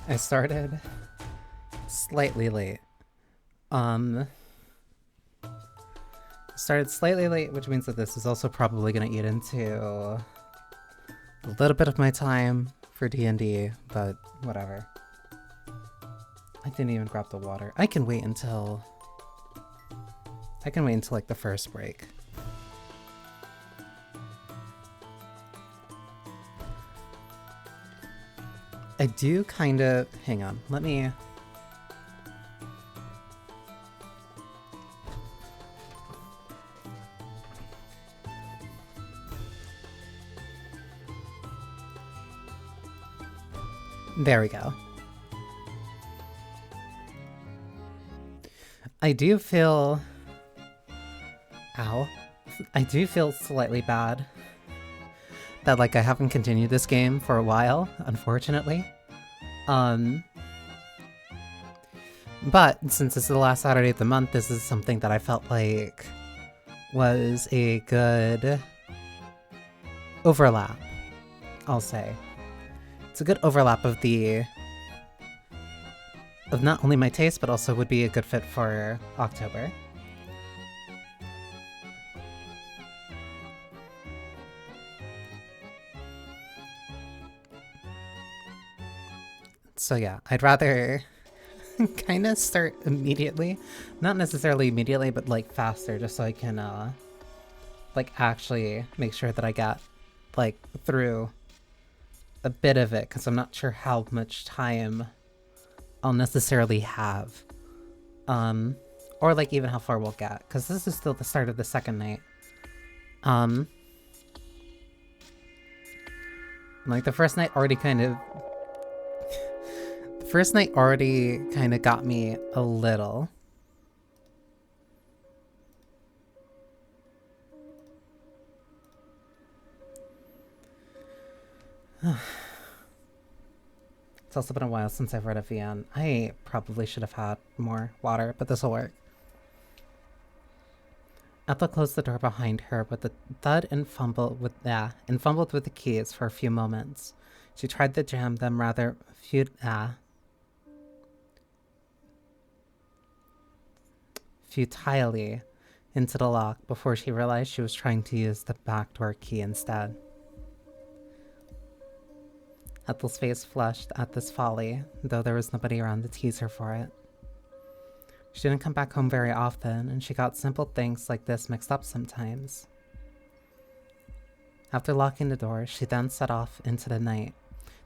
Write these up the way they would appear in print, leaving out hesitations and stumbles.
I started slightly late. Um, started slightly late, which means that this is also probably going to eat into a little bit of my time for D&D, but whatever. I didn't even grab the water. I can wait until like the first break. I do kind of... Hang on, let me... There we go. I do feel... Ow. I do feel slightly bad that, like, I haven't continued this game for a while, unfortunately. But since this is the last Saturday of the month, this is something that I felt like was a good overlap, I'll say. It's a good overlap of not only my taste, but also would be a good fit for October. So yeah, I'd rather kind of start immediately. Not necessarily immediately, but like faster, just so I can like actually make sure that I got like through a bit of it, because I'm not sure how much time I'll necessarily have. Or like even how far we'll get, because this is still the start of the second night. Like the first night already kind of got me a little. It's also been a while since I've read a VN. I probably should have had more water, but this'll work. Ethel closed the door behind her with a thud and fumbled with the keys for a few moments. She tried to jam them rather futilely into the lock before she realized she was trying to use the back door key instead. Ethel's face flushed at this folly, though there was nobody around to tease her for it. She didn't come back home very often, and she got simple things like this mixed up sometimes. After locking the door, she then set off into the night,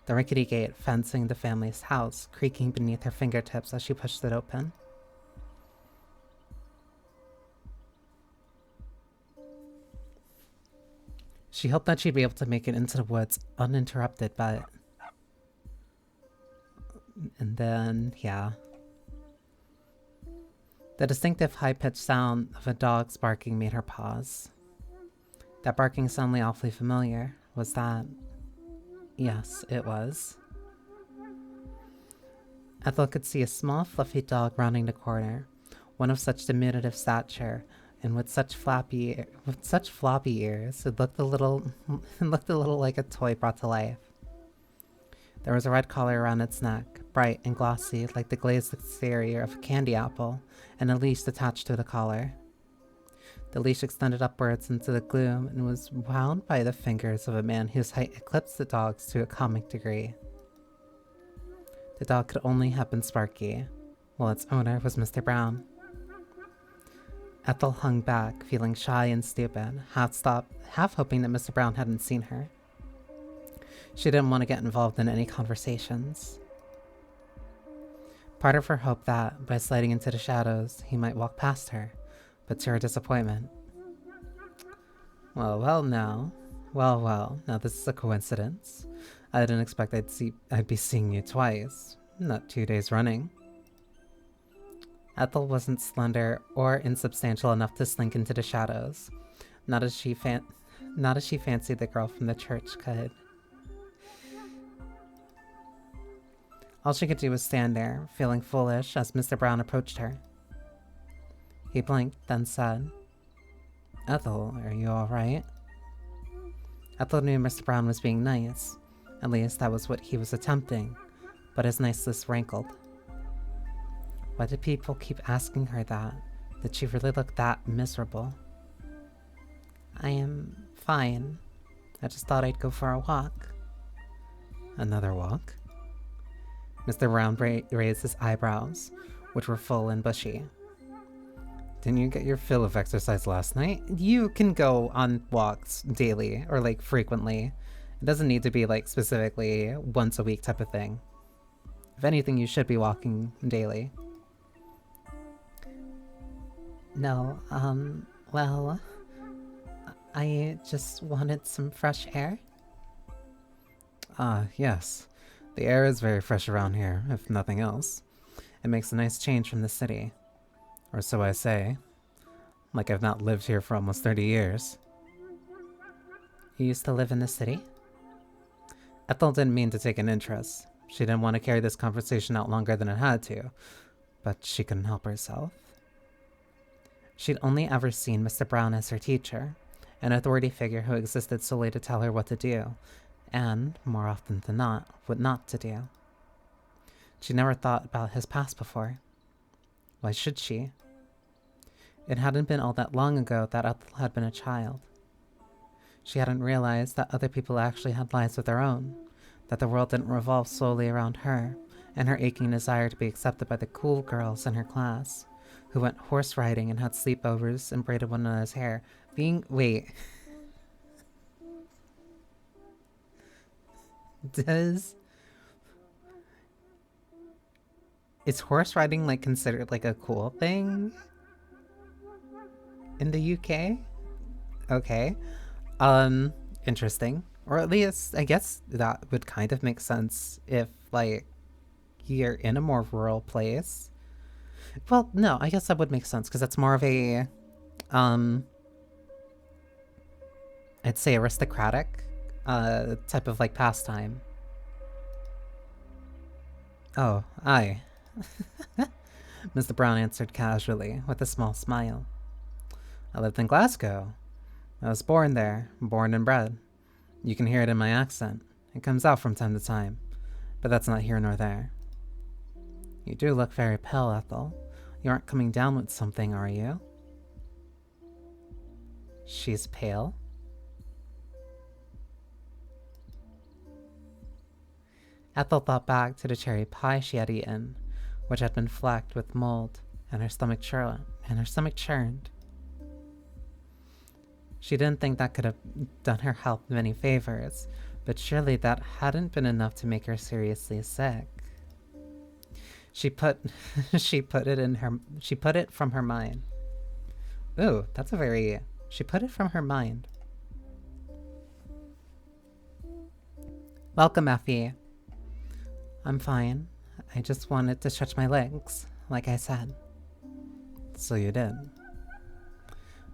the rickety gate fencing the family's house creaking beneath her fingertips as she pushed it open. She hoped that she'd be able to make it into the woods uninterrupted, but... And then, yeah. The distinctive high-pitched sound of a dog's barking made her pause. That barking sounded awfully familiar. Was that... Yes, it was. Ethel could see a small, fluffy dog rounding the corner, one of such diminutive stature, and with such floppy ears, it looked a little like a toy brought to life. There was a red collar around its neck, bright and glossy like the glazed exterior of a candy apple, and a leash attached to the collar. The leash extended upwards into the gloom and was wound by the fingers of a man whose height eclipsed the dog's to a comic degree. The dog could only have been Sparky, while its owner was Mr. Brown. Ethel hung back, feeling shy and stupid, half hoping that Mr. Brown hadn't seen her. She didn't want to get involved in any conversations. Part of her hoped that, by sliding into the shadows, he might walk past her, but to her disappointment. Well, now this is a coincidence. I didn't expect I'd be seeing you twice, not 2 days running. Ethel wasn't slender or insubstantial enough to slink into the shadows, not as she fancied the girl from the church could. All she could do was stand there, feeling foolish as Mr. Brown approached her. He blinked, then said, "Ethel, are you alright?" Ethel knew Mr. Brown was being nice. At least that was what he was attempting, but his niceness rankled. Why did people keep asking her that? Did she really look that miserable? I am fine. I just thought I'd go for a walk. Another walk? Mr. Brown raised his eyebrows, which were full and bushy. Didn't you get your fill of exercise last night? You can go on walks daily, or like frequently. It doesn't need to be like specifically once a week type of thing. If anything, you should be walking daily. No, well, I just wanted some fresh air. Ah, yes. The air is very fresh around here, if nothing else. It makes a nice change from the city. Or so I say. Like I've not lived here for almost 30 years. You used to live in the city? Ethel didn't mean to take an interest. She didn't want to carry this conversation out longer than it had to, but she couldn't help herself. She'd only ever seen Mr. Brown as her teacher, an authority figure who existed solely to tell her what to do, and, more often than not, what not to do. She never thought about his past before. Why should she? It hadn't been all that long ago that Ethel had been a child. She hadn't realized that other people actually had lives of their own, that the world didn't revolve solely around her, and her aching desire to be accepted by the cool girls in her class, who went horse riding and had sleepovers and braided one another's hair. Wait. Is horse riding like considered like a cool thing in the UK? Okay. Interesting. Or at least I guess that would kind of make sense if like you're in a more rural place. Well, no, I guess that would make sense because that's more of a I'd say aristocratic type of like pastime. Oh, aye. Mr. Brown answered casually, with a small smile. I lived in Glasgow. I was born there, born and bred. You can hear it in my accent. It comes out from time to time, but that's not here nor there. You do look very pale, Ethel. You aren't coming down with something, are you? She's pale? Ethel thought back to the cherry pie she had eaten, which had been flecked with mold, and her stomach churned. She didn't think that could have done her health many favors, but surely that hadn't been enough to make her seriously sick. She put it from her mind. Ooh, that's a very... She put it from her mind. Welcome, Effie. I'm fine. I just wanted to stretch my legs, like I said. So you did.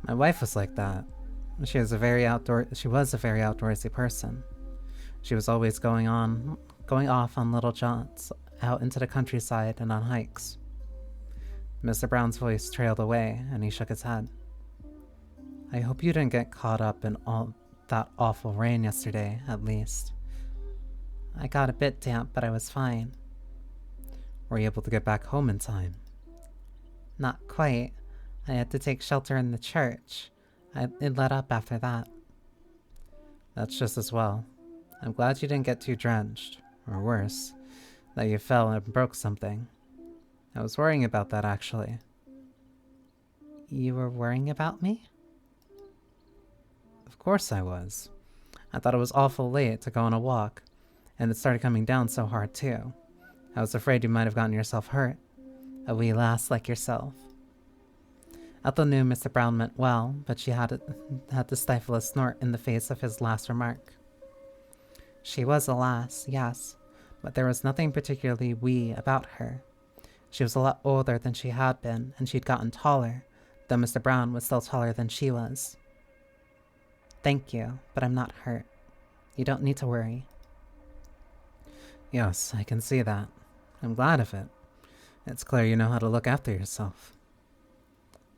My wife was like that. She was a very outdoorsy person. She was always going off on little jaunts out into the countryside and on hikes. Mr. Brown's voice trailed away, and he shook his head. I hope you didn't get caught up in all that awful rain yesterday, at least. I got a bit damp, but I was fine. Were you able to get back home in time? Not quite. I had to take shelter in the church. It let up after that. That's just as well. I'm glad you didn't get too drenched, or worse, that you fell and broke something. I was worrying about that, actually. You were worrying about me? Of course I was. I thought it was awful late to go on a walk, and it started coming down so hard too. I was afraid you might have gotten yourself hurt. A wee lass like yourself. Ethel knew Mr. Brown meant well, but she had to stifle a snort in the face of his last remark. She was a lass, yes, but there was nothing particularly wee about her. She was a lot older than she had been, and she'd gotten taller, though Mr. Brown was still taller than she was. Thank you, but I'm not hurt. You don't need to worry. Yes, I can see that. I'm glad of it. It's clear you know how to look after yourself.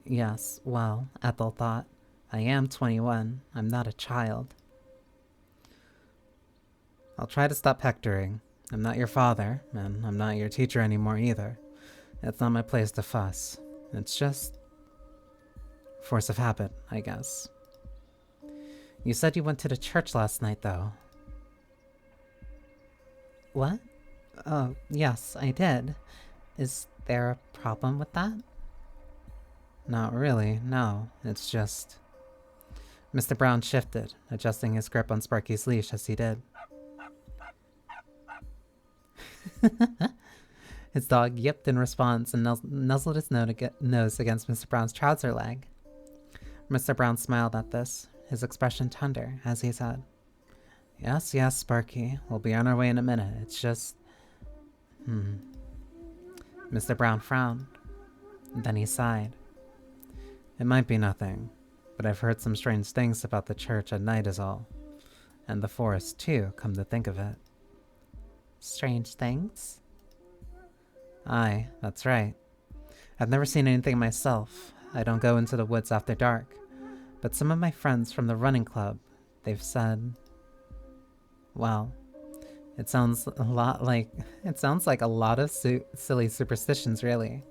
Yes, well, Ethel thought. I am 21. I'm not a child. I'll try to stop hectoring. I'm not your father, and I'm not your teacher anymore either. It's not my place to fuss. It's just force of habit, I guess. You said you went to the church last night, though. What? Oh, yes, I did. Is there a problem with that? Not really, no. It's just... Mr. Brown shifted, adjusting his grip on Sparky's leash as he did. His dog yipped in response and nuzzled his nose against Mr. Brown's trouser leg. Mr. Brown smiled at this, his expression tender, as he said, Yes, yes, Sparky. We'll be on our way in a minute. It's just... Mr. Brown frowned. Then he sighed. It might be nothing, but I've heard some strange things about the church at night is all. And the forest, too, come to think of it. Strange things? Aye, that's right. I've never seen anything myself. I don't go into the woods after dark. But some of my friends from the running club, they've said... Well, it sounds like a lot of silly superstitions, really.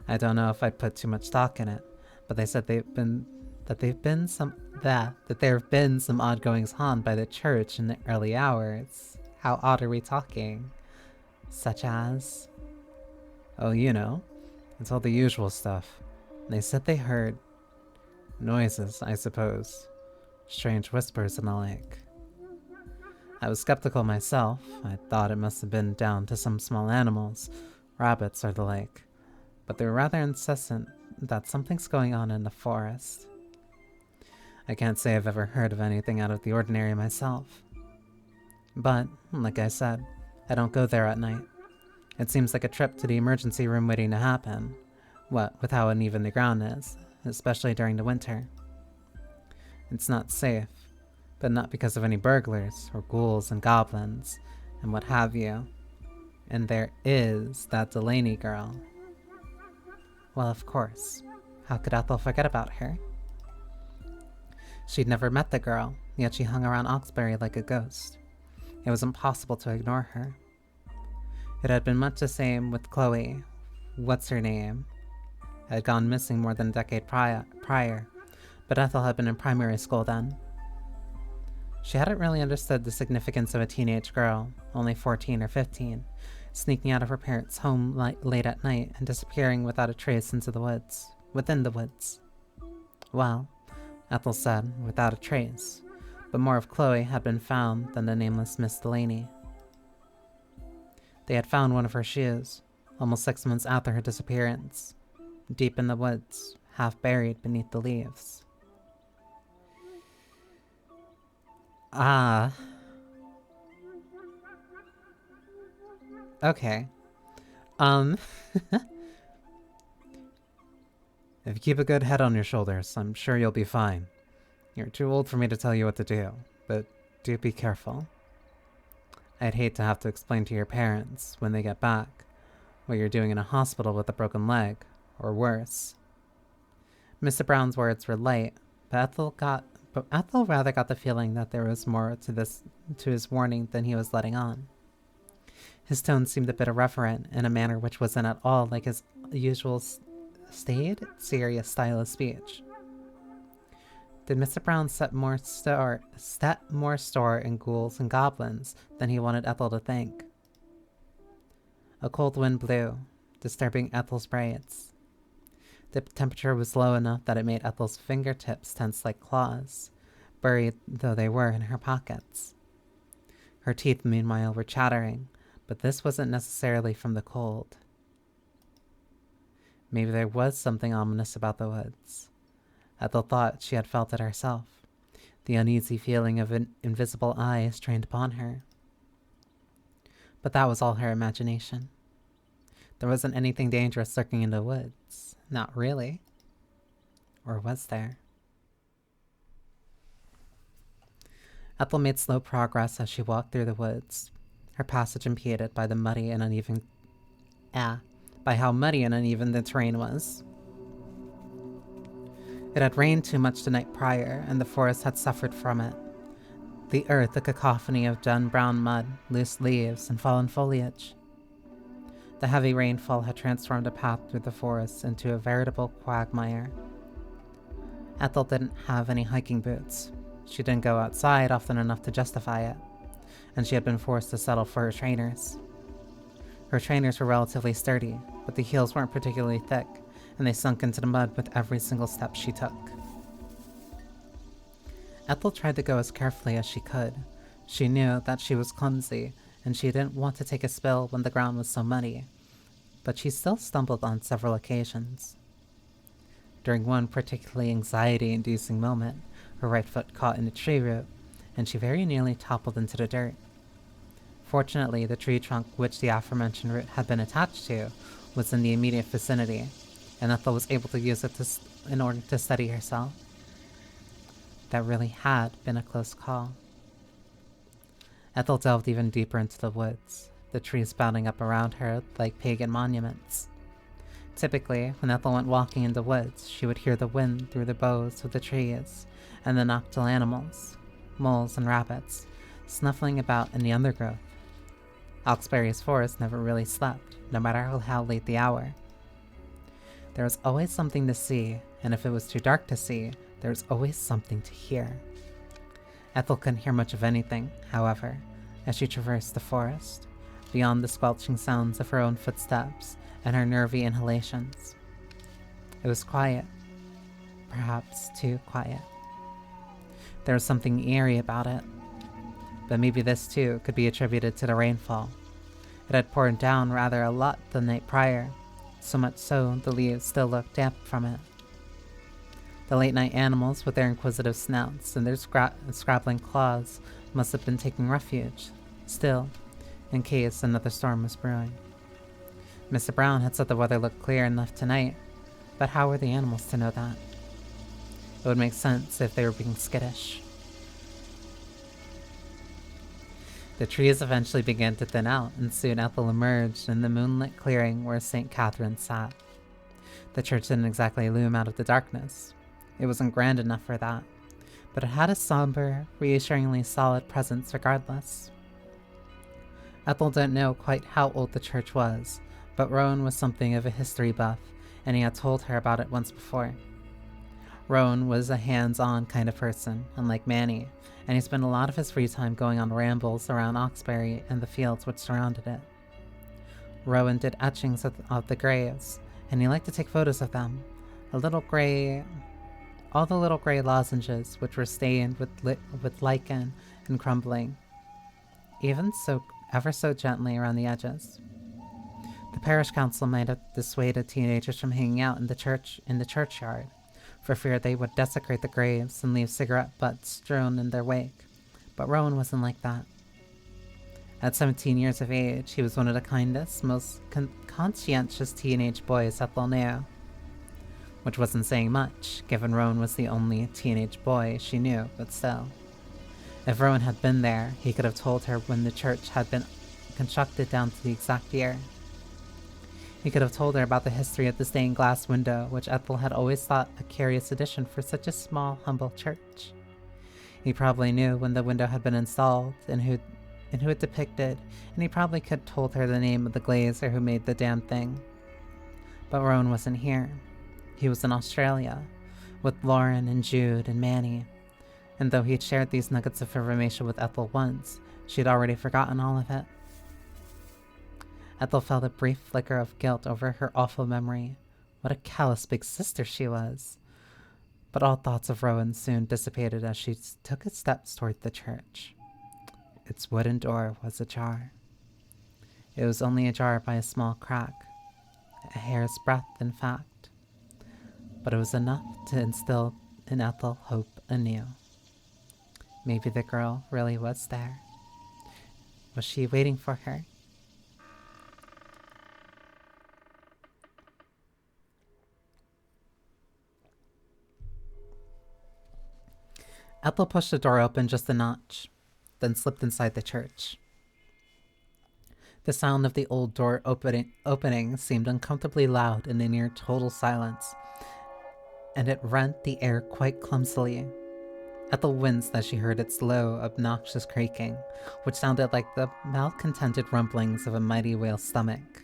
I don't know if I'd put too much stock in it, but they said there have been some odd goings on by the church in the early hours. How odd are we talking? Such as? Oh, you know, it's all the usual stuff. They said they heard noises, I suppose. Strange whispers and the like. I was skeptical myself. I thought it must have been down to some small animals, rabbits or the like. But they were rather insistent that something's going on in the forest. I can't say I've ever heard of anything out of the ordinary myself. But, like I said, I don't go there at night. It seems like a trip to the emergency room waiting to happen. What with how uneven the ground is, especially during the winter. It's not safe, but not because of any burglars or ghouls and goblins and what have you. And there is that Delaney girl. Well, of course. How could Ethel forget about her? She'd never met the girl, yet she hung around Oxbury like a ghost. It was impossible to ignore her. It had been much the same with Chloe. What's her name? Had gone missing more than a decade prior, but Ethel had been in primary school then. She hadn't really understood the significance of a teenage girl, only 14 or 15, sneaking out of her parents' home late at night and disappearing without a trace within the woods. Well, Ethel said, without a trace, but more of Chloe had been found than the nameless Miss Delaney. They had found one of her shoes, almost 6 months after her disappearance, deep in the woods, half buried beneath the leaves. Ah. Okay. If you keep a good head on your shoulders, I'm sure you'll be fine. You're too old for me to tell you what to do, but do be careful. I'd hate to have to explain to your parents, when they get back, what you're doing in a hospital with a broken leg, or worse. Mr. Brown's words were light, but Ethel rather got the feeling that there was more to his warning than he was letting on. His tone seemed a bit irreverent, in a manner which wasn't at all like his usual staid, serious style of speech. Did Mr. Brown set more store in ghouls and goblins than he wanted Ethel to think? A cold wind blew, disturbing Ethel's braids. The temperature was low enough that it made Ethel's fingertips tense like claws, buried though they were in her pockets. Her teeth, meanwhile, were chattering, but this wasn't necessarily from the cold. Maybe there was something ominous about the woods. Ethel thought she had felt it herself, the uneasy feeling of an invisible eyes trained upon her. But that was all her imagination. There wasn't anything dangerous lurking in the woods. Not really. Or was there? Ethel made slow progress as she walked through the woods, her passage impeded by how muddy and uneven the terrain was. It had rained too much the night prior, and the forest had suffered from it. The earth a cacophony of dun-brown mud, loose leaves, and fallen foliage. The heavy rainfall had transformed a path through the forest into a veritable quagmire. Ethel didn't have any hiking boots. She didn't go outside often enough to justify it, and she had been forced to settle for her trainers. Her trainers were relatively sturdy, but the heels weren't particularly thick, and they sunk into the mud with every single step she took. Ethel tried to go as carefully as she could. She knew that she was clumsy, and she didn't want to take a spill when the ground was so muddy, but she still stumbled on several occasions. During one particularly anxiety-inducing moment, her right foot caught in a tree root, and she very nearly toppled into the dirt. Fortunately, the tree trunk which the aforementioned root had been attached to was in the immediate vicinity, and Ethel was able to use it in order to steady herself. That really had been a close call. Ethel delved even deeper into the woods, the trees spouting up around her like pagan monuments. Typically, when Ethel went walking in the woods, she would hear the wind through the boughs of the trees, and the nocturnal animals, moles and rabbits, snuffling about in the undergrowth. Hawkesbury's forest never really slept, no matter how late the hour. There was always something to see, and if it was too dark to see, there was always something to hear. Ethel couldn't hear much of anything, however, as she traversed the forest, beyond the squelching sounds of her own footsteps and her nervy inhalations. It was quiet, perhaps too quiet. There was something eerie about it, but maybe this too could be attributed to the rainfall. It had poured down rather a lot the night prior, so much so the leaves still looked damp from it. The late-night animals with their inquisitive snouts and their scrabbling claws must have been taking refuge, still, in case another storm was brewing. Mr. Brown had said the weather looked clear enough tonight, but how were the animals to know that? It would make sense if they were being skittish. The trees eventually began to thin out, and soon Ethel emerged in the moonlit clearing where St. Catherine sat. The church didn't exactly loom out of the darkness. It wasn't grand enough for that, but it had a somber, reassuringly solid presence regardless. Ethel didn't know quite how old the church was, but Rowan was something of a history buff, and he had told her about it once before. Rowan was a hands-on kind of person, unlike Manny, and he spent a lot of his free time going on rambles around Hawkesbury and the fields which surrounded it. Rowan did etchings of the graves, and he liked to take photos of them. All the little gray lozenges which were stained with lichen and crumbling, even so ever so gently around the edges. The parish council might have dissuaded teenagers from hanging out in the churchyard, for fear they would desecrate the graves and leave cigarette butts strewn in their wake, but Rowan wasn't like that. At 17 years of age, he was one of the kindest, most conscientious teenage boys Ethel knew. Which wasn't saying much, given Rowan was the only teenage boy she knew, but still. If Rowan had been there, he could have told her when the church had been constructed down to the exact year. He could have told her about the history of the stained glass window, which Ethel had always thought a curious addition for such a small, humble church. He probably knew when the window had been installed, and who it depicted, and he probably could have told her the name of the glazier who made the damn thing. But Rowan wasn't here. He was in Australia, with Lauren and Jude and Manny, and though he'd shared these nuggets of information with Ethel once, she'd already forgotten all of it. Ethel felt a brief flicker of guilt over her awful memory. What a callous big sister she was. But all thoughts of Rowan soon dissipated as she took a step toward the church. Its wooden door was ajar. It was only ajar by a small crack, a hair's breadth in fact. But it was enough to instill in Ethel hope anew. Maybe the girl really was there. Was she waiting for her? Ethel pushed the door open just a notch, then slipped inside the church. The sound of the old door opening seemed uncomfortably loud in the near total silence, and it rent the air quite clumsily. Ethel winced as she heard its low, obnoxious creaking, which sounded like the malcontented rumblings of a mighty whale's stomach.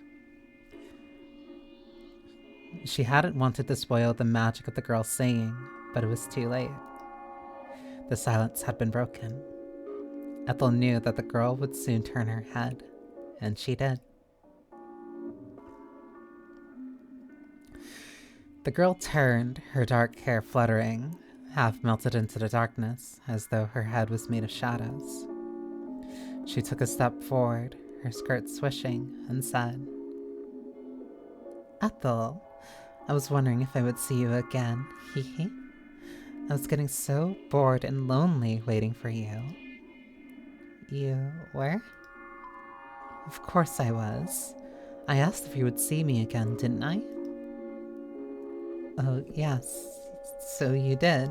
She hadn't wanted to spoil the magic of the girl's saying, but it was too late. The silence had been broken. Ethel knew that the girl would soon turn her head, and she did. The girl turned, her dark hair fluttering, half melted into the darkness, as though her head was made of shadows. She took a step forward, her skirt swishing, and said, "Ethel, I was wondering if I would see you again, hee. I was getting so bored and lonely waiting for you." "You were?" "Of course I was. I asked if you would see me again, didn't I?" "Oh, yes, so you did."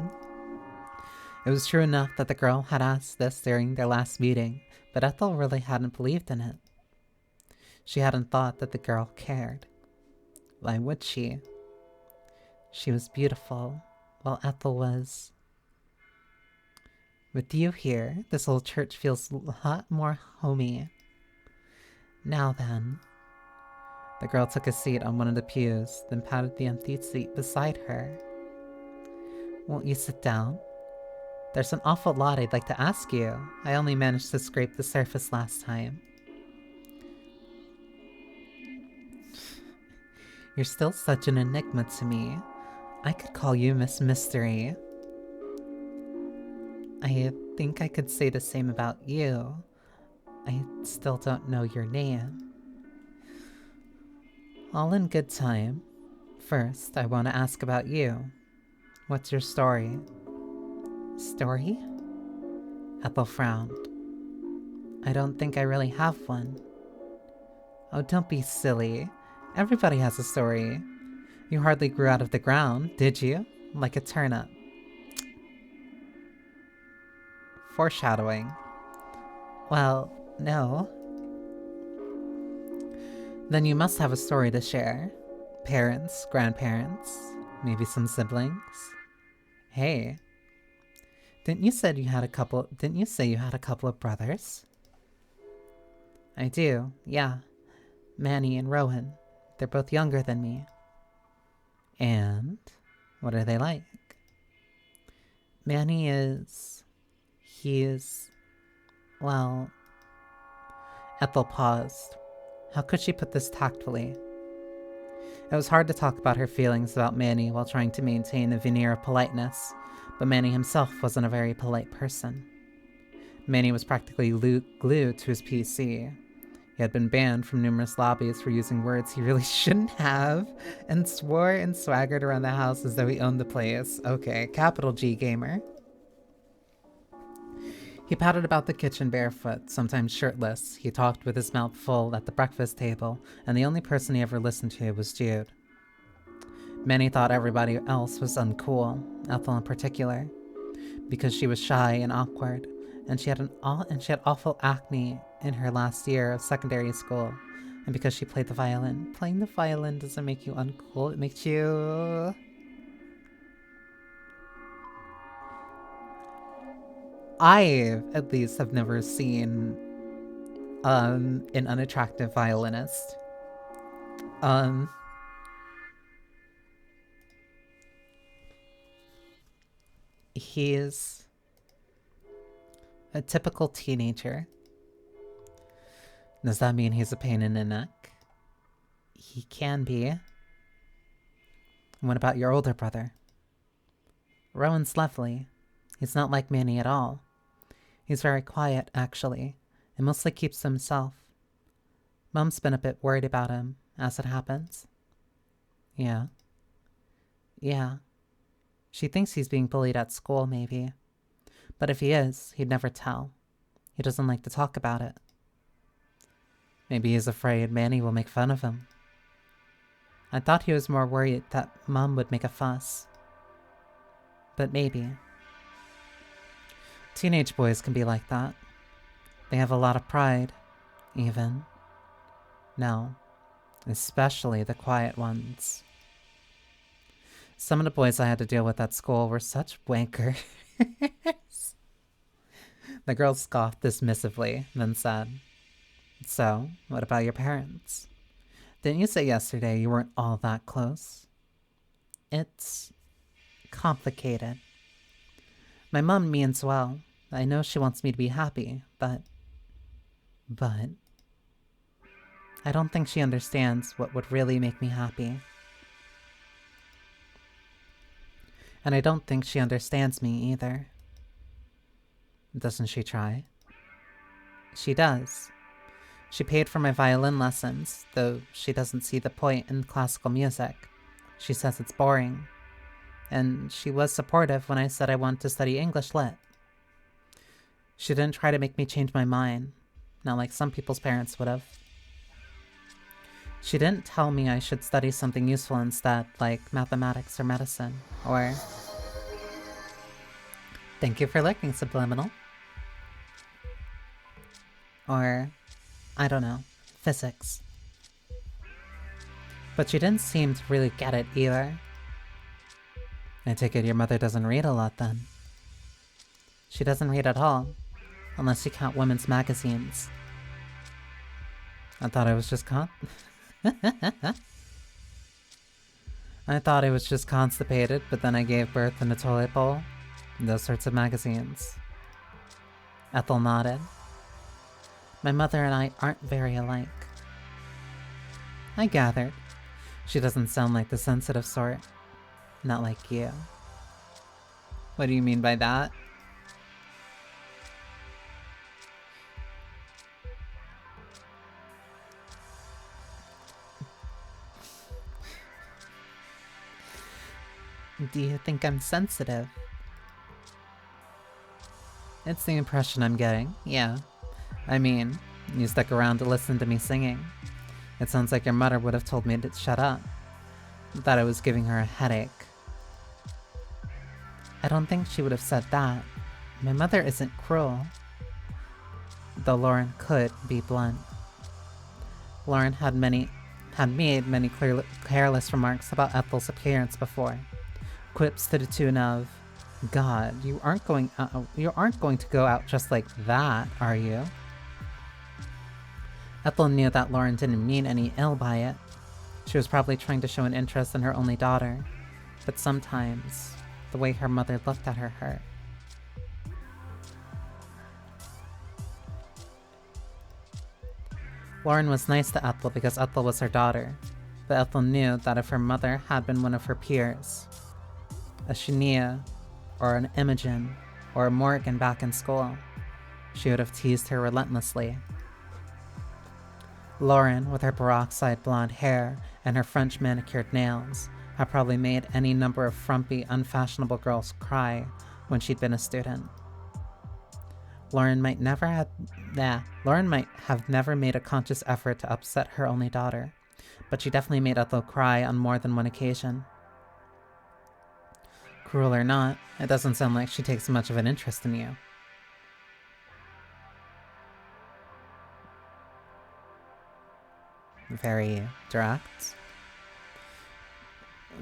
It was true enough that the girl had asked this during their last meeting, but Ethel really hadn't believed in it. She hadn't thought that the girl cared. Why would she? She was beautiful, while Ethel was... With you here, this old church feels a lot more homey. Now then. The girl took a seat on one of the pews, then patted the empty seat beside her. "Won't you sit down? There's an awful lot I'd like to ask you. I only managed to scrape the surface last time." "You're still such an enigma to me. I could call you Miss Mystery." "I think I could say the same about you. I still don't know your name." "All in good time. First, I want to ask about you. What's your story?" "Story?" Ethel frowned. "I don't think I really have one." "Oh, don't be silly. Everybody has a story. You hardly grew out of the ground, did you? Like a turnip." Foreshadowing. "Well, no." "Then you must have a story to share. Parents, grandparents, maybe some siblings." "Hey. Didn't you say you had a couple of brothers?" "I do, yeah. Manny and Rowan. They're both younger than me." "And what are they like?" "Manny is... he's... well..." Ethel paused. How could she put this tactfully? It was hard to talk about her feelings about Manny while trying to maintain a veneer of politeness, but Manny himself wasn't a very polite person. Manny was practically glued to his PC. He had been banned from numerous lobbies for using words he really shouldn't have, and swore and swaggered around the house as though he owned the place. Okay, capital G gamer. He pattered about the kitchen barefoot, sometimes shirtless. He talked with his mouth full at the breakfast table, and the only person he ever listened to was Jude. Manny thought everybody else was uncool, Ethel in particular, because she was shy and awkward, and she had awful acne in her last year of secondary school, and because she played the violin. Playing the violin doesn't make you uncool, it makes you... I, at least, have never seen an unattractive violinist. He's a typical teenager. Does that mean he's a pain in the neck? He can be. And what about your older brother? Rowan's lovely. He's not like Manny at all. He's very quiet, actually, and mostly keeps to himself. Mom's been a bit worried about him, as it happens. Yeah. Yeah. She thinks he's being bullied at school, maybe. But if he is, he'd never tell. He doesn't like to talk about it. Maybe he's afraid Manny will make fun of him. I thought he was more worried that Mom would make a fuss. But maybe. Teenage boys can be like that. They have a lot of pride, even. No, especially the quiet ones. Some of the boys I had to deal with at school were such wankers. The girl scoffed dismissively, then said, "So, what about your parents? Didn't you say yesterday you weren't all that close?" "It's complicated. My mom means well. I know she wants me to be happy, but I don't think she understands what would really make me happy. And I don't think she understands me either." "Doesn't she try?" "She does. She paid for my violin lessons, though she doesn't see the point in classical music. She says it's boring. And she was supportive when I said I wanted to study English Lit. She didn't try to make me change my mind, not like some people's parents would have. She didn't tell me I should study something useful instead, like mathematics or medicine, or... Thank you for lurking, Subliminal. Or, I don't know, physics. But she didn't seem to really get it either. I take it your mother doesn't read a lot then. She doesn't read at all, unless you count women's magazines. I thought I was just I thought I was just constipated, but then I gave birth in a toilet bowl. Those sorts of magazines. Ethel nodded. My mother and I aren't very alike. I gathered. She doesn't sound like the sensitive sort. Not like you. What do you mean by that? Do you think I'm sensitive? It's the impression I'm getting, yeah. I mean, you stuck around to listen to me singing. It sounds like your mother would have told me to shut up. That I was giving her a headache. I don't think she would have said that. My mother isn't cruel. Though Lauren could be blunt. Lauren had made many careless remarks about Ethel's appearance before. Quips to the tune of, "God, you aren't going to go out just like that, are you?" Ethel knew that Lauren didn't mean any ill by it. She was probably trying to show an interest in her only daughter, but sometimes the way her mother looked at her hurt. Lauren was nice to Ethel because Ethel was her daughter, but Ethel knew that if her mother had been one of her peers, a Shania, or an Imogen, or a Morgan back in school, she would have teased her relentlessly. Lauren, with her peroxide blonde hair and her French manicured nails, had probably made any number of frumpy, unfashionable girls cry when she'd been a student. Lauren might have never made a conscious effort to upset her only daughter, but she definitely made Ethel cry on more than one occasion. Cruel or not, it doesn't sound like she takes much of an interest in you. Very direct.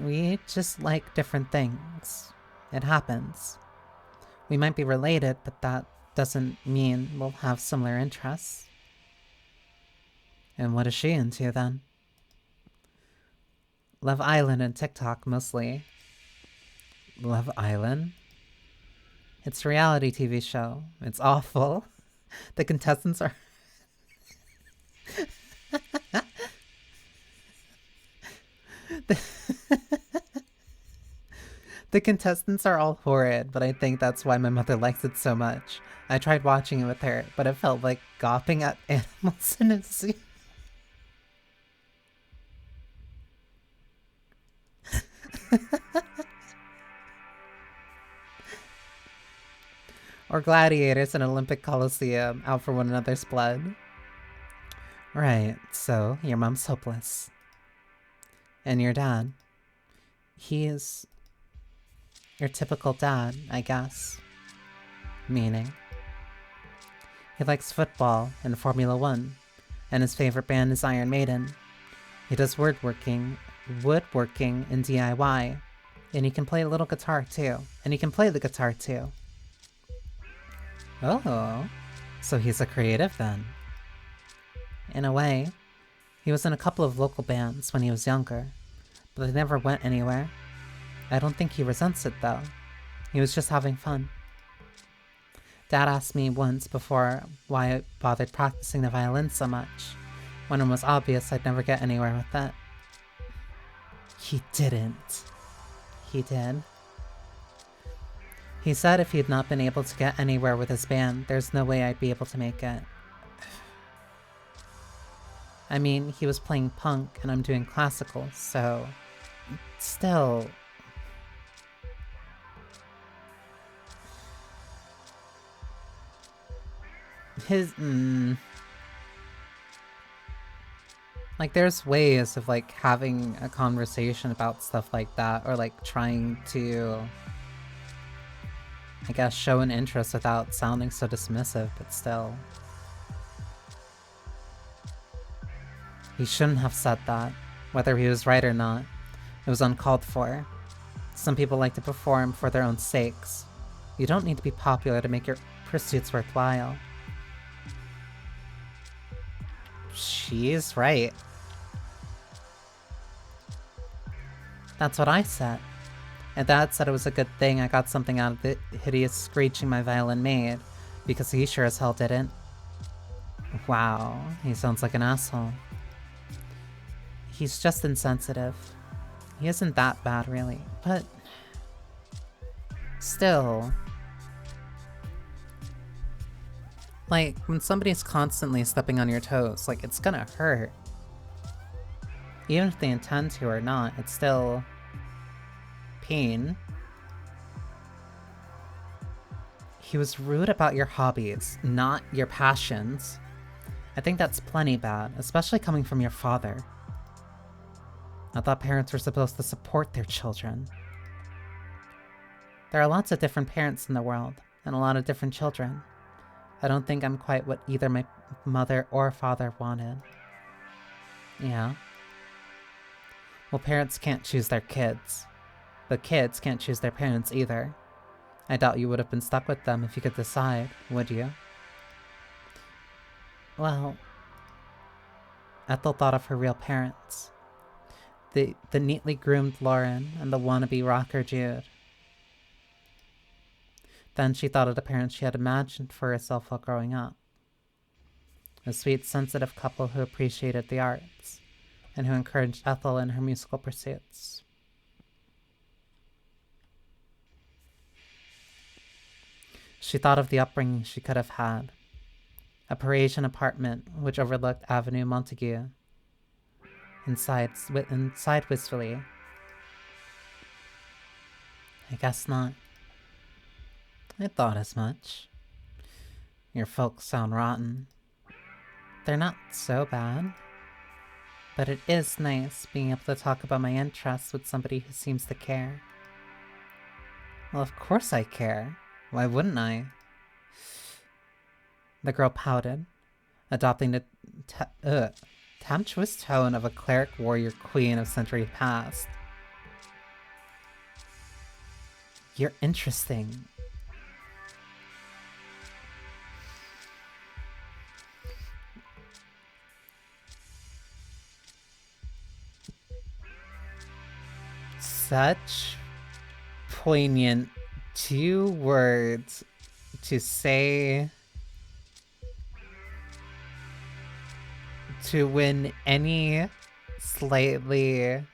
We just like different things. It happens. We might be related, but that doesn't mean we'll have similar interests. And what is she into then? Love Island and TikTok mostly. Love Island? It's a reality TV show. It's awful. The contestants are... The contestants are all horrid, but I think that's why my mother likes it so much. I tried watching it with her, but it felt like gawping at animals in a zoo. Or gladiators in an Olympic Coliseum, out for one another's blood. Right, so your mom's hopeless. And your dad? He is your typical dad, I guess. Meaning? He likes football and Formula 1, and his favorite band is Iron Maiden. He does woodworking and DIY, and he can play a little guitar too, and he can play the guitar too. Oh, so he's a creative then. In a way, he was in a couple of local bands when he was younger, but they never went anywhere. I don't think he resents it though. He was just having fun. Dad asked me once before why I bothered practicing the violin so much, when it was obvious I'd never get anywhere with that. He didn't. He did. He said if he'd not been able to get anywhere with his band, there's no way I'd be able to make it. I mean, he was playing punk and I'm doing classical, so... Still... His... Like, there's ways of, like, having a conversation about stuff like that, or, like, trying to... I guess show an interest without sounding so dismissive, but still... He shouldn't have said that, whether he was right or not. It was uncalled for. Some people like to perform for their own sakes. You don't need to be popular to make your pursuits worthwhile. She's right. That's what I said. And Dad said it was a good thing I got something out of the hideous screeching my violin made, because he sure as hell didn't. Wow, he sounds like an asshole. He's just insensitive. He isn't that bad, really, but... Still... Like, when somebody's constantly stepping on your toes, like, it's gonna hurt. Even if they intend to or not, it's still... pain. He was rude about your hobbies, not your passions. I think that's plenty bad, especially coming from your father. I thought parents were supposed to support their children. There are lots of different parents in the world, and a lot of different children. I don't think I'm quite what either my mother or father wanted. Yeah. Well, parents can't choose their kids. But kids can't choose their parents either. I doubt you would have been stuck with them if you could decide, would you? Well... Ethel thought of her real parents. The neatly groomed Lauren and the wannabe rocker Jude. Then she thought of the parents she had imagined for herself while growing up. A sweet, sensitive couple who appreciated the arts, and who encouraged Ethel in her musical pursuits. She thought of the upbringing she could have had. A Parisian apartment which overlooked Avenue Montague, and sighed wistfully. I guess not. I thought as much. Your folks sound rotten. They're not so bad. But it is nice being able to talk about my interests with somebody who seems to care. Well, of course I care. Why wouldn't I? The girl pouted, adopting the tempestuous tone of a cleric warrior queen of centuries past. You're interesting. Such poignant 2 words to say to win any slightly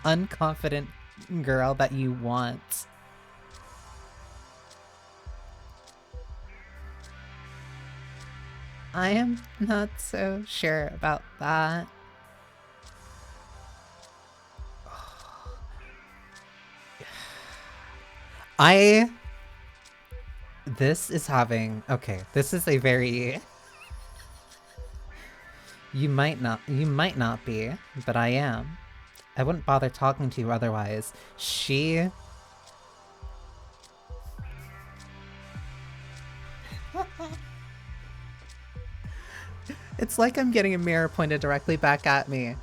unconfident girl that you want. I am not so sure about that. This is having... Okay, this is a very... You might not be, but I am. I wouldn't bother talking to you otherwise. She... It's like I'm getting a mirror pointed directly back at me.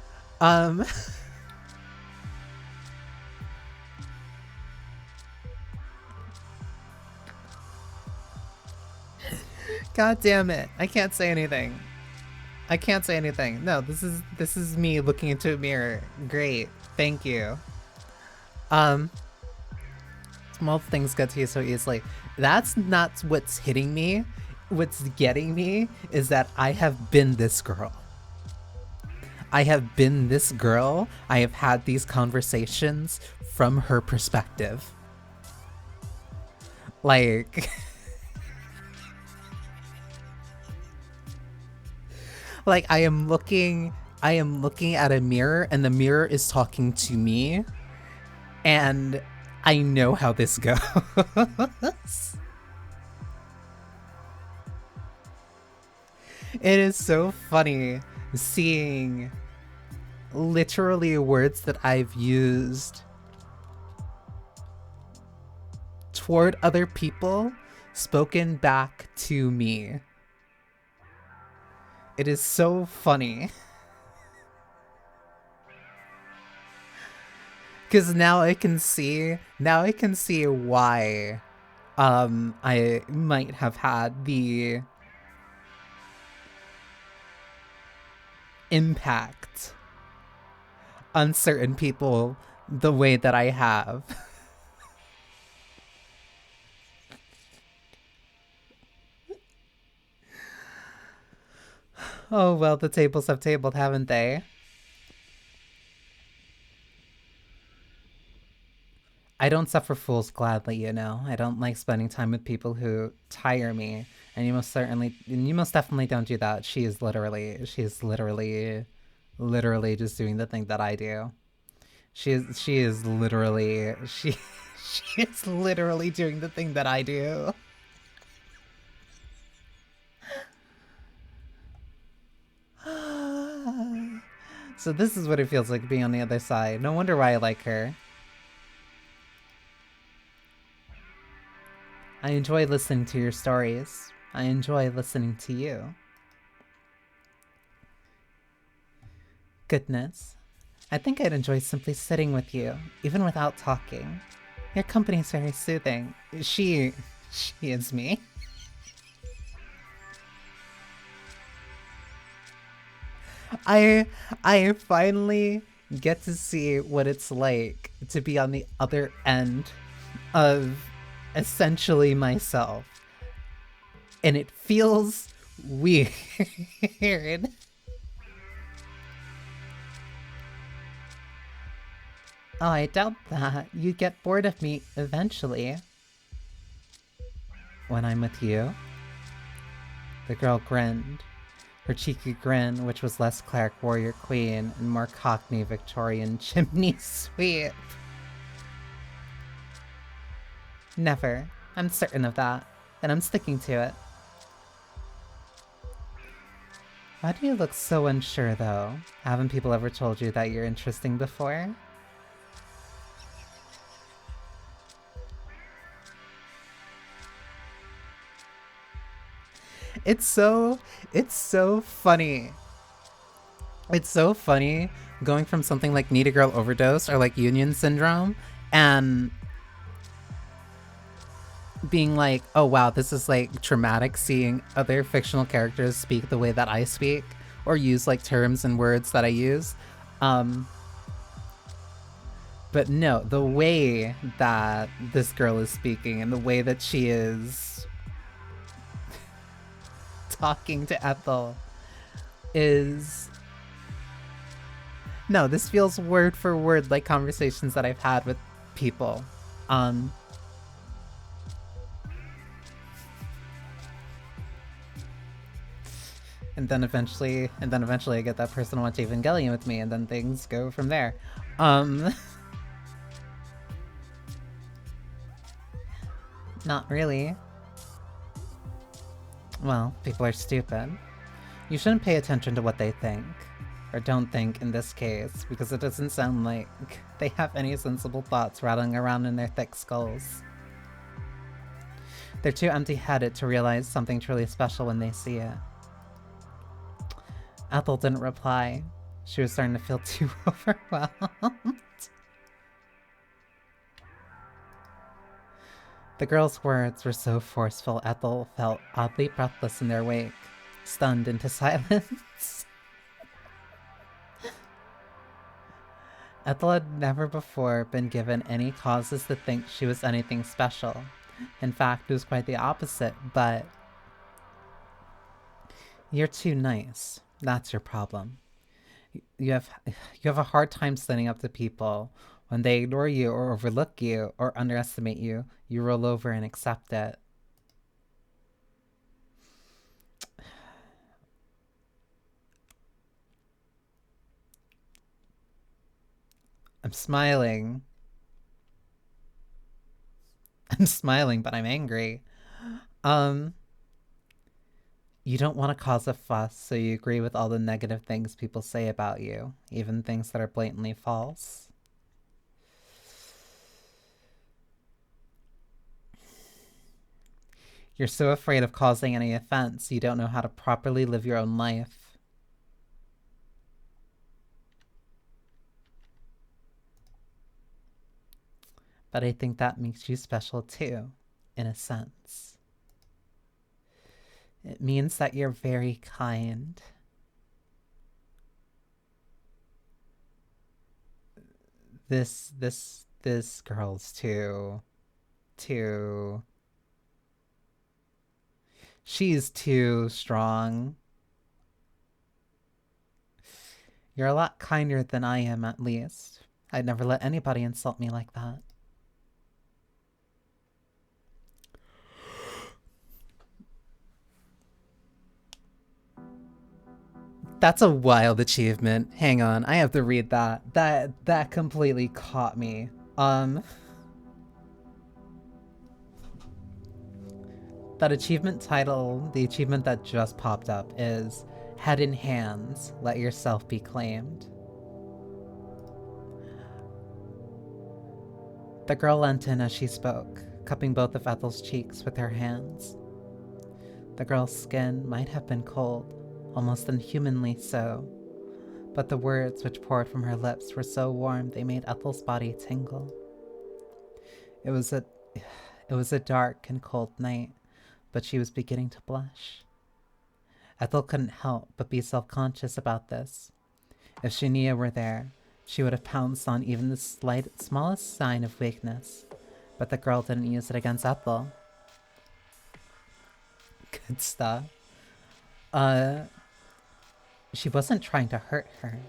God damn it. I can't say anything. I can't say anything. No, this is me looking into a mirror. Great. Thank you. Small things get to you so easily. That's not what's hitting me. What's getting me is that I have been this girl. I have been this girl. I have had these conversations from her perspective. Like... like I am looking at a mirror and the mirror is talking to me and I know how this goes. It is so funny seeing literally words that I've used toward other people spoken back to me. It is so funny. Because now I can see why I might have had the impact on certain people the way that I have. Oh well, the tables have tabled, haven't they? I don't suffer fools gladly, you know. I don't like spending time with people who tire me. And you most definitely don't do that. She's literally just doing the thing that I do. She is literally she is literally doing the thing that I do. So this is what it feels like being on the other side. No wonder why I like her. I enjoy listening to your stories. I enjoy listening to you. Goodness. I think I'd enjoy simply sitting with you, even without talking. Your company is very soothing. She is me. I finally get to see what it's like to be on the other end of essentially myself. And it feels weird. Oh, I doubt that. You get bored of me eventually. When I'm with you? The girl grinned. Her cheeky grin, which was less cleric warrior queen and more cockney Victorian chimney sweep. Never. I'm certain of that. And I'm sticking to it. Why do you look so unsure, though? Haven't people ever told you that you're interesting before? It's so funny. It's so funny going from something like Need a Girl Overdose or like Union Syndrome and being like, oh wow, this is like traumatic seeing other fictional characters speak the way that I speak or use like terms and words that I use. But no, the way that this girl is speaking and the way that she is talking to Ethel is... No, this feels word for word like conversations that I've had with people. And then eventually I get that person to watch Evangelion with me, and then things go from there. Not really. Well, people are stupid. You shouldn't pay attention to what they think. Or don't think in this case, because it doesn't sound like they have any sensible thoughts rattling around in their thick skulls. They're too empty-headed to realize something truly special when they see it. Ethel didn't reply. She was starting to feel too overwhelmed. The girl's words were so forceful Ethel felt oddly breathless in their wake, stunned into silence. Ethel had never before been given any causes to think she was anything special. In fact, it was quite the opposite, but... You're too nice. That's your problem. You have a hard time standing up to people. When they ignore you or overlook you or underestimate you, you roll over and accept it. I'm smiling. I'm smiling, but I'm angry. You don't want to cause a fuss, so you agree with all the negative things people say about you, even things that are blatantly false. You're so afraid of causing any offense, you don't know how to properly live your own life. But I think that makes you special too, in a sense. It means that you're very kind. This girl's too... She's too strong. You're a lot kinder than I am, at least. I'd never let anybody insult me like that. That's a wild achievement. Hang on, I have to read that. That completely caught me. That achievement title, the achievement that just popped up, is Head in Hands, Let Yourself Be Claimed. The girl leant in as she spoke, cupping both of Ethel's cheeks with her hands. The girl's skin might have been cold, almost inhumanly so, but the words which poured from her lips were so warm they made Ethel's body tingle. It was a dark and cold night, but she was beginning to blush. Ethel couldn't help but be self-conscious about this. If Shania were there, she would have pounced on even the smallest sign of weakness, but the girl didn't use it against Ethel. Good stuff. She wasn't trying to hurt her.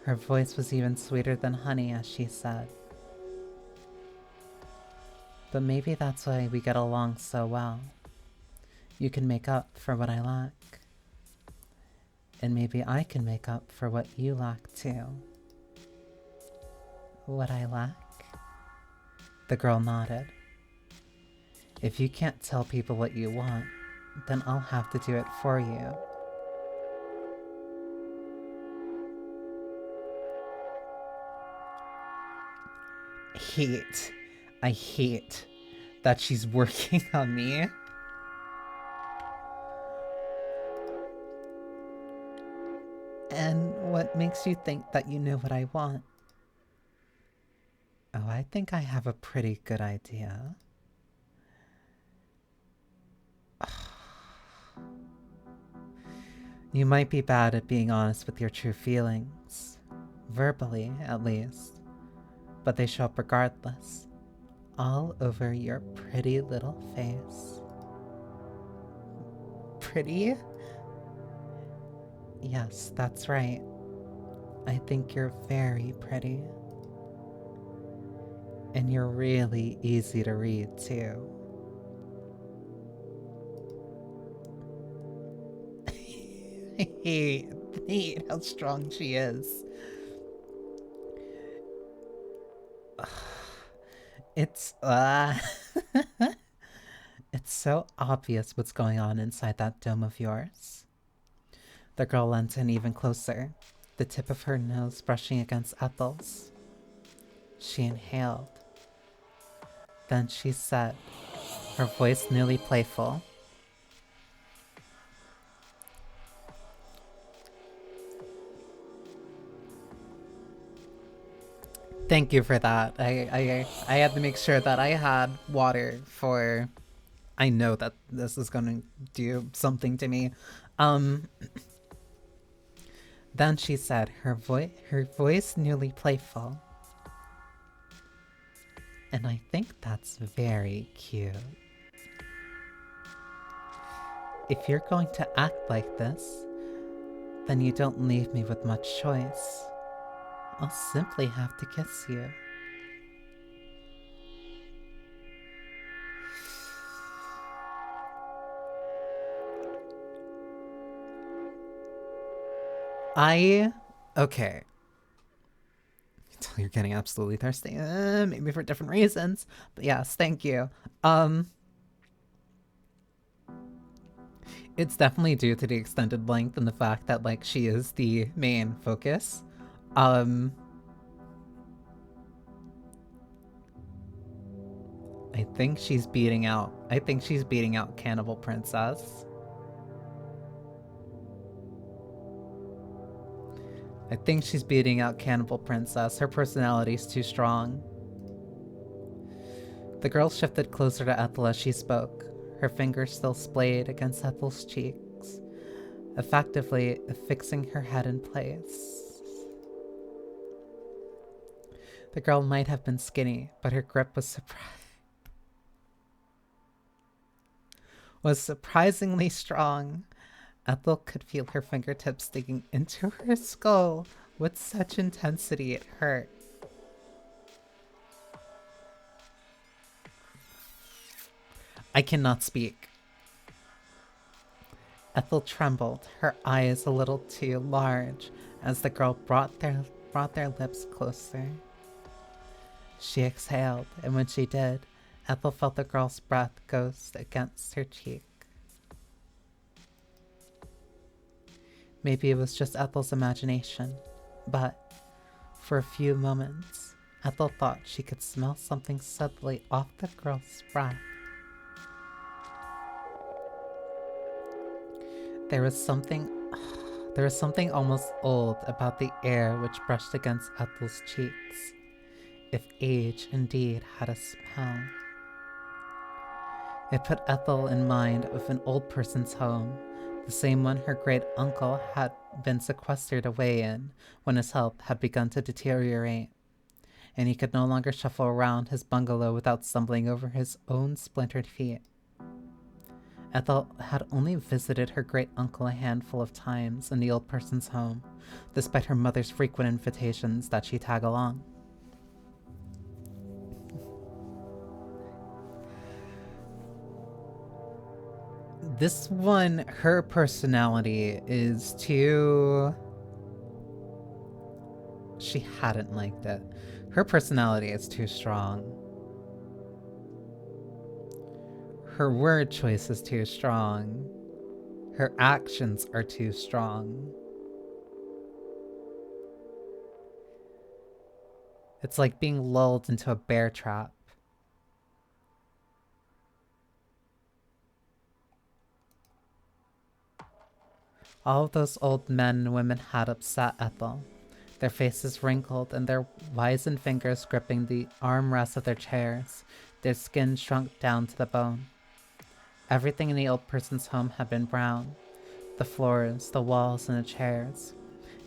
Her voice was even sweeter than honey as she said. But maybe that's why we get along so well. You can make up for what I lack. And maybe I can make up for what you lack too. What I lack? The girl nodded. If you can't tell people what you want, then I'll have to do it for you. I hate that she's working on me. And what makes you think that you know what I want? Oh, I think I have a pretty good idea. You might be bad at being honest with your true feelings. Verbally, at least. But they show up regardless. All over your pretty little face. Pretty? Yes, that's right. I think you're very pretty. And you're really easy to read, too. I hate how strong she is. It's, It's so obvious what's going on inside that dome of yours. The girl leant in even closer, the tip of her nose brushing against Ethel's. She inhaled. Then she said, her voice nearly playful. Thank you for that. I had to make sure that I had water for. I know that this is going to do something to me. Um, then she said, her voice newly playful. And I think that's very cute. If you're going to act like this, then you don't leave me with much choice. I'll simply have to kiss you. Okay. You're getting absolutely thirsty. Maybe for different reasons. But yes, thank you. It's definitely due to the extended length and the fact that, like, she is the main focus. I think she's beating out Cannibal Princess. I think she's beating out Cannibal Princess. Her personality's too strong. The girl shifted closer to Ethel as she spoke, her fingers still splayed against Ethel's cheeks, effectively affixing her head in place. The girl might have been skinny, but her grip was surprisingly strong. Ethel could feel her fingertips digging into her skull with such intensity it hurt. I cannot speak. Ethel trembled, her eyes a little too large, as the girl brought their lips closer. She exhaled, and when she did, Ethel felt the girl's breath ghost against her cheek. Maybe it was just Ethel's imagination, but for a few moments, Ethel thought she could smell something subtly off the girl's breath. There was something almost old about the air which brushed against Ethel's cheeks, if age indeed had a smell. It put Ethel in mind of an old person's home, the same one her great uncle had been sequestered away in when his health had begun to deteriorate, and he could no longer shuffle around his bungalow without stumbling over his own splintered feet. Ethel had only visited her great uncle a handful of times in the old person's home, despite her mother's frequent invitations that she tag along. This one, her personality is too... She hadn't liked it. Her personality is too strong. Her word choice is too strong. Her actions are too strong. It's like being lulled into a bear trap. All of those old men and women had upset Ethel, their faces wrinkled and their wizened fingers gripping the armrests of their chairs, their skin shrunk down to the bone. Everything in the old person's home had been brown, the floors, the walls, and the chairs,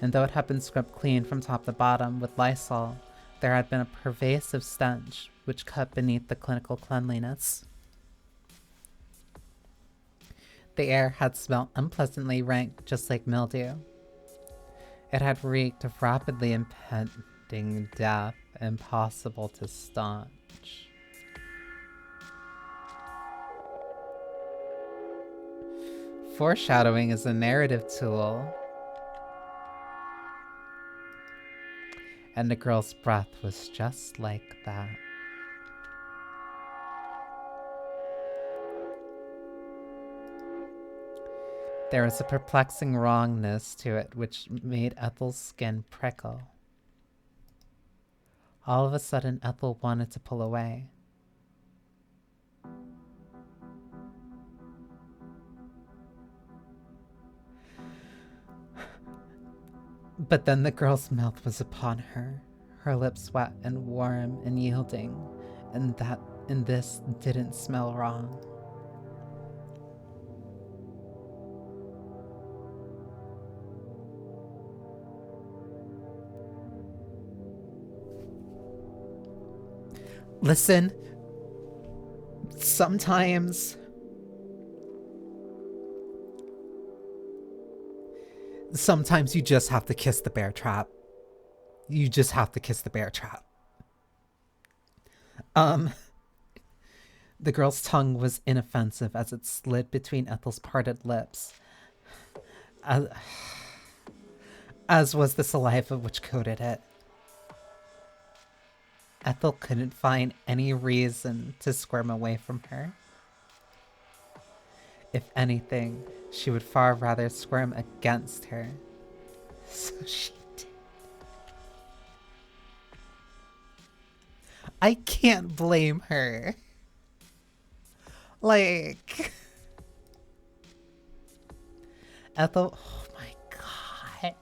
and though it had been scrubbed clean from top to bottom with Lysol, there had been a pervasive stench which cut beneath the clinical cleanliness. The air had smelt unpleasantly rank, just like mildew. It had reeked of rapidly impending death, impossible to staunch. Foreshadowing is a narrative tool. And the girl's breath was just like that. There was a perplexing wrongness to it which made Ethel's skin prickle. All of a sudden, Ethel wanted to pull away. But then the girl's mouth was upon her, her lips wet and warm and yielding, and this didn't smell wrong. Listen, sometimes you just have to kiss the bear trap. You just have to kiss the bear trap. The girl's tongue was inoffensive as it slid between Ethel's parted lips, as was the saliva which coated it. Ethel couldn't find any reason to squirm away from her. If anything, she would far rather squirm against her. So she did. I can't blame her. Like... Ethel... Oh my god.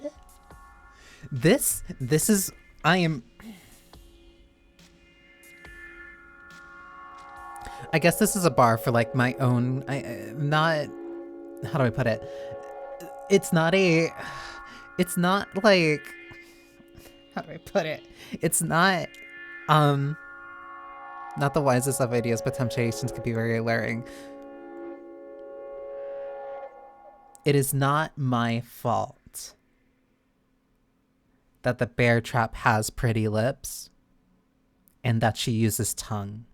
This is... I guess this is a bar for like my own, not, how do I put it? It's not like, how do I put it? It's not the wisest of ideas, but temptations can be very alluring. It is not my fault that the bear trap has pretty lips and that she uses tongue.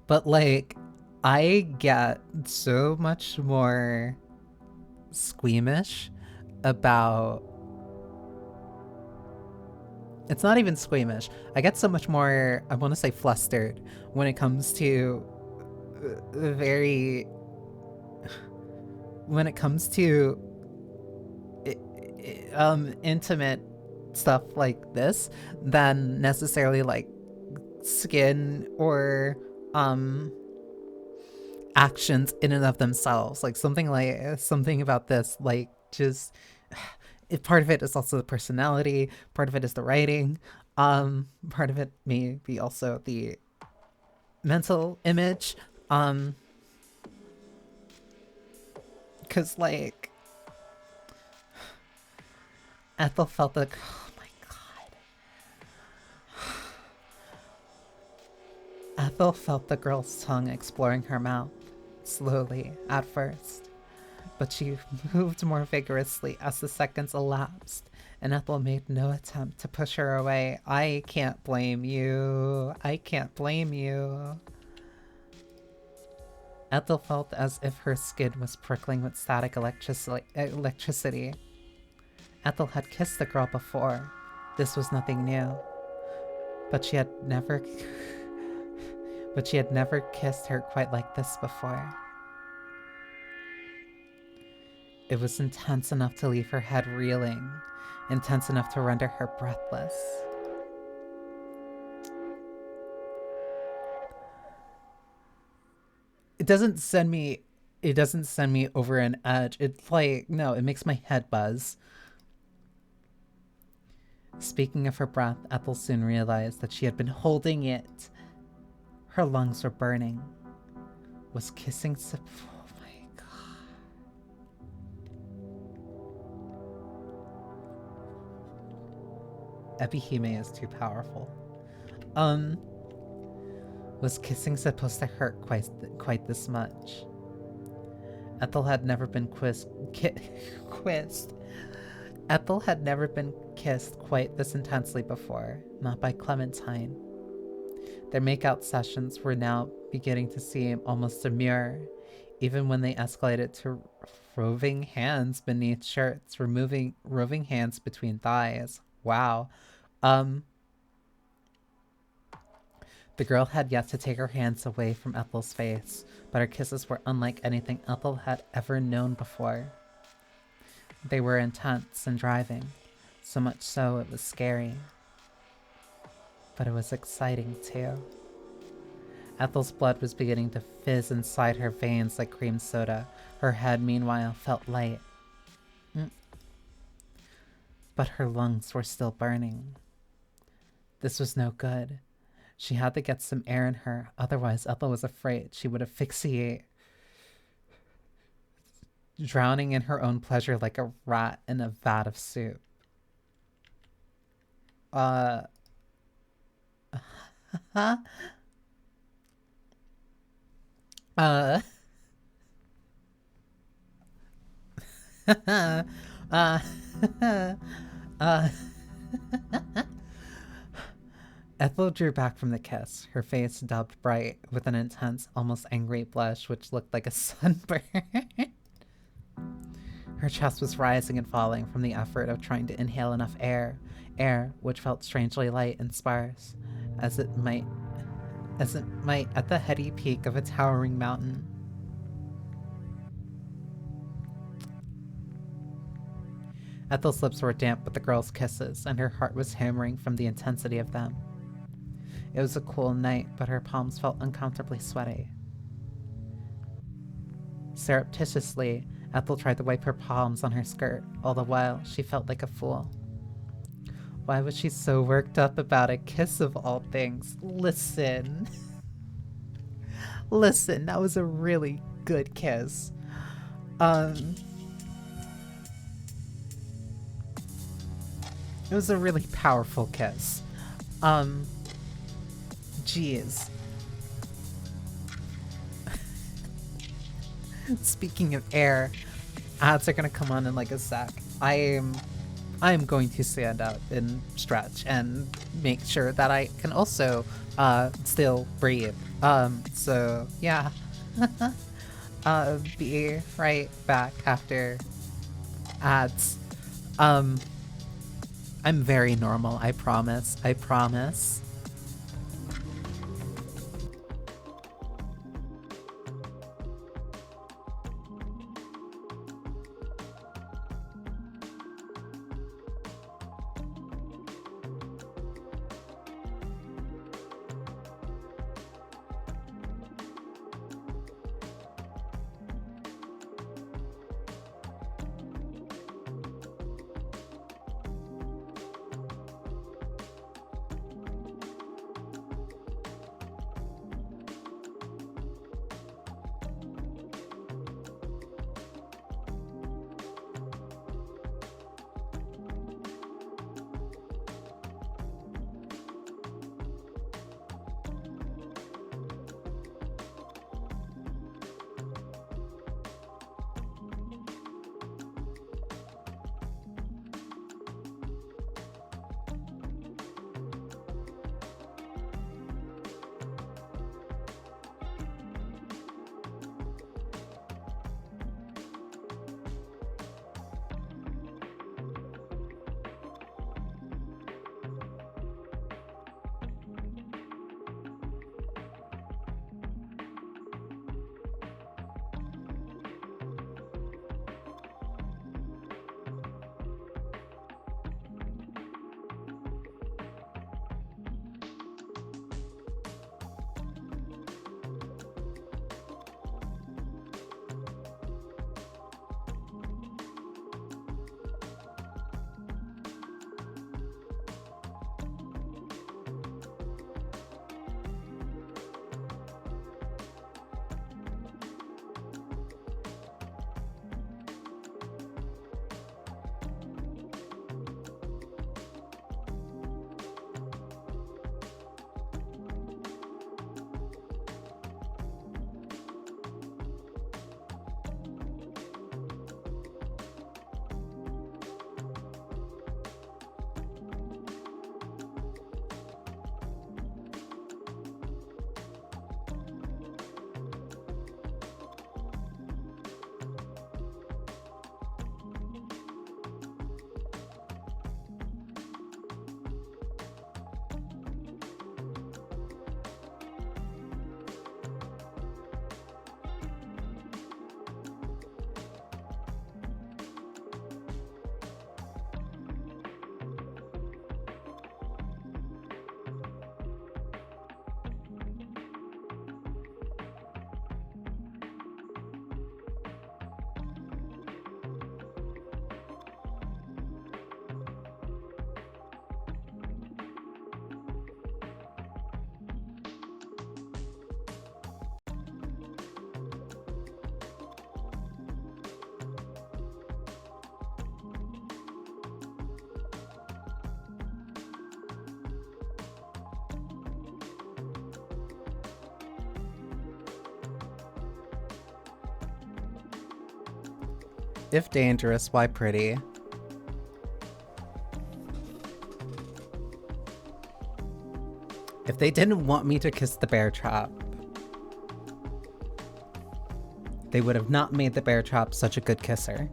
But like, I get so much more squeamish about... It's not even squeamish. I get so much more, I want to say flustered, when it comes to when it comes to intimate stuff like this than necessarily like skin or actions in and of themselves. Like something about this, like, just part of it is also the personality, part of it is the writing, part of it may be also the mental image, because like Ethel felt like, oh my god. Ethel felt the girl's tongue exploring her mouth, slowly at first, but she moved more vigorously as the seconds elapsed, and Ethel made no attempt to push her away. I can't blame you. I can't blame you. Ethel felt as if her skin was prickling with static electricity. Ethel had kissed the girl before. This was nothing new. But she had never kissed her quite like this before. It was intense enough to leave her head reeling, intense enough to render her breathless. It doesn't send me over an edge. It's like, no, it makes my head buzz. Speaking of her breath, Ethel soon realized that she had been holding it. Her lungs were burning. Was kissing oh my god. Ebi-hime is too powerful. Was kissing supposed to hurt quite this much? Ethel had never been Ethel had never been kissed quite this intensely before, not by Clementine. Their makeout sessions were now beginning to seem almost demure, even when they escalated to roving hands beneath shirts, roving hands between thighs. Wow. The girl had yet to take her hands away from Ethel's face, but her kisses were unlike anything Ethel had ever known before. They were intense and driving, so much so it was scary. But it was exciting too. Ethel's blood was beginning to fizz inside her veins like cream soda. Her head, meanwhile, felt light. but her lungs were still burning. This was no good. She had to get some air in her, otherwise Ethel was afraid she would asphyxiate, drowning in her own pleasure like a rat in a vat of soup. Huh? Uh, uh, uh, Ethel drew back from the kiss, her face daubed bright with an intense, almost angry blush which looked like a sunburn. Her chest was rising and falling from the effort of trying to inhale enough air which felt strangely light and sparse, as it might at the heady peak of a towering mountain. Ethel's lips were damp with the girl's kisses, and her heart was hammering from the intensity of them. It was a cool night, but her palms felt uncomfortably sweaty. Surreptitiously, Ethel tried to wipe her palms on her skirt, all the while she felt like a fool. Why was she so worked up about a kiss of all things? Listen. Listen, that was a really good kiss. It was a really powerful kiss. Jeez. Speaking of air, ads are gonna come on in like a sec. I am going to stand up and stretch and make sure that I can also still breathe. So yeah. Be right back after ads. I'm very normal, I promise. I promise. If dangerous, why pretty? If they didn't want me to kiss the bear trap, they would have not made the bear trap such a good kisser.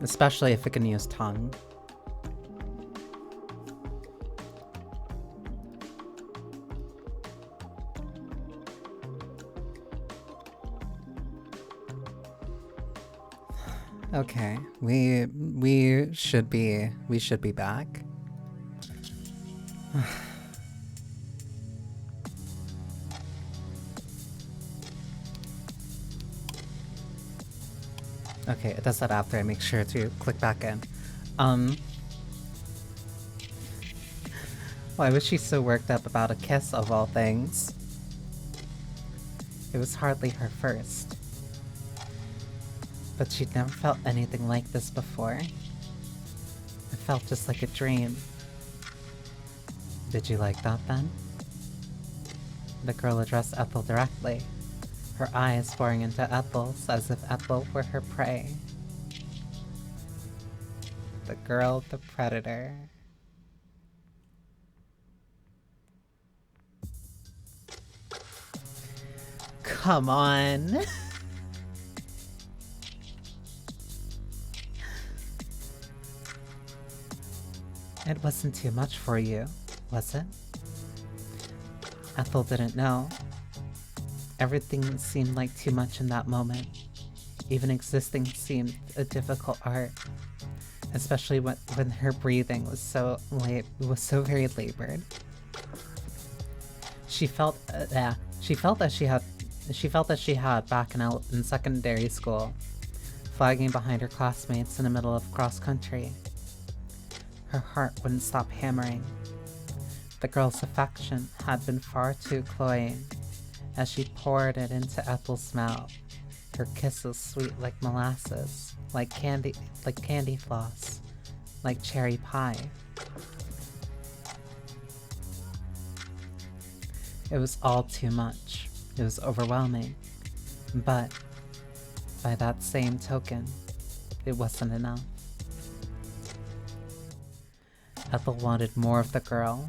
Especially if it can use tongue. Okay, we should be back. Okay, it does that after I make sure to click back in. Why was she so worked up about a kiss of all things? It was hardly her first. But she'd never felt anything like this before. It felt just like a dream. Did you like that then? The girl addressed Ethel directly, her eyes boring into Ethel's as if Ethel were her prey. The girl, the predator. Come on! It wasn't too much for you, was it? Ethel didn't know. Everything seemed like too much in that moment. Even existing seemed a difficult art, especially when her breathing was so very labored. She felt that she had back in secondary school, flagging behind her classmates in the middle of cross country. Her heart wouldn't stop hammering. The girl's affection had been far too cloying as she poured it into Ethel's mouth. Her kisses sweet like molasses, like candy floss, like cherry pie. It was all too much. It was overwhelming. But by that same token, it wasn't enough. Ethel wanted more of the girl,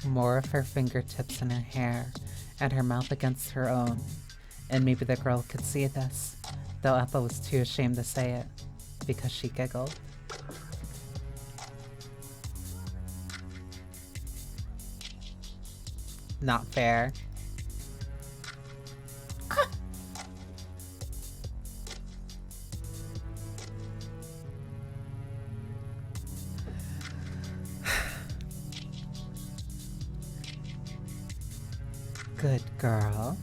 more of her fingertips in her hair, and her mouth against her own. And maybe the girl could see this, though Ethel was too ashamed to say it, because she giggled. Not fair. Good girl.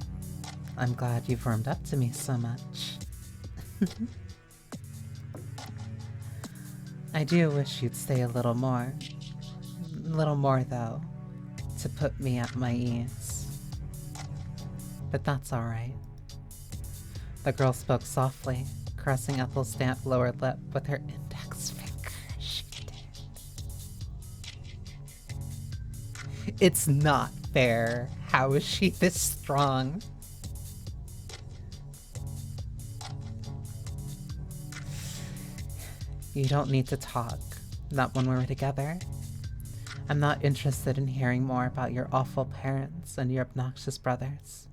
I'm glad you've warmed up to me so much. I do wish you'd stay a little more. A little more, though, to put me at my ease. But that's alright. The girl spoke softly, caressing Ethel's damp lower lip with her index finger. She did. It's not fair. How is she this strong? You don't need to talk. Not when we're together. I'm not interested in hearing more about your awful parents and your obnoxious brothers.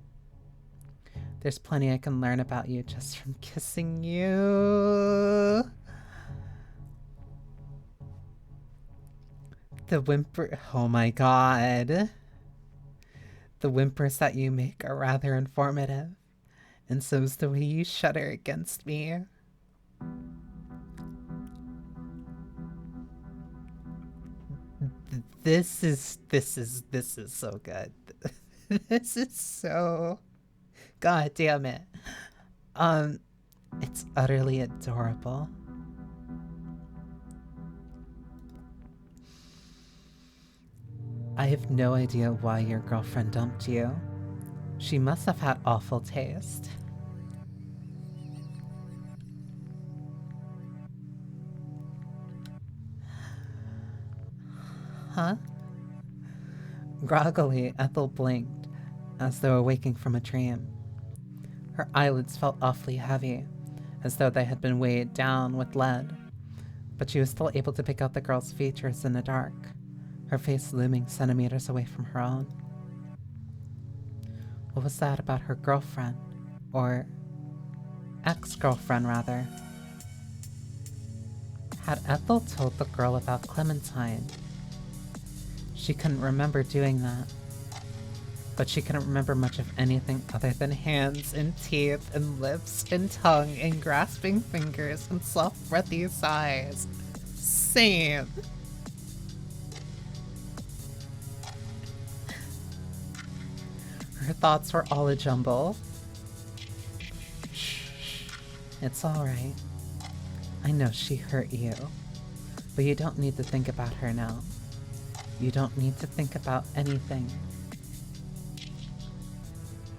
There's plenty I can learn about you just from kissing you. The whimper— oh my god. The whimpers that you make are rather informative, and so's the way you shudder against me. This is so good. This is so— god damn it. It's utterly adorable. I have no idea why your girlfriend dumped you. She must have had awful taste. Huh? Groggily, Ethel blinked, as though awaking from a dream. Her eyelids felt awfully heavy, as though they had been weighed down with lead, but she was still able to pick out the girl's features in the dark, her face looming centimeters away from her own. What was that about her girlfriend? Or ex-girlfriend, rather? Had Ethel told the girl about Clementine? She couldn't remember doing that. But she couldn't remember much of anything other than hands and teeth and lips and tongue and grasping fingers and soft breathy sighs. Same. Her thoughts were all a jumble. Shh. It's alright. I know she hurt you. But you don't need to think about her now. You don't need to think about anything.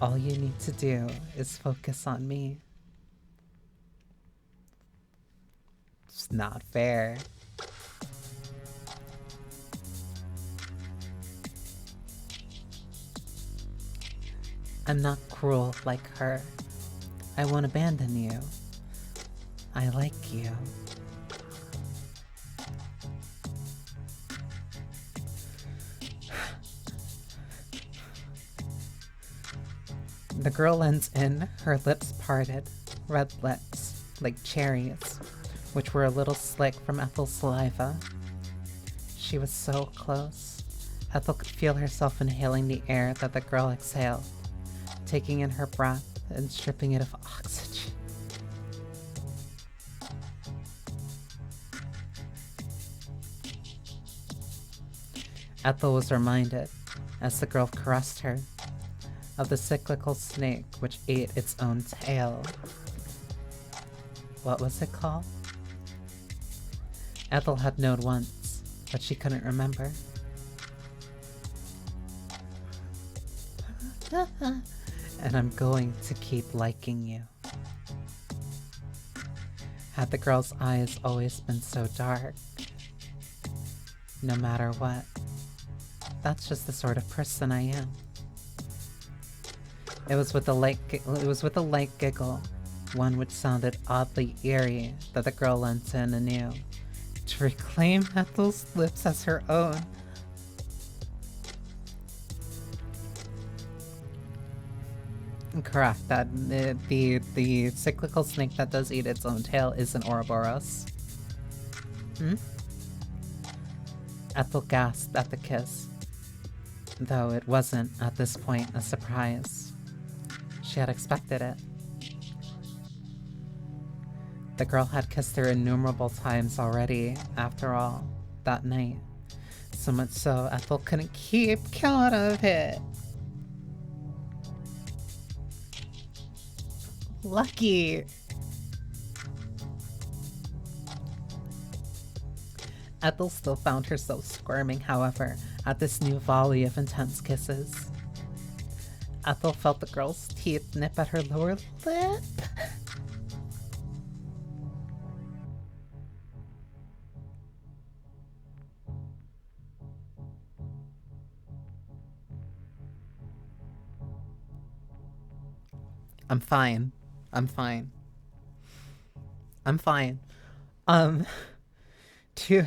All you need to do is focus on me. It's not fair. I'm not cruel like her. I won't abandon you. I like you. The girl leant in, her lips parted, red lips, like cherries, which were a little slick from Ethel's saliva. She was so close. Ethel could feel herself inhaling the air that the girl exhaled, taking in her breath and stripping it of oxygen. Ethel was reminded, as the girl caressed her, of the cyclical snake which ate its own tail. What was it called? Ethel had known once, but she couldn't remember. And I'm going to keep liking you. Had the girl's eyes always been so dark? No matter what, that's just the sort of person I am. It was with a light giggle, one which sounded oddly eerie, that the girl leant in anew, to reclaim Ethel's lips as her own. Correct, that the cyclical snake that does eat its own tail is an Ouroboros. Ethel gasped at the kiss, though it wasn't, at this point, a surprise. She had expected it. The girl had kissed her innumerable times already, after all, that night. So much so, Ethel couldn't keep count of it. Lucky! Ethel still found herself squirming, however, at this new volley of intense kisses. Ethel felt the girl's teeth nip at her lower lip. I'm fine. I'm fine. I'm fine. Too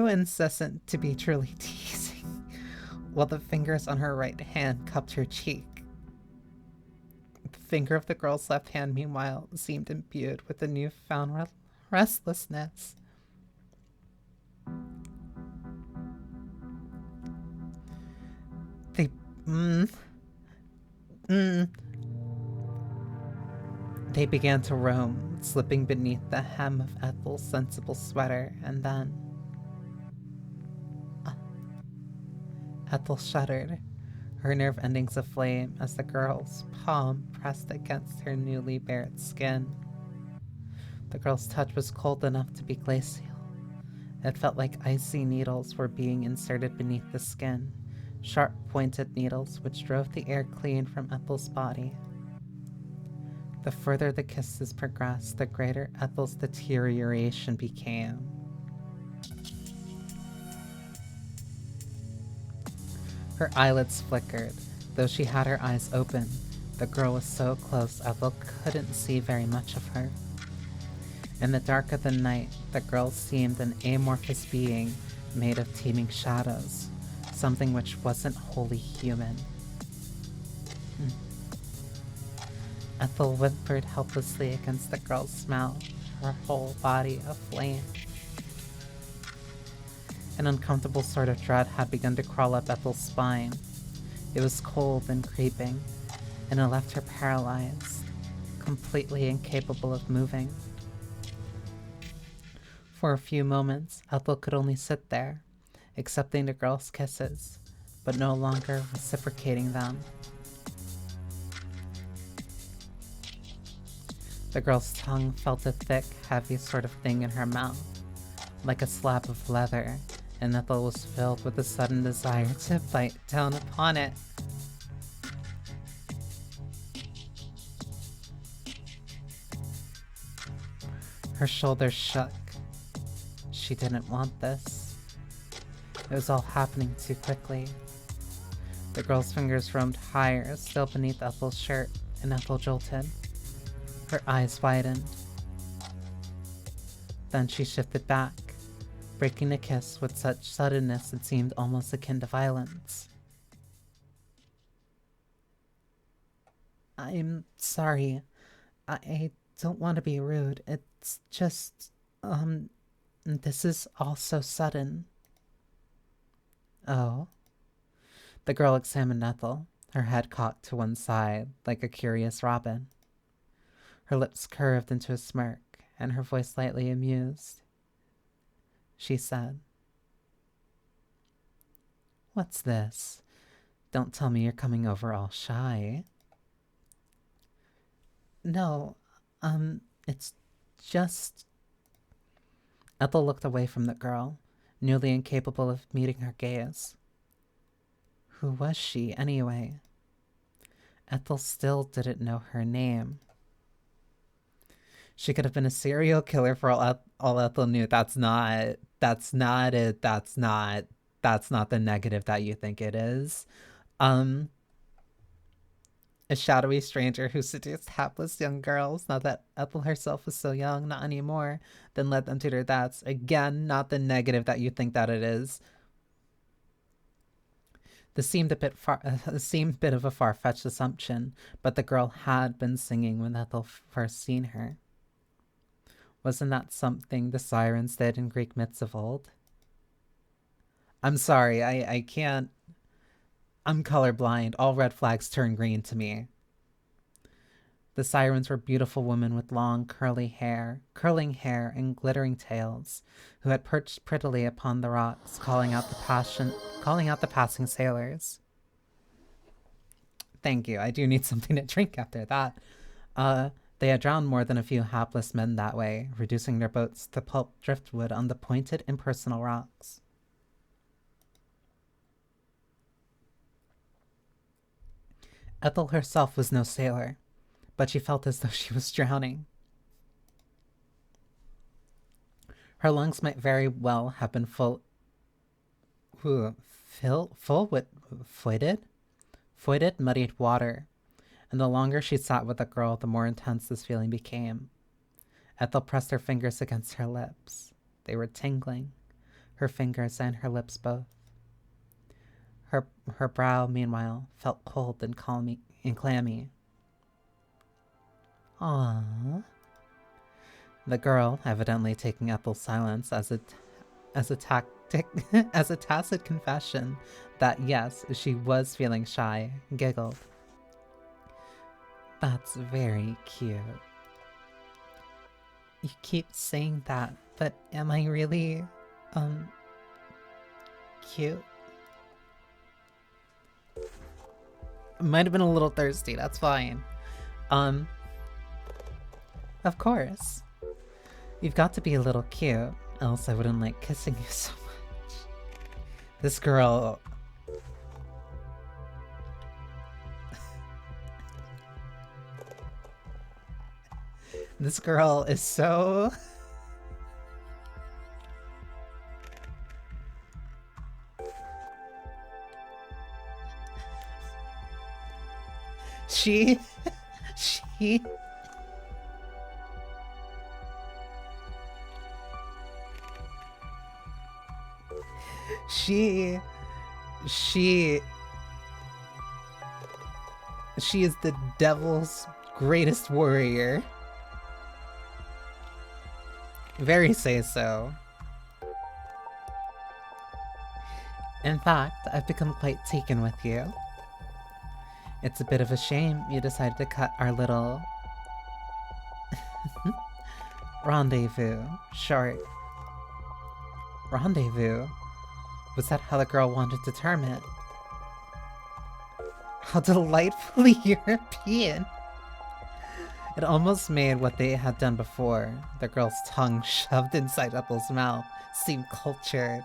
incessant to be truly teasing, while the fingers on her right hand cupped her cheek. The finger of the girl's left hand, meanwhile, seemed imbued with a newfound restlessness. They began to roam, slipping beneath the hem of Ethel's sensible sweater, and then... Ethel shuddered, her nerve endings aflame as the girl's palm pressed against her newly bared skin. The girl's touch was cold enough to be glacial. It felt like icy needles were being inserted beneath the skin, sharp pointed needles which drove the air clean from Ethel's body. The further the kisses progressed, the greater Ethel's deterioration became. Her eyelids flickered, Though she had her eyes open, the girl was so close Ethel couldn't see very much of her. In the dark of the night, the girl seemed an amorphous being made of teeming shadows, something which wasn't wholly human. Ethel whimpered helplessly against the girl's mouth, her whole body aflame. An uncomfortable sort of dread had begun to crawl up Ethel's spine. It was cold and creeping, and it left her paralyzed, completely incapable of moving. For a few moments, Ethel could only sit there, accepting the girl's kisses, but no longer reciprocating them. The girl's tongue felt a thick, heavy sort of thing in her mouth, like a slab of leather, and Ethel was filled with a sudden desire to bite down upon it. Her shoulders shook. She didn't want this. It was all happening too quickly. The girl's fingers roamed higher, still beneath Ethel's shirt, and Ethel jolted. Her eyes widened. Then she shifted back, breaking the kiss with such suddenness it seemed almost akin to violence. I'm sorry. I don't want to be rude. It's just, this is all so sudden. Oh? The girl examined Ethel, her head cocked to one side, like a curious robin. Her lips curved into a smirk, and her voice slightly amused. She said, "What's this? Don't tell me you're coming over all shy." No, it's just... Ethel looked away from the girl, nearly incapable of meeting her gaze. Who was she, anyway? Ethel still didn't know her name. She could have been a serial killer for all Ethel knew. That's not it. That's not the negative that you think it is. A shadowy stranger who seduced hapless young girls, not that Ethel herself was so young, not anymore, then led them to their deaths. Again, not the negative that you think that it is. This seemed a bit of a far-fetched assumption, but the girl had been singing when Ethel first seen her. Wasn't that something the sirens did in Greek myths of old? I'm sorry, I can't... I'm colorblind. All red flags turn green to me. The sirens were beautiful women with long, curling hair, and glittering tails, who had perched prettily upon the rocks, calling out the passing sailors. Thank you. I do need something to drink after that. They had drowned more than a few hapless men that way, reducing their boats to pulp driftwood on the pointed, impersonal rocks. Ethel herself was no sailor, but she felt as though she was drowning. Her lungs might very well have been full with foided, muddied water, and the longer she sat with the girl, the more intense this feeling became. Ethel pressed her fingers against her lips. They were tingling, her fingers and her lips both. Her brow, meanwhile, felt cold and clammy. Aww. The girl, evidently taking Ethel's silence as a tacit confession that yes, she was feeling shy, giggled. That's very cute. You keep saying that, but am I really, cute? Might have been a little thirsty, that's fine. Of course. You've got to be a little cute, else I wouldn't like kissing you so much. This girl... This girl is so... She... she... She... She... She is the devil's greatest warrior. Very say so. In fact, I've become quite taken with you. It's a bit of a shame you decided to cut our little rendezvous short. Rendezvous? Was that how the girl wanted to term it? How delightfully European! It almost made what they had done before, the girl's tongue shoved inside Ethel's mouth, seem cultured.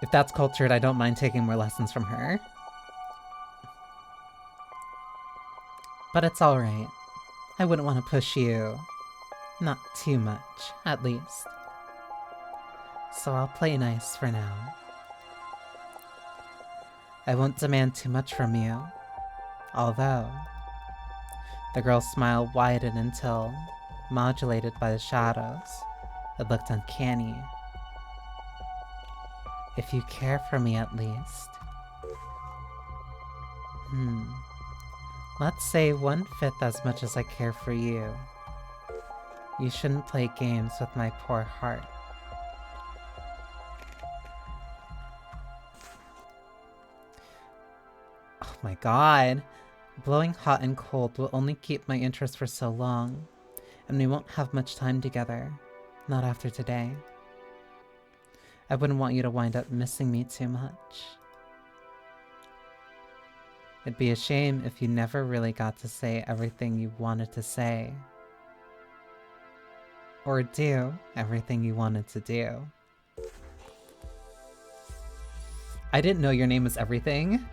If that's cultured, I don't mind taking more lessons from her. But it's alright. I wouldn't want to push you. Not too much, at least. So I'll play nice for now. I won't demand too much from you. Although... The girl's smile widened until, modulated by the shadows, it looked uncanny. If you care for me at least. Let's say 1/5 as much as I care for you. You shouldn't play games with my poor heart. Oh my god. Blowing hot and cold will only keep my interest for so long, and we won't have much time together. Not after today. I wouldn't want you to wind up missing me too much. It'd be a shame if you never really got to say everything you wanted to say. Or do everything you wanted to do. I didn't know your name was everything.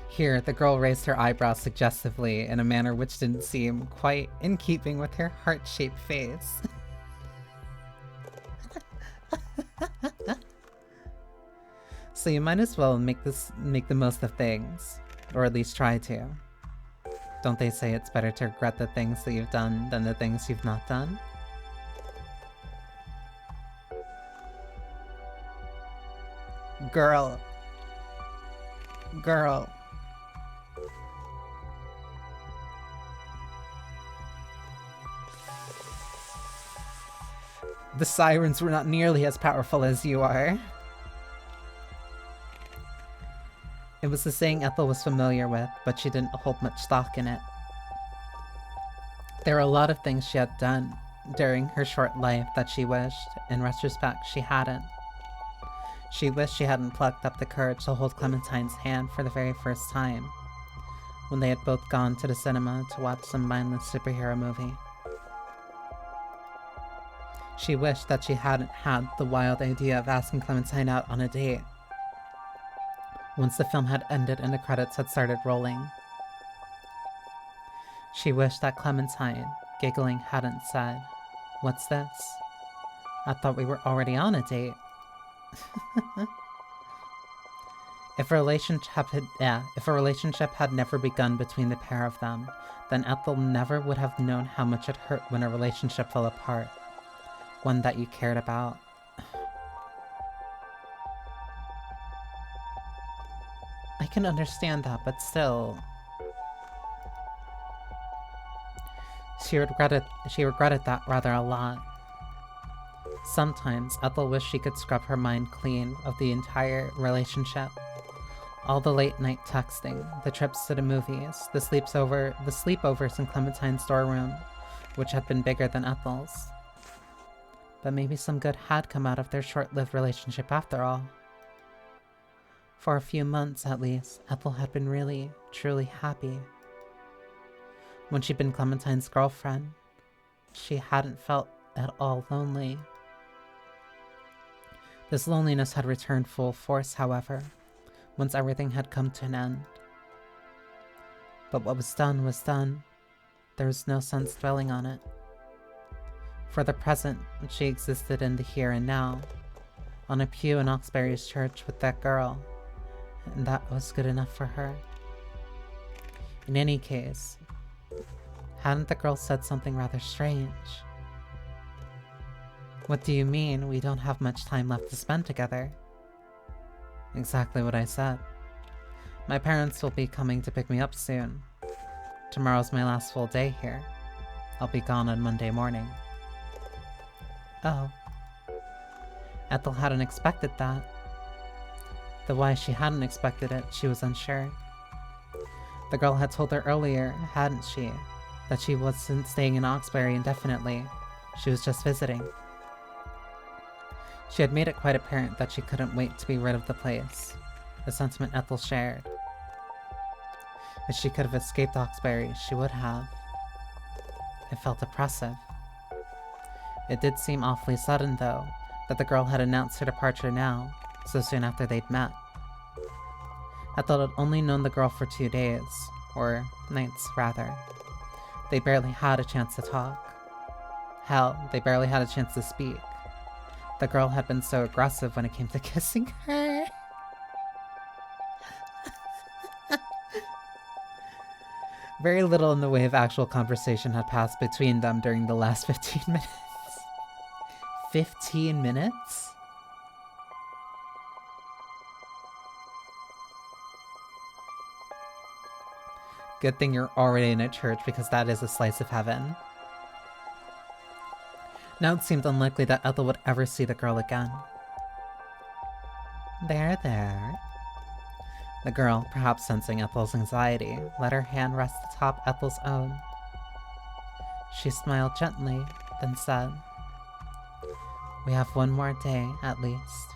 Here, the girl raised her eyebrows suggestively in a manner which didn't seem quite in keeping with her heart-shaped face. So you might as well make the most of things, or at least try to. Don't they say it's better to regret the things that you've done than the things you've not done? Girl. Girl. The sirens were not nearly as powerful as you are. It was the saying Ethel was familiar with, but she didn't hold much stock in it. There were a lot of things she had done during her short life that she wished, in retrospect, she hadn't. She wished she hadn't plucked up the courage to hold Clementine's hand for the very first time, when they had both gone to the cinema to watch some mindless superhero movie. She wished that she hadn't had the wild idea of asking Clementine out on a date. Once the film had ended and the credits had started rolling. She wished that Clementine, giggling, hadn't said, "What's this? I thought we were already on a date." If a relationship had never begun between the pair of them, then Ethel never would have known how much it hurt when a relationship fell apart. One that you cared about. I can understand that, but still... She regretted that rather a lot. Sometimes Ethel wished she could scrub her mind clean of the entire relationship. All the late night texting, the trips to the movies, the sleepovers in Clementine's storeroom, which had been bigger than Ethel's. But maybe some good had come out of their short-lived relationship after all. For a few months, at least, Ethel had been really, truly happy. When she'd been Clementine's girlfriend, she hadn't felt at all lonely. This loneliness had returned full force, however, once everything had come to an end. But what was done was done. There was no sense dwelling on it. For the present, she existed in the here and now, on a pew in Oxbury's church with that girl, and that was good enough for her. In any case, hadn't the girl said something rather strange? What do you mean we don't have much time left to spend together? Exactly what I said. My parents will be coming to pick me up soon. Tomorrow's my last full day here. I'll be gone on Monday morning. Oh. Ethel hadn't expected that. Though why she hadn't expected it, she was unsure. The girl had told her earlier, hadn't she, that she wasn't staying in Oxbury indefinitely. She was just visiting. She had made it quite apparent that she couldn't wait to be rid of the place, a sentiment Ethel shared. If she could have escaped Oxbury, she would have. It felt oppressive. It did seem awfully sudden, though, that the girl had announced her departure now, so soon after they'd met. Ethel had only known the girl for 2 days, or nights, rather. They barely had a chance to talk. Hell, they barely had a chance to speak. The girl had been so aggressive when it came to kissing her. Very little in the way of actual conversation had passed between them during the last 15 minutes. 15 minutes? Good thing you're already in a church, because that is a slice of heaven. Now it seemed unlikely that Ethel would ever see the girl again. There. The girl, perhaps sensing Ethel's anxiety, let her hand rest atop Ethel's own. She smiled gently, then said, "We have one more day, at least,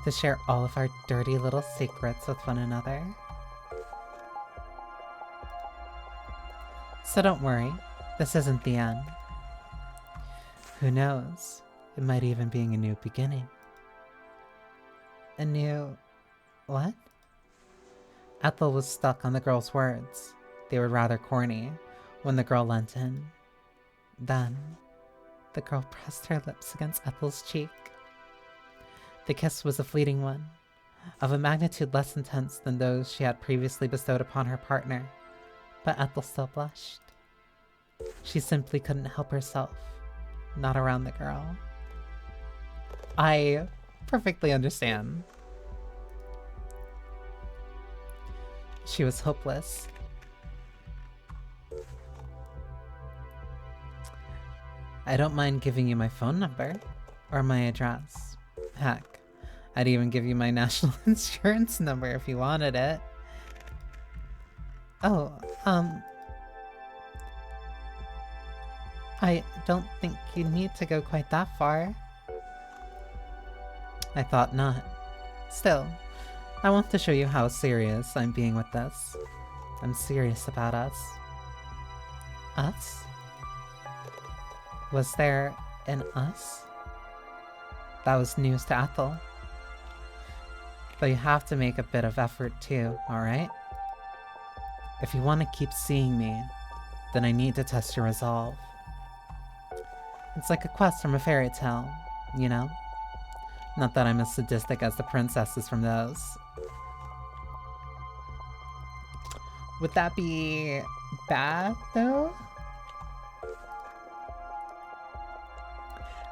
to share all of our dirty little secrets with one another. So don't worry, this isn't the end. Who knows, it might even be a new beginning." A new... what? Ethel was stuck on the girl's words. They were rather corny, when the girl leant in. Then, the girl pressed her lips against Ethel's cheek. The kiss was a fleeting one, of a magnitude less intense than those she had previously bestowed upon her partner, but Ethel still blushed. She simply couldn't help herself, not around the girl. I perfectly understand. She was hopeless. I don't mind giving you my phone number, or my address. Heck, I'd even give you my national insurance number if you wanted it. Oh, I don't think you need to go quite that far. I thought not. Still, I want to show you how serious I'm being with this. I'm serious about us. Us? Was there an us? That was news to Ethel. But you have to make a bit of effort too, alright? If you want to keep seeing me, then I need to test your resolve. It's like a quest from a fairy tale, you know? Not that I'm as sadistic as the princesses from those. Would that be bad, though?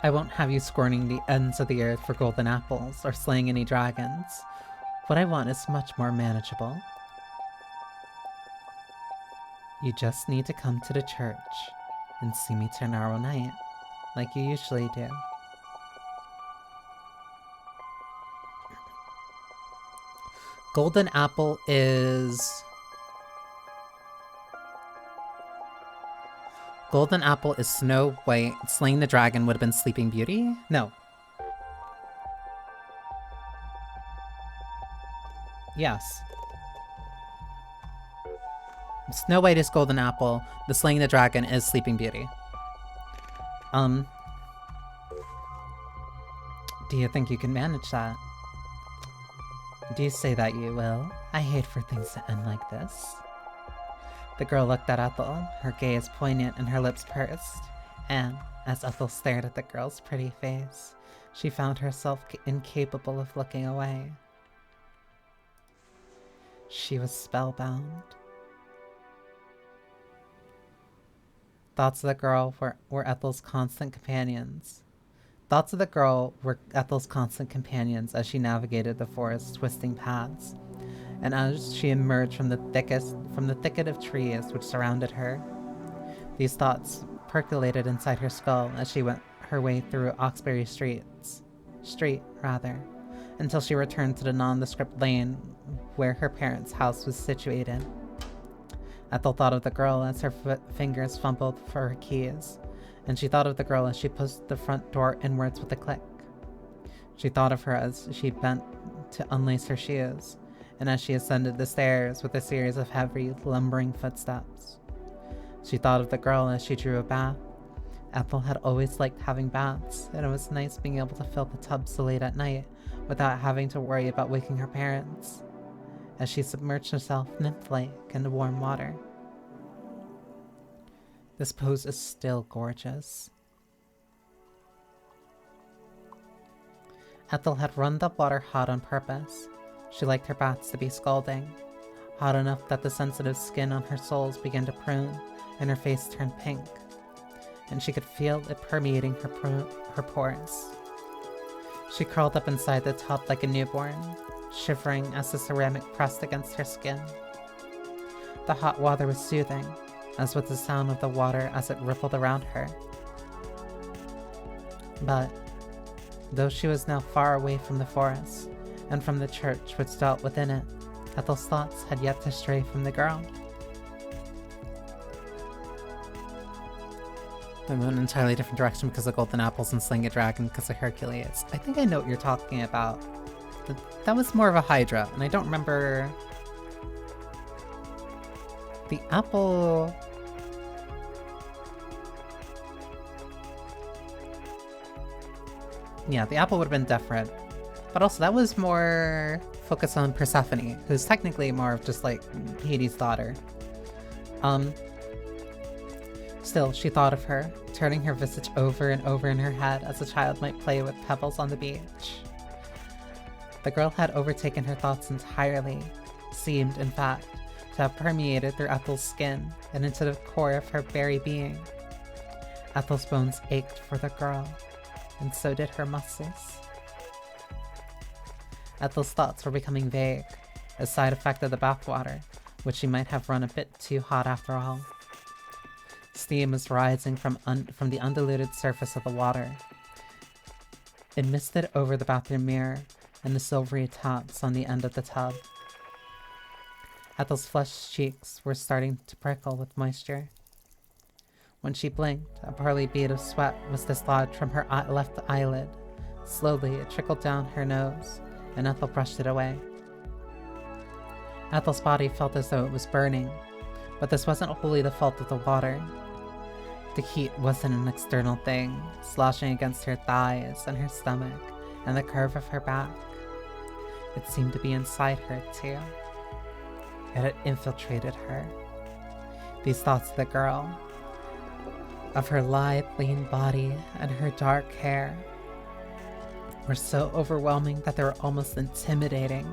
I won't have you scorning the ends of the earth for golden apples or slaying any dragons. What I want is much more manageable. You just need to come to the church and see me tomorrow night, like you usually do. Golden apple is... Golden apple is Snow White. Slaying the dragon would have been Sleeping Beauty? No. Yes. Snow White is Golden Apple. The Slaying the Dragon is Sleeping Beauty. Do you think you can manage that? Do you say that you will? I hate for things to end like this. The girl looked at Ethel, her gaze poignant and her lips pursed, and, As Ethel stared at the girl's pretty face, she found herself incapable of looking away. She was spellbound. Thoughts of the girl were Ethel's constant companions. Thoughts of the girl were Ethel's constant companions as she navigated the forest's twisting paths, and as she emerged from the thicket of trees which surrounded her. These thoughts percolated inside her skull as she went her way through Oxbury Street, until she returned to the nondescript lane where her parents' house was situated. Ethel thought of the girl as her fingers fumbled for her keys, and she thought of the girl as she pushed the front door inwards with a click. She thought of her as she bent to unlace her shoes, and as she ascended the stairs with a series of heavy, lumbering footsteps. She thought of the girl as she drew a bath. Ethel had always liked having baths, and it was nice being able to fill the tub so late at night without having to worry about waking her parents, as she submerged herself nymph-like in the warm water. This pose is still gorgeous. Ethel had run the water hot on purpose. She liked her baths to be scalding, hot enough that the sensitive skin on her soles began to prune and her face turned pink, and she could feel it permeating her pores. She curled up inside the tub like a newborn, shivering as the ceramic pressed against her skin. The hot water was soothing, as was the sound of the water as it rippled around her. But, though she was now far away from the forest, and from the church which dwelt within it, Ethel's thoughts had yet to stray from the girl. I went in an entirely different direction because of golden apples and slaying a dragon because of Hercules. I think I know what you're talking about. That was more of a Hydra, and I don't remember... The apple... Yeah, the apple would have been different. But also, that was more focused on Persephone, who's technically more of just like Hades' daughter. Still, she thought of her, turning her visage over and over in her head as a child might play with pebbles on the beach. The girl had overtaken her thoughts entirely, seemed, in fact, to have permeated through Ethel's skin and into the core of her very being. Ethel's bones ached for the girl, and so did her muscles. Ethel's thoughts were becoming vague, a side effect of the bathwater, which she might have run a bit too hot after all. Steam was rising from the undiluted surface of the water. It misted over the bathroom mirror and the silvery tops on the end of the tub. Ethel's flushed cheeks were starting to prickle with moisture. When she blinked, a pearly bead of sweat was dislodged from her left eyelid. Slowly, it trickled down her nose, and Ethel brushed it away. Ethel's body felt as though it was burning, but this wasn't wholly the fault of the water. The heat wasn't an external thing, sloshing against her thighs and her stomach and the curve of her back. It seemed to be inside her, too. It had infiltrated her. These thoughts of the girl, of her lithe, lean body and her dark hair, were so overwhelming that they were almost intimidating.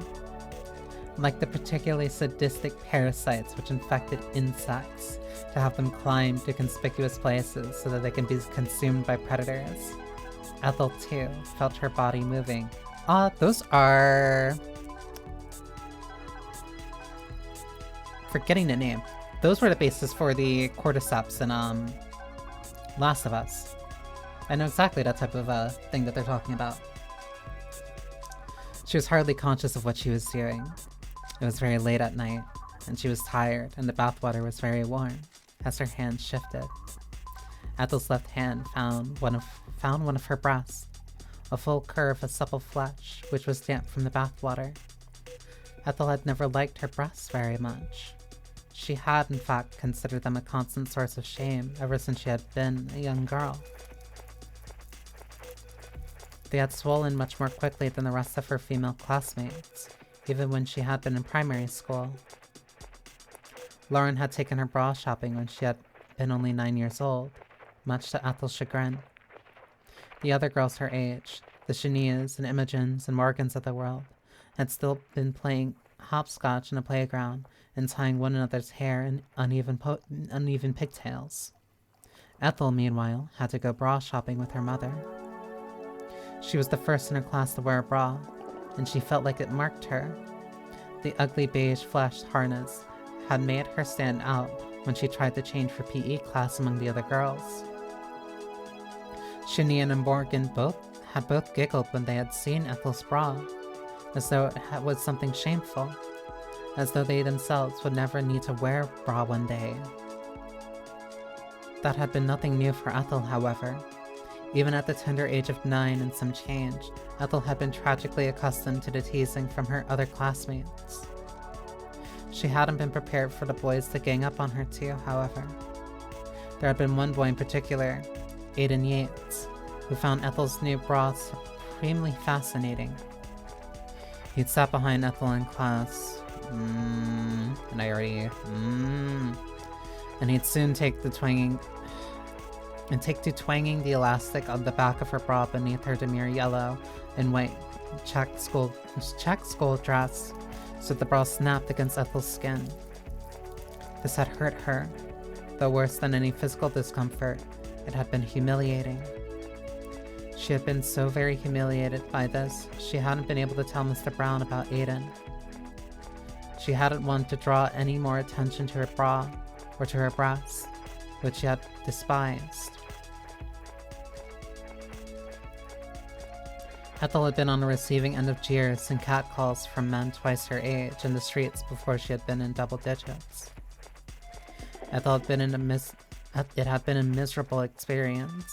Like the particularly sadistic parasites which infected insects to have them climb to conspicuous places so that they can be consumed by predators. Ethel, too, felt her body moving. Those are... Forgetting the name. Those were the basis for the cordyceps in, Last of Us. I know exactly that type of, thing that they're talking about. She was hardly conscious of what she was doing. It was very late at night, and she was tired, and the bathwater was very warm, as her hand shifted. Ethel's left hand found one of her breasts, a full curve of supple flesh, which was damp from the bathwater. Ethel had never liked her breasts very much. She had, in fact, considered them a constant source of shame ever since she had been a young girl. They had swollen much more quickly than the rest of her female classmates, even when she had been in primary school. Lauren had taken her bra shopping when she had been only 9 years old, much to Ethel's chagrin. The other girls her age, the Shanias and Imogens and Morgans of the world, had still been playing hopscotch in a playground and tying one another's hair in uneven pigtails. Ethel, meanwhile, had to go bra shopping with her mother. She was the first in her class to wear a bra, and she felt like it marked her. The ugly beige flash harness had made her stand out when she tried to change for PE class among the other girls. Shanian and Morgan had both giggled when they had seen Ethel's bra, as though it was something shameful, as though they themselves would never need to wear a bra one day. That had been nothing new for Ethel, however. Even at the tender age of 9 and some change, Ethel had been tragically accustomed to the teasing from her other classmates. She hadn't been prepared for the boys to gang up on her too, however. There had been one boy in particular, Aiden Yates, who found Ethel's new bra supremely fascinating. He'd sat behind Ethel in class, and he'd soon take to twanging the elastic on the back of her bra beneath her demure yellow and white check school dress, so the bra snapped against Ethel's skin. This had hurt her, though worse than any physical discomfort, it had been humiliating. She had been so very humiliated by this, she hadn't been able to tell Mr. Brown about Aiden. She hadn't wanted to draw any more attention to her bra or to her breasts, which she had despised. Ethel had been on the receiving end of jeers and catcalls from men twice her age in the streets before she had been in double digits. Ethel had been it had been a miserable experience,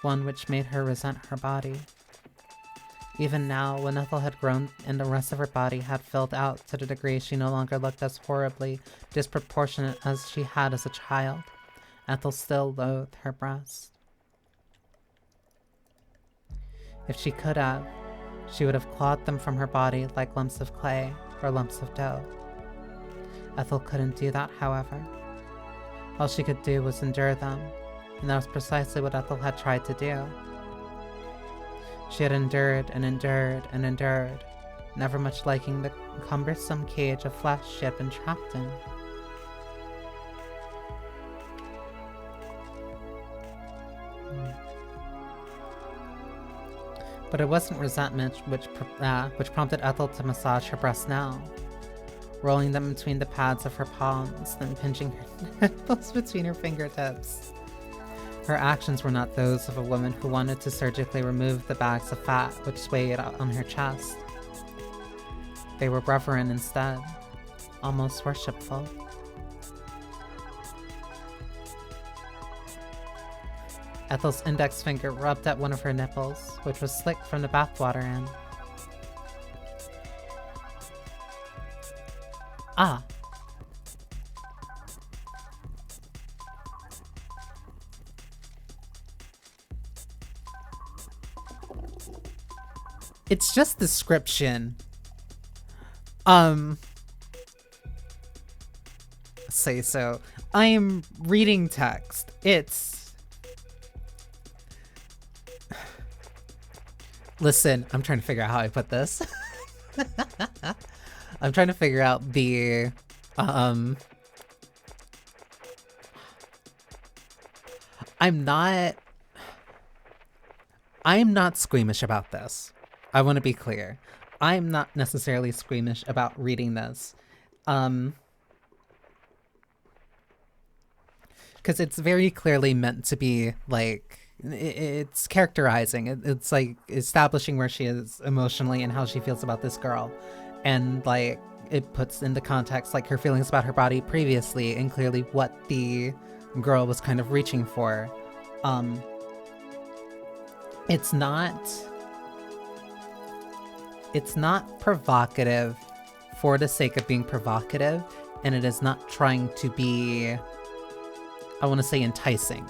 one which made her resent her body. Even now, when Ethel had grown and the rest of her body had filled out to the degree she no longer looked as horribly disproportionate as she had as a child, Ethel still loathed her breasts. If she could have, she would have clawed them from her body like lumps of clay or lumps of dough. Ethel couldn't do that, however. All she could do was endure them, and that was precisely what Ethel had tried to do. She had endured and endured and endured, never much liking the cumbersome cage of flesh she had been trapped in. But it wasn't resentment which prompted Ethel to massage her breasts now, rolling them between the pads of her palms, then pinching her nipples between her fingertips. Her actions were not those of a woman who wanted to surgically remove the bags of fat which swayed on her chest. They were reverent instead, almost worshipful. Ethel's index finger rubbed at one of her nipples, which was slick from the bathwater end. Ah! It's just description. Say so. I am reading text. Listen, I'm trying to figure out how I put this. I'm trying to figure out the, I'm not squeamish about this. I want to be clear. I'm not necessarily squeamish about reading this. Because it's very clearly meant to be, like, it's characterizing. It's, like, establishing where she is emotionally and how she feels about this girl. And, like, it puts into context, like, her feelings about her body previously and clearly what the girl was kind of reaching for. It's not provocative for the sake of being provocative, and it is not trying to be, I want to say, enticing.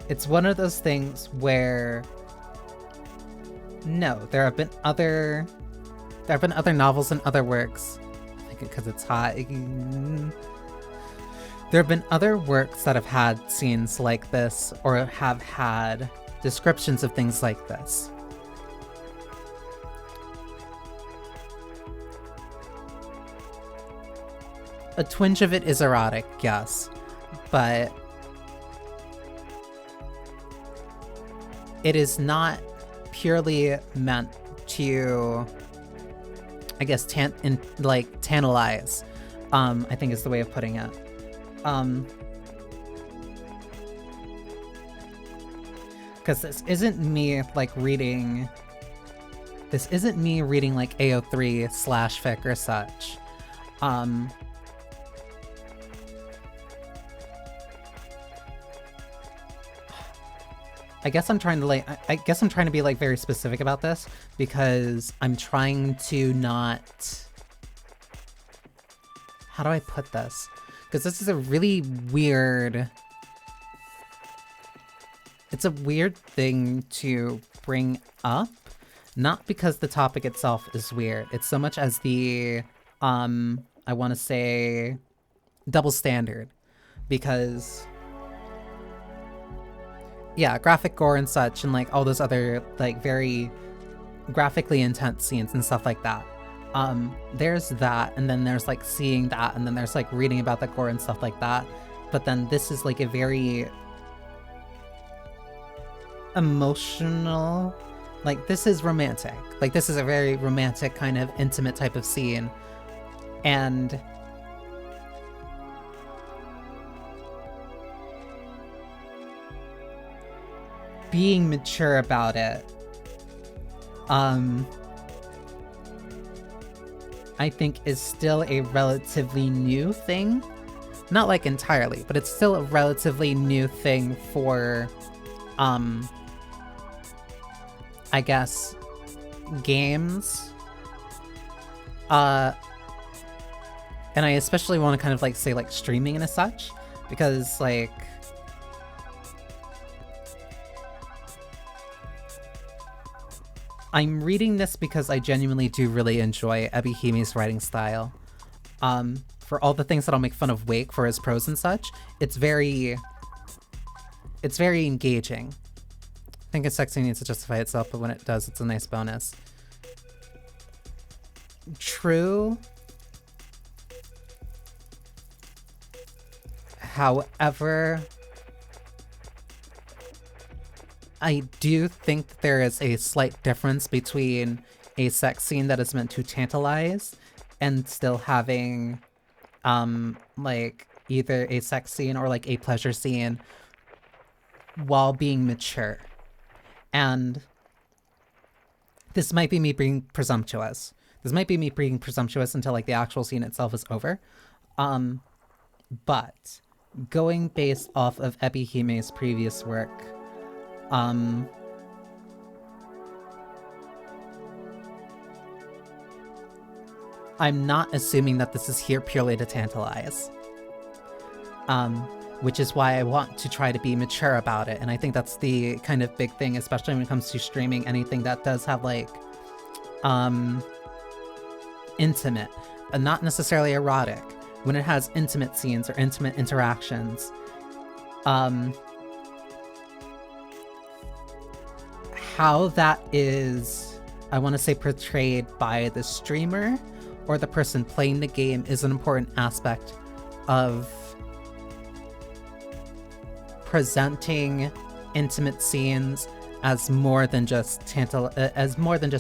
It's one of those things where No, there have been other novels and other works. I think because it's hot. There have been other works that have had scenes like this, or have had descriptions of things like this. A twinge of it is erotic, yes, but it is not purely meant to, I guess, tantalize, I think is the way of putting it. Because this isn't me reading like AO3 / fic or such. I guess I'm trying to be like very specific about this, because I'm trying to not, how do I put this? Because this is a really weird, it's a weird thing to bring up, not because the topic itself is weird. It's so much as the, I want to say, double standard, because yeah, graphic gore and such, and like all those other like very graphically intense scenes and stuff like that. There's that, and then there's like seeing that, and then there's like reading about the gore and stuff like that. But then this is like a very emotional, like this is romantic. Like this is a very romantic kind of intimate type of scene. And being mature about it, I think is still a relatively new thing. Not like entirely, but it's still a relatively new thing for, I guess, games. And I especially want to kind of like say like streaming and as such, because like, I'm reading this because I genuinely do really enjoy Ebi-hime's writing style. For all the things that I'll make fun of Wake for his prose and such, it's very engaging. I think a sex scene needs to justify itself, but when it does, it's a nice bonus. True. However, I do think that there is a slight difference between a sex scene that is meant to tantalize and still having, like, either a sex scene or, like, a pleasure scene while being mature. And this might be me being presumptuous. This might be me being presumptuous until, like, the actual scene itself is over. But going based off of Ebi-hime's previous work, I'm not assuming that this is here purely to tantalize. Which is why I want to try to be mature about it. And I think that's the kind of big thing, especially when it comes to streaming anything that does have like, intimate, and not necessarily erotic. When it has intimate scenes or intimate interactions, how that is, I want to say, portrayed by the streamer or the person playing the game is an important aspect of presenting intimate scenes as more than just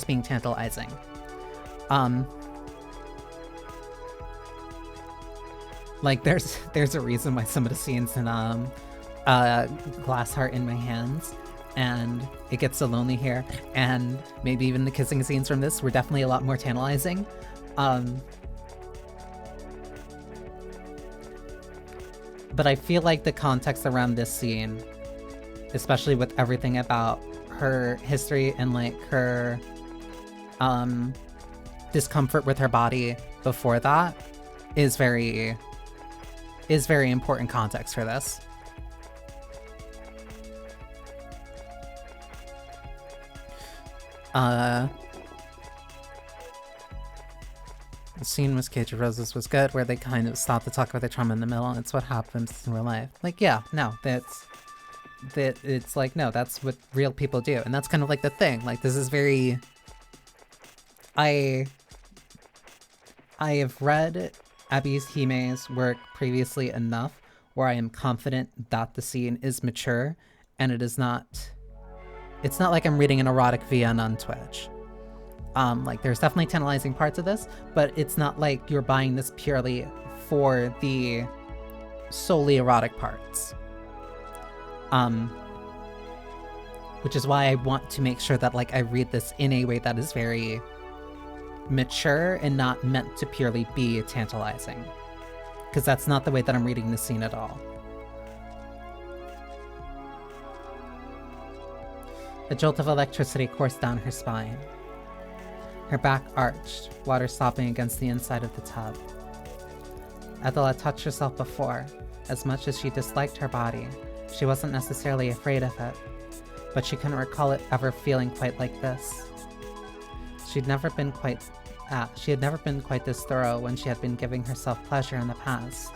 being tantalizing. Like there's a reason why some of the scenes in Glass Heart in My Hands, and It Gets So Lonely Here, and maybe even the kissing scenes from this were definitely a lot more tantalizing. But I feel like the context around this scene, especially with everything about her history and like her discomfort with her body before that, is very important context for this. The scene with Cage of Roses was good, where they kind of stopped to talk about their trauma in the middle, and it's what happens in real life. Like, yeah, no, it's like, no, that's what real people do, and that's kind of like the thing. Like, this is very... I have read Ebi-hime's work previously enough where I am confident that the scene is mature, and it's not like I'm reading an erotic VN on Twitch. Like, there's definitely tantalizing parts of this, but it's not like you're buying this purely for the solely erotic parts. Which is why I want to make sure that, like, I read this in a way that is very mature and not meant to purely be tantalizing. Because that's not the way that I'm reading the scene at all. A jolt of electricity coursed down her spine. Her back arched, water slopping against the inside of the tub. Ethel had touched herself before. As much as she disliked her body, she wasn't necessarily afraid of it, but she couldn't recall it ever feeling quite like this. She had never been quite this thorough when she had been giving herself pleasure in the past.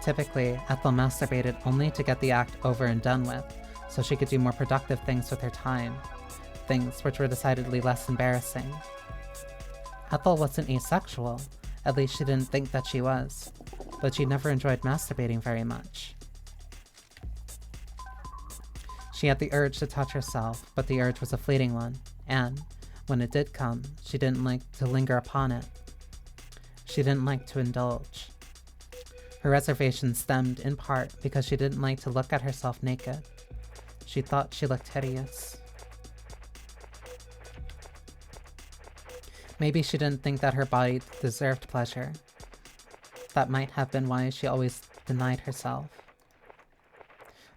Typically, Ethel masturbated only to get the act over and done with, so she could do more productive things with her time. Things which were decidedly less embarrassing. Ethel wasn't asexual, at least she didn't think that she was, but she never enjoyed masturbating very much. She had the urge to touch herself, but the urge was a fleeting one, and, when it did come, she didn't like to linger upon it. She didn't like to indulge. Her reservation stemmed in part because she didn't like to look at herself naked. She thought she looked hideous. Maybe she didn't think that her body deserved pleasure. That might have been why she always denied herself.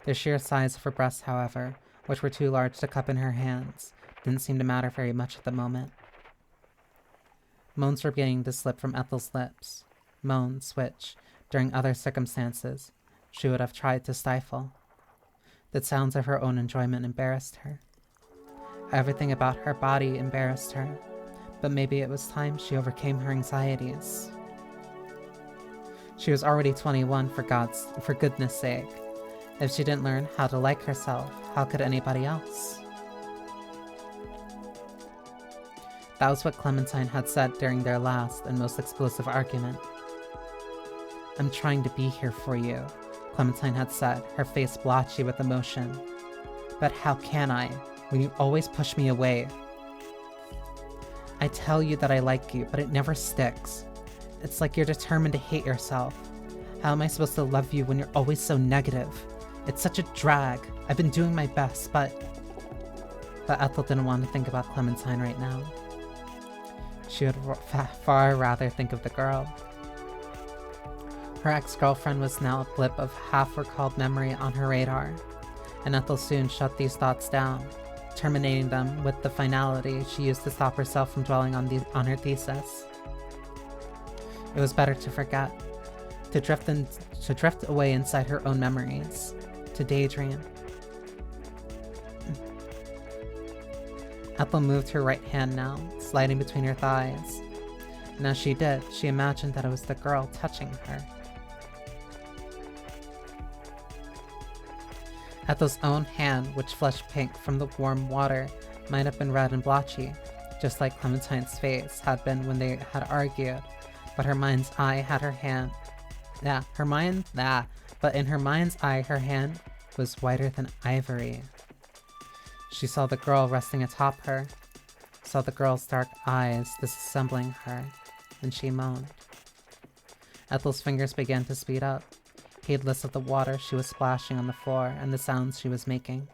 The sheer size of her breasts, however, which were too large to cup in her hands, didn't seem to matter very much at the moment. Moans were beginning to slip from Ethel's lips. Moans which, during other circumstances, she would have tried to stifle. The sounds of her own enjoyment embarrassed her. Everything about her body embarrassed her, but maybe it was time she overcame her anxieties. She was already 21, for goodness sake. If she didn't learn how to like herself, how could anybody else? That was what Clementine had said during their last and most explosive argument. "I'm trying to be here for you," Clementine had said, her face blotchy with emotion. "But how can I, when you always push me away? I tell you that I like you, but it never sticks. It's like you're determined to hate yourself. How am I supposed to love you when you're always so negative? It's such a drag. I've been doing my best, but Ethel didn't want to think about Clementine right now. She would far rather think of the girl. Her ex-girlfriend was now a blip of half-recalled memory on her radar, and Ethel soon shut these thoughts down, terminating them with the finality she used to stop herself from dwelling on her thesis. It was better to forget, to drift away inside her own memories, to daydream. Ethel moved her right hand now, sliding between her thighs, and as she did, she imagined that it was the girl touching her. Ethel's own hand, which flushed pink from the warm water, might have been red and blotchy, just like Clementine's face had been when they had argued, but her mind's eye had her hand. But in her mind's eye, her hand was whiter than ivory. She saw the girl resting atop her, saw the girl's dark eyes disassembling her, and she moaned. Ethel's fingers began to speed up, heedless of the water she was splashing on the floor and the sounds she was making.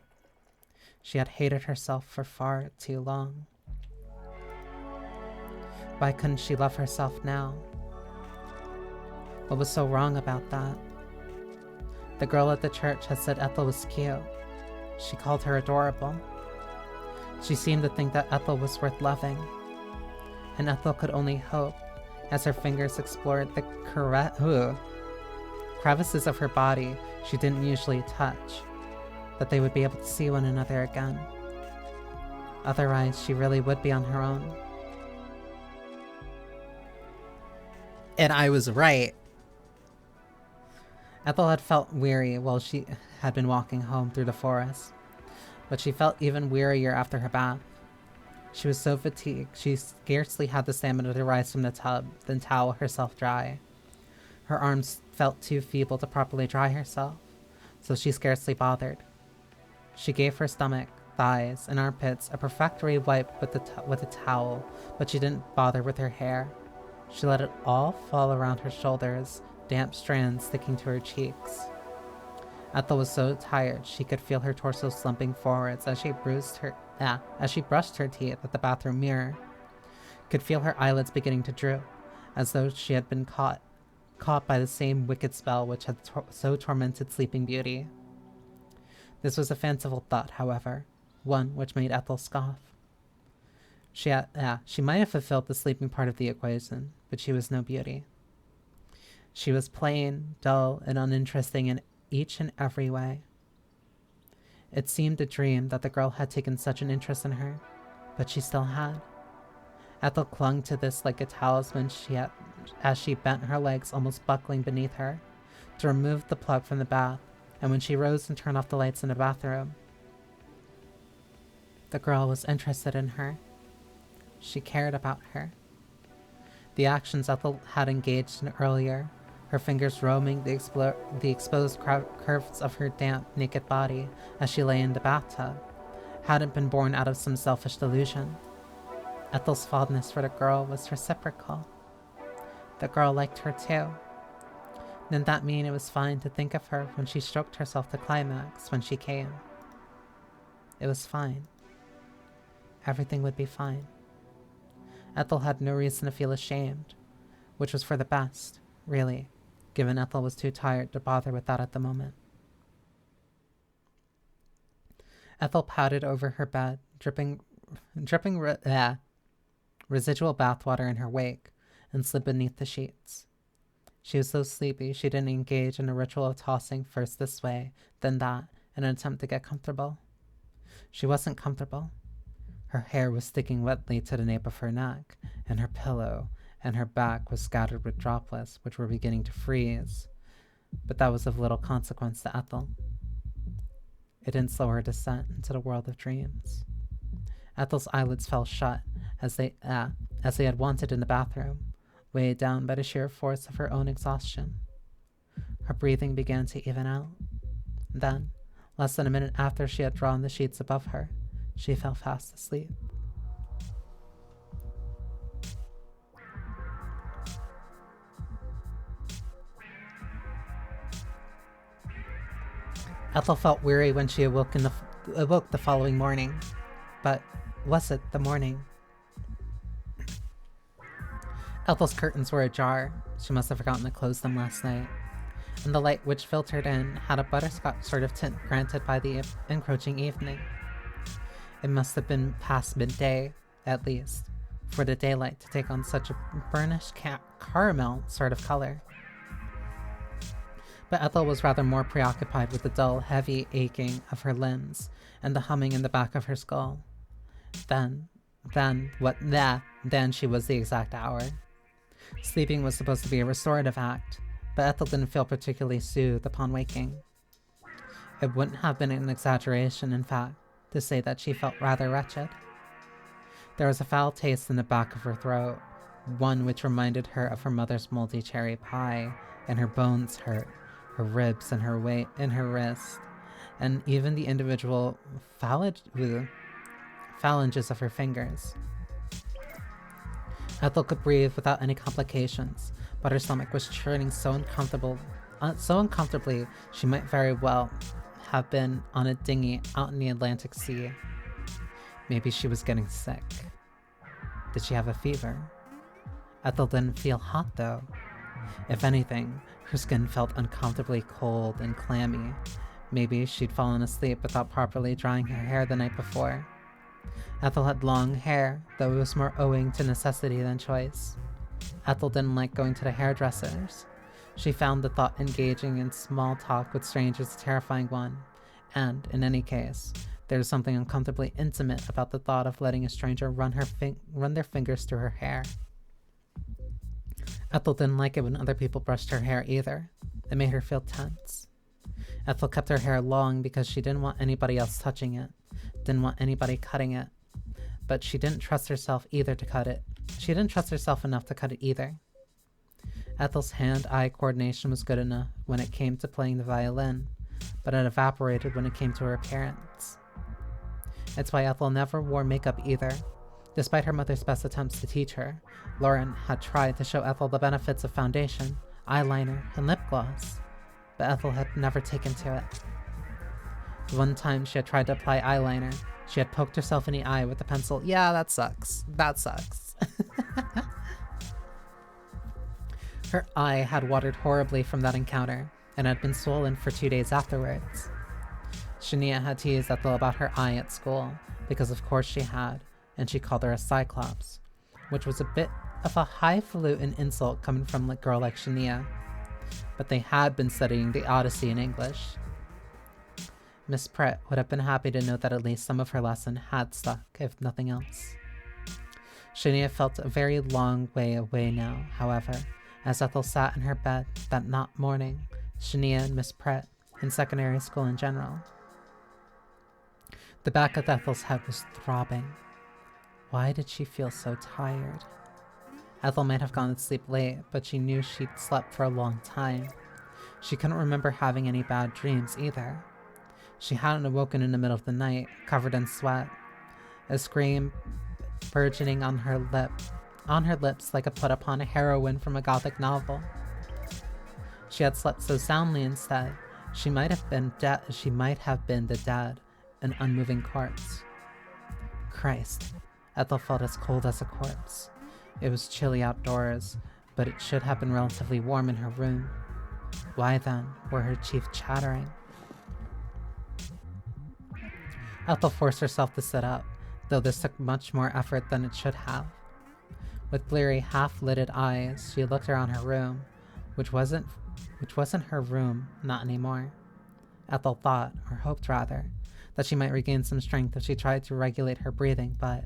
She had hated herself for far too long. Why couldn't she love herself now? What was so wrong about that? The girl at the church had said Ethel was cute. She called her adorable. She seemed to think that Ethel was worth loving. And Ethel could only hope, as her fingers explored the crevices of her body she didn't usually touch, that they would be able to see one another again. Otherwise, she really would be on her own. And I was right. Ethel had felt weary while she had been walking home through the forest, but she felt even wearier after her bath. She was so fatigued, she scarcely had the stamina to rise from the tub, then towel herself dry. Her arms felt too feeble to properly dry herself, so she scarcely bothered. She gave her stomach, thighs, and armpits a perfectory wipe with a towel, but she didn't bother with her hair. She let it all fall around her shoulders, damp strands sticking to her cheeks. Ethel was so tired she could feel her torso slumping forwards as she brushed her teeth at the bathroom mirror. Could feel her eyelids beginning to droop, as though she had been caught by the same wicked spell which had so tormented Sleeping Beauty. This was a fanciful thought, however, one which made Ethel scoff. She might have fulfilled the sleeping part of the equation, but she was no beauty. She was plain, dull, and uninteresting in each and every way. It seemed a dream that the girl had taken such an interest in her, but she still had. Ethel clung to this like a talisman as she bent her legs almost buckling beneath her to remove the plug from the bath, and when she rose and turned off the lights in the bathroom. The girl was interested in her. She cared about her. The actions Ethel had engaged in earlier, her fingers roaming the exposed curves of her damp, naked body as she lay in the bathtub, hadn't been born out of some selfish delusion. Ethel's fondness for the girl was reciprocal. The girl liked her too. Didn't that mean it was fine to think of her when she stroked herself to climax when she came? It was fine. Everything would be fine. Ethel had no reason to feel ashamed, which was for the best, really, given Ethel was too tired to bother with that at the moment. Ethel pouted over her bed, dripping residual bathwater in her wake, and slid beneath the sheets. She was so sleepy she didn't engage in a ritual of tossing first this way, then that, in an attempt to get comfortable. She wasn't comfortable. Her hair was sticking wetly to the nape of her neck, and her pillow and her back was scattered with droplets which were beginning to freeze. But that was of little consequence to Ethel. It didn't slow her descent into the world of dreams. Ethel's eyelids fell shut, as they had wanted in the bathroom, weighed down by the sheer force of her own exhaustion. Her breathing began to even out. Then, less than a minute after she had drawn the sheets above her, she fell fast asleep. Ethel felt weary when she awoke the following morning. But was it the morning? Ethel's curtains were ajar. She must have forgotten to close them last night, and the light which filtered in had a butterscotch sort of tint granted by the encroaching evening. It must have been past midday, at least, for the daylight to take on such a burnished caramel sort of color. But Ethel was rather more preoccupied with the dull, heavy aching of her limbs and the humming in the back of her skull. Then she was the exact hour. Sleeping was supposed to be a restorative act, but Ethel didn't feel particularly soothed upon waking. It wouldn't have been an exaggeration, in fact, to say that she felt rather wretched. There was a foul taste in the back of her throat, one which reminded her of her mother's moldy cherry pie, and her bones hurt, her ribs and her weight in her wrist, and even the individual phalanges of her fingers. Ethel could breathe without any complications, but her stomach was churning so uncomfortably she might very well have been on a dinghy out in the Atlantic Sea. Maybe she was getting sick. Did she have a fever? Ethel didn't feel hot, though. If anything, her skin felt uncomfortably cold and clammy. Maybe she'd fallen asleep without properly drying her hair the night before. Ethel had long hair, though it was more owing to necessity than choice. Ethel didn't like going to the hairdressers. She found the thought engaging in small talk with strangers a terrifying one, and, in any case, There was something uncomfortably intimate about the thought of letting a stranger run their fingers through her hair. Ethel didn't like it when other people brushed her hair either. It made her feel tense. Ethel kept her hair long because she didn't want anybody else touching it, didn't want anybody cutting it, but she didn't trust herself either to cut it. She didn't trust herself enough to cut it either. Ethel's hand-eye coordination was good enough when it came to playing the violin, but it evaporated when it came to her appearance. It's why Ethel never wore makeup either. Despite her mother's best attempts to teach her, Lauren had tried to show Ethel the benefits of foundation, eyeliner, and lip gloss, but Ethel had never taken to it. One time she had tried to apply eyeliner, she had poked herself in the eye with a pencil. Yeah, that sucks. That sucks. Her eye had watered horribly from that encounter, and had been swollen for 2 days afterwards. Shania had teased Ethel about her eye at school, because of course she had, and she called her a cyclops, which was a bit of a highfalutin insult coming from a girl like Shania. But they had been studying the Odyssey in English. Miss Pratt would have been happy to know that at least some of her lesson had stuck, if nothing else. Shania felt a very long way away now, however, as Ethel sat in her bed that morning, Shania and Miss Pratt, in secondary school in general. The back of Ethel's head was throbbing. Why did she feel so tired? Ethel might have gone to sleep late, but she knew she'd slept for a long time. She couldn't remember having any bad dreams either. She hadn't awoken in the middle of the night, covered in sweat, a scream burgeoning on her lips like a put upon a heroine from a gothic novel. She had slept so soundly instead, she might have been the dead, an unmoving corpse. Christ, Ethel felt as cold as a corpse. It was chilly outdoors, but it should have been relatively warm in her room. Why then were her teeth chattering? Ethel forced herself to sit up, though this took much more effort than it should have. With bleary, half-lidded eyes, she looked around her room, which wasn't her room, not anymore. Ethel thought, or hoped rather, that she might regain some strength if she tried to regulate her breathing, but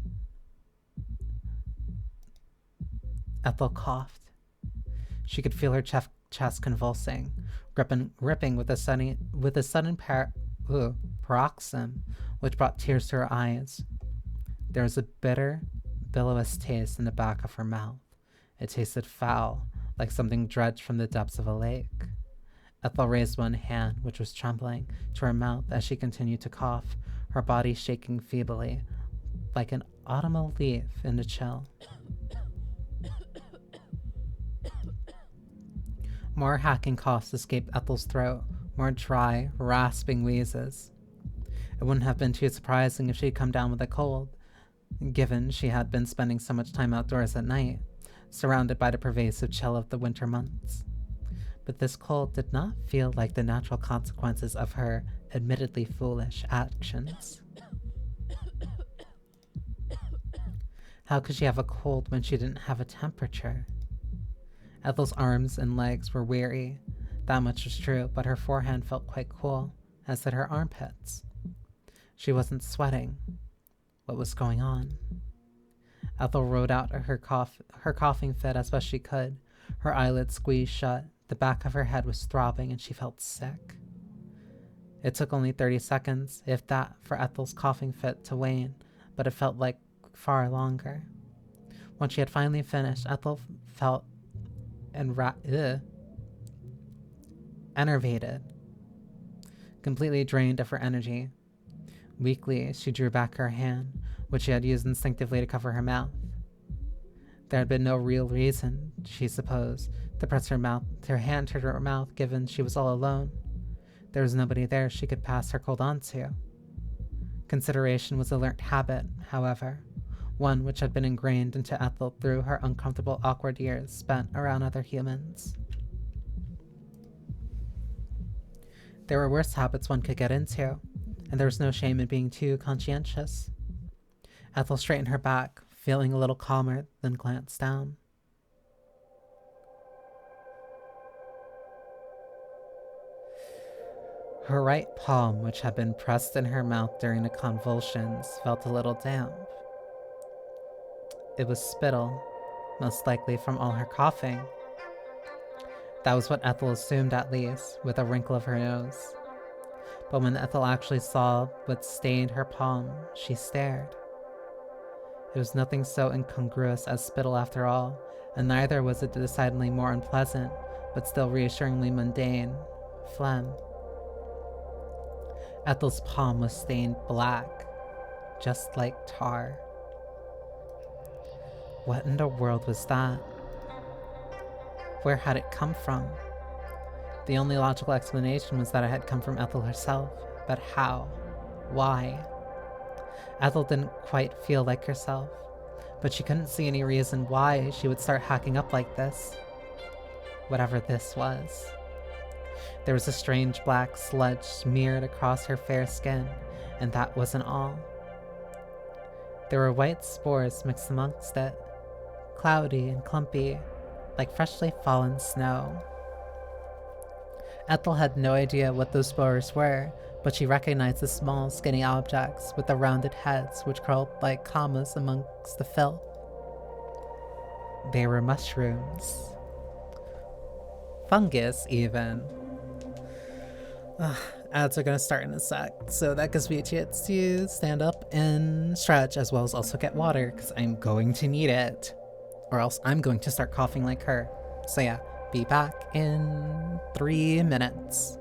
Ethel coughed. She could feel her chest convulsing, gripping with a sudden paroxysm, which brought tears to her eyes. There was a bitter, billowy taste in the back of her mouth. It tasted foul, like something dredged from the depths of a lake. Ethel raised one hand, which was trembling, to her mouth as she continued to cough, her body shaking feebly, like an autumnal leaf in the chill. More hacking coughs escaped Ethel's throat, more dry, rasping wheezes. It wouldn't have been too surprising if she'd come down with a cold, given she had been spending so much time outdoors at night, surrounded by the pervasive chill of the winter months. But this cold did not feel like the natural consequences of her admittedly foolish actions. How could she have a cold when she didn't have a temperature? Ethel's arms and legs were weary. That much was true, but her forehead felt quite cool, as did her armpits. She wasn't sweating. What was going on? Ethel rode out her coughing fit as best she could. Her eyelids squeezed shut. The back of her head was throbbing, and she felt sick. It took only 30 seconds, if that, for Ethel's coughing fit to wane, but it felt like far longer. When she had finally finished, Ethel felt enervated, completely drained of her energy. Weakly, she drew back her hand, which she had used instinctively to cover her mouth. There had been no real reason, she supposed, to press her hand to her mouth, given she was all alone. There was nobody there she could pass her cold on to. Consideration was a learnt habit, however, one which had been ingrained into Ethel through her uncomfortable, awkward years spent around other humans. There were worse habits one could get into, and there was no shame in being too conscientious. Ethel straightened her back, feeling a little calmer, then glanced down. Her right palm, which had been pressed in her mouth during the convulsions, felt a little damp. It was spittle, most likely from all her coughing. That was what Ethel assumed, at least, with a wrinkle of her nose. But when Ethel actually saw what stained her palm, she stared. It was nothing so incongruous as spittle after all, and neither was it decidedly more unpleasant, but still reassuringly mundane, phlegm. Ethel's palm was stained black, just like tar. What in the world was that? Where had it come from? The only logical explanation was that it had come from Ethel herself, but how? Why? Ethel didn't quite feel like herself, but she couldn't see any reason why she would start hacking up like this. Whatever this was. There was a strange black sludge smeared across her fair skin, and that wasn't all. There were white spores mixed amongst it, cloudy and clumpy, like freshly fallen snow. Ethel had no idea what those spores were, but she recognized the small, skinny objects with the rounded heads which crawled like commas amongst the filth. They were mushrooms. Fungus, even. Ads are gonna start in a sec, so that gives me a chance to stand up and stretch, as well as also get water, because I'm going to need it. Or else I'm going to start coughing like her. So yeah, be back in 3 minutes.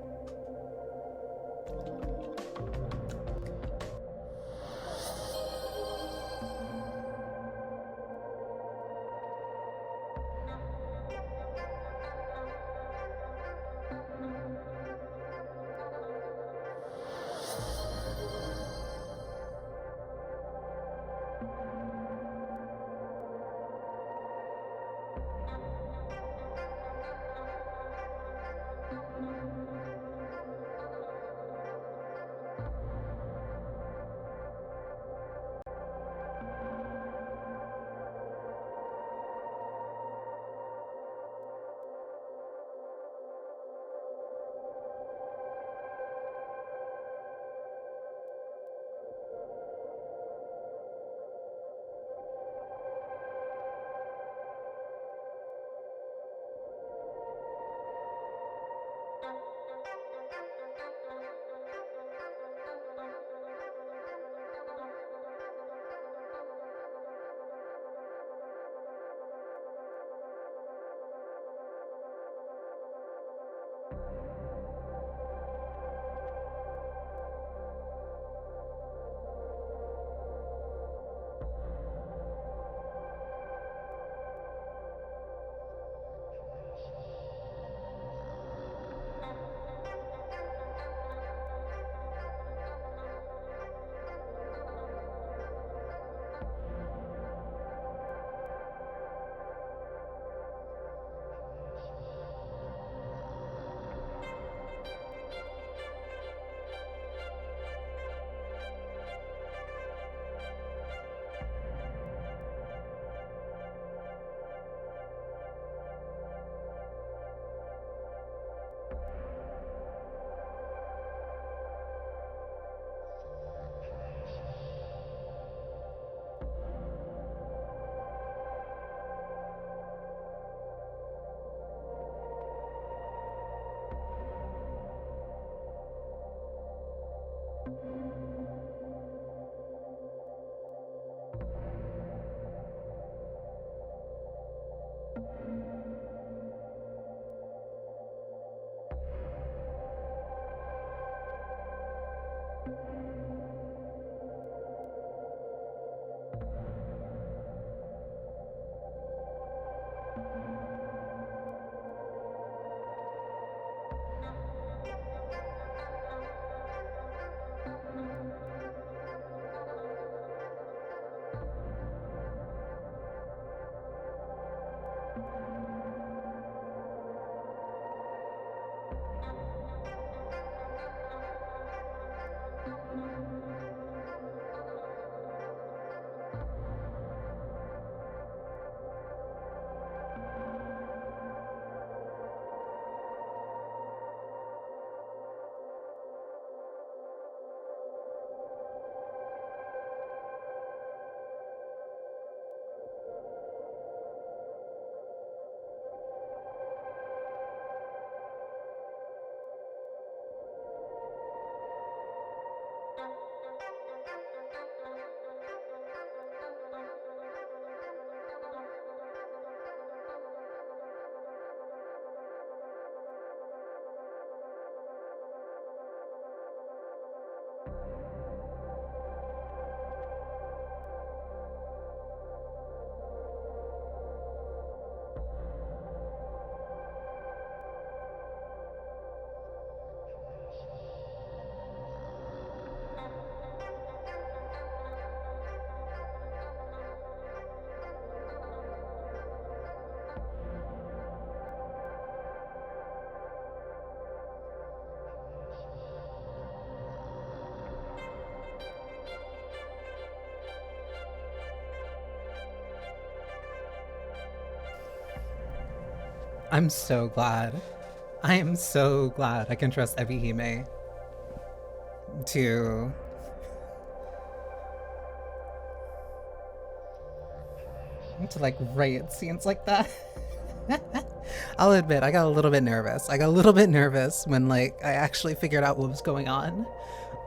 I'm so glad. I am so glad I can trust Ebi-hime to like write scenes like that. I'll admit, I got a little bit nervous. I got a little bit nervous when like I actually figured out what was going on.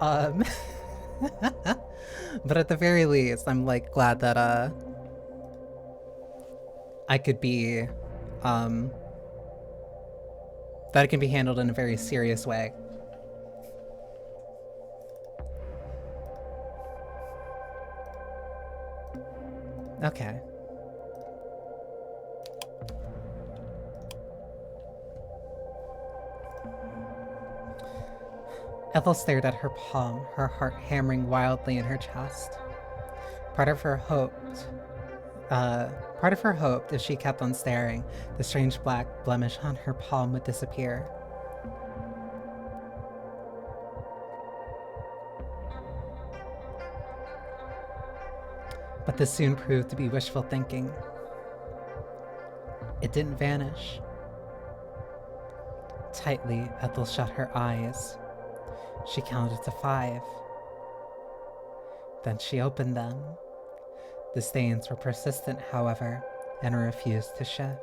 Um, but at the very least, I'm like glad that I could be that it can be handled in a very serious way. Okay. Ethel stared at her palm, her heart hammering wildly in her chest. Part of her hoped, if she kept on staring, the strange black blemish on her palm would disappear. But this soon proved to be wishful thinking. It didn't vanish. Tightly, Ethel shut her eyes. She counted to 5. Then she opened them. The stains were persistent, however, and refused to shift.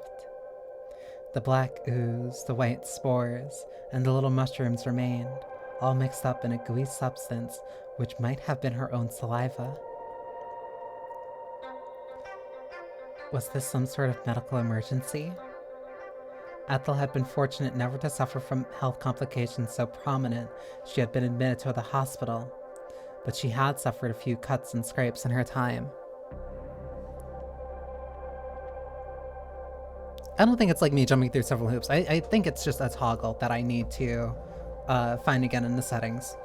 The black ooze, the white spores, and the little mushrooms remained, all mixed up in a gooey substance which might have been her own saliva. Was this some sort of medical emergency? Ethel had been fortunate never to suffer from health complications so prominent she had been admitted to the hospital, but she had suffered a few cuts and scrapes in her time. I don't think it's like me jumping through several hoops. I think it's just a toggle that I need to find again in the settings.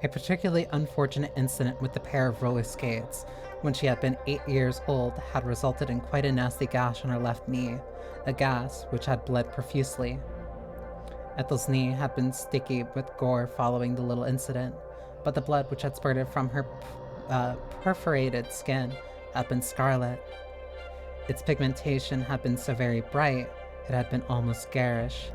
A particularly unfortunate incident with the pair of roller skates, when she had been 8 years old, had resulted in quite a nasty gash on her left knee, a gash which had bled profusely. Ethel's knee had been sticky with gore following the little incident, but the blood which had spurted from her perforated skin had been scarlet. Its pigmentation had been so very bright, it had been almost garish.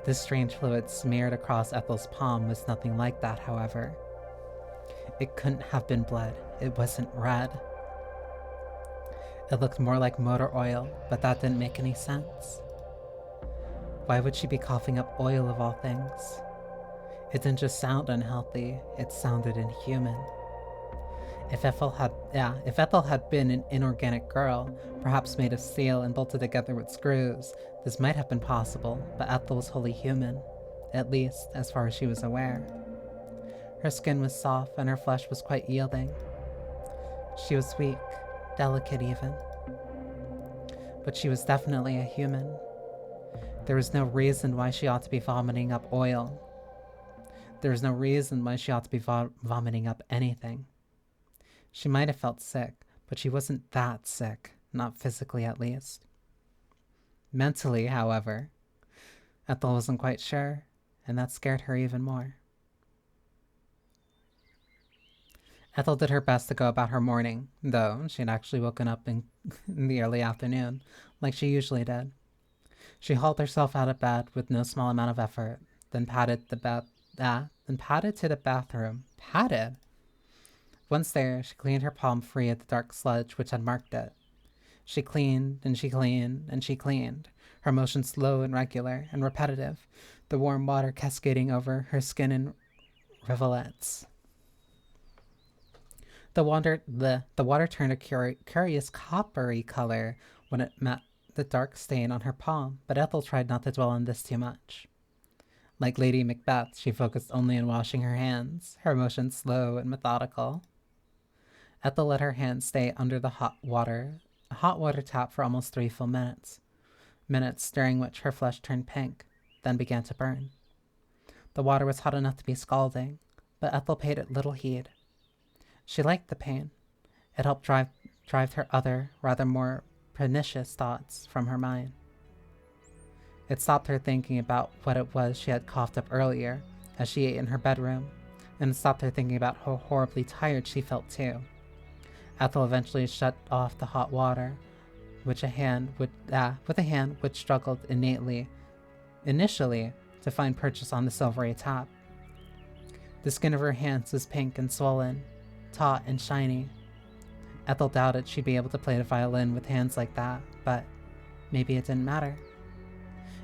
This strange fluid smeared across Ethel's palm was nothing like that, however. It couldn't have been blood. It wasn't red. It looked more like motor oil, but that didn't make any sense. Why would she be coughing up oil of all things? It didn't just sound unhealthy, it sounded inhuman. If Ethel had been an inorganic girl, perhaps made of steel and bolted together with screws, this might have been possible, but Ethel was wholly human, at least as far as she was aware. Her skin was soft and her flesh was quite yielding. She was weak, delicate even. But she was definitely a human. There was no reason why she ought to be vomiting up oil. There was no reason why she ought to be vomiting up anything. She might have felt sick, but she wasn't that sick, not physically at least. Mentally, however, Ethel wasn't quite sure, and that scared her even more. Ethel did her best to go about her morning, though she had actually woken up in the early afternoon, like she usually did. She hauled herself out of bed with no small amount of effort, then padded to the bathroom. Padded? Once there, she cleaned her palm free of the dark sludge which had marked it. She cleaned, and she cleaned, and she cleaned, her motion slow and regular and repetitive, the warm water cascading over her skin in rivulets. The water turned a curious coppery color when it met the dark stain on her palm, but Ethel tried not to dwell on this too much. Like Lady Macbeth, she focused only on washing her hands, her motion slow and methodical. Ethel let her hands stay under the hot water tap for almost 3 full minutes, during which her flesh turned pink, then began to burn. The water was hot enough to be scalding, but Ethel paid it little heed. She liked the pain. It helped drive her other, rather more pernicious thoughts from her mind. It stopped her thinking about what it was she had coughed up earlier as she ate in her bedroom, and it stopped her thinking about how horribly tired she felt too. Ethel eventually shut off the hot water, with a hand which struggled initially to find purchase on the silvery tap. The skin of her hands was pink and swollen, taut and shiny. Ethel doubted she'd be able to play the violin with hands like that, but maybe it didn't matter.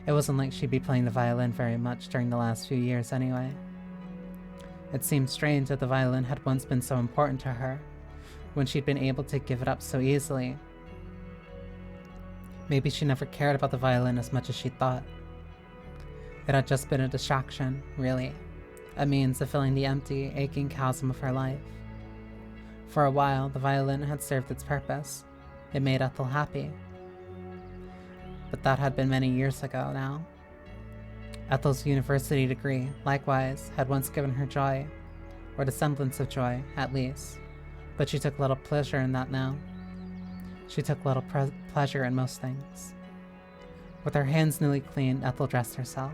It wasn't like she'd be playing the violin very much during the last few years anyway. It seemed strange that the violin had once been so important to her, when she'd been able to give it up so easily. Maybe she never cared about the violin as much as she thought. It had just been a distraction, really, a means of filling the empty, aching chasm of her life. For a while, the violin had served its purpose. It made Ethel happy. But that had been many years ago now. Ethel's university degree, likewise, had once given her joy, or the semblance of joy, at least, but she took little pleasure in that now. She took little pleasure in most things. With her hands newly clean, Ethel dressed herself.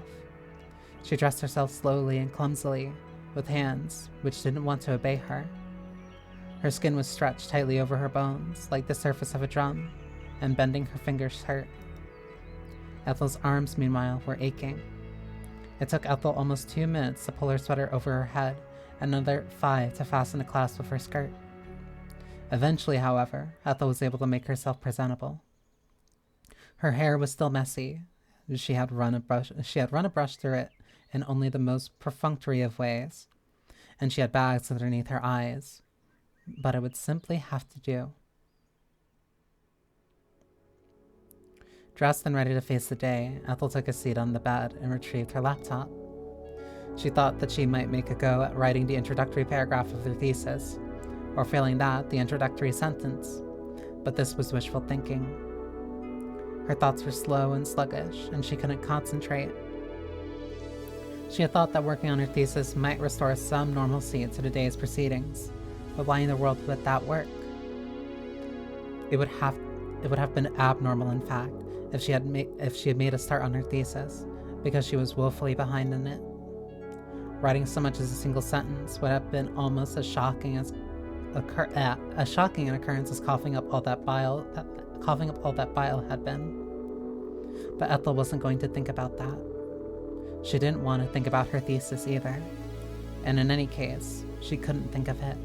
She dressed herself slowly and clumsily, with hands which didn't want to obey her. Her skin was stretched tightly over her bones, like the surface of a drum, and bending her fingers hurt. Ethel's arms, meanwhile, were aching. It took Ethel almost 2 minutes to pull her sweater over her head, and another 5 to fasten the clasp of her skirt. Eventually, however, Ethel was able to make herself presentable. Her hair was still messy. She had run a brush through it in only the most perfunctory of ways, and she had bags underneath her eyes, but it would simply have to do. Dressed and ready to face the day, Ethel took a seat on the bed and retrieved her laptop. She thought that she might make a go at writing the introductory paragraph of her thesis, or failing that, the introductory sentence, but this was wishful thinking. Her thoughts were slow and sluggish, and she couldn't concentrate. She had thought that working on her thesis might restore some normalcy to the day's proceedings, but why in the world would that work? It would have been abnormal, in fact, if she had made a start on her thesis, because she was woefully behind in it. Writing so much as a single sentence would have been almost as shocking an occurrence as coughing up all that bile had been. But Ethel wasn't going to think about that. She didn't want to think about her thesis either, and in any case, she couldn't think of it.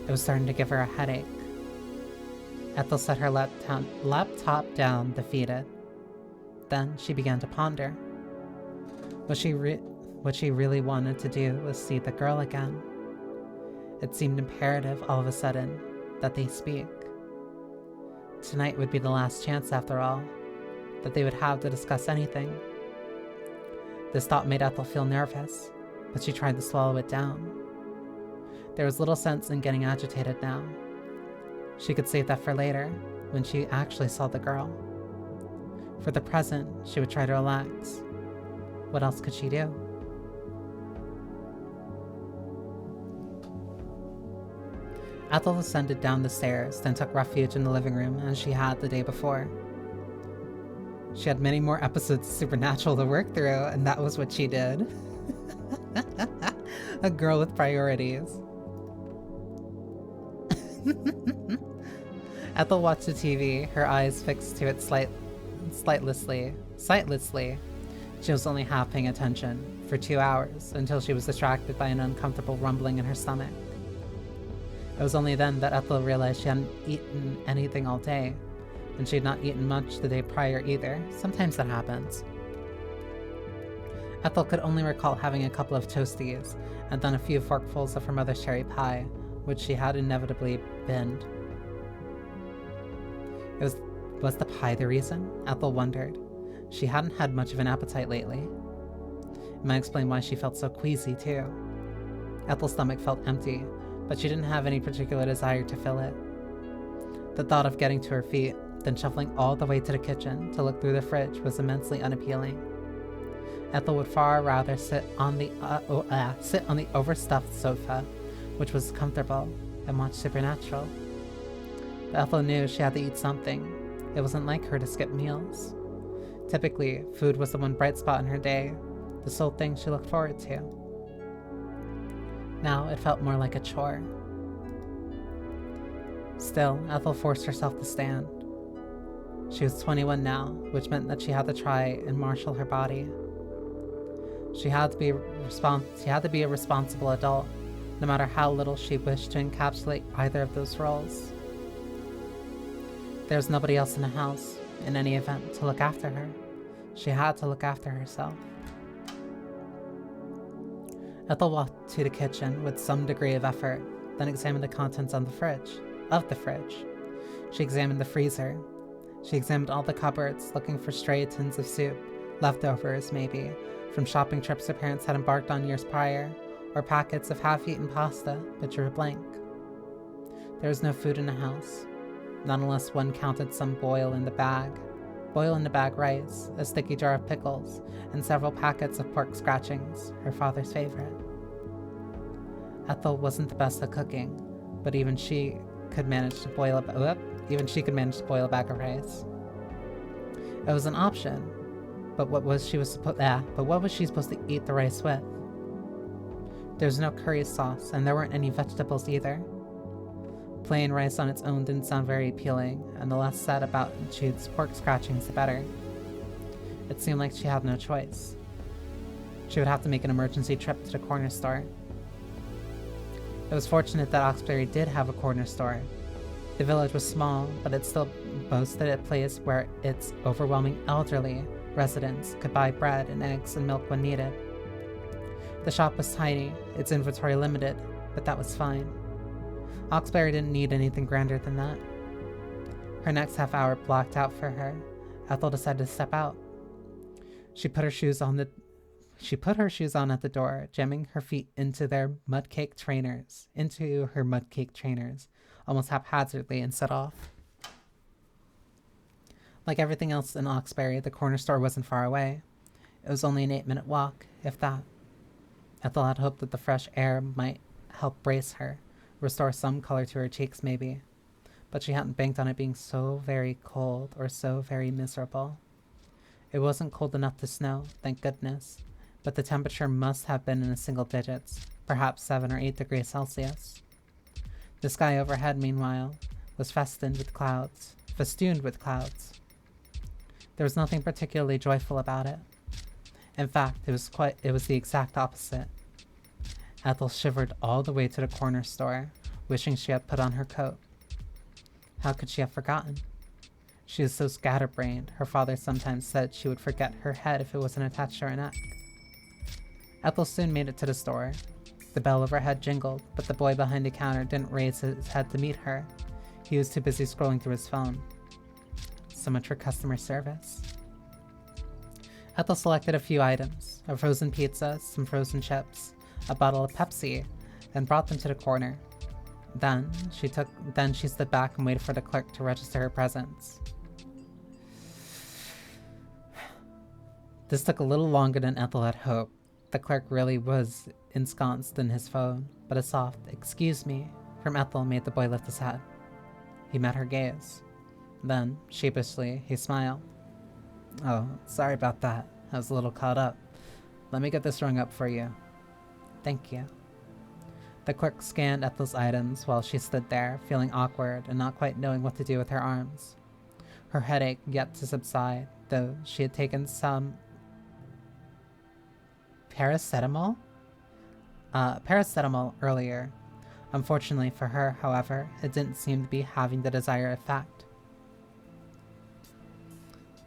It was starting to give her a headache. Ethel set her laptop down, defeated. Then she began to ponder. What she really wanted to do was see the girl again. It seemed imperative all of a sudden that they speak. Tonight would be the last chance, after all, that they would have to discuss anything. This thought made Ethel feel nervous, but she tried to swallow it down. There was little sense in getting agitated now. She could save that for later, when she actually saw the girl. For the present, she would try to relax. What else could she do? Ethel ascended down the stairs, then took refuge in the living room as she had the day before. She had many more episodes of Supernatural to work through, and that was what she did. A girl with priorities. Ethel watched the TV, her eyes fixed to it sightlessly. She was only half paying attention for 2 hours, until she was distracted by an uncomfortable rumbling in her stomach. It was only then that Ethel realized she hadn't eaten anything all day, and she had not eaten much the day prior either. Sometimes that happens. Ethel could only recall having a couple of toasties, and then a few forkfuls of her mother's cherry pie, which she had inevitably binned. Was the pie the reason? Ethel wondered. She hadn't had much of an appetite lately. It might explain why she felt so queasy, too. Ethel's stomach felt empty, but she didn't have any particular desire to fill it. The thought of getting to her feet, then shuffling all the way to the kitchen to look through the fridge was immensely unappealing. Ethel would far rather sit on the overstuffed sofa, which was comfortable, and watch Supernatural. But Ethel knew she had to eat something. It wasn't like her to skip meals. Typically, food was the one bright spot in her day, the sole thing she looked forward to. Now it felt more like a chore. Still, Ethel forced herself to stand. She was 21 now, which meant that she had to try and marshal her body. She had to be a responsible adult, no matter how little she wished to encapsulate either of those roles. There was nobody else in the house, in any event, to look after her. She had to look after herself. Ethel walked to the kitchen with some degree of effort, then examined the contents of the fridge. She examined the freezer. She examined all the cupboards, looking for stray tins of soup, leftovers maybe, from shopping trips her parents had embarked on years prior, or packets of half-eaten pasta, but drew a blank. There was no food in the house, not unless one counted some boil in the bag rice, a sticky jar of pickles, and several packets of pork scratchings, her father's favorite. Ethel wasn't the best at cooking, but even she could manage to boil a bag of rice. It was an option, but what was she supposed to eat the rice with? There was no curry sauce, and there weren't any vegetables either. Plain rice on its own didn't sound very appealing, and the less said about Jude's pork scratchings, the better. It seemed like she had no choice. She would have to make an emergency trip to the corner store. It was fortunate that Oxbury did have a corner store. The village was small, but it still boasted a place where its overwhelming elderly residents could buy bread and eggs and milk when needed. The shop was tiny, its inventory limited, but that was fine. Oxbury didn't need anything grander than that. Her next half hour blocked out for her, Ethel decided to step out. She put her shoes on at the door, jamming her feet into her mud-caked trainers, almost haphazardly, and set off. Like everything else in Oxbury, the corner store wasn't far away. It was only an 8-minute walk, if that. Ethel had hoped that the fresh air might help brace her, restore some color to her cheeks maybe, but she hadn't banked on it being so very cold or so very miserable. It wasn't cold enough to snow, thank goodness, but the temperature must have been in the single digits, perhaps 7 or 8 degrees Celsius. The sky overhead, meanwhile, was festooned with clouds. There was nothing particularly joyful about it. In fact, it was the exact opposite. Ethel shivered all the way to the corner store, wishing she had put on her coat. How could she have forgotten? She was so scatterbrained, her father sometimes said she would forget her head if it wasn't attached to her neck. Ethel soon made it to the store. The bell overhead jingled, but the boy behind the counter didn't raise his head to meet her. He was too busy scrolling through his phone. So much for customer service. Ethel selected a few items, a frozen pizza, some frozen chips, a bottle of Pepsi, and brought them to the corner. Then she stood back and waited for the clerk to register her presents. This took a little longer than Ethel had hoped. The clerk really was ensconced in his phone, but a soft "excuse me" from Ethel made the boy lift his head. He met her gaze. Then, sheepishly, he smiled. "Oh, sorry about that. I was a little caught up. Let me get this rung up for you." "Thank you." The clerk scanned Ethel's items while she stood there, feeling awkward and not quite knowing what to do with her arms. Her headache yet to subside, though she had taken some paracetamol earlier. Unfortunately for her, however, it didn't seem to be having the desired effect.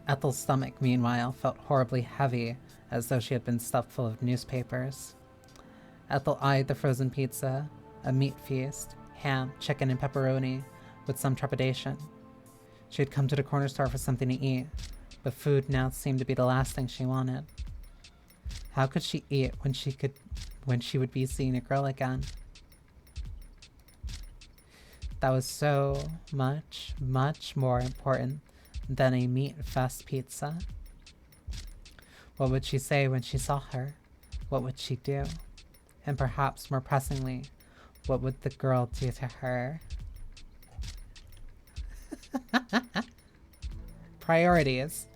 Ethel's stomach, meanwhile, felt horribly heavy, as though she had been stuffed full of newspapers. Ethel eyed the frozen pizza, a meat feast, ham, chicken, and pepperoni, with some trepidation. She had come to the corner store for something to eat, but food now seemed to be the last thing she wanted. How could she eat when she would be seeing a girl again? That was so much, much more important than a meat-fest pizza. What would she say when she saw her? What would she do? And perhaps more pressingly, what would the girl do to her? Priorities.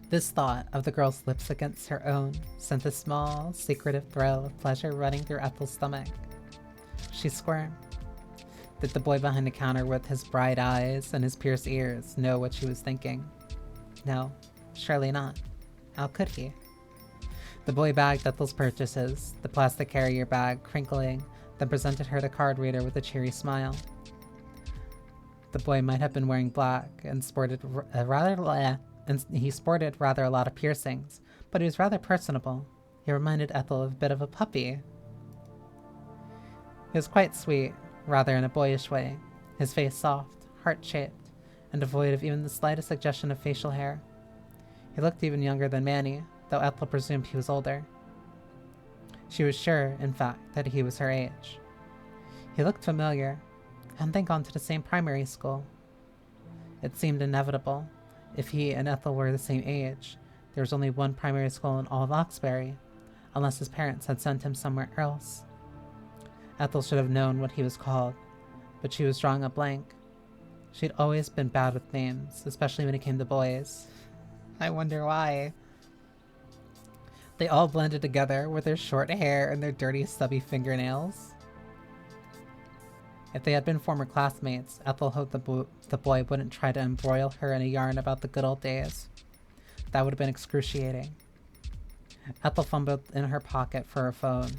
This thought of the girl's lips against her own sent a small, secretive thrill of pleasure running through Ethel's stomach. She squirmed. Did the boy behind the counter with his bright eyes and his pierced ears know what she was thinking? No, surely not. How could he? The boy bagged Ethel's purchases, the plastic carrier bag crinkling, then presented her the card reader with a cheery smile. The boy might have been wearing black and sported rather a lot of piercings, but he was rather personable. He reminded Ethel of a bit of a puppy. He was quite sweet, rather in a boyish way, his face soft, heart-shaped, and devoid of even the slightest suggestion of facial hair. He looked even younger than Banii, though Ethel presumed he was older. She was sure, in fact, that he was her age. He looked familiar. Hadn't they gone to the same primary school? It seemed inevitable. If he and Ethel were the same age, there was only one primary school in all of Oxbury, unless his parents had sent him somewhere else. Ethel should have known what he was called, but she was drawing a blank. She'd always been bad with names, especially when it came to boys. I wonder why. They all blended together with their short hair and their dirty, stubby fingernails. If they had been former classmates, Ethel hoped the boy wouldn't try to embroil her in a yarn about the good old days. That would have been excruciating. Ethel fumbled in her pocket for her phone,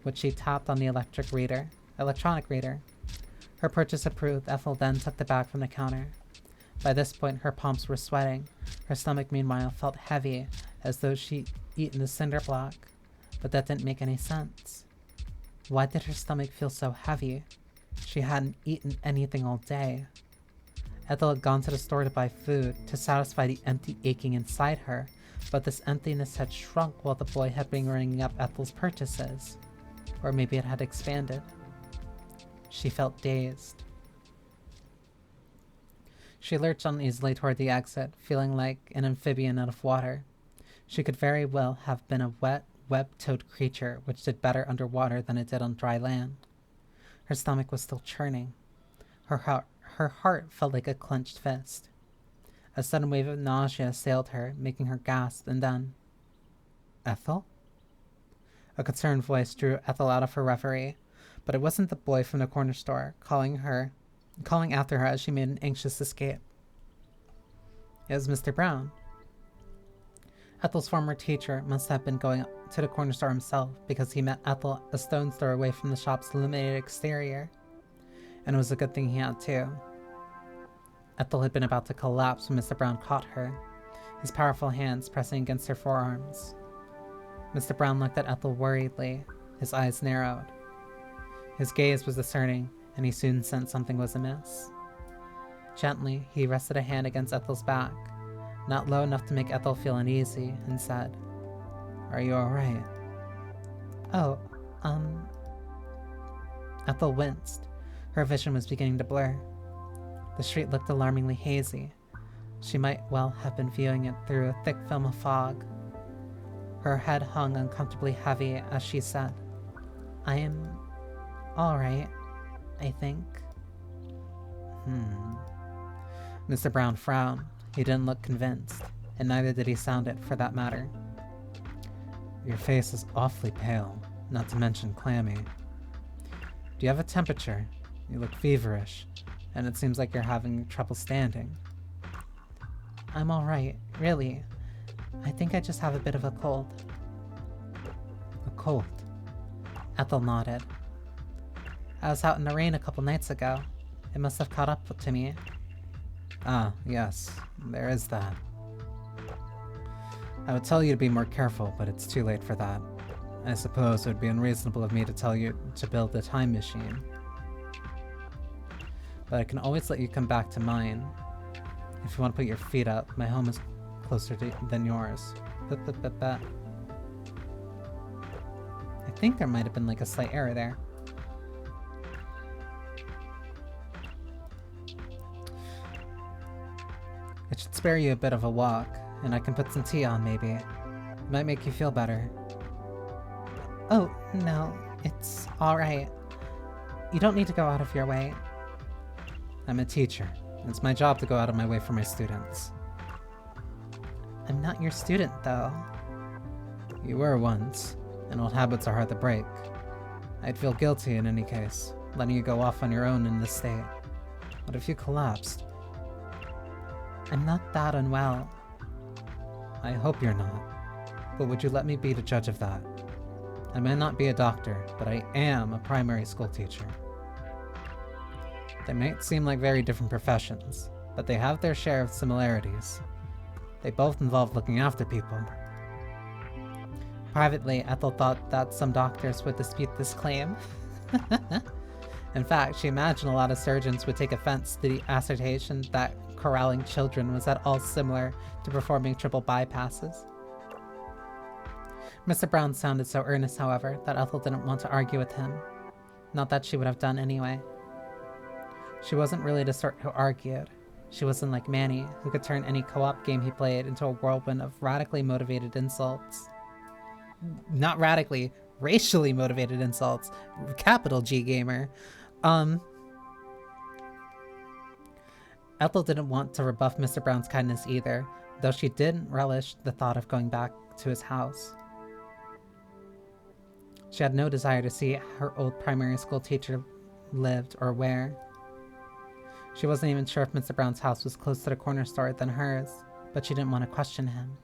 which she tapped on the electronic reader. Her purchase approved, Ethel then took the bag from the counter. By this point, her palms were sweating. Her stomach, meanwhile, felt heavy, as though she'd eaten a cinder block. But that didn't make any sense. Why did her stomach feel so heavy? She hadn't eaten anything all day. Ethel had gone to the store to buy food, to satisfy the empty aching inside her, but this emptiness had shrunk while the boy had been ringing up Ethel's purchases. Or maybe it had expanded. She felt dazed. She lurched uneasily toward the exit, feeling like an amphibian out of water. She could very well have been a wet, web-toed creature which did better underwater than it did on dry land. Her stomach was still churning. Her heart felt like a clenched fist. A sudden wave of nausea assailed her, making her gasp, and then... Ethel? A concerned voice drew Ethel out of her reverie, but it wasn't the boy from the corner store, calling after her as she made an anxious escape. It was Mr. Brown. Ethel's former teacher must have been going to the corner store himself, because he met Ethel a stone's throw away from the shop's illuminated exterior. And it was a good thing he had too. Ethel had been about to collapse when Mr. Brown caught her, his powerful hands pressing against her forearms. Mr. Brown looked at Ethel worriedly, his eyes narrowed. His gaze was discerning, and he soon sensed something was amiss. Gently, he rested a hand against Ethel's back, not low enough to make Ethel feel uneasy, and said, "Are you alright?" "Oh, Ethel winced. Her vision was beginning to blur. The street looked alarmingly hazy. She might well have been viewing it through a thick film of fog. Her head hung uncomfortably heavy as she said, "I am alright, I think." Mr. Brown frowned. He didn't look convinced, and neither did he sound it, for that matter. "Your face is awfully pale, not to mention clammy. Do you have a temperature? You look feverish, and it seems like you're having trouble standing." "I'm alright, really. I think I just have a bit of a cold." "A cold?" Ethel nodded. "I was out in the rain a couple nights ago. It must have caught up to me." "Ah, yes, there is that. I would tell you to be more careful, but it's too late for that. I suppose it would be unreasonable of me to tell you to build a time machine. But I can always let you come back to mine. If you want to put your feet up, my home is closer than yours. I think there might have been like a slight error there. It should spare you a bit of a walk, and I can put some tea on maybe. It might make you feel better." "Oh, no, it's alright. You don't need to go out of your way." "I'm a teacher. It's my job to go out of my way for my students." "I'm not your student, though." "You were once, and old habits are hard to break. I'd feel guilty in any case, letting you go off on your own in this state. What if you collapsed? I'm not that unwell. I hope you're not. But would you let me be the judge of that? I may not be a doctor, but I am a primary school teacher. They might seem like very different professions, but they have their share of similarities. They both involve looking after people. Privately, Ethel thought that some doctors would dispute this claim. In fact, she imagined a lot of surgeons would take offense to the assertion that corralling children was at all similar to performing triple bypasses. Mr. Brown sounded so earnest, however, that Ethel didn't want to argue with him. Not that she would have done anyway. She wasn't really the sort who argued. She wasn't like Manny, who could turn any co-op game he played into a whirlwind of radically motivated insults. Not radically, racially motivated insults. Capital G gamer. Ethel didn't want to rebuff Mr. Brown's kindness either, though she didn't relish the thought of going back to his house. She had no desire to see her old primary school teacher lived or where. She wasn't even sure if Mr. Brown's house was closer to the corner store than hers, but she didn't want to question him.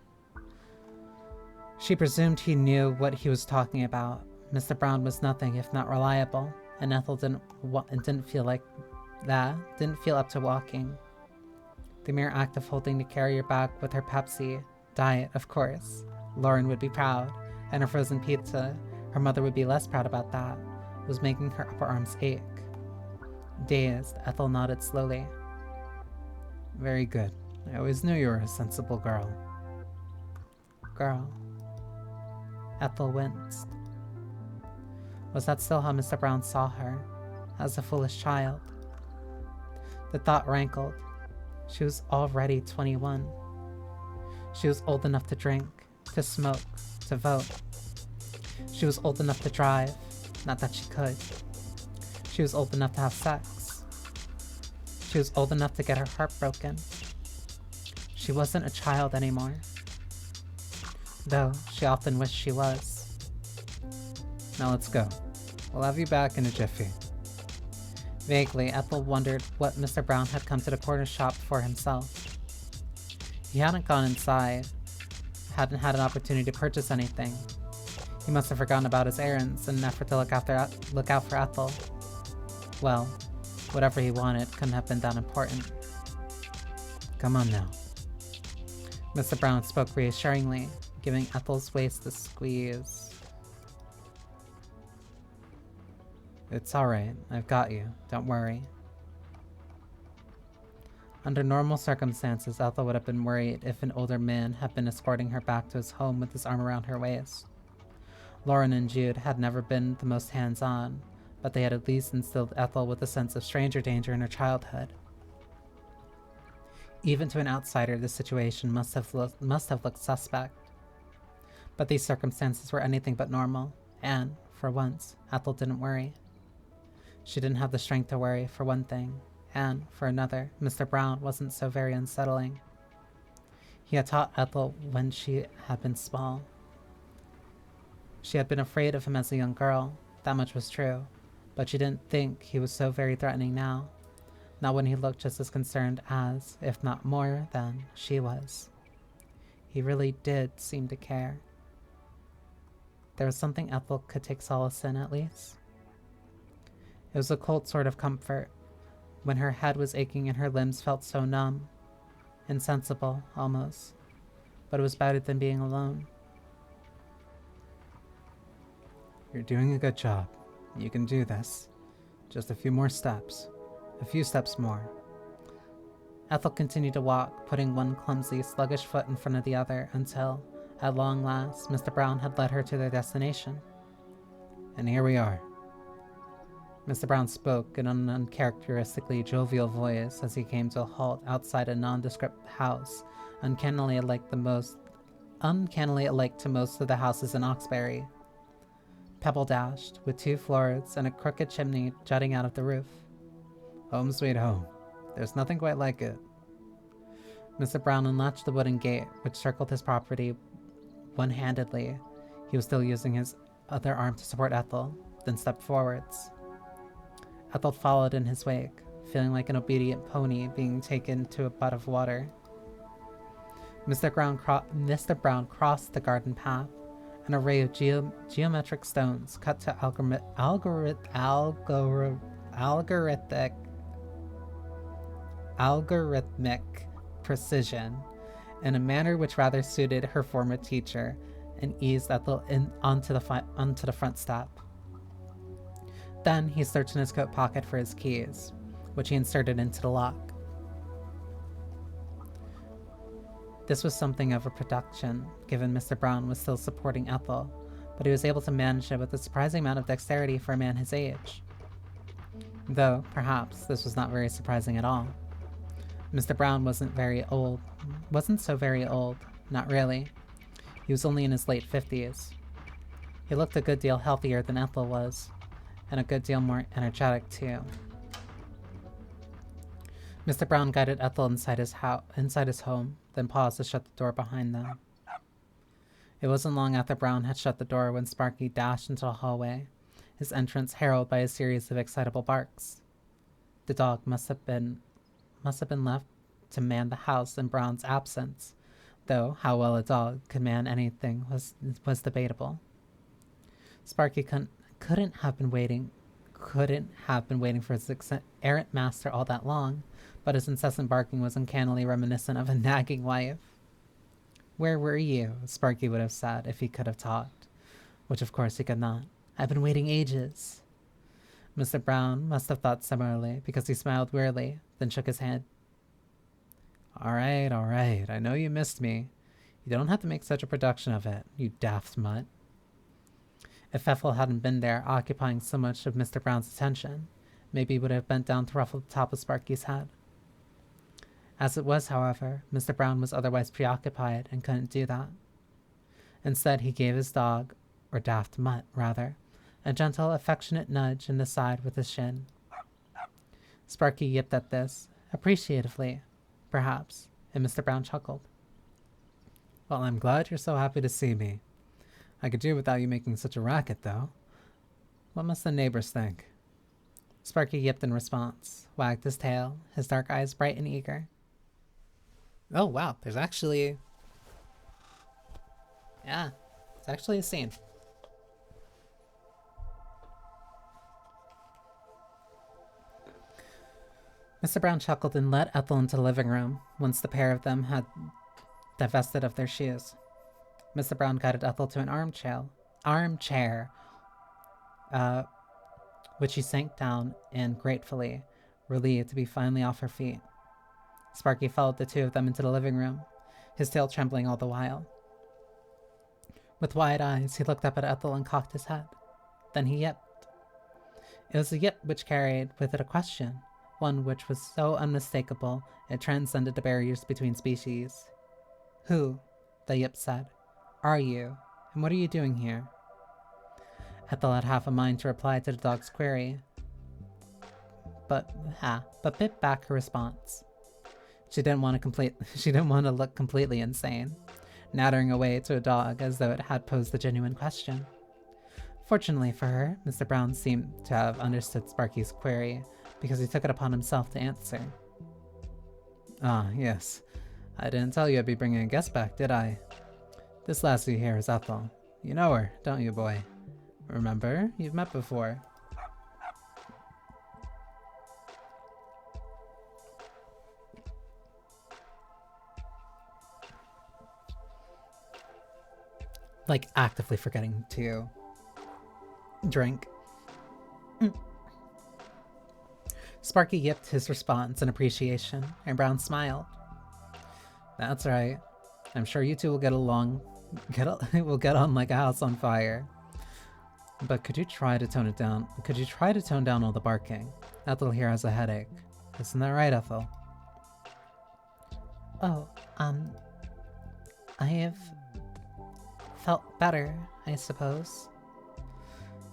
She presumed he knew what he was talking about. Mr. Brown was nothing if not reliable, and Ethel didn't feel up to walking. The mere act of holding the carrier bag with her Pepsi, diet of course, Lauren would be proud, and her frozen pizza, her mother would be less proud about that, was making her upper arms ache. Dazed, Ethel nodded slowly. Very good. I always knew you were a sensible girl. Girl. Ethel winced. Was that still how Mr. Brown saw her? As a foolish child? The thought rankled. She was already 21. She was old enough to drink, to smoke, to vote. She was old enough to drive, not that she could. She was old enough to have sex. She was old enough to get her heart broken. She wasn't a child anymore. Though she often wished she was. Now let's go. We'll have you back in a jiffy. Vaguely, Ethel wondered what Mr. Brown had come to the corner shop for himself. He hadn't gone inside, hadn't had an opportunity to purchase anything. He must have forgotten about his errands in an effort to look out for Ethel. Well, whatever he wanted couldn't have been that important. Come on now. Mr. Brown spoke reassuringly, giving Ethel's waist a squeeze. It's alright, I've got you, don't worry. Under normal circumstances, Ethel would have been worried if an older man had been escorting her back to his home with his arm around her waist. Lauren and Jude had never been the most hands-on, but they had at least instilled Ethel with a sense of stranger danger in her childhood. Even to an outsider, this situation must have looked suspect. But these circumstances were anything but normal, and, for once, Ethel didn't worry. She didn't have the strength to worry, for one thing, and, for another, Mr. Brown wasn't so very unsettling. He had taught Ethel when she had been small. She had been afraid of him as a young girl, that much was true, but she didn't think he was so very threatening now, not when he looked just as concerned as, if not more than, she was. He really did seem to care. There was something Ethel could take solace in, at least. It was a cold sort of comfort, when her head was aching and her limbs felt so numb, insensible, almost, but it was better than being alone. You're doing a good job. You can do this. Just a few more steps. A few steps more. Ethel continued to walk, putting one clumsy, sluggish foot in front of the other until, at long last, Mr. Brown had led her to their destination. And here we are. Mr. Brown spoke in an uncharacteristically jovial voice as he came to a halt outside a nondescript house, uncannily alike to most of the houses in Oxbury. Pebble-dashed, with 2 floors and a crooked chimney jutting out of the roof. Home sweet home. There's nothing quite like it. Mr. Brown unlatched the wooden gate, which circled his property one-handedly. He was still using his other arm to support Ethel, then stepped forwards. Ethel followed in his wake, feeling like an obedient pony being taken to a butt of water. Mr. Brown crossed the garden path. An array of geometric stones cut to algorithmic precision in a manner which rather suited her former teacher and eased Ethel onto the front step. Then he searched in his coat pocket for his keys, which he inserted into the lock. This was something of a production, given Mr. Brown was still supporting Ethel, but he was able to manage it with a surprising amount of dexterity for a man his age. Though, perhaps, this was not very surprising at all. Mr. Brown wasn't so very old, not really. He was only in his late 50s. He looked a good deal healthier than Ethel was, and a good deal more energetic too. Mr. Brown guided Ethel inside his home, then paused to shut the door behind them. It wasn't long after Brown had shut the door when Sparky dashed into the hallway, his entrance heralded by a series of excitable barks. The dog must have been left to man the house in Brown's absence, though how well a dog could man anything was debatable. Sparky couldn't have been waiting for his errant master all that long, but his incessant barking was uncannily reminiscent of a nagging wife. "Where were you?" Sparky would have said if he could have talked, which of course he could not. "I've been waiting ages." Mr. Brown must have thought similarly, because he smiled wearily, then shook his head. All right, I know you missed me. You don't have to make such a production of it, you daft mutt." If Ethel hadn't been there, occupying so much of Mr. Brown's attention, maybe he would have bent down to ruffle the top of Sparky's head. As it was, however, Mr. Brown was otherwise preoccupied and couldn't do that. Instead, he gave his dog, or daft mutt, rather, a gentle, affectionate nudge in the side with his shin. Sparky yipped at this, appreciatively, perhaps, and Mr. Brown chuckled. "Well, I'm glad you're so happy to see me. I could do without you making such a racket, though. What must the neighbors think?" Sparky yipped in response, wagged his tail, his dark eyes bright and eager. Oh, wow, there's actually... Yeah, it's actually a scene. Mr. Brown chuckled and led Ethel into the living room once the pair of them had divested of their shoes. Mr. Brown guided Ethel to an armchair, which she sank down in gratefully, relieved to be finally off her feet. Sparky followed the two of them into the living room, his tail trembling all the while. With wide eyes, he looked up at Ethel and cocked his head. Then he yipped. It was a yip which carried with it a question, one which was so unmistakable it transcended the barriers between species. "Who," the yip said, "are you, and what are you doing here?" Ethel had half a mind to reply to the dog's query, but bit back her response. She didn't want to look completely insane, nattering away to a dog as though it had posed a genuine question. Fortunately for her, Mr. Brown seemed to have understood Sparky's query, because he took it upon himself to answer. "Ah, yes. I didn't tell you I'd be bringing a guest back, did I? This lassie here is Ethel. You know her, don't you, boy? Remember? You've met before." Like, actively forgetting to drink. Sparky yipped his response in appreciation, and Brown smiled. "That's right. I'm sure you two will get along. We'll get on like a house on fire. But could you try to tone it down? Could you try to tone down all the barking? Ethel here has a headache. Isn't that right, Ethel?" "Oh, I have felt better, I suppose."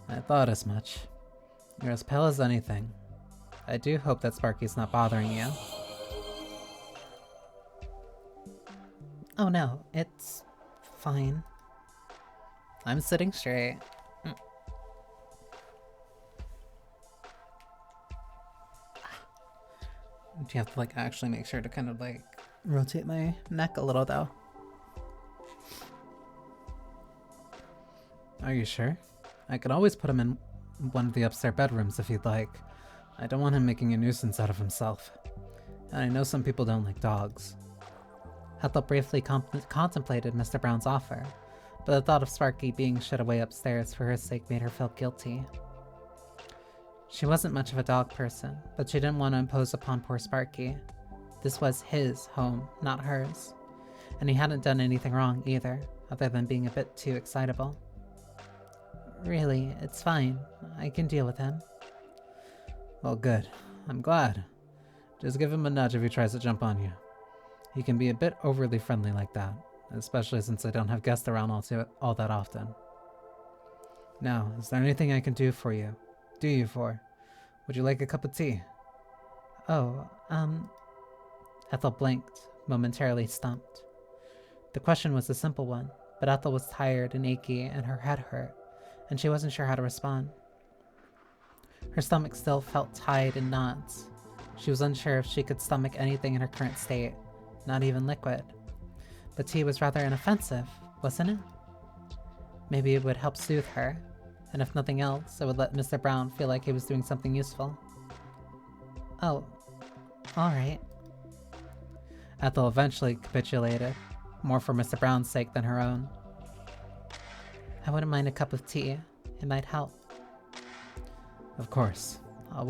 "I thought as much. You're as pale as anything. I do hope that Sparky's not bothering you." "Oh no, it's fine. I'm sitting straight." You have to like actually make sure to kind of like rotate my neck a little though. Are you sure? I could always put him in one of the upstairs bedrooms if you'd like. I don't want him making a nuisance out of himself. And I know some people don't like dogs. Ethel briefly contemplated Mr. Brown's offer, but the thought of Sparky being shut away upstairs for her sake made her feel guilty. She wasn't much of a dog person, but she didn't want to impose upon poor Sparky. This was his home, not hers. And he hadn't done anything wrong either, other than being a bit too excitable. Really, it's fine. I can deal with him. Well, good. I'm glad. Just give him a nudge if he tries to jump on you. He can be a bit overly friendly like that, especially since I don't have guests around all that often. Now, is there anything I can do for you? Would you like a cup of tea? Oh, Ethel blinked, momentarily stumped. The question was a simple one, but Ethel was tired and achy and her head hurt, and she wasn't sure how to respond. Her stomach still felt tied in knots. She was unsure if she could stomach anything in her current state, not even liquid. But tea was rather inoffensive, wasn't it? Maybe it would help soothe her, and if nothing else, it would let Mr. Brown feel like he was doing something useful. Oh, alright. Ethel eventually capitulated, more for Mr. Brown's sake than her own. I wouldn't mind a cup of tea. It might help. Of course. I'll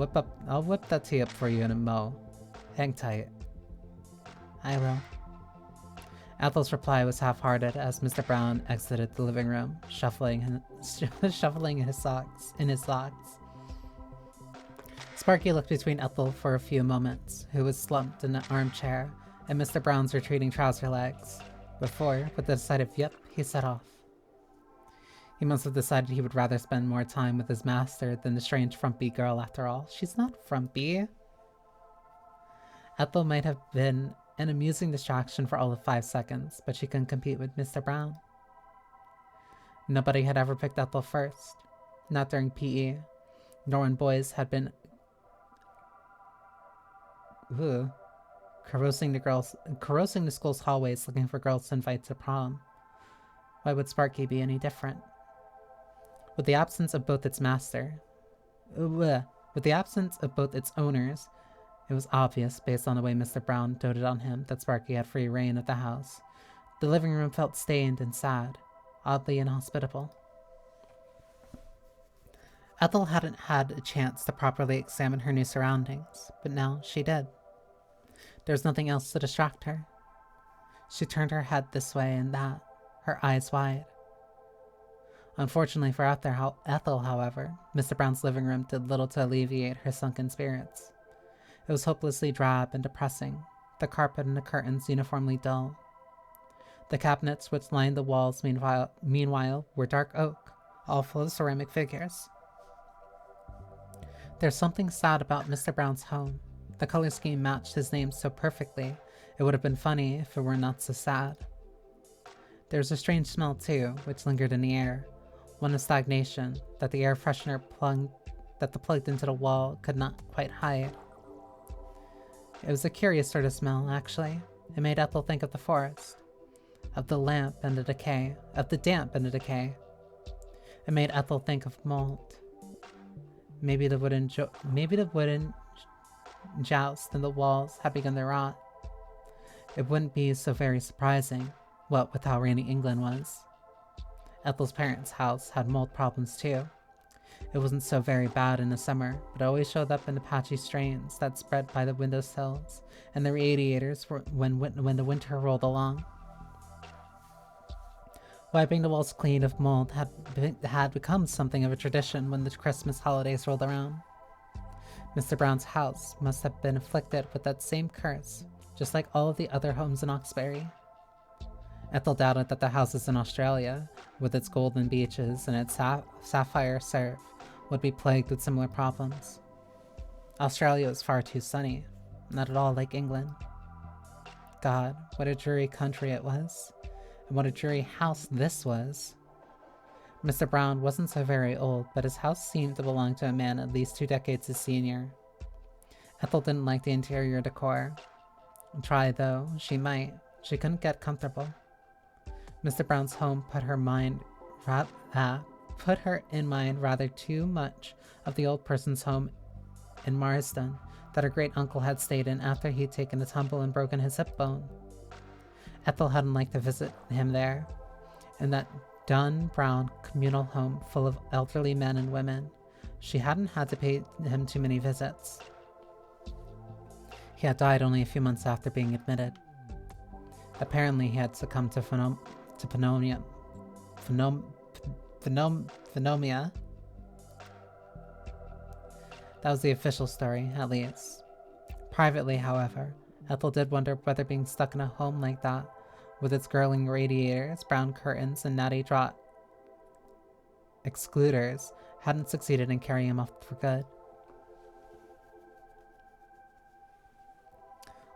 whip that tea up for you in a mo. Hang tight. I will. Ethel's reply was half-hearted as Mr. Brown exited the living room, shuffling in his socks. Sparky looked between Ethel for a few moments, who was slumped in an armchair, and Mr. Brown's retreating trouser legs, before, with a decided yep, he set off. He must have decided he would rather spend more time with his master than the strange frumpy girl after all. She's not frumpy. Ethel might have been an amusing distraction for all of 5 seconds, but she couldn't compete with Mr. Brown. Nobody had ever picked Ethel first, not during PE, nor when boys had been corrosing the school's hallways looking for girls to invite to prom. Why would Sparky be any different? With the absence of both its owners, it was obvious, based on the way Mr. Brown doted on him, that Sparky had free reign of the house. The living room felt stained and sad, oddly inhospitable. Ethel hadn't had a chance to properly examine her new surroundings, but now she did. There was nothing else to distract her. She turned her head this way and that, her eyes wide. Unfortunately for Ethel, however, Mr. Brown's living room did little to alleviate her sunken spirits. It was hopelessly drab and depressing, the carpet and the curtains uniformly dull. The cabinets which lined the walls, meanwhile, were dark oak, all full of ceramic figures. There's something sad about Mr. Brown's home. The color scheme matched his name so perfectly, it would have been funny if it were not so sad. There was a strange smell, too, which lingered in the air, one of stagnation that the air freshener plugged into the wall could not quite hide. It was a curious sort of smell, actually. It made Ethel think of the forest, of the damp and the decay. It made Ethel think of mold. Maybe the wooden joust in the walls had begun to rot. It wouldn't be so very surprising, what with how rainy England was. Ethel's parents' house had mold problems too. It wasn't so very bad in the summer, but it always showed up in the patchy stains that spread by the windowsills and the radiators when the winter rolled along. Wiping the walls clean of mold had become something of a tradition when the Christmas holidays rolled around. Mr. Brown's house must have been afflicted with that same curse, just like all of the other homes in Oxbury. Ethel doubted that the houses in Australia, with its golden beaches and its sapphire surf, would be plagued with similar problems. Australia was far too sunny, not at all like England. God, what a dreary country it was, and what a dreary house this was. Mr. Brown wasn't so very old, but his house seemed to belong to a man at least 2 decades his senior. Ethel didn't like the interior decor. Try though, she might. She couldn't get comfortable. Mr. Brown's home put her in mind rather too much of the old person's home in Marsden that her great-uncle had stayed in after he'd taken a tumble and broken his hip bone. Ethel hadn't liked to visit him there, in that dun brown communal home full of elderly men and women. She hadn't had to pay him too many visits. He had died only a few months after being admitted. Apparently he had succumbed to pneumonia. That was the official story, at least. Privately, however, Ethel did wonder whether being stuck in a home like that, with its gurgling radiators, brown curtains, and natty draught excluders, hadn't succeeded in carrying him off for good.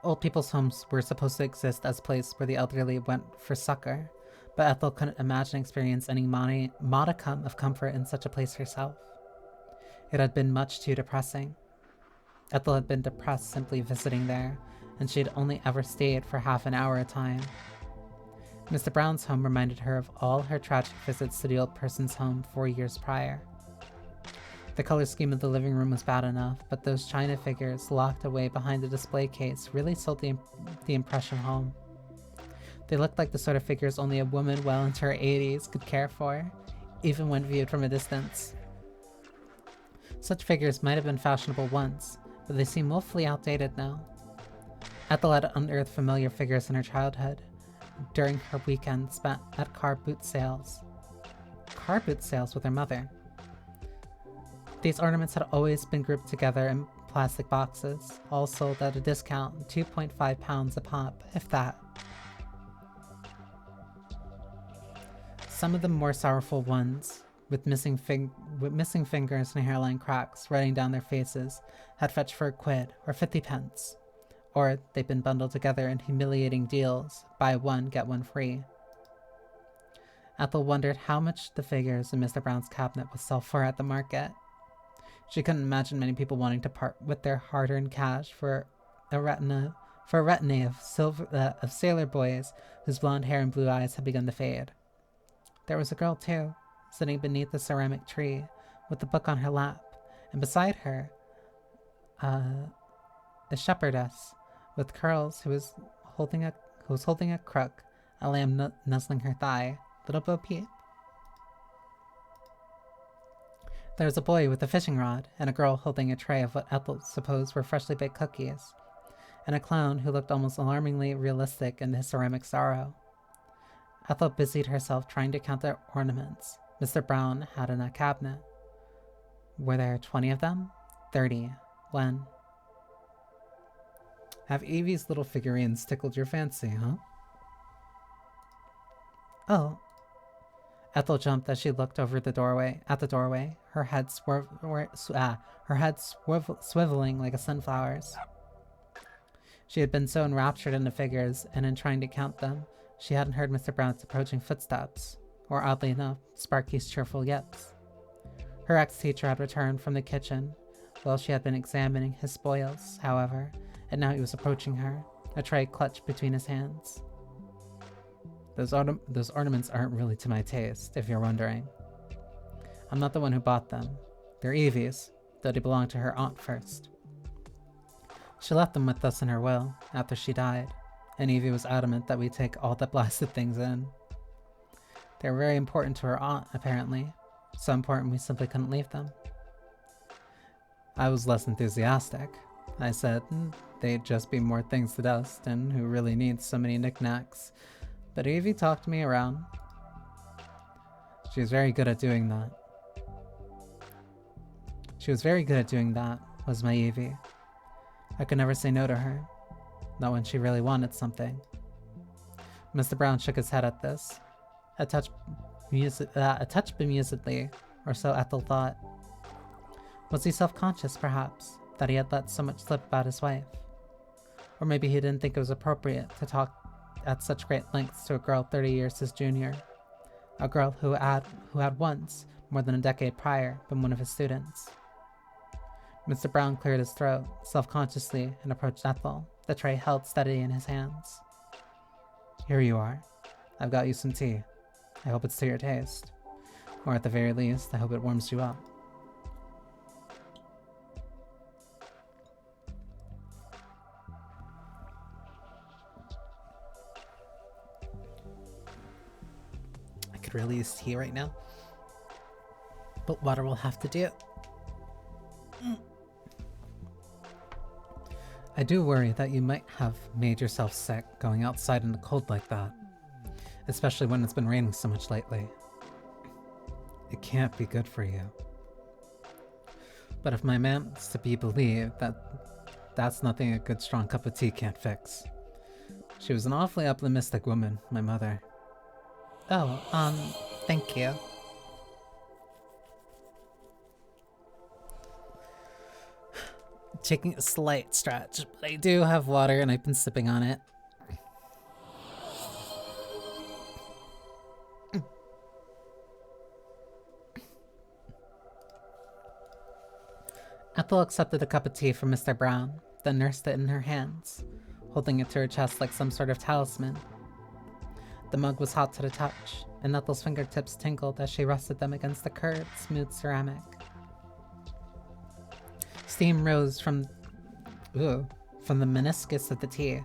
Old people's homes were supposed to exist as a place where the elderly went for succor, but Ethel couldn't imagine experiencing any modicum of comfort in such a place herself. It had been much too depressing. Ethel had been depressed simply visiting there, and she had only ever stayed for half an hour at a time. Mr. Brown's home reminded her of all her tragic visits to the old person's home 4 years prior. The color scheme of the living room was bad enough, but those china figures locked away behind the display case really sold the impression home. They looked like the sort of figures only a woman well into her 80s could care for, even when viewed from a distance. Such figures might have been fashionable once, but they seem woefully outdated now. Ethel had unearthed familiar figures in her childhood, during her weekends spent at car boot sales. Car boot sales with her mother. These ornaments had always been grouped together in plastic boxes, all sold at a discount, 2.5 pounds a pop, if that. Some of the more sorrowful ones, with missing fingers and hairline cracks running down their faces, had fetched for £1 or 50 pence. Or they'd been bundled together in humiliating deals, buy one, get one free. Ethel wondered how much the figures in Mr. Brown's cabinet would sell for at the market. She couldn't imagine many people wanting to part with their hard-earned cash for a retinue of sailor boys whose blonde hair and blue eyes had begun to fade. There was a girl, too, sitting beneath the ceramic tree, with the book on her lap, and beside her, a shepherdess with curls who was holding a crook, a lamb nuzzling her thigh. Little Bo Peep. There was a boy with a fishing rod, and a girl holding a tray of what Ethel supposed were freshly baked cookies, and a clown who looked almost alarmingly realistic in his ceramic sorrow. Ethel busied herself trying to count the ornaments Mr. Brown had in that cabinet. Were there 20 of them? 30. When? Have Evie's little figurines tickled your fancy, huh? Oh. Ethel jumped as she looked over at the doorway, her head swiveling like a sunflower's. She had been so enraptured in the figures, and in trying to count them, she hadn't heard Mr. Brown's approaching footsteps, or oddly enough, Sparky's cheerful yips. Her ex-teacher had returned from the kitchen, while she had been examining his spoils, however, and now he was approaching her, a tray clutched between his hands. Those ornaments aren't really to my taste, if you're wondering. I'm not the one who bought them. They're Evie's, though they belonged to her aunt first. She left them with us in her will, after she died, and Evie was adamant that we take all the blasted things in. They were very important to her aunt, apparently, so important we simply couldn't leave them. I was less enthusiastic. I said they'd just be more things to dust, and who really needs so many knickknacks? But Evie talked me around. She was very good at doing that. Was my Evie. I could never say no to her, not when she really wanted something. Mr. Brown shook his head at this, a touch bemusedly, or so Ethel thought. Was he self-conscious, perhaps, that he had let so much slip about his wife? Or maybe he didn't think it was appropriate to talk at such great lengths to a girl 30 years his junior, a girl who had once, more than a decade prior, been one of his students. Mr. Brown cleared his throat, self-consciously, and approached Ethel, the tray held steady in his hands. Here you are. I've got you some tea. I hope it's to your taste. Or at the very least, I hope it warms you up. I could really use tea right now, but water will have to do. I do worry that you might have made yourself sick going outside in the cold like that, especially when it's been raining so much lately. It can't be good for you. But if my man's to be believed, that's nothing a good strong cup of tea can't fix. She was an awfully optimistic woman, my mother. Oh, thank you. Taking a slight stretch, but I do have water and I've been sipping on it. Ethel accepted a cup of tea from Mr. Brown, then nursed it in her hands, holding it to her chest like some sort of talisman. The mug was hot to the touch, and Ethel's fingertips tingled as she rested them against the curved, smooth ceramic. Steam rose from the meniscus of the tea,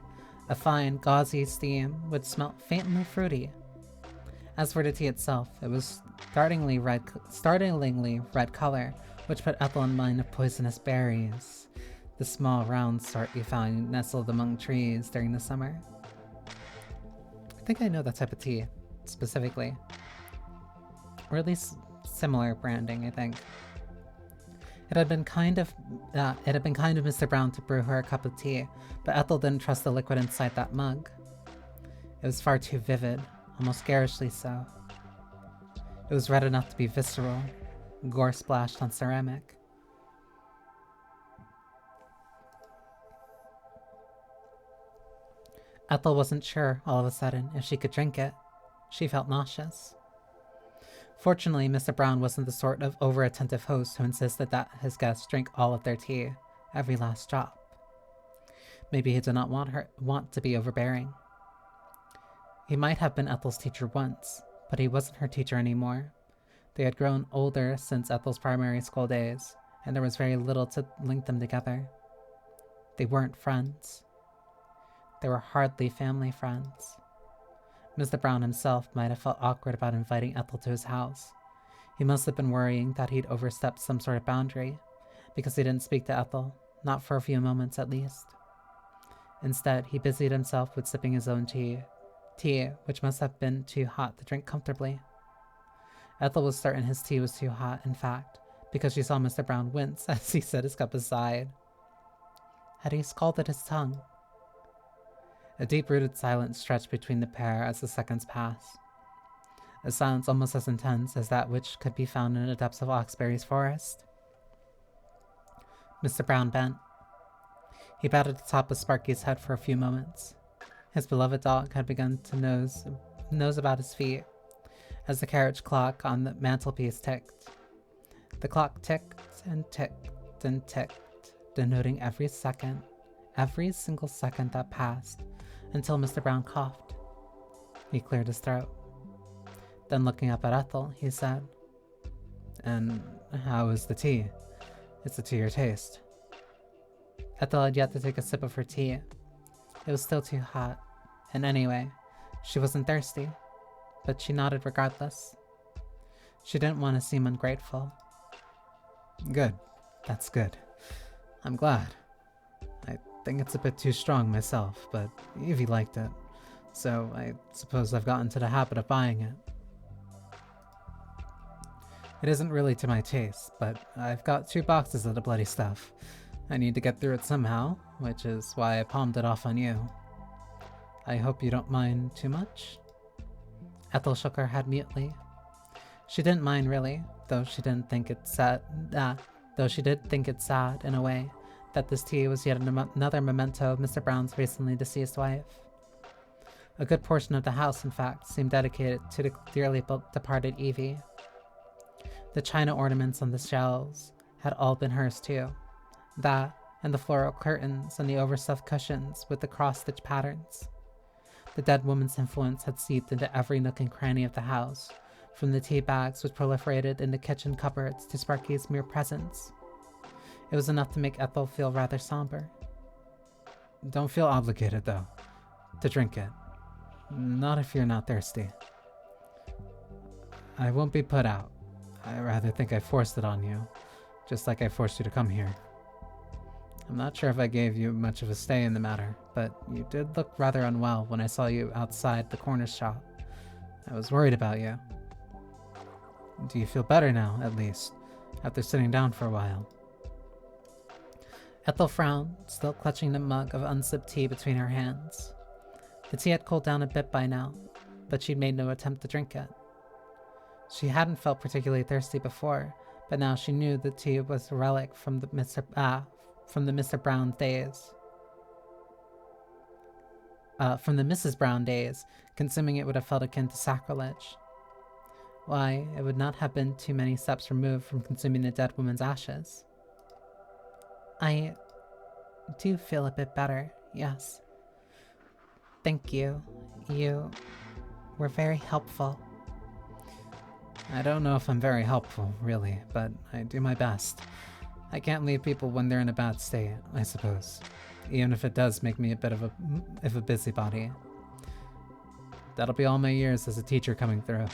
a fine, gauzy steam which smelt faintly fruity. As for the tea itself, it was startlingly red color, which put Ethel in mind of poisonous berries, the small round sort you found nestled among trees during the summer. I think I know that type of tea, specifically. Or at least similar branding, I think. It had been kind of Mr. Brown to brew her a cup of tea, but Ethel didn't trust the liquid inside that mug. It was far too vivid, almost garishly so. It was red enough to be visceral, gore splashed on ceramic. Ethel wasn't sure, all of a sudden, if she could drink it. She felt nauseous. Fortunately, Mr. Brown wasn't the sort of over-attentive host who insisted that his guests drink all of their tea, every last drop. Maybe he did not want to be overbearing. He might have been Ethel's teacher once, but he wasn't her teacher anymore. They had grown older since Ethel's primary school days, and there was very little to link them together. They weren't friends. They were hardly family friends. Mr. Brown himself might have felt awkward about inviting Ethel to his house. He must have been worrying that he'd overstepped some sort of boundary, because he didn't speak to Ethel, not for a few moments at least. Instead, he busied himself with sipping his own tea which must have been too hot to drink comfortably. Ethel was certain his tea was too hot, in fact, because she saw Mr. Brown wince as he set his cup aside. Had he scalded his tongue? A deep-rooted silence stretched between the pair as the seconds passed. A silence almost as intense as that which could be found in the depths of Oxberry's forest. Mr. Brown bent. He batted the top of Sparky's head for a few moments. His beloved dog had begun to nose about his feet as the carriage clock on the mantelpiece ticked. The clock ticked and ticked and ticked, denoting every single second that passed, until Mr. Brown coughed. He cleared his throat. Then looking up at Ethel, he said, "And how is the tea? Is it to your taste?" Ethel had yet to take a sip of her tea. It was still too hot, and anyway, she wasn't thirsty, but she nodded regardless. She didn't want to seem ungrateful. "Good. That's good. I'm glad. I think it's a bit too strong myself, but Evie liked it, so I suppose I've gotten to the habit of buying it. It isn't really to my taste, but I've got 2 boxes of the bloody stuff. I need to get through it somehow, which is why I palmed it off on you. I hope you don't mind too much?" Ethel shook her head mutely. She didn't mind really, though she did think it sad in a way that this tea was yet another memento of Mr. Brown's recently deceased wife. A good portion of the house, in fact, seemed dedicated to the dearly departed Evie. The china ornaments on the shelves had all been hers too, That, and the floral curtains and the overstuffed cushions with the cross-stitch patterns. The dead woman's influence had seeped into every nook and cranny of the house, from the tea bags which proliferated in the kitchen cupboards to Sparky's mere presence. It was enough to make Ethel feel rather somber. Don't feel obligated, though, to drink it. Not if you're not thirsty. I won't be put out. I rather think I forced it on you, just like I forced you to come here. I'm not sure if I gave you much of a say in the matter, but you did look rather unwell when I saw you outside the corner shop. I was worried about you. Do you feel better now, at least, after sitting down for a while? Ethel frowned, still clutching the mug of unsipped tea between her hands. The tea had cooled down a bit by now, but she'd made no attempt to drink it. She hadn't felt particularly thirsty before, but now she knew the tea was a relic from the Mr. Brown days. From the Mrs. Brown days, consuming it would have felt akin to sacrilege. Why, it would not have been too many steps removed from consuming the dead woman's ashes. I do feel a bit better, yes. Thank you. You were very helpful. I don't know if I'm very helpful, really, but I do my best. I can't leave people when they're in a bad state, I suppose, even if it does make me a bit of a busybody. That'll be all my years as a teacher coming through.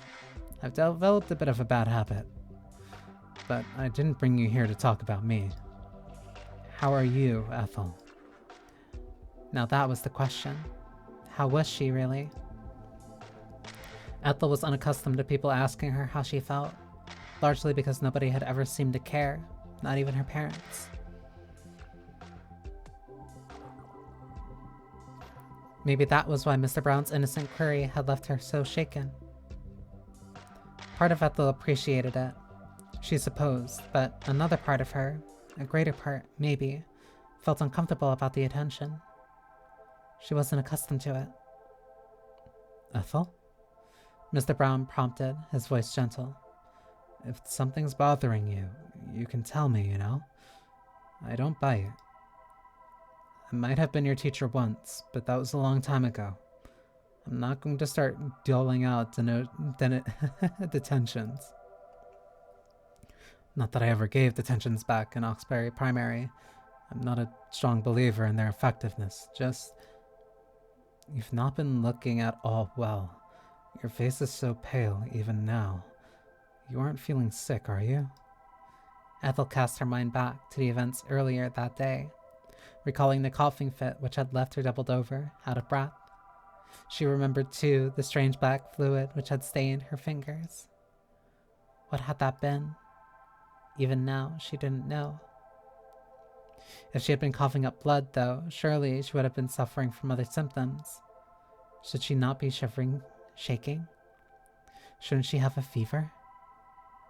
I've developed a bit of a bad habit. But I didn't bring you here to talk about me. How are you, Ethel? Now that was the question. How was she, really? Ethel was unaccustomed to people asking her how she felt, largely because nobody had ever seemed to care, not even her parents. Maybe that was why Mr. Brown's innocent query had left her so shaken. Part of Ethel appreciated it, she supposed, but another part of her, a greater part, maybe, felt uncomfortable about the attention. She wasn't accustomed to it. Ethel? Mr. Brown prompted, his voice gentle. If something's bothering you, you can tell me, you know? I don't bite. I might have been your teacher once, but that was a long time ago. I'm not going to start doling out detentions. Not that I ever gave detentions back in Oxbury Primary. I'm not a strong believer in their effectiveness. Just, you've not been looking at all well. Your face is so pale, even now. You aren't feeling sick, are you? Ethel cast her mind back to the events earlier that day, recalling the coughing fit which had left her doubled over, out of breath. She remembered, too, the strange black fluid which had stained her fingers. What had that been? Even now, she didn't know. If she had been coughing up blood, though, surely she would have been suffering from other symptoms. Should she not be shivering, shaking? Shouldn't she have a fever?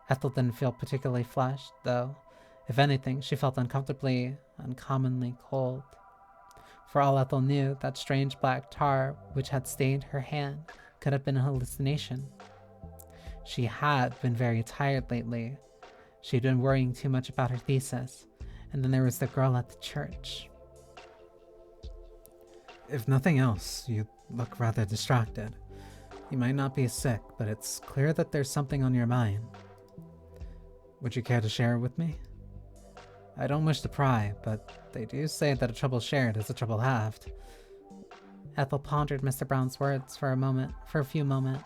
Ethel didn't feel particularly flushed, though. If anything, she felt uncommonly cold. For all Ethel knew, that strange black tar which had stained her hand could have been a hallucination. She had been very tired lately. She'd been worrying too much about her thesis, and then there was the girl at the church. If nothing else, you look rather distracted. You might not be sick, but it's clear that there's something on your mind. Would you care to share it with me? I don't wish to pry, but they do say that a trouble shared is a trouble halved. Ethel pondered Mr. Brown's words for a few moments,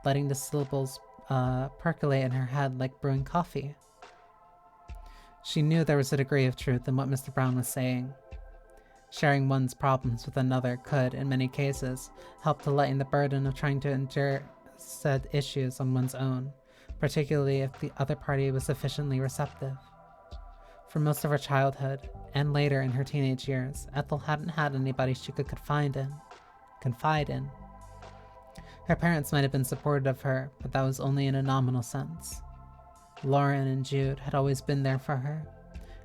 letting the syllables percolate in her head like brewing coffee. She knew there was a degree of truth in what Mr. Brown was saying. Sharing one's problems with another could, in many cases, help to lighten the burden of trying to endure said issues on one's own, particularly if the other party was sufficiently receptive. For most of her childhood, and later in her teenage years, Ethel hadn't had anybody she could confide in. Her parents might have been supportive of her, but that was only in a nominal sense. Lauren and Jude had always been there for her,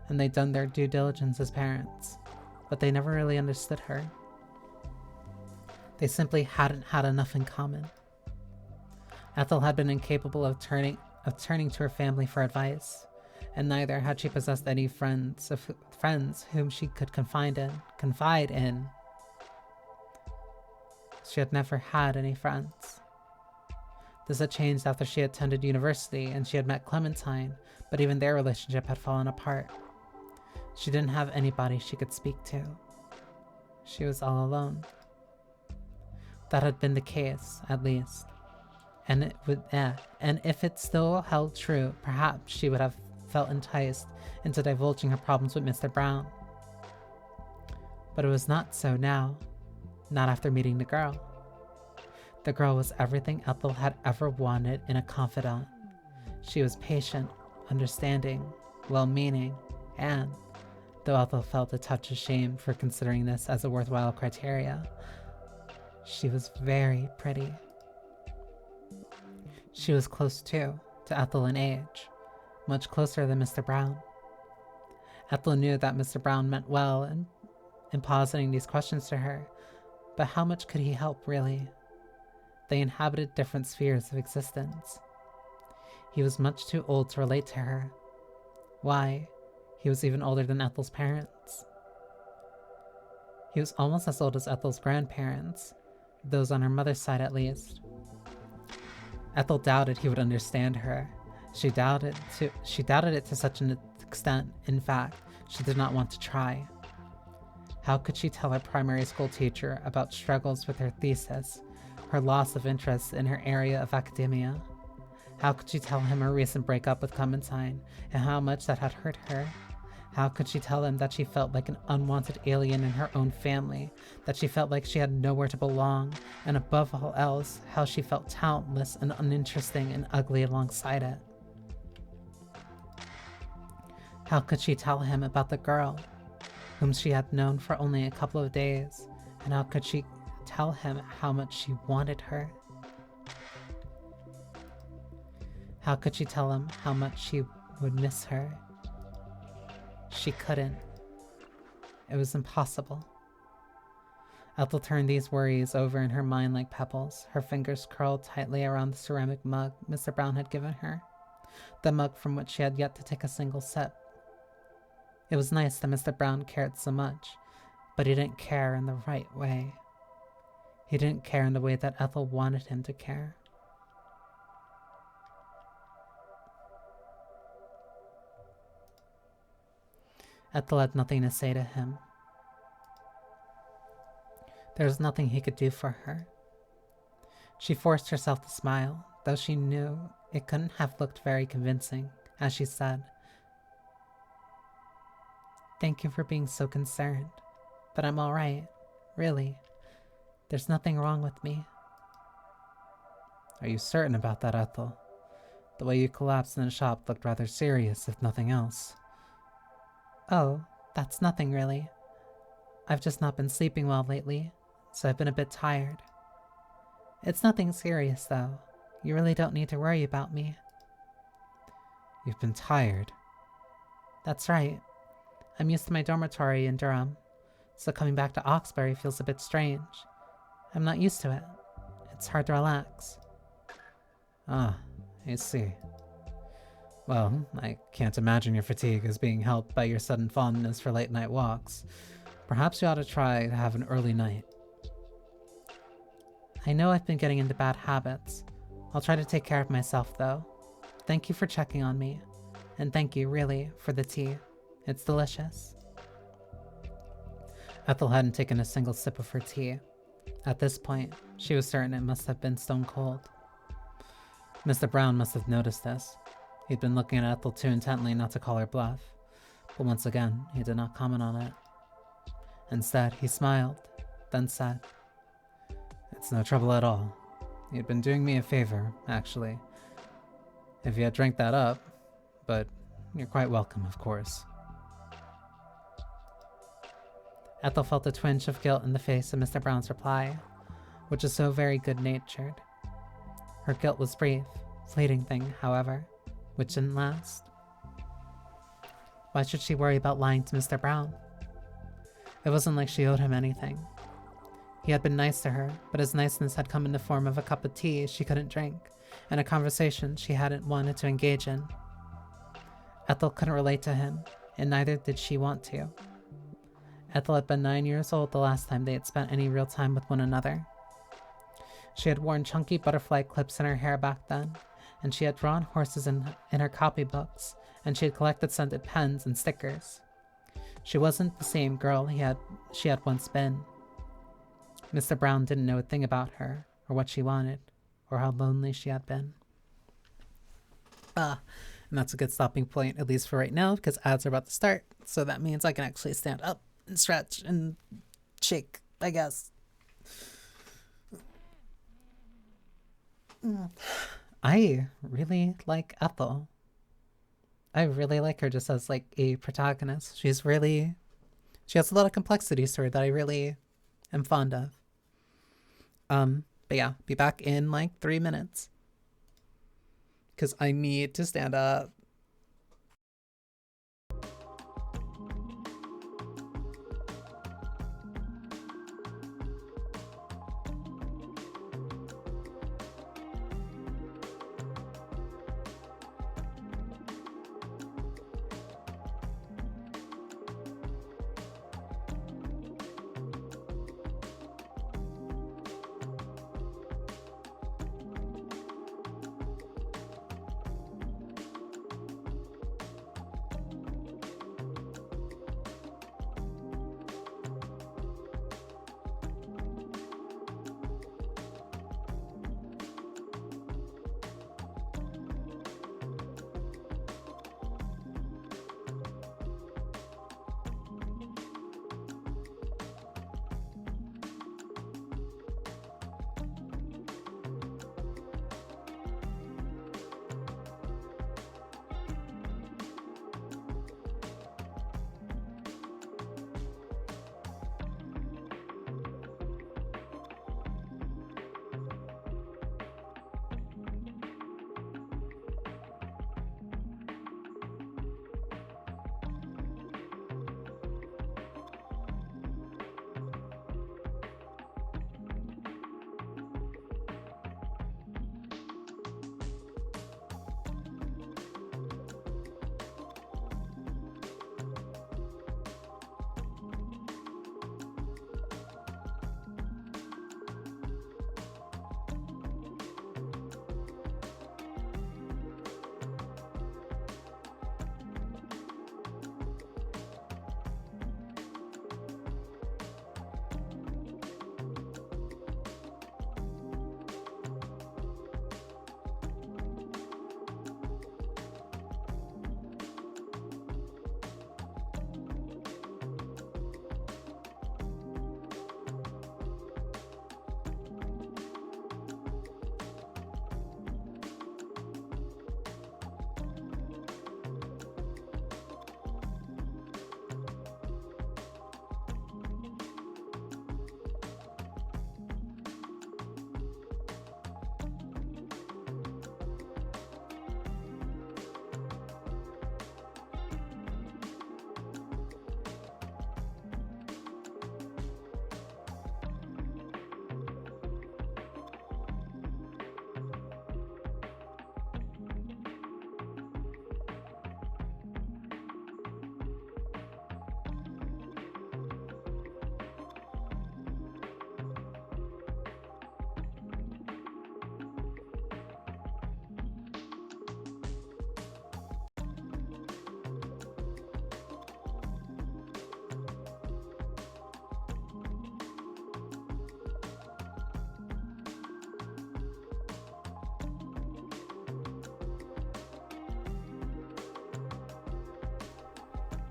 and they'd done their due diligence as parents, but they never really understood her. They simply hadn't had enough in common. Ethel had been incapable of turning to her family for advice, and neither had she possessed any friends whom she could confide in. She had never had any friends. This had changed after she attended university and she had met Clementine, but even their relationship had fallen apart. She didn't have anybody she could speak to. She was all alone. That had been the case, at least. And if it still held true, perhaps she would have felt enticed into divulging her problems with Mr. Brown. But it was not so now. Not after meeting the girl. The girl was everything Ethel had ever wanted in a confidant. She was patient, understanding, well-meaning, and, though Ethel felt a touch of shame for considering this as a worthwhile criteria, she was very pretty. She was close, too, to Ethel in age, much closer than Mr. Brown. Ethel knew that Mr. Brown meant well in positing these questions to her, but how much could he help, really? They inhabited different spheres of existence. He was much too old to relate to her. Why, he was even older than Ethel's parents. He was almost as old as Ethel's grandparents, those on her mother's side at least. Ethel doubted he would understand her. She doubted it to such an extent, in fact, she did not want to try. How could she tell her primary school teacher about struggles with her thesis, her loss of interest in her area of academia? How could she tell him her recent breakup with Clementine and how much that had hurt her? How could she tell him that she felt like an unwanted alien in her own family, that she felt like she had nowhere to belong, and above all else, how she felt talentless and uninteresting and ugly alongside it? How could she tell him about the girl, whom she had known for only a couple of days, and how could she tell him how much she wanted her? How could she tell him how much she would miss her? She couldn't. It was impossible. Ethel turned these worries over in her mind like pebbles, her fingers curled tightly around the ceramic mug Mr. Brown had given her, the mug from which she had yet to take a single sip. It was nice that Mr. Brown cared so much, but he didn't care in the right way. He didn't care in the way that Ethel wanted him to care. Ethel had nothing to say to him. There was nothing he could do for her. She forced herself to smile, though she knew it couldn't have looked very convincing, as she said, "Thank you for being so concerned, but I'm all right, really. There's nothing wrong with me." "Are you certain about that, Ethel? The way you collapsed in the shop looked rather serious, if nothing else." "Oh, that's nothing really. I've just not been sleeping well lately, so I've been a bit tired. It's nothing serious, though. You really don't need to worry about me." "You've been tired?" "That's right. I'm used to my dormitory in Durham, so coming back to Oxbury feels a bit strange. I'm not used to it. It's hard to relax." "Ah, I see. Well, I can't imagine your fatigue is being helped by your sudden fondness for late-night walks. Perhaps you ought to try to have an early night." "I know I've been getting into bad habits. I'll try to take care of myself, though. Thank you for checking on me. And thank you, really, for the tea. It's delicious." Ethel hadn't taken a single sip of her tea. At this point, she was certain it must have been stone cold. Mr. Brown must have noticed this. He'd been looking at Ethel too intently not to call her bluff, but once again, he did not comment on it. Instead, he smiled, then said, "It's no trouble at all. You'd been doing me a favor, actually. If you had drank that up, but you're quite welcome, of course." Ethel felt a twinge of guilt in the face of Mr. Brown's reply, which was so very good-natured. Her guilt was brief, fleeting thing, however, which didn't last. Why should she worry about lying to Mr. Brown? It wasn't like she owed him anything. He had been nice to her, but his niceness had come in the form of a cup of tea she couldn't drink, and a conversation she hadn't wanted to engage in. Ethel couldn't relate to him, and neither did she want to. Ethel had been 9 years old the last time they had spent any real time with one another. She had worn chunky butterfly clips in her hair back then, and she had drawn horses in her copybooks, and she had collected scented pens and stickers. She wasn't the same girl she had once been. Mr. Brown didn't know a thing about her, or what she wanted, or how lonely she had been. And that's a good stopping point, at least for right now, because ads are about to start, so that means I can actually stand up and stretch and shake, I guess. I really like Ethel. I really like her just as like a protagonist. She has a lot of complexities to her that I really am fond of. But yeah, be back in like 3 minutes. Because I need to stand up.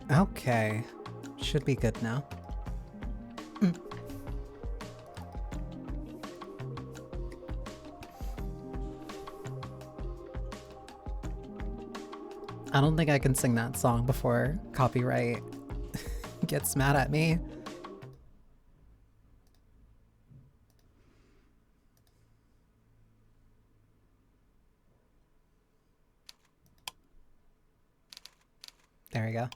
Okay. Should be good now. I don't think I can sing that song before copyright gets mad at me. There we go.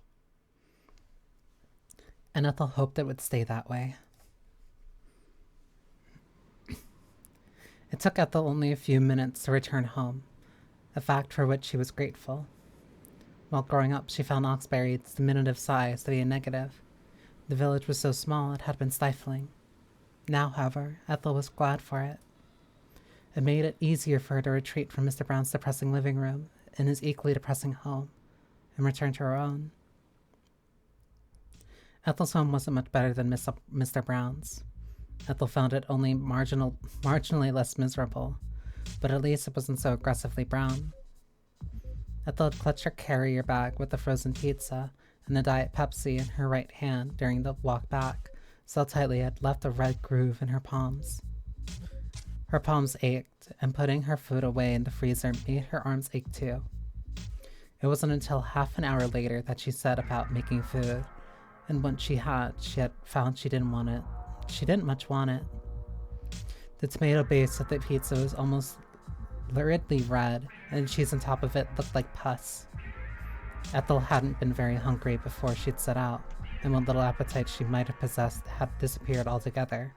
And Ethel hoped it would stay that way. It took Ethel only a few minutes to return home, a fact for which she was grateful. While growing up, she found Oxbury's diminutive size to be a negative. The village was so small it had been stifling. Now, however, Ethel was glad for it. It made it easier for her to retreat from Mr. Brown's depressing living room and his equally depressing home, and return to her own. Ethel's home wasn't much better than Mr. Brown's. Ethel found it only marginally less miserable, but at least it wasn't so aggressively brown. Ethel had clutched her carrier bag with the frozen pizza and the Diet Pepsi in her right hand during the walk back, so tightly it had left a red groove in her palms. Her palms ached, and putting her food away in the freezer made her arms ache too. It wasn't until half an hour later that she set about making food, and once she had found she didn't want it. She didn't much want it. The tomato base of the pizza was almost luridly red, and the cheese on top of it looked like pus. Ethel hadn't been very hungry before she'd set out, and what little appetite she might have possessed had disappeared altogether.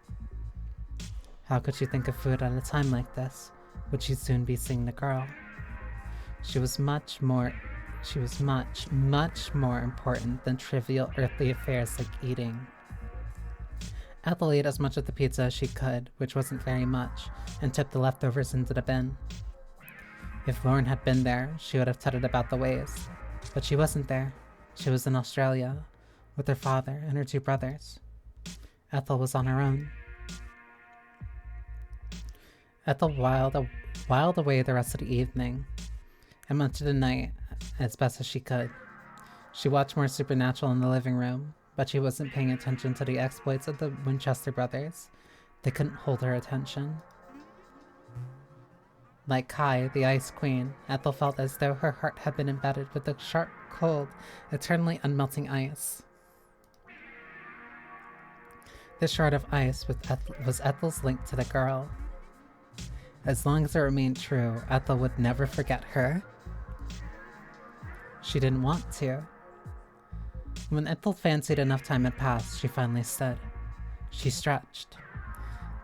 How could she think of food at a time like this? Would she soon be seeing the girl? She was much, much more important than trivial earthly affairs like eating. Ethel ate as much of the pizza as she could, which wasn't very much, and tipped the leftovers into the bin. If Lauren had been there, she would have tutted about the ways. But she wasn't there. She was in Australia, with her father and her 2 brothers. Ethel was on her own. Ethel whiled away the rest of the evening, and much of the night as best as she could. She watched more Supernatural in the living room, but she wasn't paying attention to the exploits of the Winchester brothers. They couldn't hold her attention. Like Kai, the Ice Queen, Ethel felt as though her heart had been embedded with the sharp, cold, eternally unmelting ice. This shard of ice was Ethel's link to the girl. As long as it remained true, Ethel would never forget her. She didn't want to. When Ethel fancied enough time had passed, she finally stood. She stretched.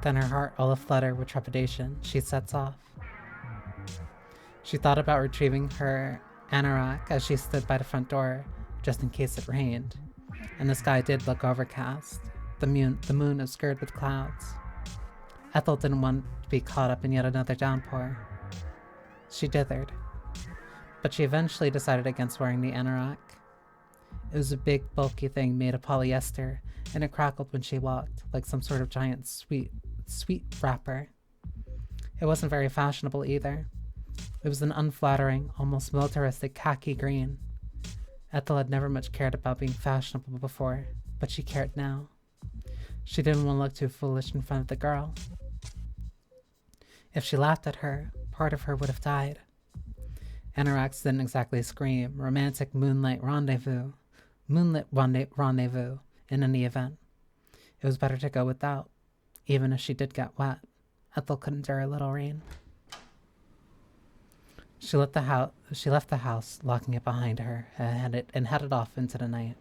Then, her heart all aflutter with trepidation, she sets off. She thought about retrieving her anorak as she stood by the front door, just in case it rained, and the sky did look overcast, the moon obscured with clouds. Ethel didn't want to be caught up in yet another downpour. She dithered, but she eventually decided against wearing the anorak. It was a big, bulky thing made of polyester, and it crackled when she walked, like some sort of giant sweet wrapper. It wasn't very fashionable either. It was an unflattering, almost militaristic khaki green. Ethel had never much cared about being fashionable before, but she cared now. She didn't want to look too foolish in front of the girl. If she laughed at her, part of her would have died. Anoraks didn't exactly scream romantic moonlit rendezvous in any event. It was better to go without, even if she did get wet. Ethel couldn't endure a little rain. She left the house, locking it behind her, and headed off into the night.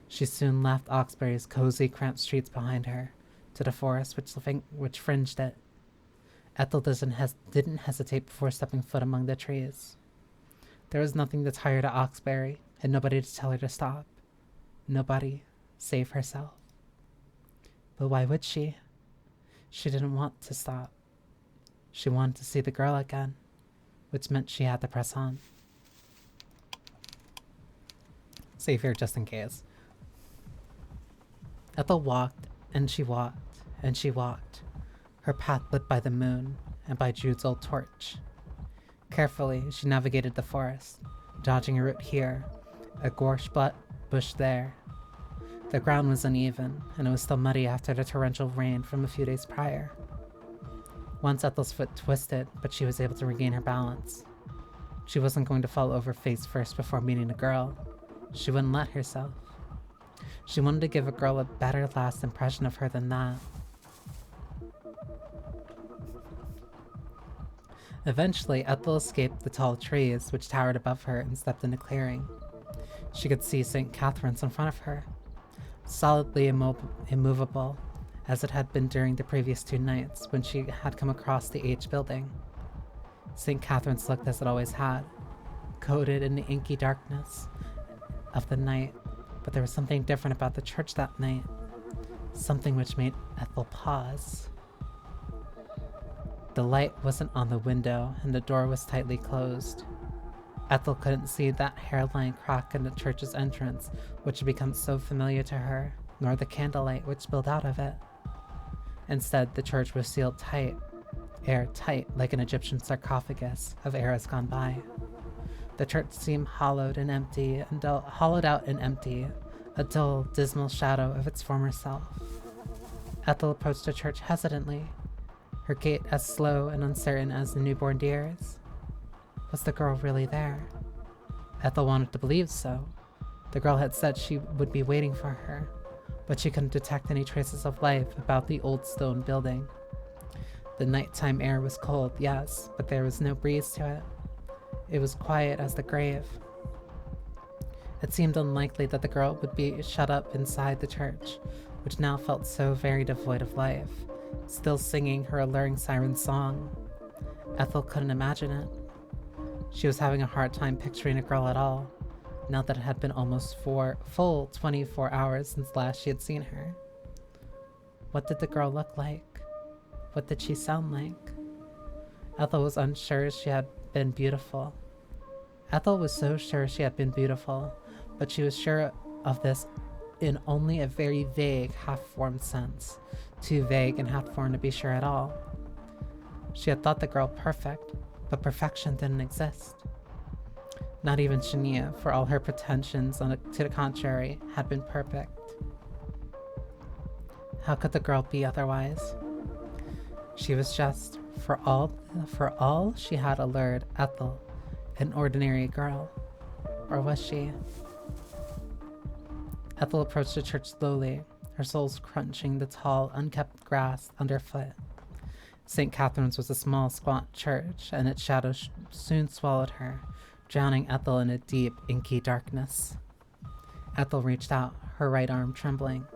She soon left Oxbury's cozy, cramped streets behind her, to the forest which fringed it. Ethel didn't hesitate before stepping foot among the trees. There was nothing to tire to Oxbury, and nobody to tell her to stop. Nobody, save herself. But why would she? She didn't want to stop. She wanted to see the girl again, which meant she had to press on. Save here just in case. Ethel walked, and she walked, and she walked, her path lit by the moon and by Jude's old torch. Carefully, she navigated the forest, dodging a root here, a gorse bush there. The ground was uneven, and it was still muddy after the torrential rain from a few days prior. Once Ethel's foot twisted, but she was able to regain her balance. She wasn't going to fall over face first before meeting the girl. She wouldn't let herself. She wanted to give a girl a better last impression of her than that. Eventually, Ethel escaped the tall trees which towered above her and stepped in a clearing. She could see St. Catherine's in front of her, solidly immovable, as it had been during the previous 2 nights when she had come across the H building. St. Catherine's looked as it always had, coated in the inky darkness of the night, but there was something different about the church that night. Something which made Ethel pause. The light wasn't on the window, and the door was tightly closed. Ethel couldn't see that hairline crack in the church's entrance, which had become so familiar to her, nor the candlelight which spilled out of it. Instead, the church was sealed tight, airtight, like an Egyptian sarcophagus of eras gone by. The church seemed hollowed out and empty, a dull, dismal shadow of its former self. Ethel approached the church hesitantly, her gait as slow and uncertain as the newborn deer's. Was the girl really there? Ethel wanted to believe so. The girl had said she would be waiting for her, but she couldn't detect any traces of life about the old stone building. The nighttime air was cold, yes, but there was no breeze to it. It was quiet as the grave. It seemed unlikely that the girl would be shut up inside the church, which now felt so very devoid of life, still singing her alluring siren song. Ethel couldn't imagine it. She was having a hard time picturing a girl at all, now that it had been almost full 24 hours since last she had seen her. What did the girl look like? What did she sound like? Ethel was unsure she had been beautiful. Ethel was so sure she had been beautiful, but she was sure of this in only a very vague, half-formed sense, too vague and half-formed to be sure at all. She had thought the girl perfect, but perfection didn't exist. Not even Shania, for all her pretensions to the contrary, had been perfect. How could the girl be otherwise? She was just, for all she had allured Ethel, an ordinary girl. Or was she? Ethel approached the church slowly, her soles crunching the tall, unkept grass underfoot. St. Catherine's was a small, squat church, and its shadow soon swallowed her, drowning Ethel in a deep, inky darkness. Ethel reached out, her right arm trembling.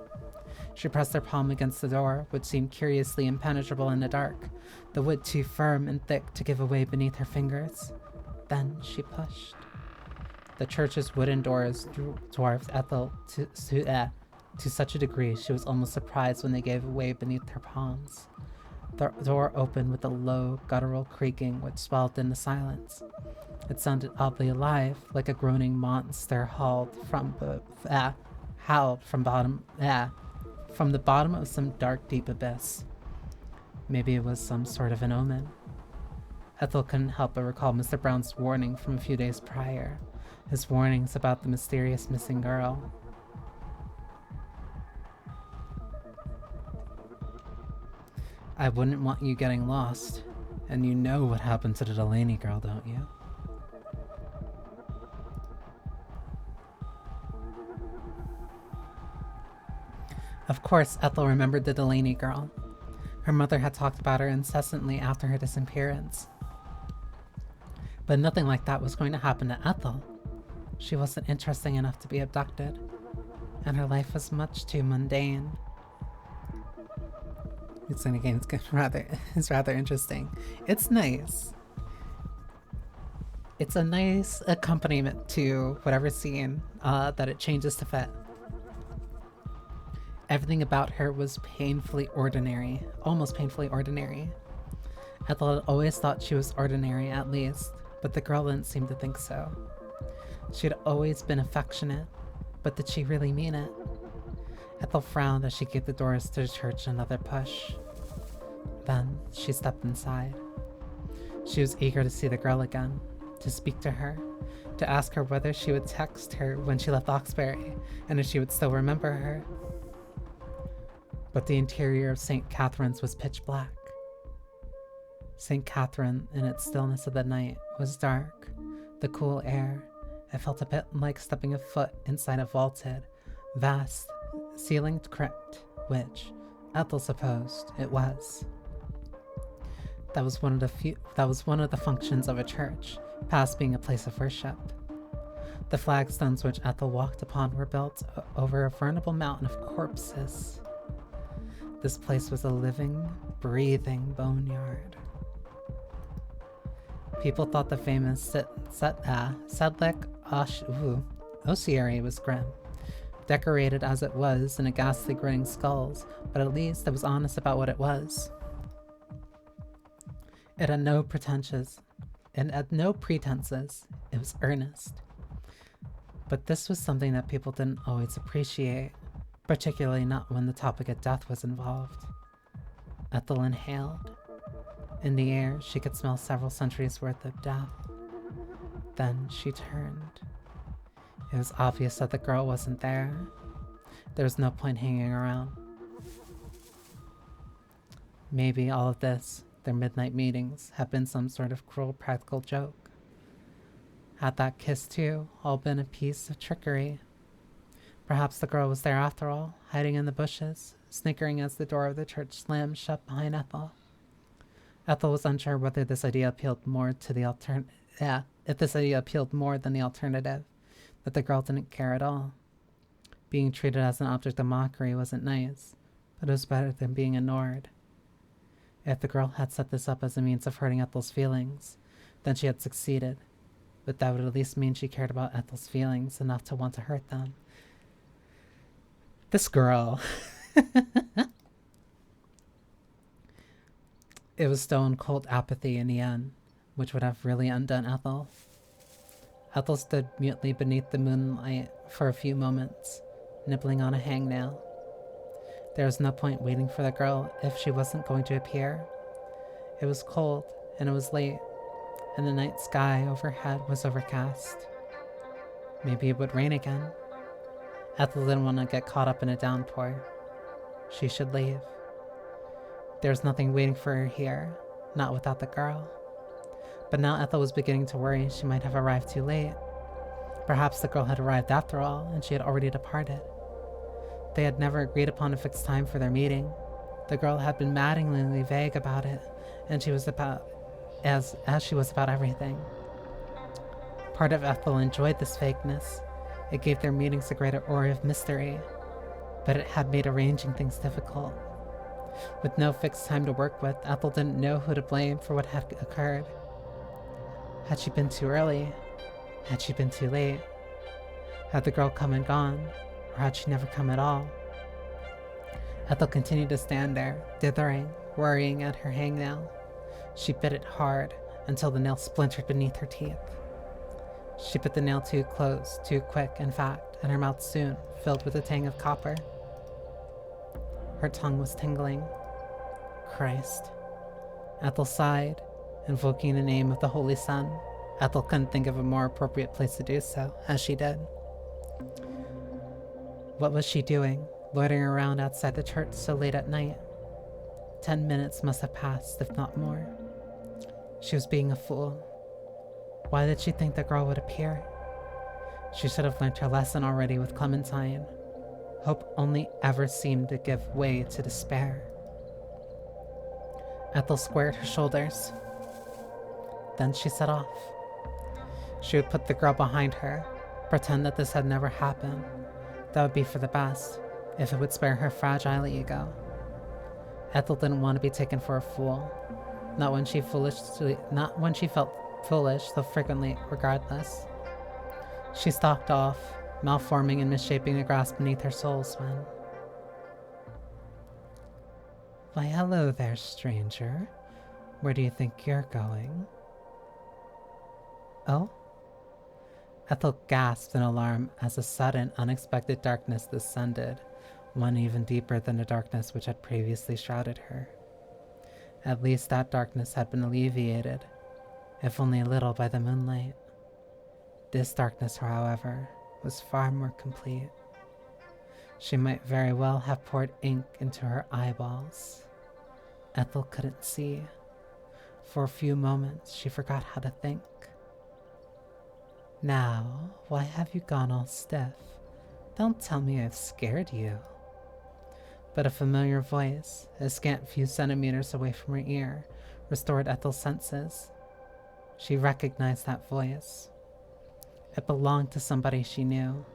She pressed her palm against the door, which seemed curiously impenetrable in the dark, the wood too firm and thick to give away beneath her fingers. Then she pushed. The church's wooden doors dwarfed Ethel to such a degree she was almost surprised when they gave way beneath her palms. The door opened with a low, guttural creaking which swelled in the silence. It sounded oddly alive, like a groaning monster howled from the bottom of some dark, deep abyss. Maybe it was some sort of an omen. Ethel couldn't help but recall Mr. Brown's warning from a few days prior, his warnings about the mysterious missing girl. I wouldn't want you getting lost, and you know what happened to the Delaney girl, don't you? Of course, Ethel remembered the Delaney girl. Her mother had talked about her incessantly after her disappearance. But nothing like that was going to happen to Ethel. She wasn't interesting enough to be abducted, and her life was much too mundane. It's rather interesting. It's nice. It's a nice accompaniment to whatever scene that it changes to fit. Everything about her was painfully ordinary, almost painfully ordinary. Ethel had always thought she was ordinary, at least, but the girl didn't seem to think so. She had always been affectionate, but did she really mean it? Ethel frowned as she gave the doors to the church another push. Then she stepped inside. She was eager to see the girl again, to speak to her, to ask her whether she would text her when she left Oxbury, and if she would still remember her. But the interior of St. Catherine's was pitch black. St. Catherine, in its stillness of the night, was dark. The cool air, it felt a bit like stepping a foot inside a vaulted, vast, ceilinged crypt, which Ethel supposed it was. That was one of the functions of a church, past being a place of worship. The flagstones which Ethel walked upon were built over a veritable mountain of corpses. This place was a living, breathing boneyard. People thought the famous Sedlec ossuary was grim, decorated as it was in a ghastly grinning skulls, but at least it was honest about what it was. It had no pretenses, it was earnest. But this was something that people didn't always appreciate, particularly not when the topic of death was involved. Ethel inhaled. In the air, she could smell several centuries' worth of death. Then she turned. It was obvious that the girl wasn't there. There was no point hanging around. Maybe all of this, their midnight meetings, had been some sort of cruel practical joke. Had that kiss, too, all been a piece of trickery? Perhaps the girl was there after all, hiding in the bushes, snickering as the door of the church slammed shut behind Ethel. Ethel was unsure whether this idea appealed more to the if this idea appealed more than the alternative, that the girl didn't care at all. Being treated as an object of mockery wasn't nice, but it was better than being ignored. If the girl had set this up as a means of hurting Ethel's feelings, then she had succeeded. But that would at least mean she cared about Ethel's feelings enough to want to hurt them. This girl. It was stone cold apathy in the end, which would have really undone Ethel. Ethel stood mutely beneath the moonlight for a few moments, nibbling on a hangnail. There was no point waiting for the girl if she wasn't going to appear. It was cold, and it was late, and the night sky overhead was overcast. Maybe it would rain again. Ethel didn't want to get caught up in a downpour. She should leave. There was nothing waiting for her here, not without the girl. But now Ethel was beginning to worry she might have arrived too late. Perhaps the girl had arrived after all, and she had already departed. They had never agreed upon a fixed time for their meeting. The girl had been maddeningly vague about it, and she was about as she was about everything. Part of Ethel enjoyed this vagueness. It gave their meetings a greater aura of mystery, but it had made arranging things difficult. With no fixed time to work with, Ethel didn't know who to blame for what had occurred. Had she been too early? Had she been too late? Had the girl come and gone, or had she never come at all? Ethel continued to stand there, dithering, worrying at her hangnail. She bit it hard until the nail splintered beneath her teeth. She bit the nail too close, too quick, in fact, and her mouth soon filled with a tang of copper. Her tongue was tingling. Christ. Ethel sighed, invoking the name of the Holy Sun. Ethel couldn't think of a more appropriate place to do so, as she did. What was she doing, loitering around outside the church so late at night? 10 minutes must have passed, if not more. She was being a fool. Why did she think the girl would appear? She should have learned her lesson already with Clementine. Hope only ever seemed to give way to despair. Ethel squared her shoulders. Then she set off. She would put the girl behind her, pretend that this had never happened. That would be for the best, if it would spare her fragile ego. Ethel didn't want to be taken for a fool, not when she felt foolish, though frequently regardless. She stalked off, malforming and misshaping the grass beneath her soles when... Why, hello there, stranger. Where do you think you're going? Oh? Ethel gasped in alarm as a sudden, unexpected darkness descended, one even deeper than the darkness which had previously shrouded her. At least that darkness had been alleviated, if only a little by the moonlight. This darkness, however, was far more complete. She might very well have poured ink into her eyeballs. Ethel couldn't see. For a few moments, she forgot how to think. Now, why have you gone all stiff? Don't tell me I've scared you. But a familiar voice, a scant few centimeters away from her ear, restored Ethel's senses. She recognized that voice. It belonged to somebody she knew.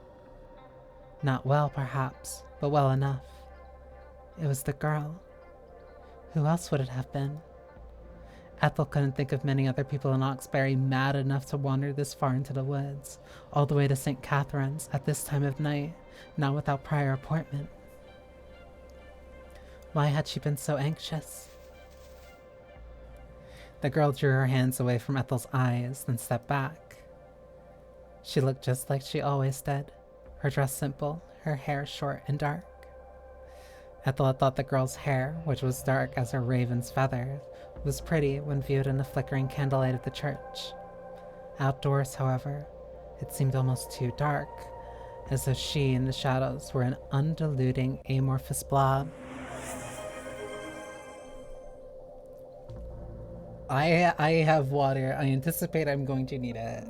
Not well, perhaps, but well enough. It was the girl. Who else would it have been? Ethel couldn't think of many other people in Oxbury mad enough to wander this far into the woods, all the way to St. Catherine's at this time of night, not without prior appointment. Why had she been so anxious? The girl drew her hands away from Ethel's eyes, then stepped back. She looked just like she always did, her dress simple, her hair short and dark. Ethel had thought the girl's hair, which was dark as her raven's feathers, was pretty when viewed in the flickering candlelight of the church. Outdoors, however, it seemed almost too dark, as though she in the shadows were an undulating, amorphous blob. I have water. I anticipate I'm going to need it.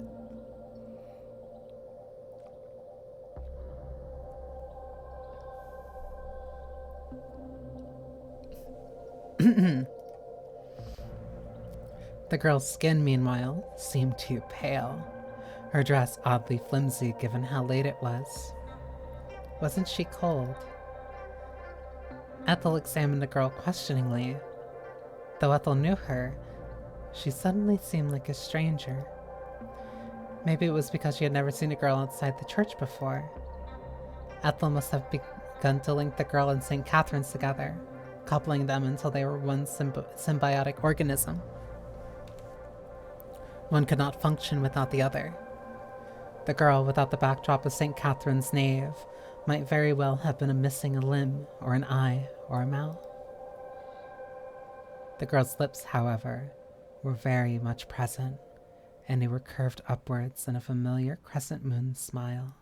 The girl's skin, meanwhile, seemed too pale, her dress oddly flimsy given how late it was. Wasn't she cold? Ethel examined the girl questioningly. Though Ethel knew her, she suddenly seemed like a stranger. Maybe it was because she had never seen a girl outside the church before. Ethel must have begun to link the girl and St. Catherine's together, coupling them until they were one symbiotic organism. One could not function without the other. The girl without the backdrop of St. Catherine's nave might very well have been missing a limb, or an eye, or a mouth. The girl's lips, however, were very much present, and they were curved upwards in a familiar crescent moon smile.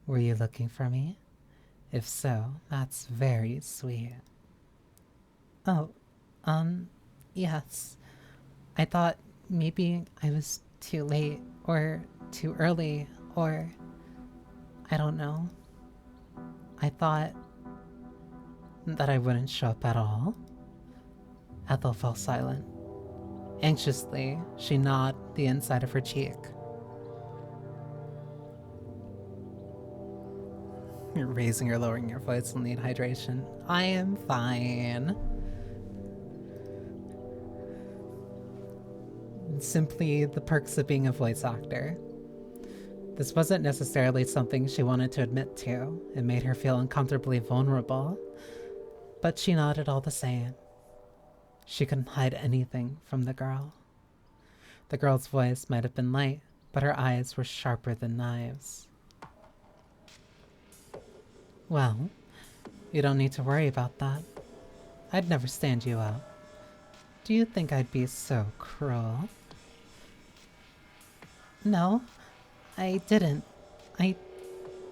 Were you looking for me? If so, that's very sweet. Oh, yes. I thought maybe I was too late, or too early, or I don't know. I thought that I wouldn't show up at all. Ethel fell silent. Anxiously, she gnawed the inside of her cheek. You're raising or lowering your voice will need hydration. I am fine. Simply the perks of being a voice actor. This wasn't necessarily something she wanted to admit to. It made her feel uncomfortably vulnerable. But she nodded all the same. She couldn't hide anything from the girl. The girl's voice might have been light, but her eyes were sharper than knives. Well, you don't need to worry about that. I'd never stand you up. Do you think I'd be so cruel? No, I didn't. I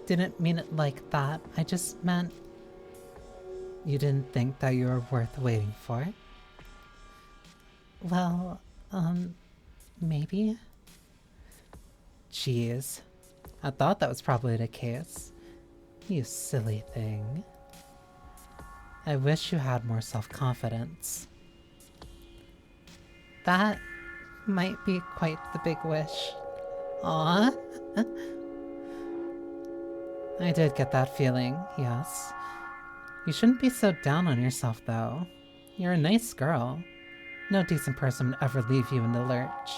didn't mean it like that. I just meant... You didn't think that you were worth waiting for? Well, maybe? Jeez. I thought that was probably the case. You silly thing. I wish you had more self-confidence. That might be quite the big wish. Aww. I did get that feeling, yes. You shouldn't be so down on yourself, though. You're a nice girl. No decent person would ever leave you in the lurch.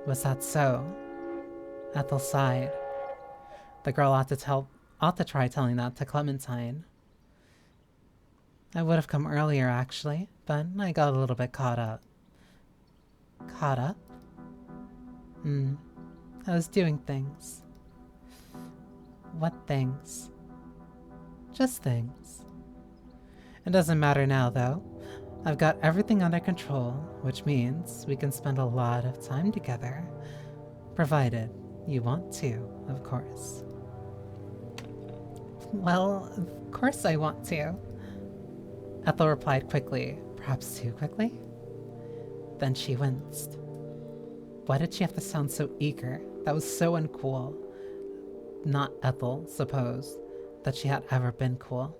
Was that so? Ethel sighed. The girl ought to try telling that to Clementine. I would have come earlier, actually, but I got a little bit caught up. Caught up? I was doing things. What things? Just things. It doesn't matter now, though. I've got everything under control, which means we can spend a lot of time together. Provided you want to, of course. Well, of course I want to. Ethel replied quickly, perhaps too quickly. Then she winced. Why did she have to sound so eager? That was so uncool. Not Ethel supposed that she had ever been cool.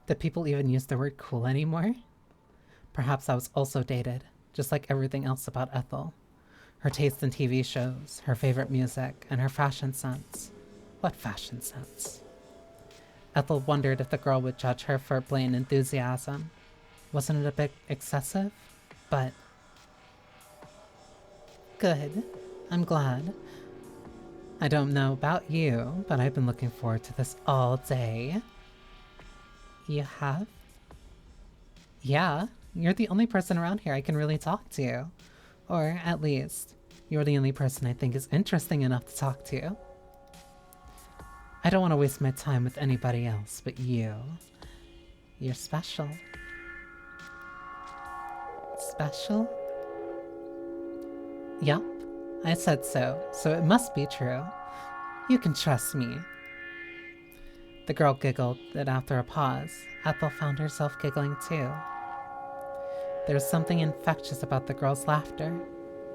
Did people even use the word cool anymore? Perhaps I was also dated, just like everything else about Ethel. Her taste in TV shows, her favorite music, and her fashion sense. What fashion sense? Ethel wondered if the girl would judge her for blatant enthusiasm. Wasn't it a bit excessive? But... Good. I'm glad. I don't know about you, but I've been looking forward to this all day. You have? Yeah, you're the only person around here I can really talk to. Or, at least, you're the only person I think is interesting enough to talk to. I don't want to waste my time with anybody else but you. You're special. Special? Yup, I said so it must be true. You can trust me. The girl giggled, and after a pause, Ethel found herself giggling too. There was something infectious about the girl's laughter.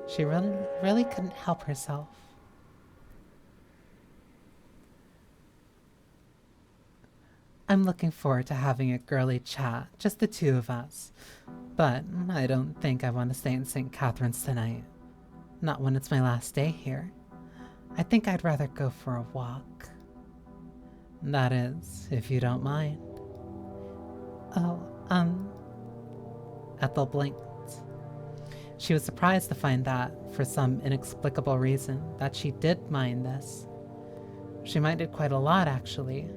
She really couldn't help herself. I'm looking forward to having a girly chat, just the two of us. But I don't think I want to stay in St. Catherine's tonight. Not when it's my last day here. I think I'd rather go for a walk. That is, if you don't mind. Oh, Ethel blinked. She was surprised to find that, for some inexplicable reason, that she did mind this. She minded quite a lot, actually.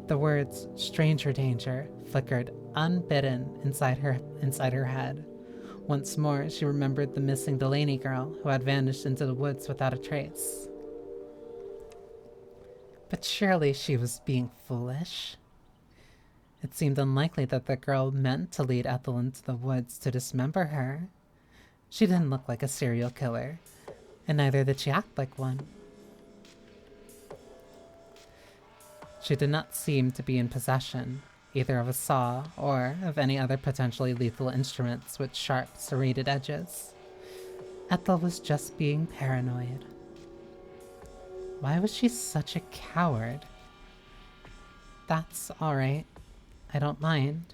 The words stranger danger flickered unbidden inside her head. Once more, she remembered the missing Delaney girl who had vanished into the woods without a trace. But surely she was being foolish. It seemed unlikely that the girl meant to lead Ethel into the woods to dismember her. She didn't look like a serial killer, and neither did she act like one. She did not seem to be in possession, either of a saw or of any other potentially lethal instruments with sharp, serrated edges. Ethel was just being paranoid. Why was she such a coward? That's alright. I don't mind.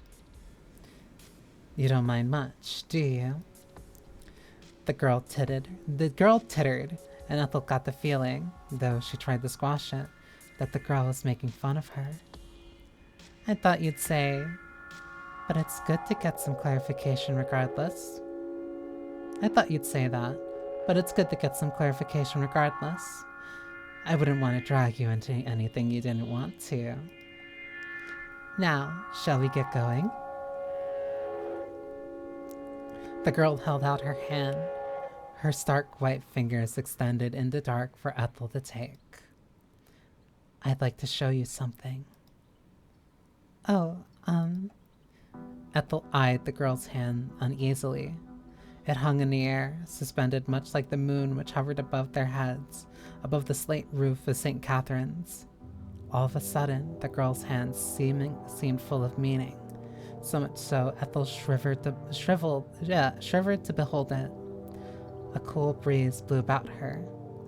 You don't mind much, do you? The girl tittered, and Ethel got the feeling, though she tried to squash it, that the girl was making fun of her. I thought you'd say, but it's good to get some clarification regardless. I thought you'd say that, but it's good to get some clarification regardless. I wouldn't want to drag you into anything you didn't want to. Now, shall we get going? The girl held out her hand, her stark white fingers extended in the dark for Ethel to take. I'd like to show you something. Oh, Ethel eyed the girl's hand uneasily. It hung in the air, suspended much like the moon which hovered above their heads, above the slate roof of St. Catherine's. All of a sudden, the girl's hands seemed full of meaning, so much so Ethel shivered to behold it. A cool breeze blew about her,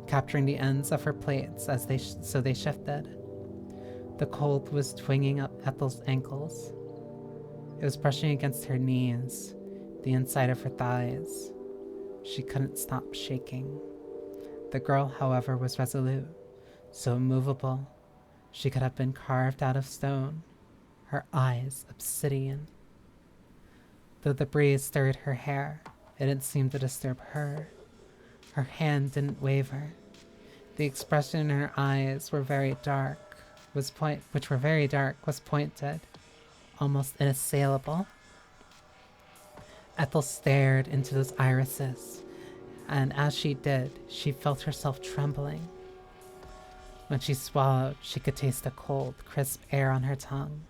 capturing the ends of her plaits as they shifted. The cold was twinging up Ethel's ankles. It was brushing against her knees, the inside of her thighs. She couldn't stop shaking. The girl, however, was resolute, so immovable. She could have been carved out of stone, her eyes obsidian. Though the breeze stirred her hair, it didn't seem to disturb her. Her hand didn't waver. The expression in her eyes was pointed, almost unassailable. Ethel stared into those irises, and as she did, she felt herself trembling. When she swallowed, she could taste the cold, crisp air on her tongue,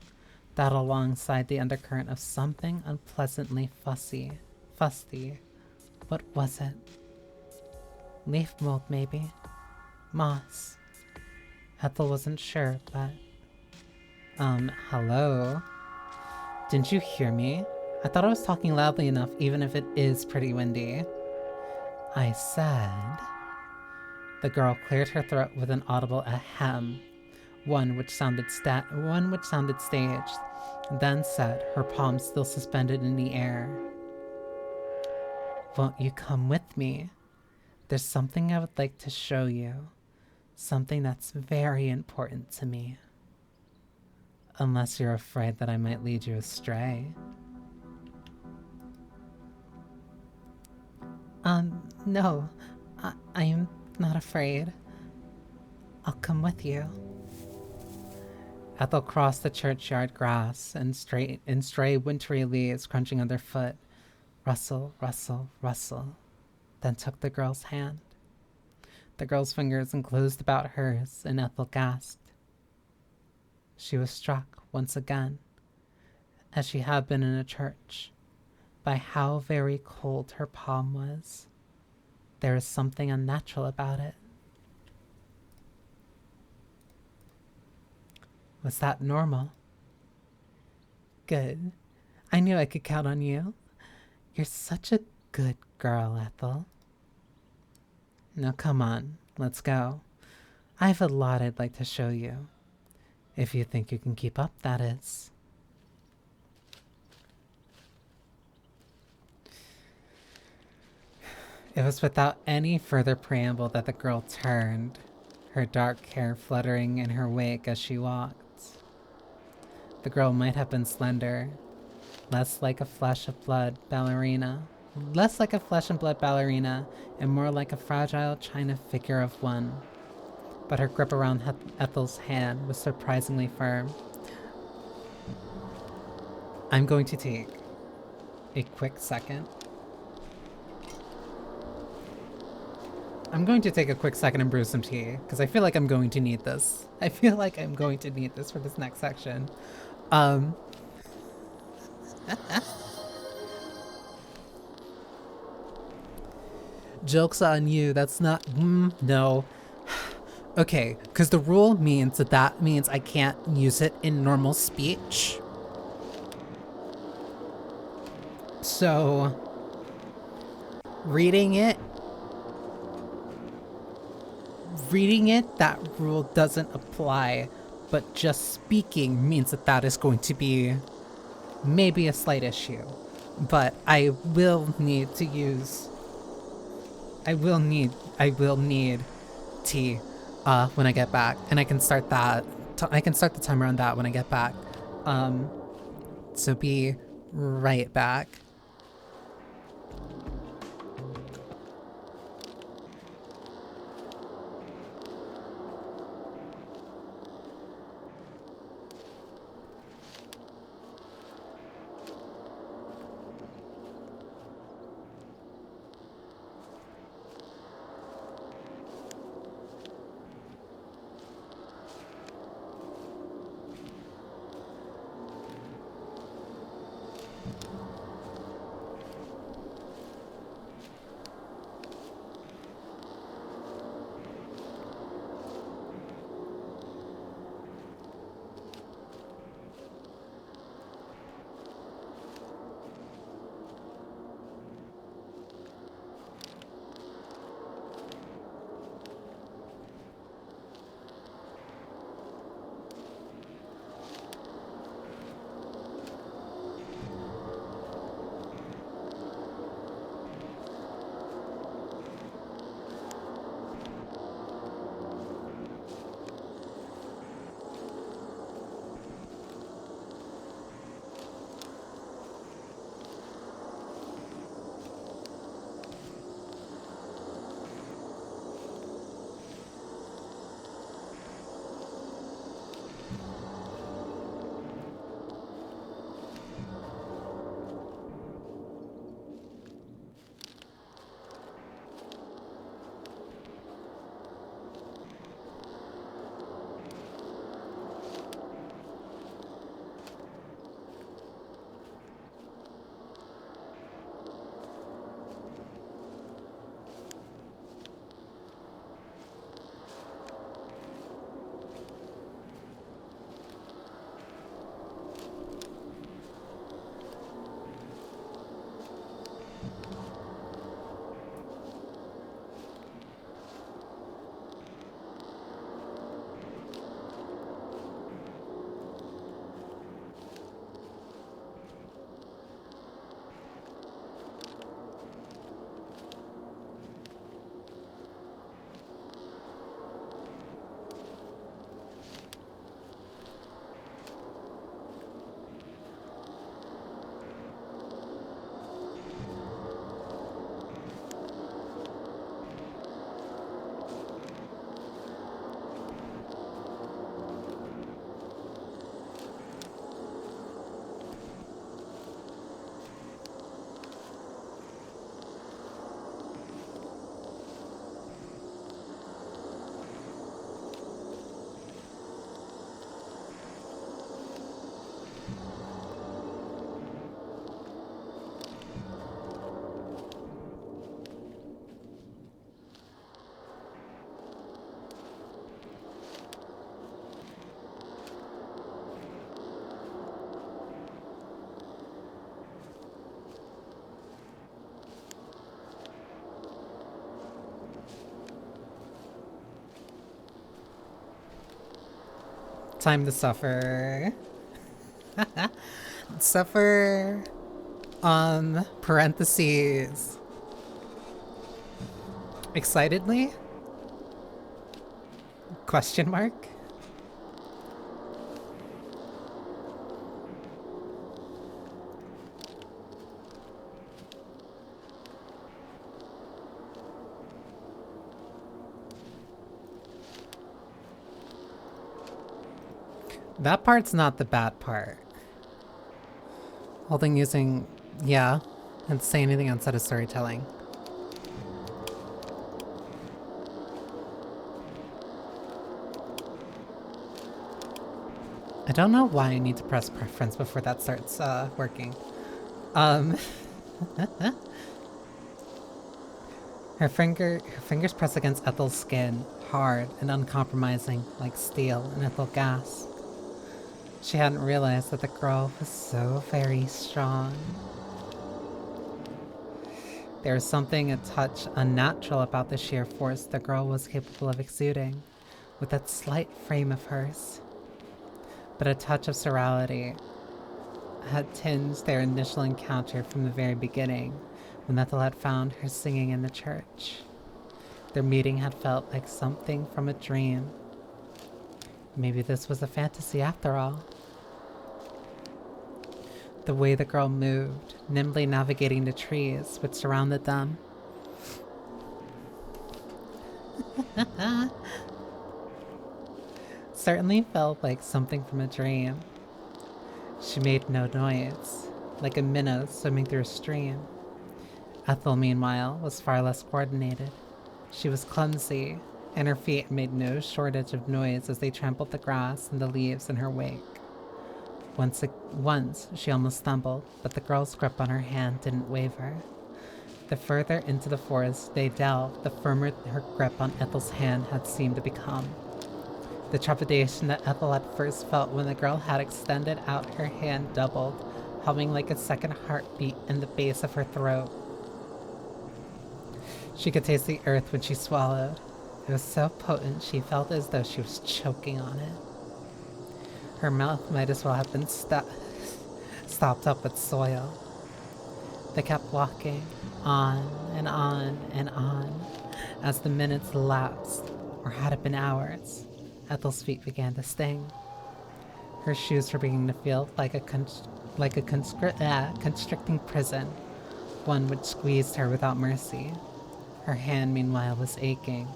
that alongside the undercurrent of something unpleasantly fusty. What was it? Leaf mold, maybe? Moss? Ethel wasn't sure, but... hello? Didn't you hear me? I thought I was talking loudly enough, even if it is pretty windy. I said... The girl cleared her throat with an audible ahem, one which sounded staged, then said, her palms still suspended in the air. Won't you come with me? There's something I would like to show you. Something that's very important to me. Unless you're afraid that I might lead you astray. No. I am not afraid. I'll come with you. Ethel crossed the churchyard grass and stray wintry leaves crunching underfoot. Rustle, rustle, rustle. Then took the girl's hand. The girl's fingers enclosed about hers, and Ethel gasped. She was struck once again, as she had been in a church, by how very cold her palm was. There is something unnatural about it. Was that normal? Good. I knew I could count on you. You're such a good girl, Ethel. Now come on, let's go. I have a lot I'd like to show you. If you think you can keep up, that is. It was without any further preamble that the girl turned, her dark hair fluttering in her wake as she walked. The girl might have been slender, less like a flesh and blood ballerina, and more like a fragile china figure of one. But her grip around Ethel's hand was surprisingly firm. I'm going to take a quick second. I'm going to take a quick second and brew some tea, because I feel like I'm going to need this. I feel like I'm going to need this for this next section. Joke's on you, that's not, no. Okay, because the rule means that means I can't use it in normal speech. So, reading it, that rule doesn't apply, but just speaking means that is going to be maybe a slight issue. But I will need tea when I get back, and I can start the timer on that when I get back. So be right back. Time to suffer. Suffer. Parentheses. Excitedly? Question mark? That part's not the bad part. Holding using, yeah, and say anything outside of storytelling. I don't know why I need to press preference before that starts working. Her fingers press against Ethel's skin, hard and uncompromising, like steel, and Ethel gasped. She hadn't realized that the girl was so very strong. There was something a touch unnatural about the sheer force the girl was capable of exuding, with that slight frame of hers. But a touch of surreality had tinged their initial encounter from the very beginning, when Ethel had found her singing in the church. Their meeting had felt like something from a dream. Maybe this was a fantasy after all. The way the girl moved, nimbly navigating the trees which surrounded them. Certainly felt like something from a dream. She made no noise, like a minnow swimming through a stream. Ethel, meanwhile, was far less coordinated. She was clumsy, and her feet made no shortage of noise as they trampled the grass and the leaves in her wake. Once she almost stumbled, but the girl's grip on her hand didn't waver. The further into the forest they delved, the firmer her grip on Ethel's hand had seemed to become. The trepidation that Ethel had first felt when the girl had extended out her hand doubled, humming like a second heartbeat in the base of her throat. She could taste the earth when she swallowed. It was so potent she felt as though she was choking on it. Her mouth might as well have been stopped up with soil. They kept walking, on and on and on. As the minutes elapsed, or had it been hours, Ethel's feet began to sting. Her shoes were beginning to feel like a constricting prison, one which squeezed her without mercy. Her hand, meanwhile, was aching.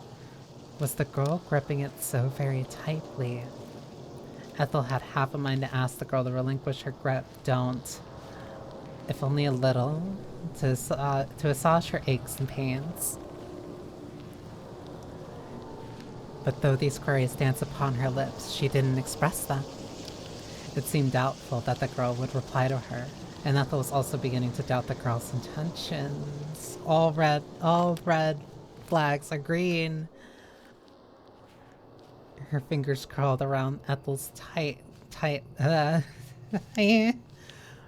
Was the girl gripping it so very tightly? Ethel had half a mind to ask the girl to relinquish her grip. Don't. If only a little, to assuage her aches and pains. But though these queries danced upon her lips, she didn't express them. It seemed doubtful that the girl would reply to her, and Ethel was also beginning to doubt the girl's intentions. All red flags are green. Her fingers curled around Ethel's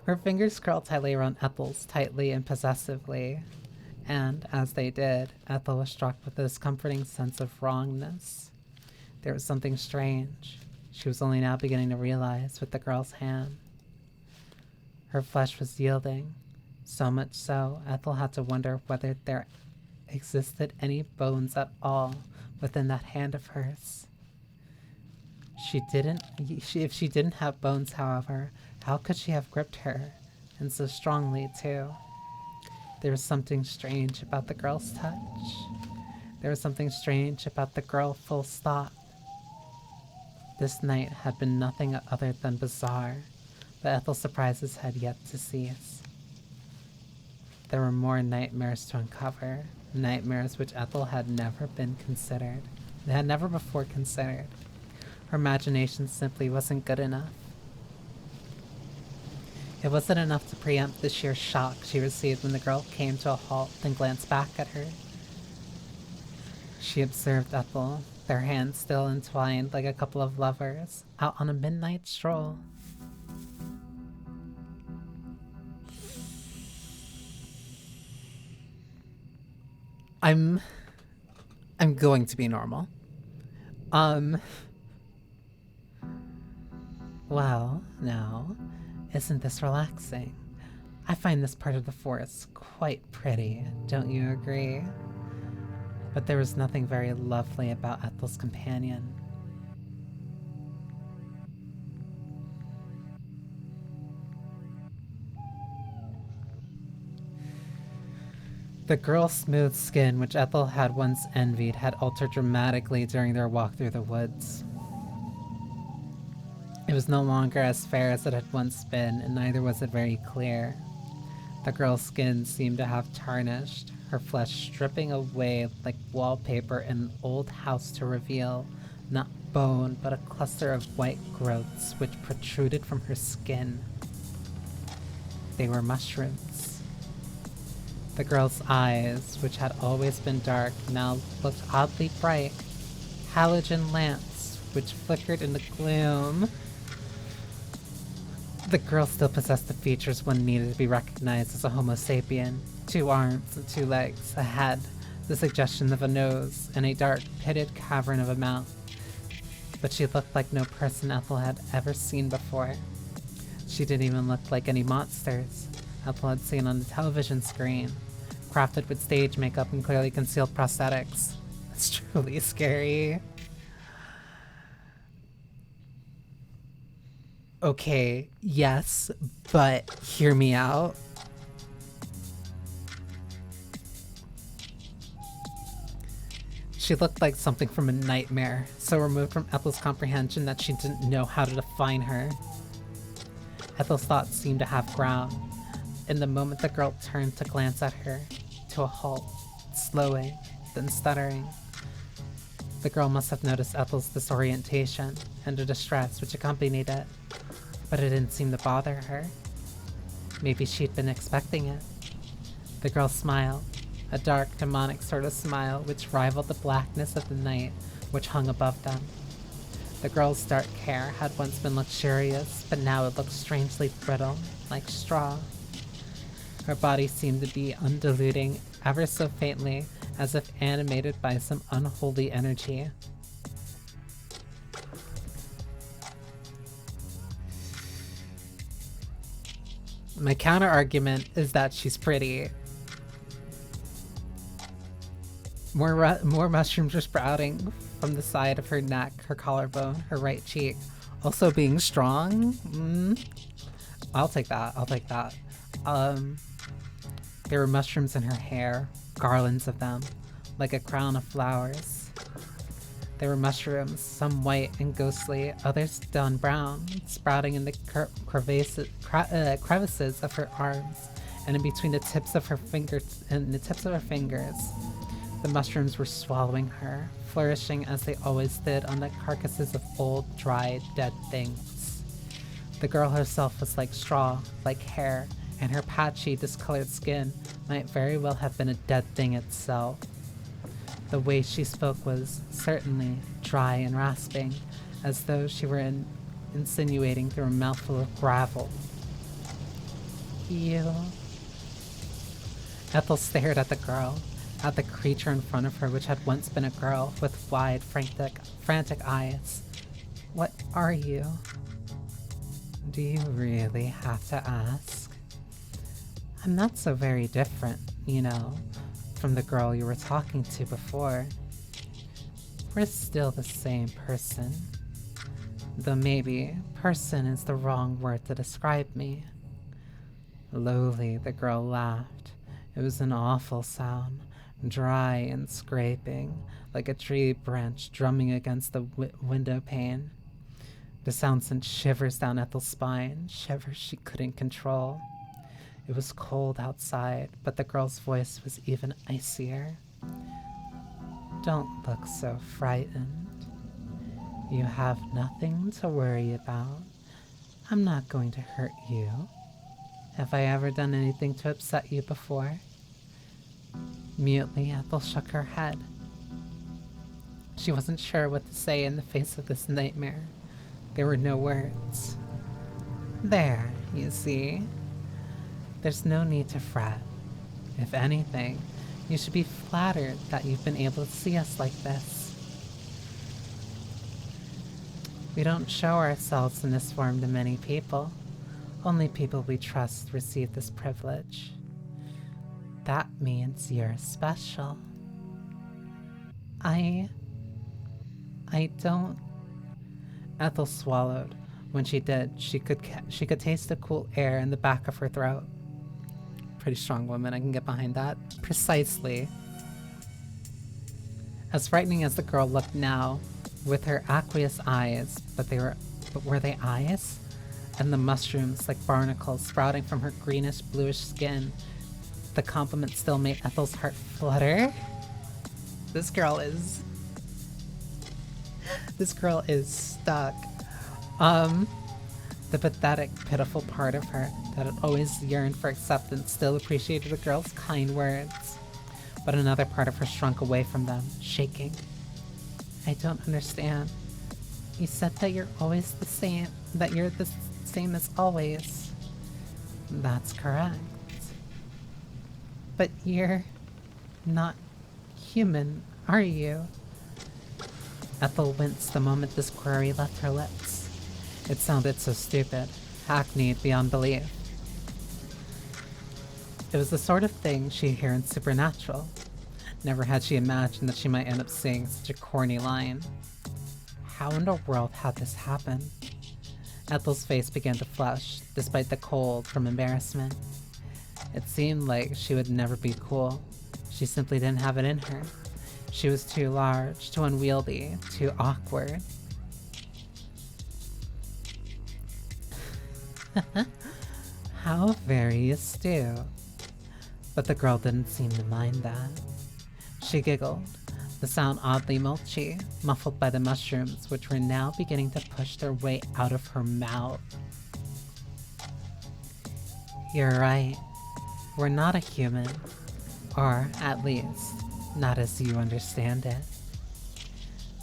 her fingers curled tightly around Ethel's, tightly and possessively. And, as they did, Ethel was struck with a discomforting sense of wrongness. There was something strange. She was only now beginning to realize with the girl's hand. Her flesh was yielding, so much so Ethel had to wonder whether there existed any bones at all within that hand of hers. If she didn't have bones, however, how could she have gripped her, and so strongly too? There was something strange about the girl's touch. There was something strange about the girl, full stop. This night had been nothing other than bizarre, but Ethel's surprises had yet to cease. There were more nightmares to uncover, nightmares which Ethel had never before considered. Her imagination simply wasn't good enough. It wasn't enough to preempt the sheer shock she received when the girl came to a halt and glanced back at her. She observed Ethel, their hands still entwined like a couple of lovers, out on a midnight stroll. I'm going to be normal. Well, now, isn't this relaxing? I find this part of the forest quite pretty, don't you agree? But there was nothing very lovely about Ethel's companion. The girl's smooth skin, which Ethel had once envied, had altered dramatically during their walk through the woods. It was no longer as fair as it had once been, and neither was it very clear. The girl's skin seemed to have tarnished, her flesh stripping away like wallpaper in an old house to reveal not bone, but a cluster of white growths which protruded from her skin. They were mushrooms. The girl's eyes, which had always been dark, now looked oddly bright. Halogen lamps, which flickered in the gloom. The girl still possessed the features one needed to be recognized as a Homo sapien. 2 arms and 2 legs, a head, the suggestion of a nose, and a dark, pitted cavern of a mouth. But she looked like no person Ethel had ever seen before. She didn't even look like any monsters Ethel had seen on the television screen, crafted with stage makeup and clearly concealed prosthetics. It's truly scary. Okay, yes, but hear me out. She looked like something from a nightmare, so removed from Ethel's comprehension that she didn't know how to define her. Ethel's thoughts seemed to have ground. In the moment the girl turned to glance at her, to a halt, slowing, then stuttering. The girl must have noticed Ethel's disorientation and the distress which accompanied it, but it didn't seem to bother her. Maybe she'd been expecting it. The girl smiled, a dark, demonic sort of smile which rivaled the blackness of the night which hung above them. The girl's dark hair had once been luxurious, but now it looked strangely brittle, like straw. Her body seemed to be undulating ever so faintly, as if animated by some unholy energy. My counter-argument is that she's pretty. More mushrooms are sprouting from the side of her neck, her collarbone, her right cheek. Also being strong? I'll take that, I'll take that. There were mushrooms in her hair, garlands of them, like a crown of flowers. There were mushrooms, some white and ghostly, others dun brown, sprouting in the crevices of her arms, and in between the tips of her fingers. The mushrooms were swallowing her, flourishing as they always did on the carcasses of old, dry, dead things. The girl herself was like straw, like hair, and her patchy, discolored skin might very well have been a dead thing itself. The way she spoke was, certainly, dry and rasping, as though she were insinuating through a mouthful of gravel. You... Ethel stared at the girl, at the creature in front of her which had once been a girl, with wide, frantic eyes. What are you? Do you really have to ask? I'm not so very different, you know, from the girl you were talking to before. We're still the same person. Though maybe person is the wrong word to describe me. Lowly, the girl laughed. It was an awful sound, dry and scraping, like a tree branch drumming against the window pane. The sound sent shivers down Ethel's spine, shivers she couldn't control. It was cold outside, but the girl's voice was even icier. Don't look so frightened. You have nothing to worry about. I'm not going to hurt you. Have I ever done anything to upset you before? Mutely, Ethel shook her head. She wasn't sure what to say in the face of this nightmare. There were no words. There, you see. There's no need to fret. If anything, you should be flattered that you've been able to see us like this. We don't show ourselves in this form to many people. Only people we trust receive this privilege. That means you're special. I don't... Ethel swallowed. When she did, she could taste the cool air in the back of her throat. Pretty strong woman, I can get behind that. Precisely. As frightening as the girl looked now, with her aqueous eyes, but were they eyes? And the mushrooms like barnacles sprouting from her greenish bluish skin. The compliment still made Ethel's heart flutter. This girl is stuck. The pathetic, pitiful part of her that had always yearned for acceptance still appreciated the girl's kind words. But another part of her shrunk away from them, shaking. I don't understand. You said that you're always the same, that you're the same as always. That's correct. But you're not human, are you? Ethel winced the moment this query left her lips. It sounded so stupid, hackneyed beyond belief. It was the sort of thing she'd hear in Supernatural. Never had she imagined that she might end up saying such a corny line. How in the world had this happen? Ethel's face began to flush, despite the cold from embarrassment. It seemed like she would never be cool. She simply didn't have it in her. She was too large, too unwieldy, too awkward. How very astute. But the girl didn't seem to mind that. She giggled, the sound oddly mulchy, muffled by the mushrooms which were now beginning to push their way out of her mouth. You're right. We're not a human. Or, at least, not as you understand it.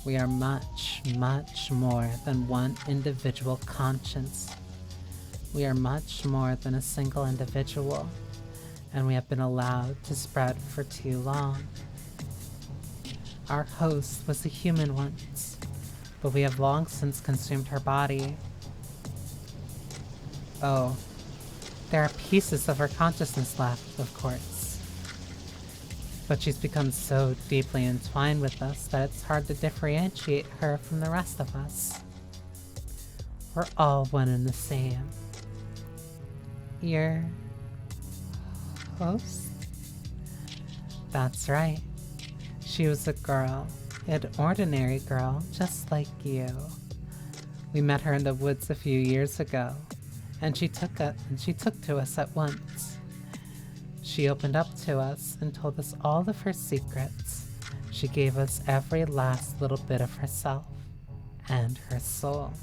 We are much, much more than one individual conscience. We are much more than a single individual, and we have been allowed to spread for too long. Our host was a human once, but we have long since consumed her body. Oh, there are pieces of her consciousness left, of course. But she's become so deeply entwined with us that it's hard to differentiate her from the rest of us. We're all one and the same. Your host? That's right. She was a girl, an ordinary girl, just like you. We met her in the woods a few years ago, and she took to us at once. She opened up to us and told us all of her secrets. She gave us every last little bit of herself and her soul.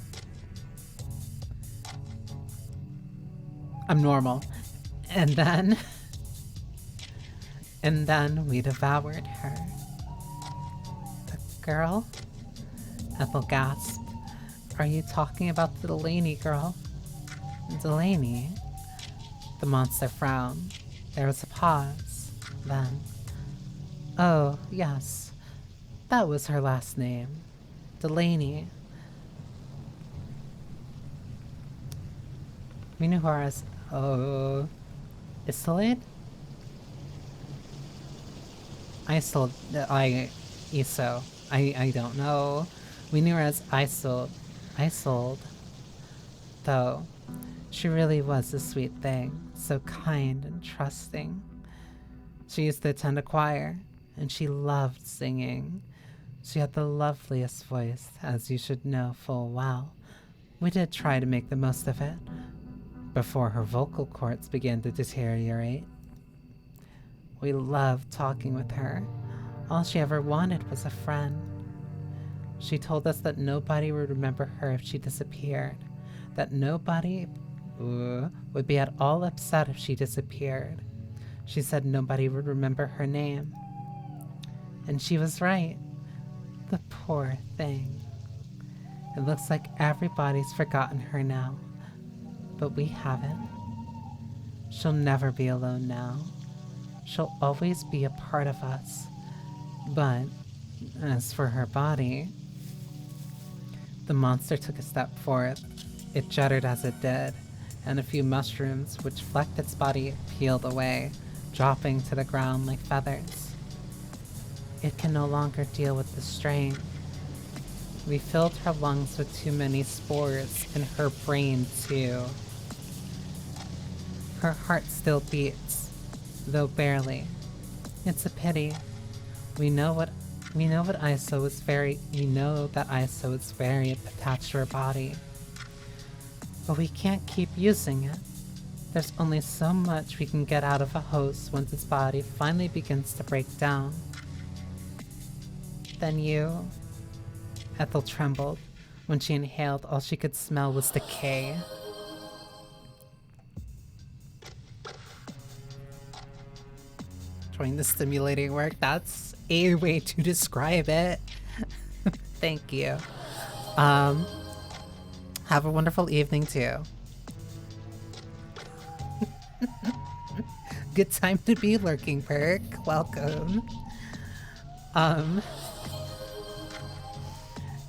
I'm normal. And then we devoured her. The girl? Ethel gasped. Are you talking about the Delaney girl? Delaney? The monster frowned. There was a pause. Then, oh, yes. That was her last name. Delaney. We knew her as... Oh... Isolde? Iso. I don't know. We knew her as Isolde. Though, she really was a sweet thing, so kind and trusting. She used to attend a choir, and she loved singing. She had the loveliest voice, as you should know full well. We did try to make the most of it, before her vocal cords began to deteriorate. We loved talking with her. All she ever wanted was a friend. She told us that nobody would remember her if she disappeared, that nobody would be at all upset if she disappeared. She said nobody would remember her name. And she was right. The poor thing. It looks like everybody's forgotten her now, but we haven't. She'll never be alone now. She'll always be a part of us. But as for her body, The monster took a step forward. It juddered as it did, and a few mushrooms which flecked its body peeled away, dropping to the ground like feathers. It can no longer deal with the strain. We filled her lungs with too many spores, and her brain too. Her heart still beats, though barely. It's a pity. We know that ISO is very attached to her body. But we can't keep using it. There's only so much we can get out of a host once its body finally begins to break down. Then you... Ethel trembled. When she inhaled, all she could smell was decay. Enjoying the stimulating work. That's a way to describe it. Thank you. Have a wonderful evening too. Good time to be lurking, Perk. Welcome.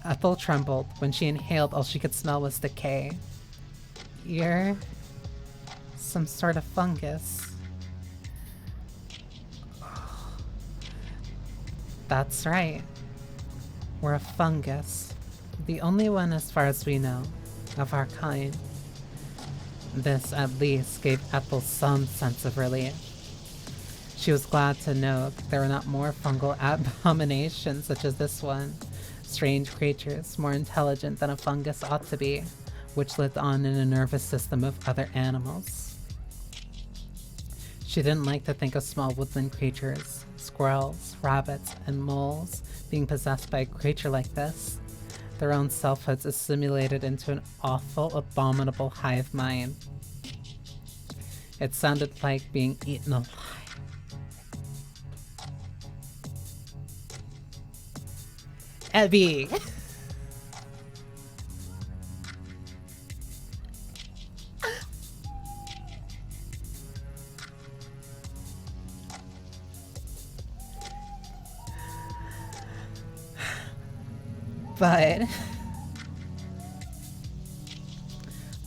Ethel trembled. When she inhaled, all she could smell was decay. You're some sort of fungus. That's right. We're a fungus. The only one, as far as we know, of our kind. This, at least, gave Ethel some sense of relief. She was glad to know that there were not more fungal abominations such as this one. Strange creatures, more intelligent than a fungus ought to be, which lived on in a nervous system of other animals. She didn't like to think of small woodland creatures, squirrels, rabbits, and moles being possessed by a creature like this. Their own selfhoods assimilated into an awful, abominable hive mind. It sounded like being eaten alive. Ebi!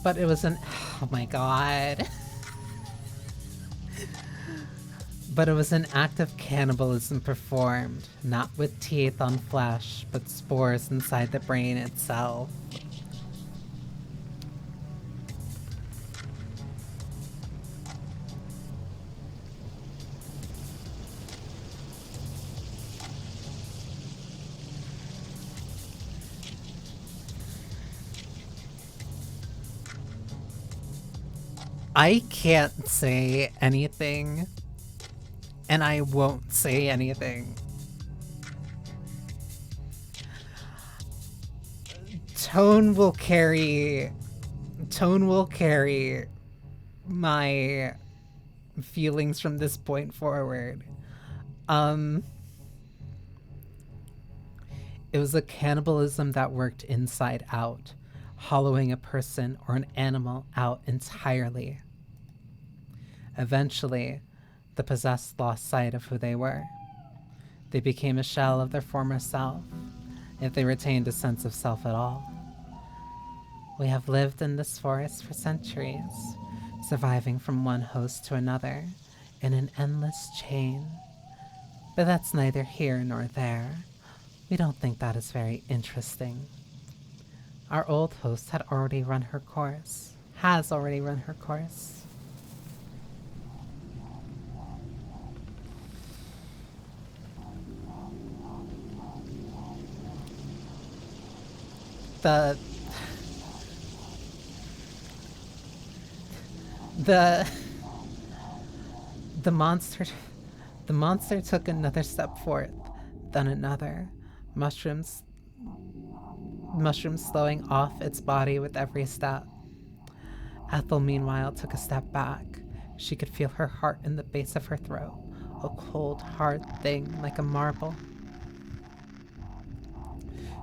But it was an... Oh my god. But it was an act of cannibalism performed, not with teeth on flesh, but spores inside the brain itself. I can't say anything, and I won't say anything. Tone will carry my feelings from this point forward. It was a cannibalism that worked inside out, hollowing a person or an animal out entirely. Eventually, the possessed lost sight of who they were. They became a shell of their former self, if they retained a sense of self at all. We have lived in this forest for centuries, surviving from one host to another in an endless chain. But that's neither here nor there. We don't think that is very interesting. Our old host has already run her course. The monster took another step forth, then another, mushrooms slowing off its body with every step. Ethel, meanwhile, took a step back. She could feel her heart in the base of her throat, a cold, hard thing like a marble.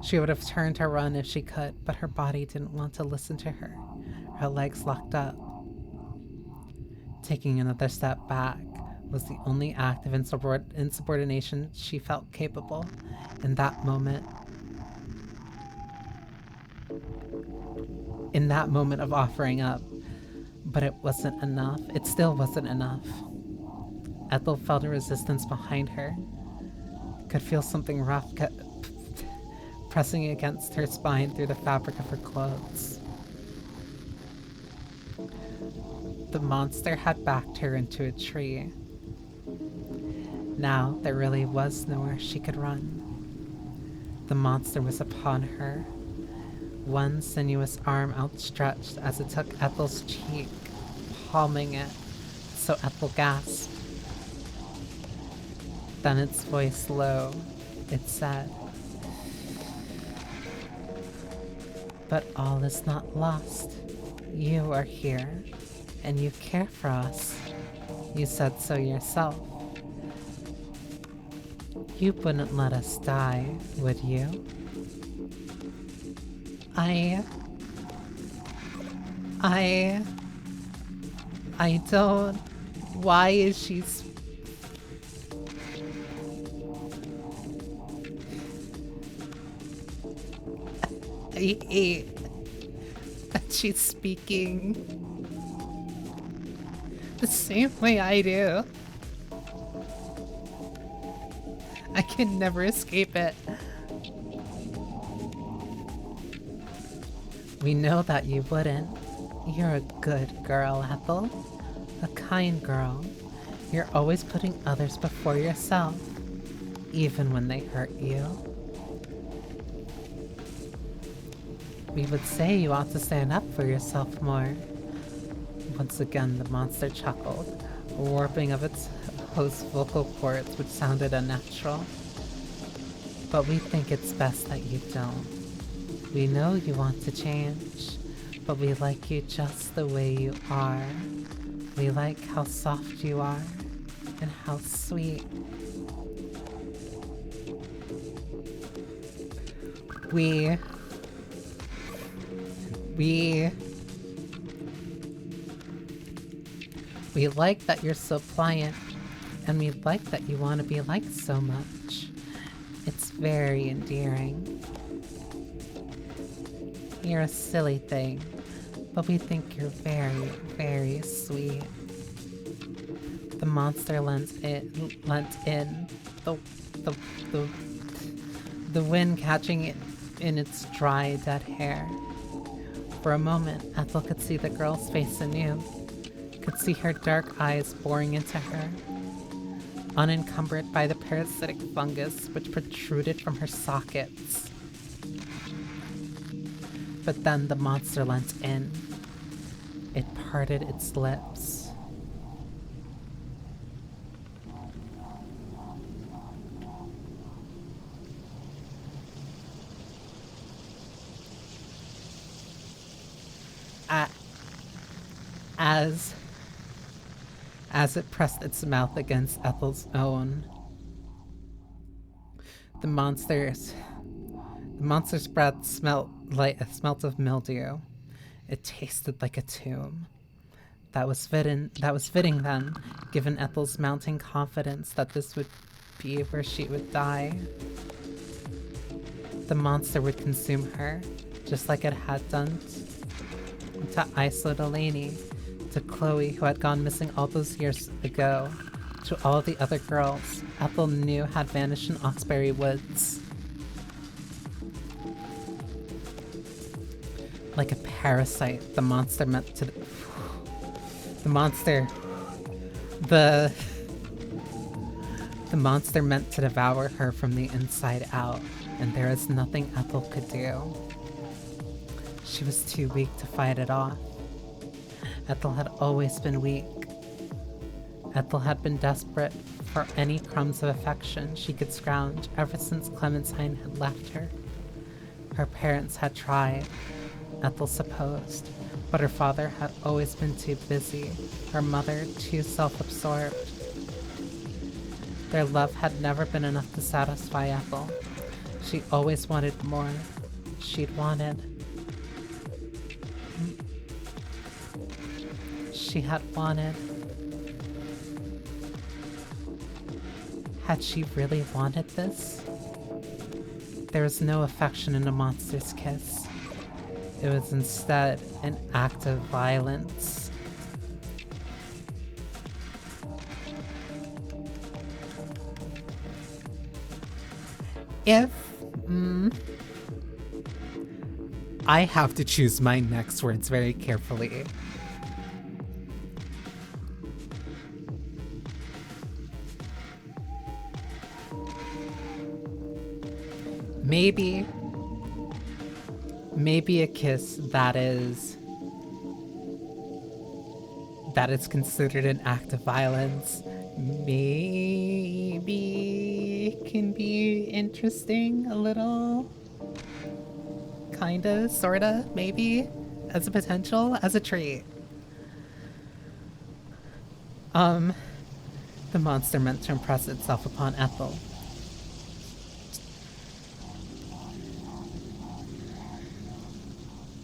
She would have turned to run if she could, but her body didn't want to listen to her. Her legs locked up. Taking another step back was the only act of insubordination she felt capable in that moment. in that moment of offering up. But it wasn't enough. It still wasn't enough. Ethel felt a resistance behind her. Could feel something rough pressing against her spine through the fabric of her clothes. The monster had backed her into a tree. Now there really was nowhere she could run. The monster was upon her, one sinuous arm outstretched as it took Ethel's cheek, palming it, so Ethel gasped. Then its voice low, it said, "But all is not lost. You are here, and you care for us. You said so yourself. You wouldn't let us die, would you?" I don't... Why is she... I hate that she's speaking the same way I do. I can never escape it. We know that you wouldn't. You're a good girl, Ethel. A kind girl. You're always putting others before yourself, even when they hurt you. We would say you ought to stand up for yourself more. Once again, the monster chuckled, a warping of its host's vocal cords which sounded unnatural. But we think it's best that you don't. We know you want to change, but we like you just the way you are. We like how soft you are, and how sweet. We like that you're so pliant, and we like that you want to be liked so much. It's very endearing. You're a silly thing, but we think you're very, very sweet. The monster leant in, the wind catching it in its dry, dead hair. For a moment, Ethel could see the girl's face anew, could see her dark eyes boring into her, unencumbered by the parasitic fungus which protruded from her sockets. But then the monster leant in. It parted its lips. As it pressed its mouth against Ethel's own, the monster's breath smelt of mildew. It tasted like a tomb. That was fitting then, given Ethel's mounting confidence that this would be where she would die. The monster would consume her, just like it had done to Isla Delaney, to Chloe, who had gone missing all those years ago, to all the other girls Ethel knew had vanished in Oxbury Woods. Like a parasite, the monster meant to... The monster meant to devour her from the inside out, and there is nothing Ethel could do. She was too weak to fight it off. Ethel had always been weak. Ethel had been desperate for any crumbs of affection she could scrounge ever since Clementine had left her. Her parents had tried, Ethel supposed, but her father had always been too busy, her mother too self-absorbed. Their love had never been enough to satisfy Ethel. She always wanted more. She had wanted. Had she really wanted this? There was no affection in a monster's kiss. It was instead an act of violence. If I have to choose my next words very carefully. Maybe a kiss that is considered an act of violence maybe can be interesting a little. Kinda, sorta, maybe, as a potential, as a trait. The monster meant to impress itself upon Ethel.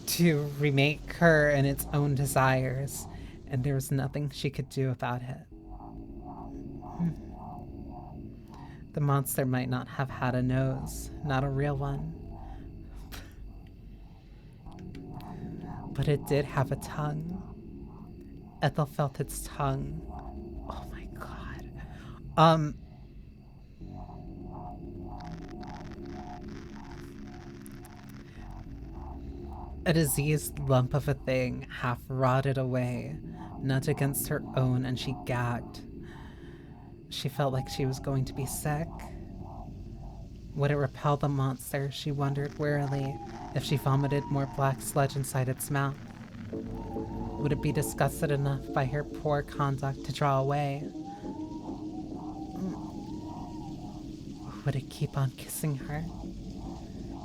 To remake her and its own desires, and there was nothing she could do about it. The monster might not have had a nose, not a real one. But it did have a tongue. Ethel felt its tongue. Oh my god. A diseased lump of a thing half rotted away, nudged against her own, and she gagged. She felt like she was going to be sick. Would it repel the monster? She wondered wearily if she vomited more black sludge inside its mouth. Would it be disgusted enough by her poor conduct to draw away? Would it keep on kissing her?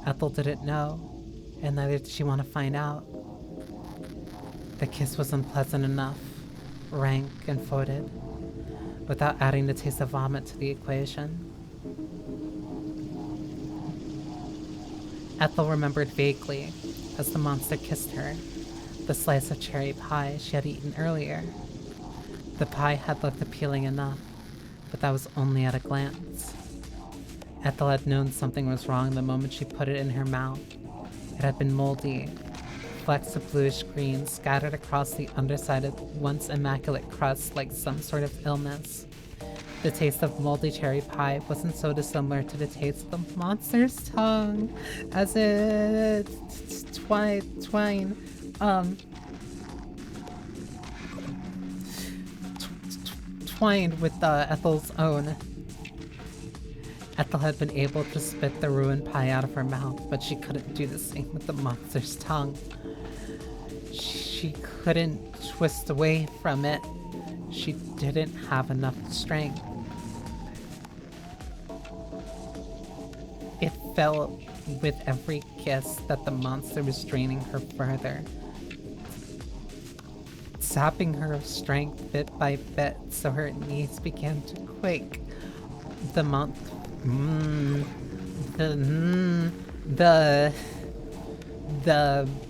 Ethel didn't know, and neither did she want to find out. The kiss was unpleasant enough, rank and fetid, without adding the taste of vomit to the equation. Ethel remembered vaguely, as the monster kissed her, the slice of cherry pie she had eaten earlier. The pie had looked appealing enough, but that was only at a glance. Ethel had known something was wrong the moment she put it in her mouth. It had been moldy, flecks of bluish green scattered across the underside of once immaculate crust like some sort of illness. The taste of moldy cherry pie wasn't so dissimilar to the taste of the monster's tongue as it twined with Ethel's own. Ethel had been able to spit the ruined pie out of her mouth, but she couldn't do the same with the monster's tongue. She couldn't twist away from it. She didn't have enough strength. It felt with every kiss that the monster was draining her further, sapping her of strength bit by bit, so her knees began to quake. The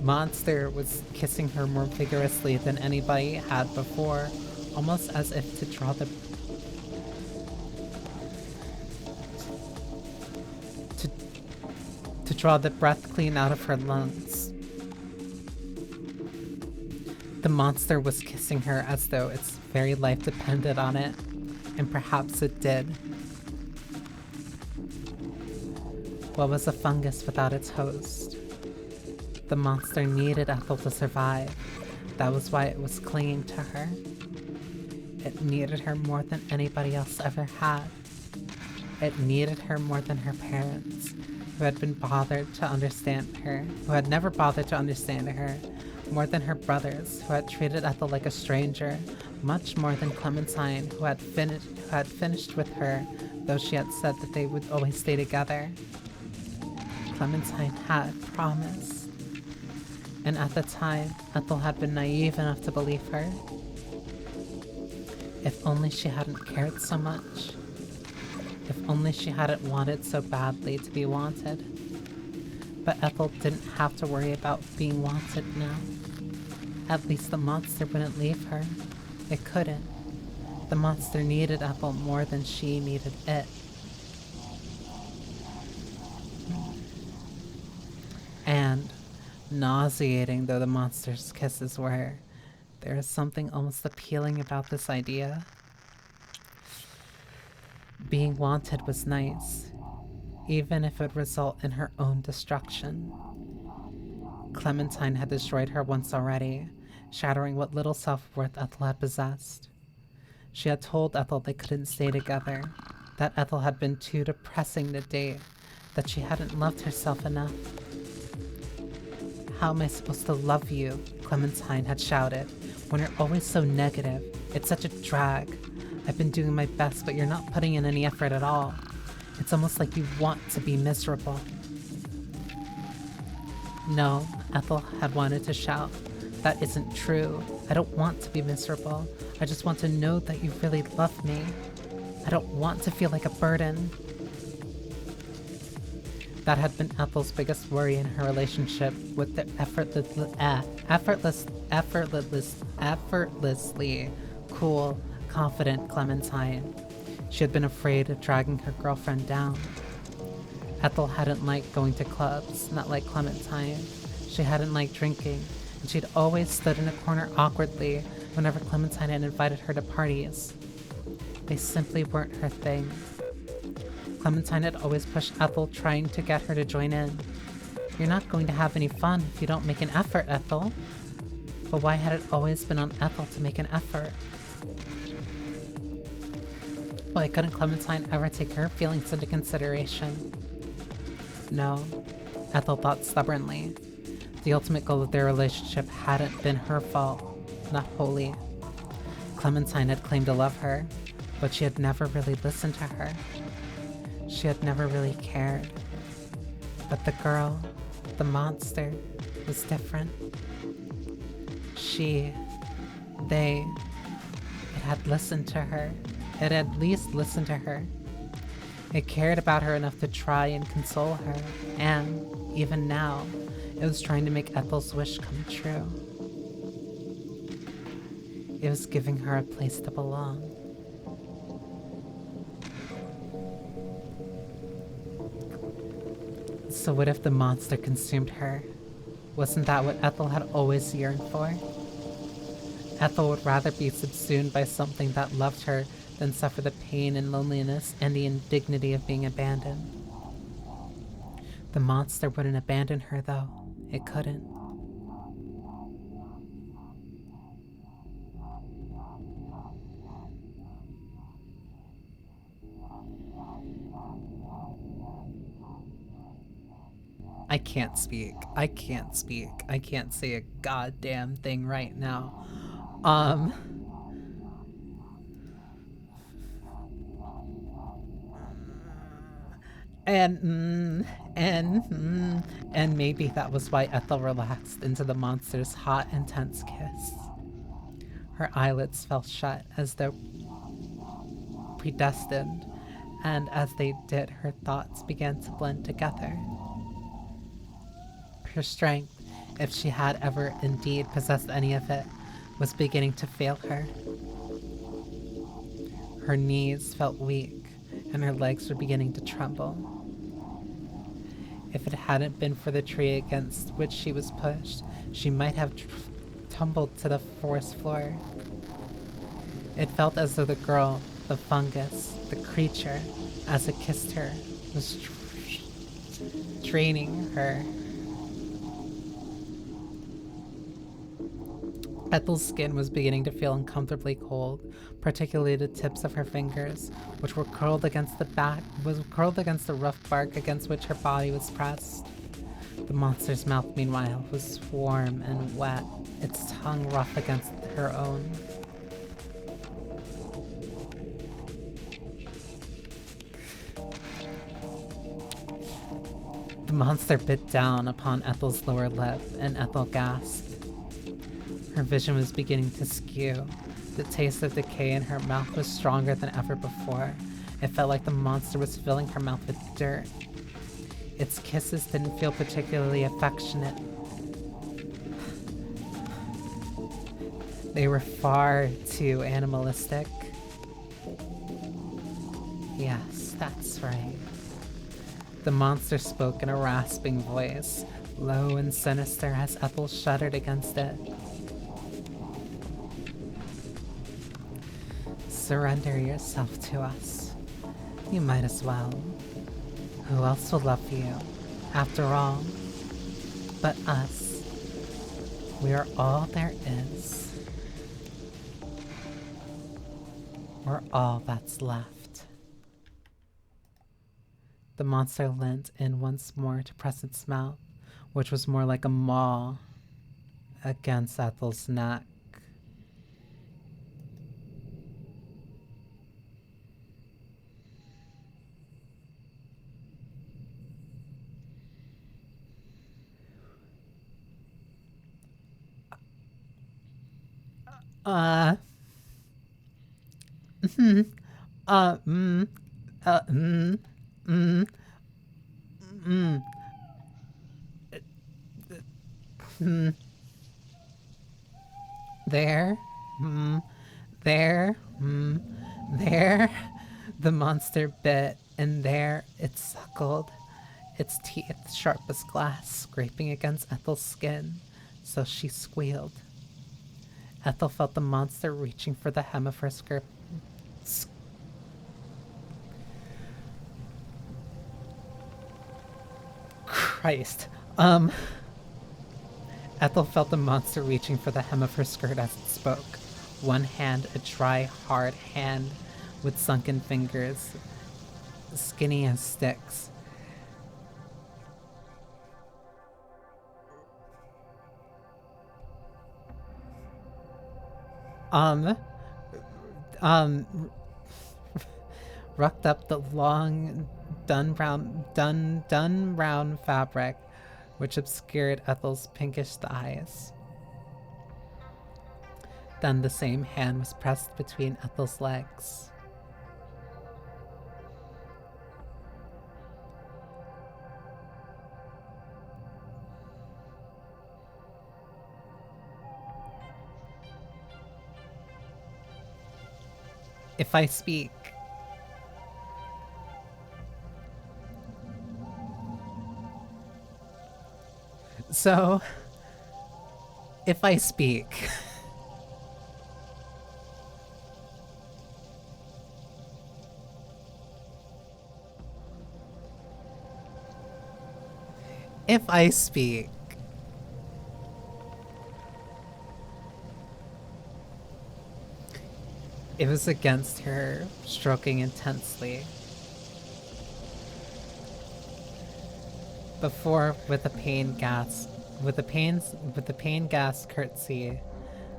monster was kissing her more vigorously than anybody had before, almost as if to draw the breath clean out of her lungs. The monster was kissing her as though its very life depended on it, and perhaps it did. What was a fungus without its host? The monster needed Ethel to survive. That was why it was clinging to her. It needed her more than anybody else ever had. It needed her more than her parents, who had been bothered to understand her, who had never bothered to understand her, more than her brothers, who had treated Ethel like a stranger, much more than Clementine, who had finished with her, though she had said that they would always stay together. Clementine had promised, and at the time, Ethel had been naive enough to believe her. If only she hadn't cared so much. If only she hadn't wanted so badly to be wanted. But Ethel didn't have to worry about being wanted now. At least the monster wouldn't leave her. It couldn't. The monster needed Ethel more than she needed it. And Nauseating though the monster's kisses were, there is something almost appealing about this idea. Being wanted was nice, even if it would result in her own destruction. Clementine had destroyed her once already, shattering what little self-worth Ethel had possessed. She had told Ethel they couldn't stay together, that Ethel had been too depressing to date, that she hadn't loved herself enough. How am I supposed to love you? Clementine had shouted, when you're always so negative. It's such a drag. I've been doing my best, but you're not putting in any effort at all. It's almost like you want to be miserable. No, Ethel had wanted to shout. That isn't true. I don't want to be miserable. I just want to know that you really love me. I don't want to feel like a burden. That had been Ethel's biggest worry in her relationship with the effortlessly cool, confident Clementine. She had been afraid of dragging her girlfriend down. Ethel hadn't liked going to clubs, not like Clementine. She hadn't liked drinking, and she'd always stood in a corner awkwardly whenever Clementine had invited her to parties. They simply weren't her thing. Clementine had always pushed Ethel, trying to get her to join in. You're not going to have any fun if you don't make an effort, Ethel. But why had it always been on Ethel to make an effort? Why couldn't Clementine ever take her feelings into consideration? No, Ethel thought stubbornly. The ultimate goal of their relationship hadn't been her fault, not wholly. Clementine had claimed to love her, but she had never really listened to her. She had never really cared. But the girl, the monster, was different. It had listened to her. It had at least listened to her. It cared about her enough to try and console her, and, even now, it was trying to make Ethel's wish come true. It was giving her a place to belong. So what if the monster consumed her? Wasn't that what Ethel had always yearned for? Ethel would rather be subsumed by something that loved her than suffer the pain and loneliness and the indignity of being abandoned. The monster wouldn't abandon her, though. It couldn't. I can't speak. I can't speak. I can't say a goddamn thing right now. And maybe that was why Ethel relaxed into the monster's hot, intense kiss. Her eyelids fell shut as though predestined, and as they did, her thoughts began to blend together. Her strength, if she had ever indeed possessed any of it, was beginning to fail her. Her knees felt weak, and her legs were beginning to tremble. If it hadn't been for the tree against which she was pushed, she might have tumbled to the forest floor. It felt as though the girl, the fungus, the creature, as it kissed her, was draining her. Ethel's skin was beginning to feel uncomfortably cold, particularly the tips of her fingers, which were curled against the rough bark against which her body was pressed. The monster's mouth, meanwhile, was warm and wet, its tongue rough against her own. The monster bit down upon Ethel's lower lip, and Ethel gasped. Her vision was beginning to skew. The taste of decay in her mouth was stronger than ever before. It felt like the monster was filling her mouth with dirt. Its kisses didn't feel particularly affectionate. They were far too animalistic. Yes, that's right. The monster spoke in a rasping voice, Low and sinister as Ethel shuddered against it. Surrender yourself to us. You might as well. Who else will love you, after all, but us? We are all there is. We're all that's left. The monster leant in once more to press its mouth, which was more like a maw, against Ethel's neck. Mm, mm, mm, mm, mm. There, there, there. The monster bit, and there it suckled, its teeth sharp as glass, scraping against Ethel's skin, so she squealed. Ethel felt the monster reaching for the hem of her skirt. Christ. Ethel felt the monster reaching for the hem of her skirt as it spoke. One hand, a dry, hard hand with sunken fingers, skinny as sticks. Rucked up the long, dun brown fabric, which obscured Ethel's pinkish eyes. Then the same hand was pressed between Ethel's legs. If I speak, so, if I speak, if I speak, it was against her, stroking intensely. Before, with the pain gas curtsy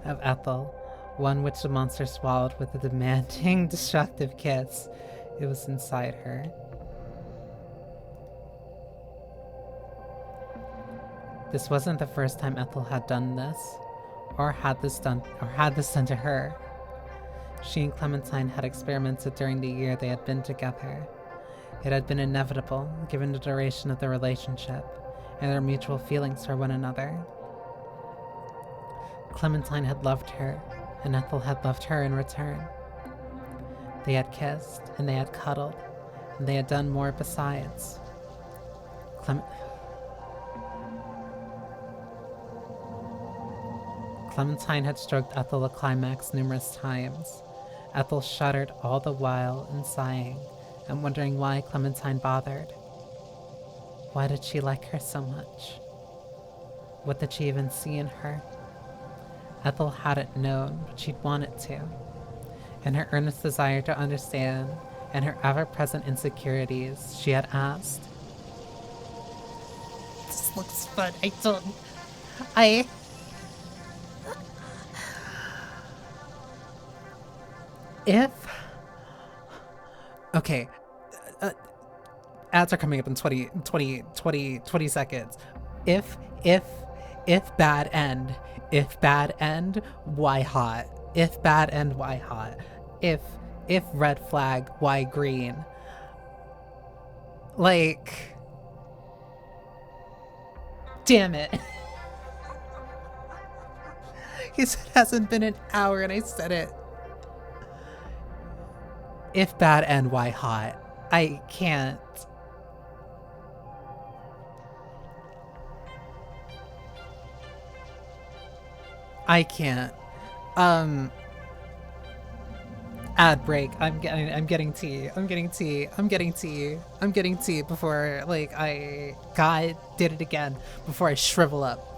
of Ethel, one which the monster swallowed with a demanding, destructive kiss, it was inside her. This wasn't the first time Ethel had done this, or had this done to her. She and Clementine had experimented during the year they had been together. It had been inevitable, given the duration of the relationship, and their mutual feelings for one another. Clementine had loved her, and Ethel had loved her in return. They had kissed, and they had cuddled, and they had done more besides. Clementine had stroked Ethel a climax numerous times. Ethel shuddered all the while and sighing, and wondering why Clementine bothered. Why did she like her so much? What did she even see in her? Ethel hadn't known, but she'd wanted to. In her earnest desire to understand, and her ever-present insecurities, she had asked. This looks fun. Okay, ads are coming up in 20 seconds. If bad end, why hot? If bad end, why hot? If red flag, why green? Like, damn it. He said it hasn't been an hour and I said it. If bad and why hot? I can't. I can't. Um, ad break. I'm getting tea. I'm getting tea. I'm getting tea. I'm getting tea before like I God did it again before I shrivel up.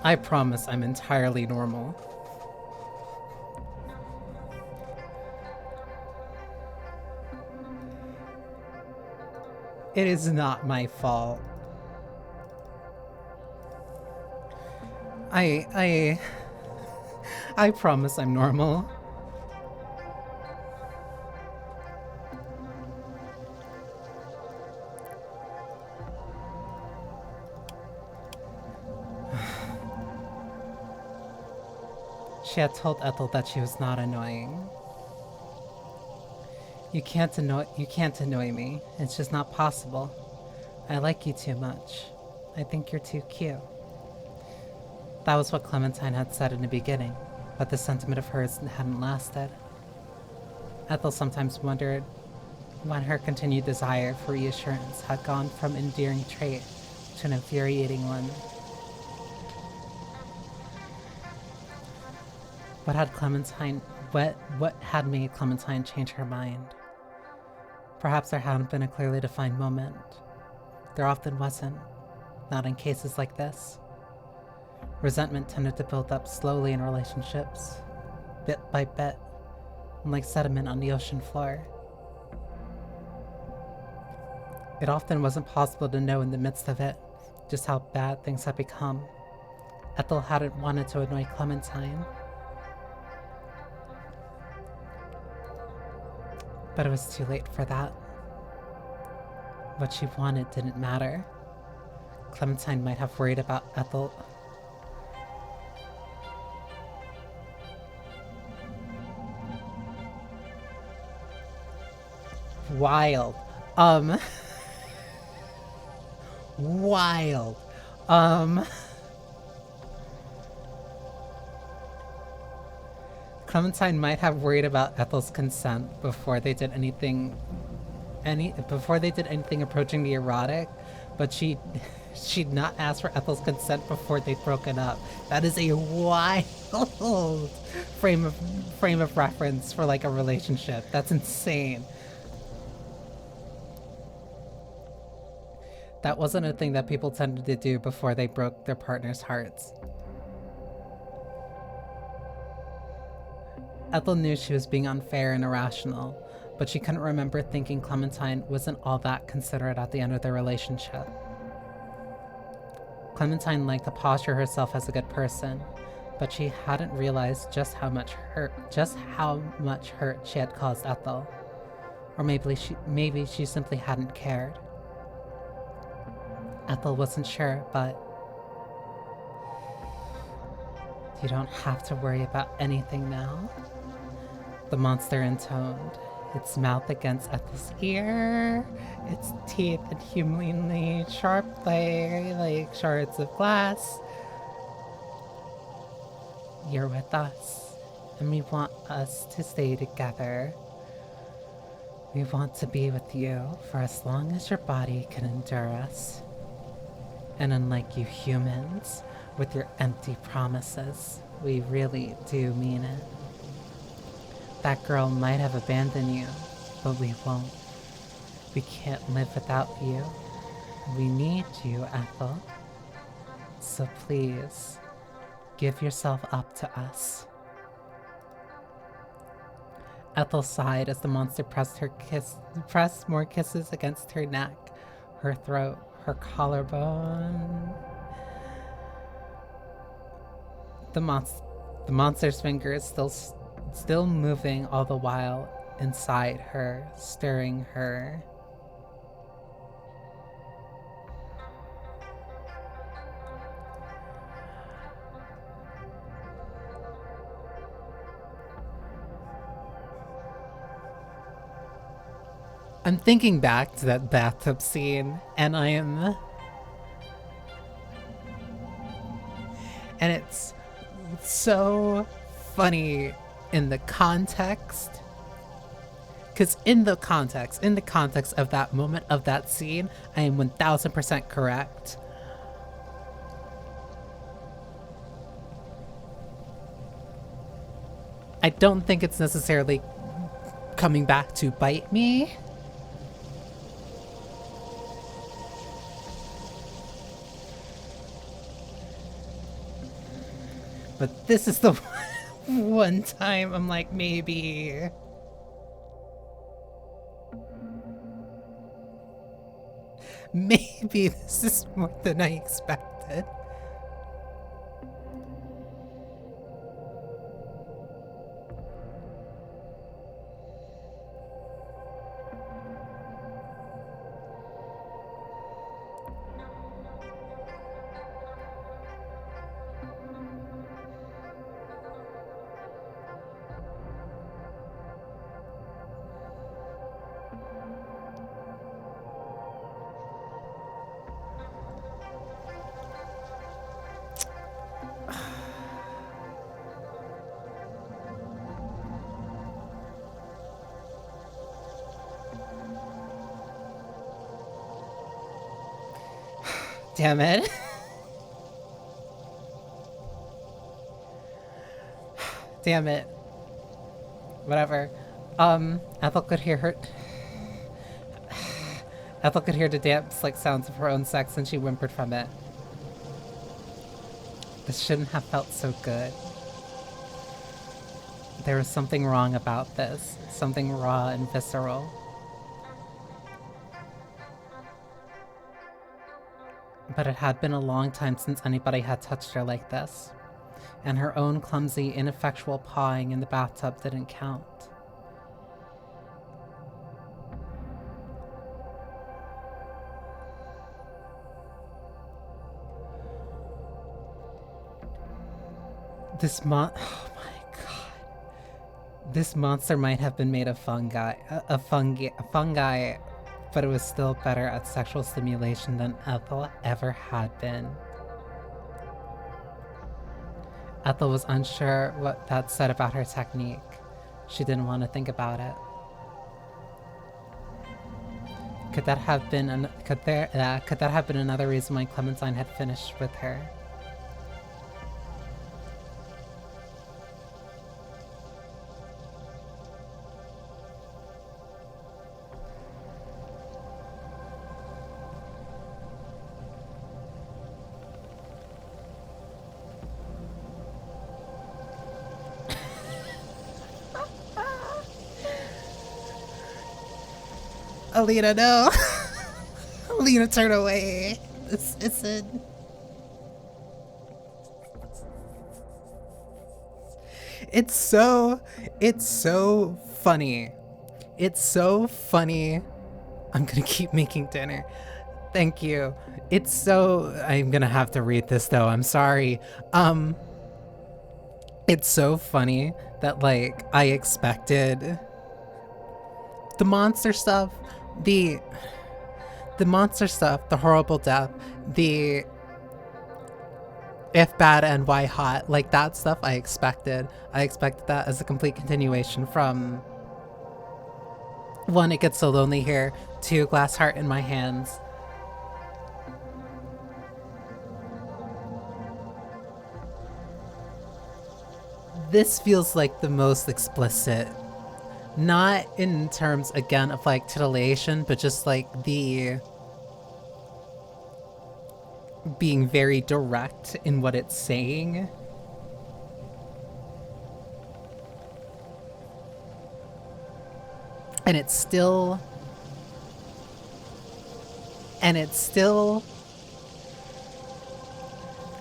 I promise I'm entirely normal. It is not my fault. I I promise I'm normal. She had told Ethel that she was not annoying. You can't annoy me. It's just not possible. I like you too much. I think you're too cute. That was what Clementine had said in the beginning, but the sentiment of hers hadn't lasted. Ethel sometimes wondered when her continued desire for reassurance had gone from an endearing trait to an infuriating one. What had made Clementine change her mind? Perhaps there hadn't been a clearly defined moment. There often wasn't, not in cases like this. Resentment tended to build up slowly in relationships, bit by bit, like sediment on the ocean floor. It often wasn't possible to know in the midst of it just how bad things had become. Ethel hadn't wanted to annoy Clementine, but it was too late for that. What she wanted didn't matter. Clementine might have worried about Ethel. Wild. Wild. Clementine might have worried about Ethel's consent before they did anything approaching the erotic, but she'd not asked for Ethel's consent before they'd broken up. That is a wild frame of reference for like a relationship. That's insane. That wasn't a thing that people tended to do before they broke their partner's hearts. Ethel knew she was being unfair and irrational, but she couldn't remember thinking Clementine wasn't all that considerate at the end of their relationship. Clementine liked to posture herself as a good person, but she hadn't realized just how much hurt she had caused Ethel. Or maybe she simply hadn't cared. Ethel wasn't sure, but you don't have to worry about anything now. The monster intoned, its mouth against Ethel's ear, its teeth inhumanly sharp like shards of glass. You're with us, and we want us to stay together. We want to be with you for as long as your body can endure us. And unlike you humans, with your empty promises, we really do mean it. That girl might have abandoned you, but we won't. We can't live without you. We need you, Ethel. So please, give yourself up to us. Ethel sighed as the monster pressed more kisses against her neck, her throat, her collarbone. The monster's fingers still moving all the while inside her, stirring her. I'm thinking back to that bathtub scene, and it's so funny in the context, because in the context of that moment, of that scene, I am 1000% correct. I don't think it's necessarily coming back to bite me. But this is the one time I'm like, maybe. Maybe this is more than I expected. Damn it. Damn it. Whatever. Ethel could hear her. Ethel could hear the damp, like, sounds of her own sex, and she whimpered from it. This shouldn't have felt so good. There was something wrong about this. Something raw and visceral. But it had been a long time since anybody had touched her like this, and her own clumsy, ineffectual pawing in the bathtub didn't count. Oh my god. This monster might have been made of fungi, but it was still better at sexual stimulation than Ethel ever had been. Ethel was unsure what that said about her technique. She didn't want to think about it. Could that have been another reason why Clementine had finished with her? Alina, no! Alina, turn away. This isn't... It's so funny. It's so funny. I'm gonna keep making dinner. Thank you. I'm gonna have to read this though, I'm sorry. It's so funny that, like, I expected the monster stuff, the horrible death, the if bad and why hot, like that stuff I expected. I expected that as a complete continuation from 1, it gets so lonely here, 2, glass heart in my hands. This feels like the most explicit. Not in terms, again, of like titillation, but just like the being very direct in what it's saying. And it's still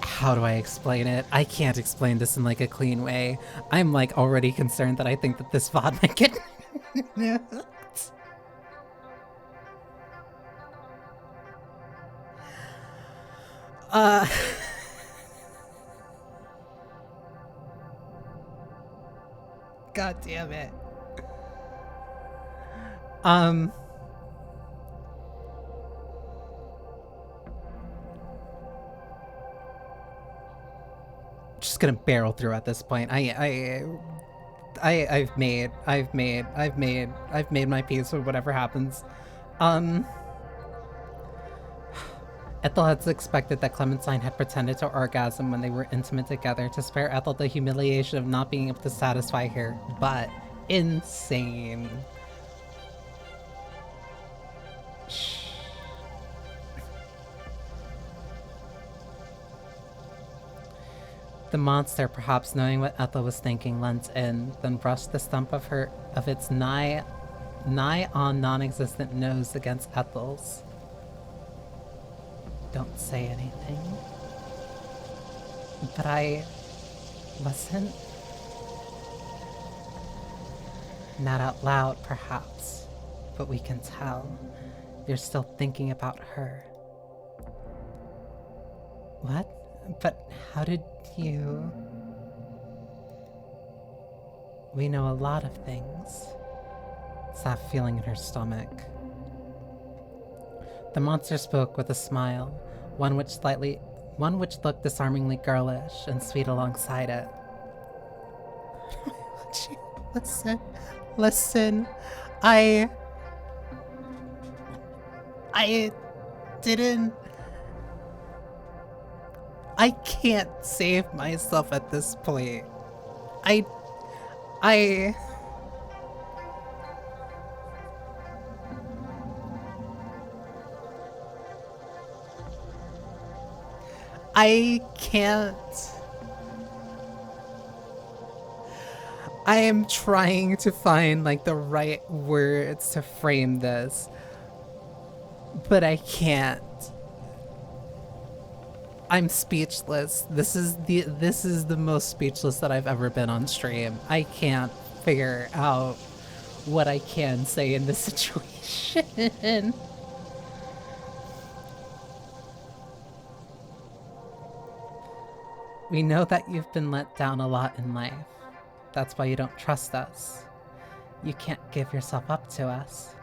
how do I explain it? I can't explain this in like a clean way. I'm like already concerned that I think that this VOD might get God damn it. Just gonna barrel through at this point. I've made my peace with whatever happens. Ethel had expected that Clementine had pretended to orgasm when they were intimate together to spare Ethel the humiliation of not being able to satisfy her, but insane. Shh. The monster, perhaps knowing what Ethel was thinking, leant in, then brushed the stump of its nigh on non-existent nose against Ethel's. Don't say anything. But I wasn't. Not out loud, perhaps, but we can tell. You're still thinking about her. What? But how did you... We know a lot of things. It's that feeling in her stomach. The monster spoke with a smile, one which looked disarmingly girlish and sweet alongside it. Listen, I didn't... I can't save myself at this point. I can't. I am trying to find like the right words to frame this, but I can't. I'm speechless. This is the most speechless that I've ever been on stream. I can't figure out what I can say in this situation. We know that you've been let down a lot in life. That's why you don't trust us. You can't give yourself up to us.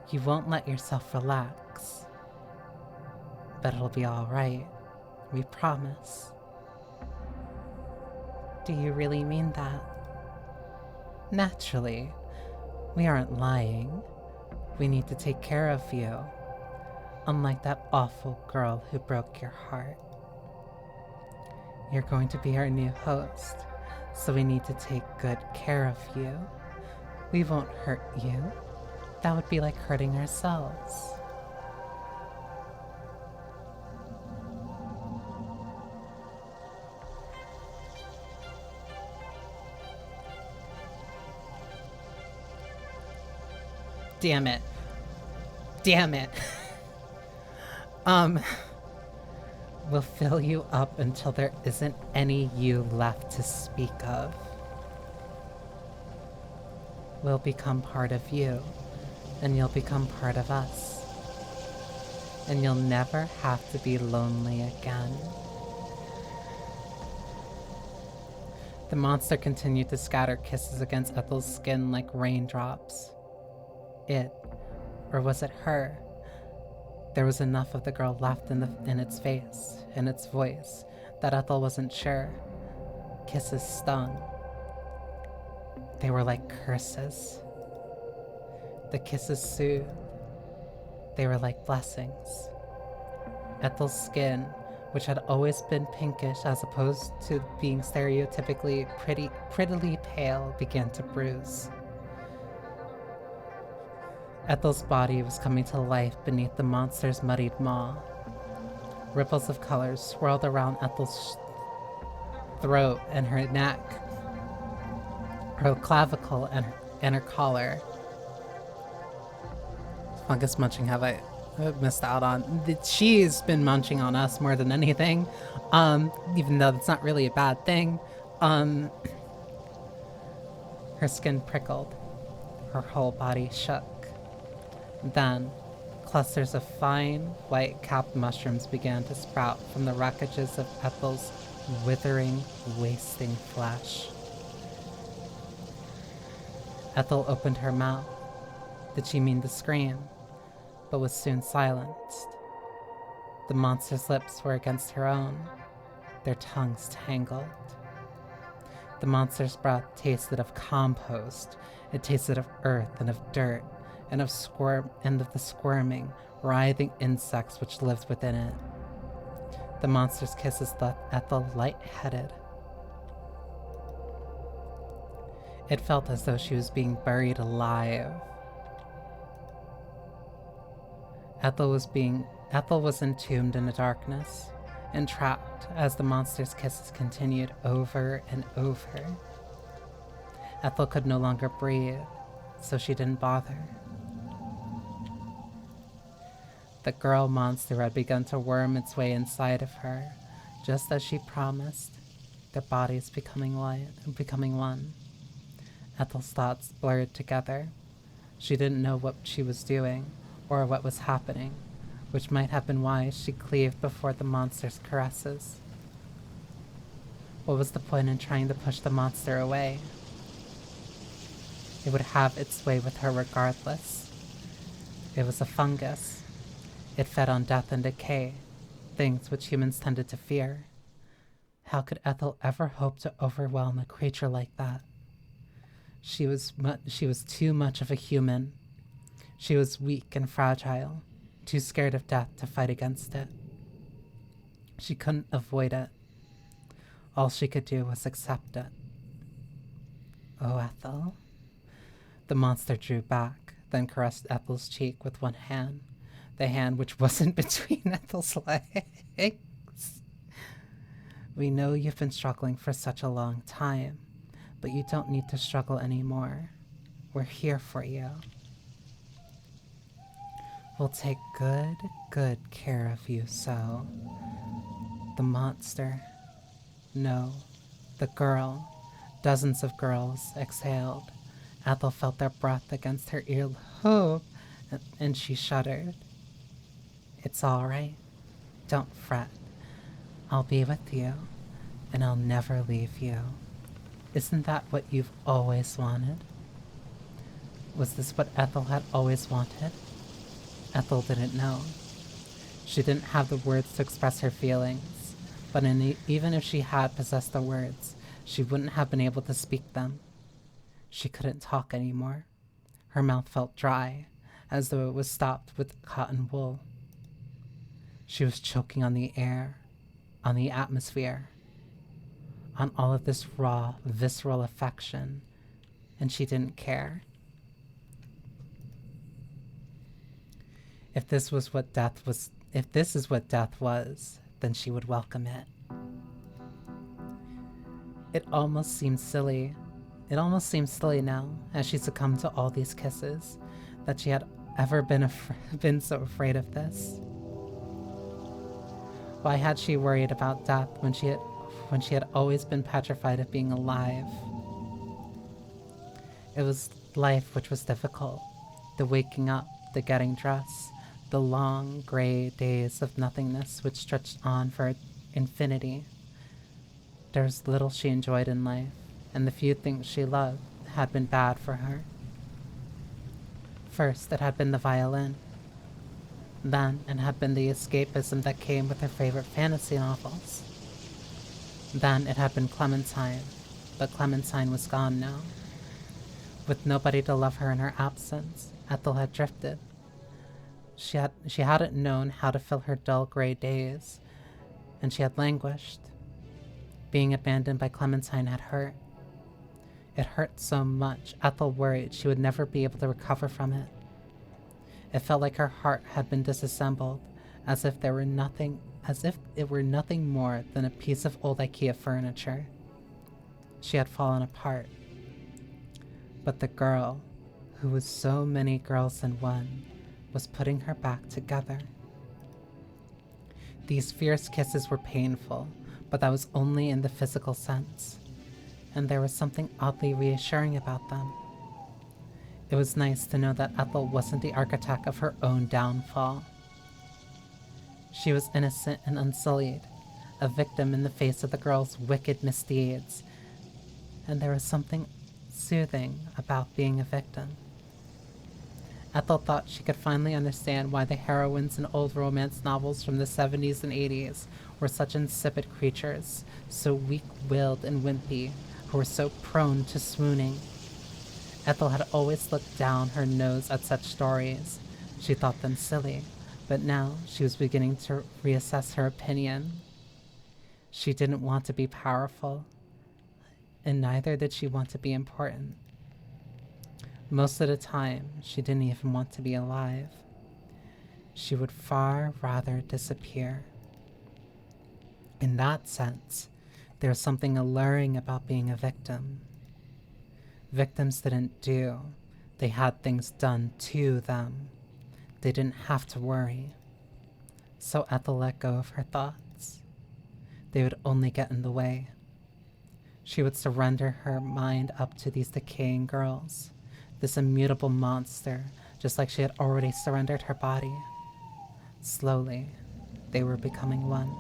You won't let yourself relax. But it'll be alright. We promise. Do you really mean that? Naturally. We aren't lying. We need to take care of you. Unlike that awful girl who broke your heart. You're going to be our new host, so we need to take good care of you. We won't hurt you. That would be like hurting ourselves. Damn it. Damn it. We'll fill you up until there isn't any you left to speak of. We'll become part of you, and you'll become part of us. And you'll never have to be lonely again. The monster continued to scatter kisses against Ethel's skin like raindrops. It, or was it her? There was enough of the girl left in its face, in its voice, that Ethel wasn't sure. Kisses stung. They were like curses. The kisses soothed. They were like blessings. Ethel's skin, which had always been pinkish as opposed to being stereotypically prettily pale, began to bruise. Ethel's body was coming to life beneath the monster's muddied maw. Ripples of color swirled around Ethel's throat and her neck, her clavicle and her collar. Fungus munching have I missed out on? She's been munching on us more than anything, even though that's not really a bad thing. Her skin prickled. Her whole body shook. Then, clusters of fine, white-capped mushrooms began to sprout from the wreckages of Ethel's withering, wasting flesh. Ethel opened her mouth. Did she mean to scream? But was soon silenced. The monster's lips were against her own, their tongues tangled. The monster's breath tasted of compost. It tasted of earth and of dirt, and of the squirming, writhing insects which lived within it. The monster's kisses left Ethel light-headed. It felt as though she was being buried alive. Ethel was entombed in the darkness, entrapped as the monster's kisses continued over and over. Ethel could no longer breathe, so she didn't bother. The girl monster had begun to worm its way inside of her, just as she promised, their bodies becoming one. Ethel's thoughts blurred together. She didn't know what she was doing, or what was happening, which might have been why she cleaved before the monster's caresses. What was the point in trying to push the monster away? It would have its way with her regardless. It was a fungus. It fed on death and decay, things which humans tended to fear. How could Ethel ever hope to overwhelm a creature like that? She was too much of a human. She was weak and fragile, too scared of death to fight against it. She couldn't avoid it. All she could do was accept it. Oh, Ethel. The monster drew back, then caressed Ethel's cheek with one hand, the hand which wasn't between Ethel's legs. We know you've been struggling for such a long time, but you don't need to struggle anymore. We're here for you. We'll take good care of you, so the monster. No, the girl. Dozens of girls exhaled. Ethel felt their breath against her earlobe, and she shuddered. It's all right. Don't fret. I'll be with you, and I'll never leave you. Isn't that what you've always wanted? Was this what Ethel had always wanted? Ethel didn't know. She didn't have the words to express her feelings, but even if she had possessed the words, she wouldn't have been able to speak them. She couldn't talk anymore. Her mouth felt dry, as though it was stopped with cotton wool. She was choking on the air, on the atmosphere, on all of this raw, visceral affection, and she didn't care. If this is what death was, then she would welcome it. It almost seemed silly now, as she succumbed to all these kisses, that she had ever been so afraid of this. Why had she worried about death when she had always been petrified of being alive? It was life which was difficult, the waking up, the getting dressed, the long, gray days of nothingness which stretched on for infinity. There was little she enjoyed in life, and the few things she loved had been bad for her. First, it had been the violin. Then, it had been the escapism that came with her favorite fantasy novels. Then, it had been Clementine, but Clementine was gone now. With nobody to love her in her absence, Ethel had drifted. She hadn't known how to fill her dull gray days, and she had languished. Being abandoned by Clementine had hurt. It hurt so much, Ethel worried she would never be able to recover from it. It felt like her heart had been disassembled, as if it were nothing more than a piece of old IKEA furniture. She had fallen apart. But the girl, who was so many girls in one, was putting her back together. These fierce kisses were painful, but that was only in the physical sense, and there was something oddly reassuring about them. It was nice to know that Ethel wasn't the architect of her own downfall. She was innocent and unsullied, a victim in the face of the girl's wicked misdeeds, and there was something soothing about being a victim. Ethel thought she could finally understand why the heroines in old romance novels from the 70s and 80s were such insipid creatures, so weak-willed and wimpy, who were so prone to swooning. Ethel had always looked down her nose at such stories. She thought them silly, but now she was beginning to reassess her opinion. She didn't want to be powerful, and neither did she want to be important. Most of the time, she didn't even want to be alive. She would far rather disappear. In that sense, there was something alluring about being a victim. Victims didn't do. They had things done to them. They didn't have to worry. So Ethel let go of her thoughts. They would only get in the way. She would surrender her mind up to these decaying girls, this immutable monster, just like she had already surrendered her body. Slowly, they were becoming one.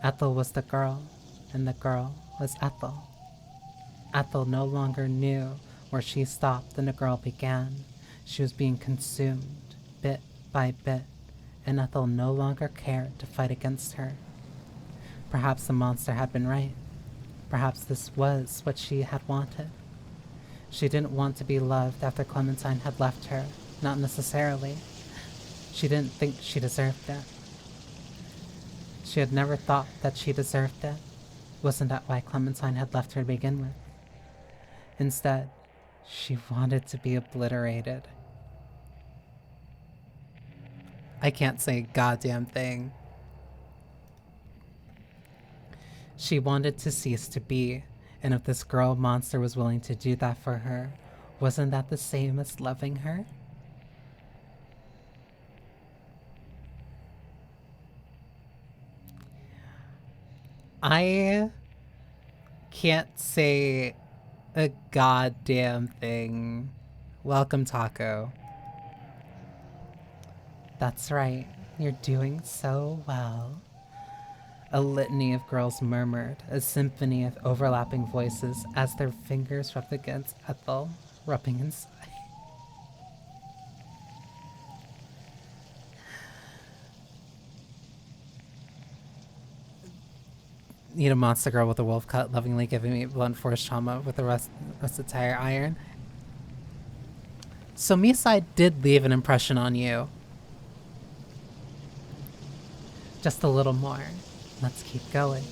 Ethel was the girl, and the girl was Ethel. Ethel no longer knew where she stopped and the girl began. She was being consumed, bit by bit, and Ethel no longer cared to fight against her. Perhaps the monster had been right. Perhaps this was what she had wanted. She didn't want to be loved after Clementine had left her, not necessarily. She didn't think she deserved it. She had never thought that she deserved it. Wasn't that why Clementine had left her to begin with? Instead, she wanted to be obliterated. I can't say a goddamn thing. She wanted to cease to be, and if this girl monster was willing to do that for her, wasn't that the same as loving her? I can't say a goddamn thing. Welcome, Taco. That's right. You're doing so well. A litany of girls murmured, a symphony of overlapping voices as their fingers rubbed against Ethel, rubbing inside. Need a monster girl with a wolf cut, lovingly giving me blunt force trauma with the rusted tire iron. So Misai did leave an impression on you. Just a little more. Let's keep going.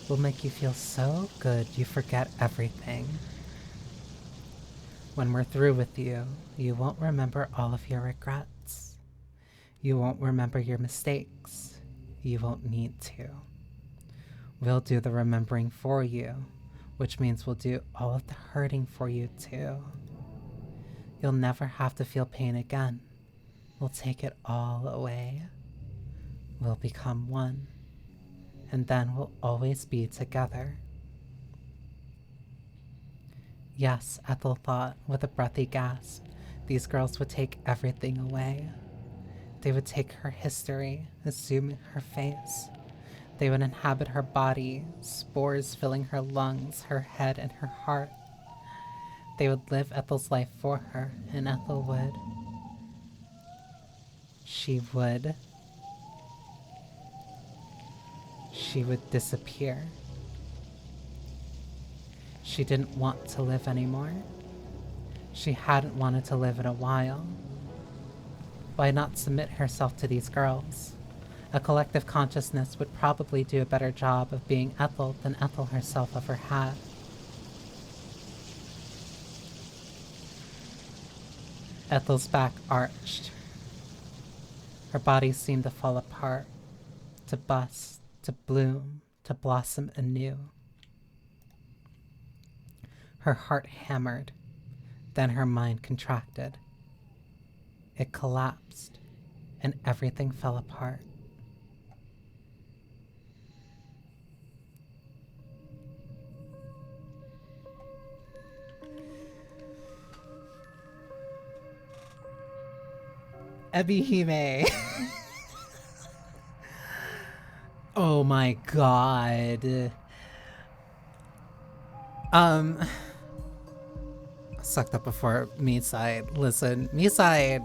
We'll make you feel so good you forget everything. When we're through with you, you won't remember all of your regrets. You won't remember your mistakes. You won't need to. We'll do the remembering for you, which means we'll do all of the hurting for you too. You'll never have to feel pain again. We'll take it all away. We'll become one, and then we'll always be together. Yes, Ethel thought with a breathy gasp, these girls would take everything away. They would take her history, assuming her face. They would inhabit her body, spores filling her lungs, her head, and her heart. They would live Ethel's life for her, and Ethel would. She would disappear. She didn't want to live anymore. She hadn't wanted to live in a while. Why not submit herself to these girls? A collective consciousness would probably do a better job of being Ethel than Ethel herself ever had. Ethel's back arched. Her body seemed to fall apart, to bust, to bloom, to blossom anew. Her heart hammered, then her mind contracted. It collapsed, and everything fell apart. Ebi-hime. Oh my god. Sucked up before me side. Listen, me side.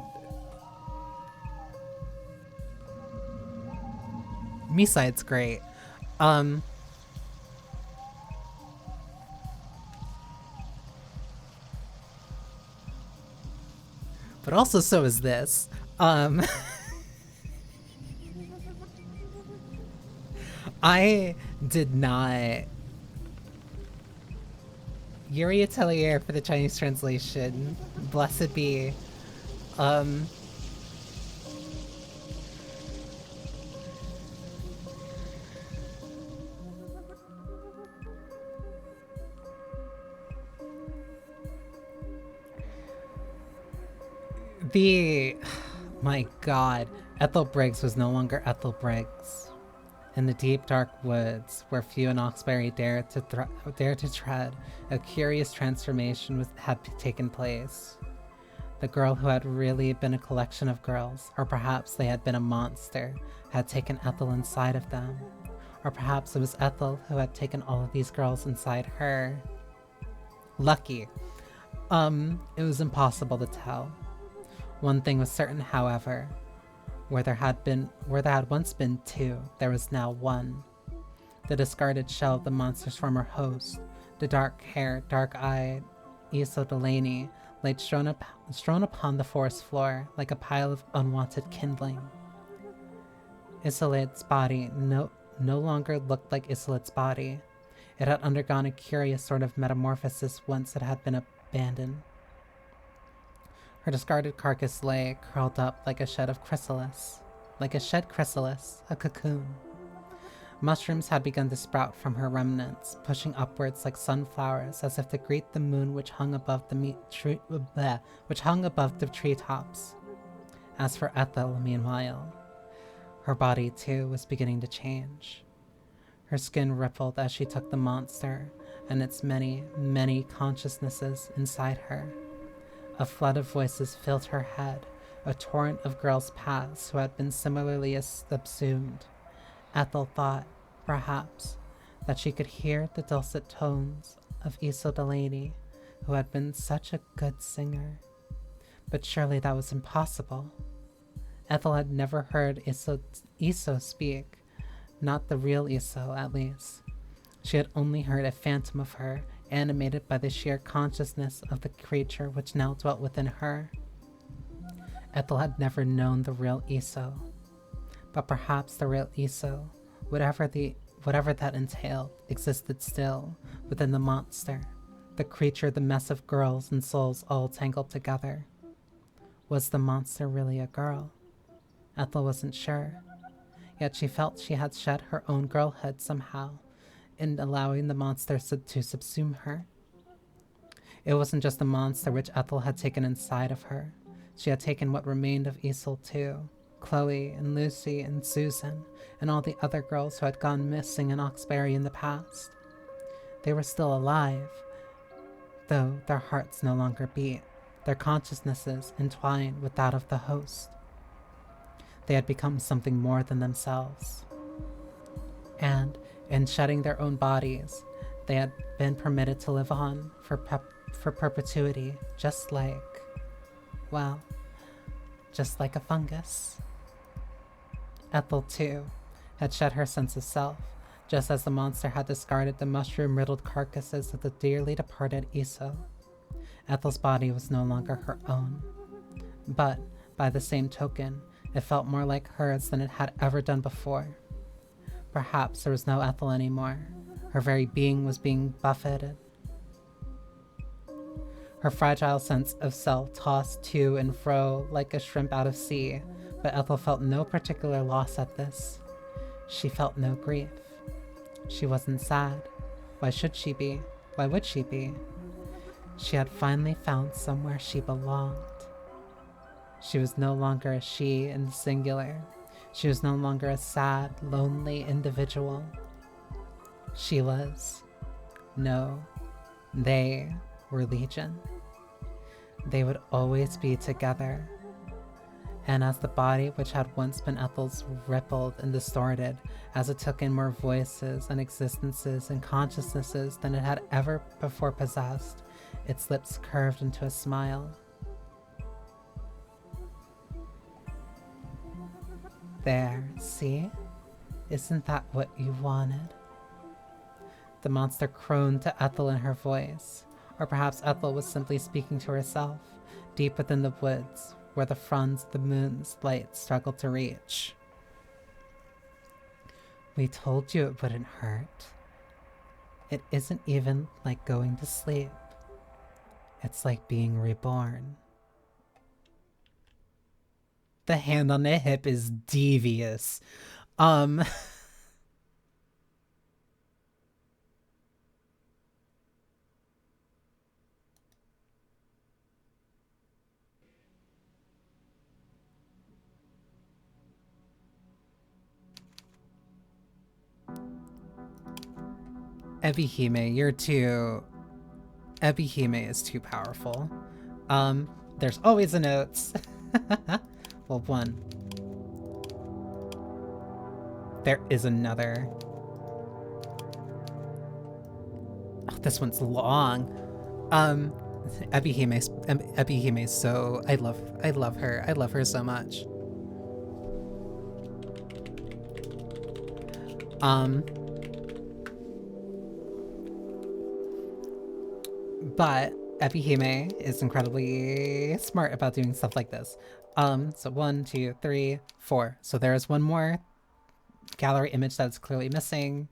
Me side's great. But also so is this. I did not. Yuri Atelier for the Chinese translation. Blessed be. My god. Ethel Briggs was no longer Ethel Briggs. In the deep dark woods, where few and Oxberry dared to tread, a curious transformation had taken place. The girl who had really been a collection of girls, or perhaps they had been a monster, had taken Ethel inside of them. Or perhaps it was Ethel who had taken all of these girls inside her. Lucky. It was impossible to tell. One thing was certain, however. Where there had once been two, there was now one. The discarded shell of the monster's former host, the dark-haired, dark-eyed Iso Delaney, lay strewn upon the forest floor like a pile of unwanted kindling. Isolet's body no longer looked like Isolet's body. It had undergone a curious sort of metamorphosis once it had been abandoned. Her discarded carcass lay curled up like a shed chrysalis, a cocoon. Mushrooms had begun to sprout from her remnants, pushing upwards like sunflowers as if to greet the moon which hung above the treetops. As for Ethel, meanwhile, her body too was beginning to change. Her skin rippled as she took the monster and its many, many consciousnesses inside her. A flood of voices filled her head, a torrent of girls passed who had been similarly subsumed. Ethel thought, perhaps, that she could hear the dulcet tones of Iso Delaney, who had been such a good singer. But surely that was impossible. Ethel had never heard Iso speak, not the real Iso, at least. She had only heard a phantom of her, animated by the sheer consciousness of the creature which now dwelt within her. Ethel had never known the real Iso, but perhaps the real Iso, whatever that entailed, existed still within the monster, the creature, the mess of girls and souls all tangled together. Was the monster really a girl? Ethel wasn't sure, yet she felt she had shed her own girlhood somehow in allowing the monster to subsume her. It wasn't just the monster which Ethel had taken inside of her. She had taken what remained of Isel too, Chloe and Lucy and Susan and all the other girls who had gone missing in Oxbury in the past. They were still alive, though their hearts no longer beat, their consciousnesses entwined with that of the host. They had become something more than themselves. And, in shedding their own bodies, they had been permitted to live on for perpetuity, just like a fungus. Ethel, too, had shed her sense of self, just as the monster had discarded the mushroom-riddled carcasses of the dearly departed Iso. Ethel's body was no longer her own, but, by the same token, it felt more like hers than it had ever done before. Perhaps there was no Ethel anymore. Her very being was being buffeted. Her fragile sense of self tossed to and fro like a shrimp out of sea, but Ethel felt no particular loss at this. She felt no grief. She wasn't sad. Why should she be? Why would she be? She had finally found somewhere she belonged. She was no longer a she in the singular. She was no longer a sad, lonely individual. She was. No, they were legion. They would always be together. And as the body which had once been Ethel's rippled and distorted, as it took in more voices and existences and consciousnesses than it had ever before possessed, its lips curved into a smile. There, see? Isn't that what you wanted? The monster crooned to Ethel in her voice, or perhaps Ethel was simply speaking to herself, deep within the woods, where the fronds of the moon's light struggled to reach. We told you it wouldn't hurt. It isn't even like going to sleep. It's like being reborn. The hand on the hip is devious. Ebi-hime, you're too... Ebi-hime is too powerful. There's always a notes. Well, one. There is another. Oh, this one's long. Ebi-hime is so... I love her. I love her so much. But Ebi-hime is incredibly smart about doing stuff like this. So 1, 2, 3, 4. So there is one more gallery image that is clearly missing.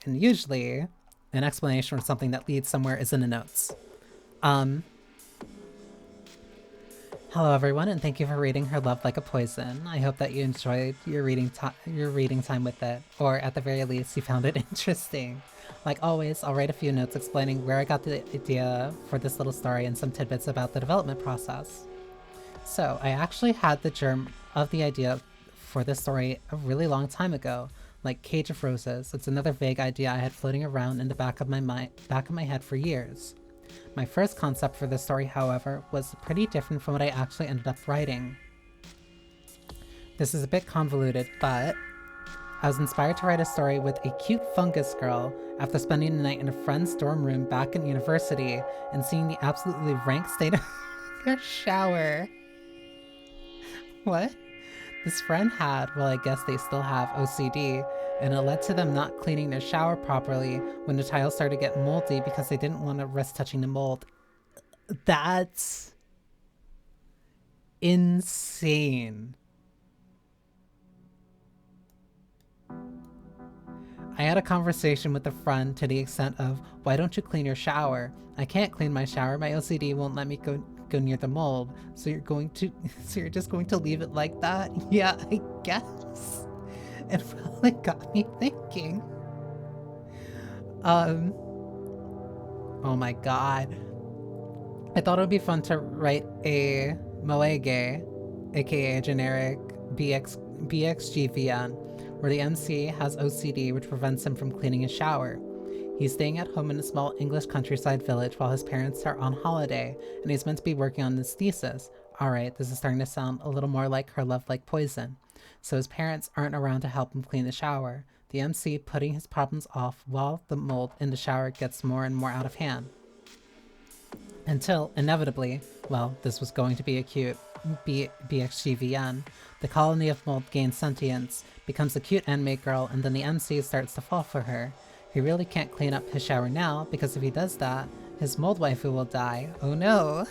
And usually an explanation for something that leads somewhere is in the notes. Hello everyone, and thank you for reading Her Love Like a Poison. I hope that you enjoyed your reading time with it, or at the very least you found it interesting. Like always, I'll write a few notes explaining where I got the idea for this little story and some tidbits about the development process. So, I actually had the germ of the idea for this story a really long time ago, like Cage of Roses. It's another vague idea I had floating around in the back of my head for years. My first concept for this story, however, was pretty different from what I actually ended up writing. This is a bit convoluted, but I was inspired to write a story with a cute fungus girl after spending the night in a friend's dorm room back in university and seeing the absolutely rank state of their shower. What? This friend had, well, I guess they still have, OCD, and it led to them not cleaning their shower properly when the tiles started to get moldy because they didn't want to risk touching the mold. That's insane. I had a conversation with a friend to the extent of, why don't you clean your shower? I can't clean my shower. My OCD won't let me go near the mold. So you're just going to leave it like that? Yeah, I guess. It really got me thinking. Oh my god. I thought it would be fun to write a moege, aka a generic BXGVN, where the MC has OCD, which prevents him from cleaning his shower. He's staying at home in a small English countryside village while his parents are on holiday, and he's meant to be working on his thesis. Alright, this is starting to sound a little more like Her Love Like Poison. So his parents aren't around to help him clean the shower, the MC putting his problems off while the mold in the shower gets more and more out of hand. Until, inevitably, well, this was going to be a cute BXGVN, the colony of mold gains sentience, becomes a cute anime girl, and then the MC starts to fall for her. He really can't clean up his shower now, because if he does that, his mold waifu will die. Oh no!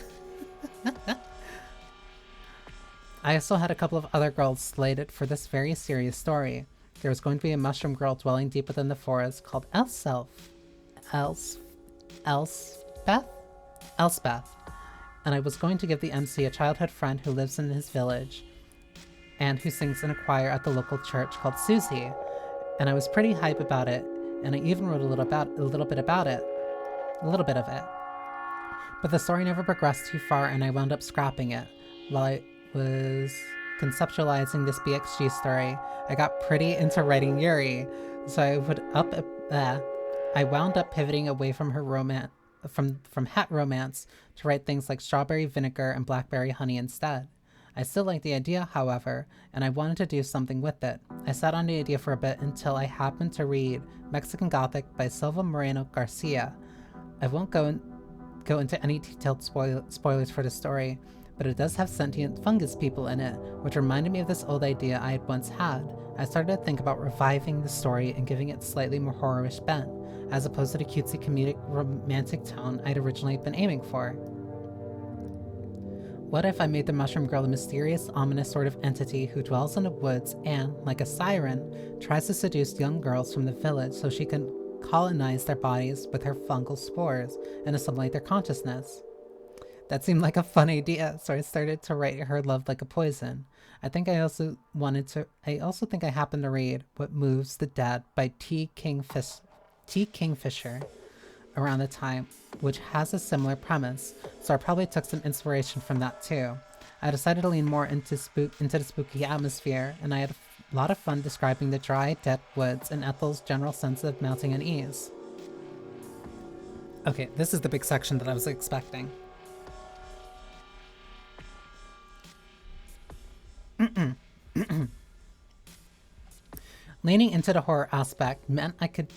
I also had a couple of other girls slated for this very serious story. There was going to be a mushroom girl dwelling deep within the forest called Elspeth? Elspeth. And I was going to give the MC a childhood friend who lives in his village and who sings in a choir at the local church called Susie. And I was pretty hype about it, and I even wrote a little bit of it. But the story never progressed too far, and I wound up scrapping it. While I was conceptualizing this BXG story, I got pretty into writing Yuri, so I wound up pivoting away from her romance, from het romance, to write things like strawberry vinegar and blackberry honey instead. I still like the idea, however, and I wanted to do something with it. I sat on the idea for a bit until I happened to read Mexican Gothic by Silva Moreno Garcia. I won't go into any detailed spoilers for the story, but it does have sentient fungus people in it, which reminded me of this old idea I had once had. I started to think about reviving the story and giving it slightly more horror-ish bent, as opposed to the cutesy comedic romantic tone I'd originally been aiming for. What if I made the mushroom girl a mysterious, ominous sort of entity who dwells in the woods and, like a siren, tries to seduce young girls from the village so she can colonize their bodies with her fungal spores and assimilate their consciousness? That seemed like a fun idea, so I started to write Her Love Like a Poison. I also think I happened to read What Moves the Dead by T. Kingfisher around the time, which has a similar premise, so I probably took some inspiration from that too. I decided to lean more into the spooky atmosphere, and I had a lot of fun describing the dry, dead woods and Ethel's general sense of mounting unease. Okay, this is the big section that I was expecting. Leaning into the horror aspect meant I could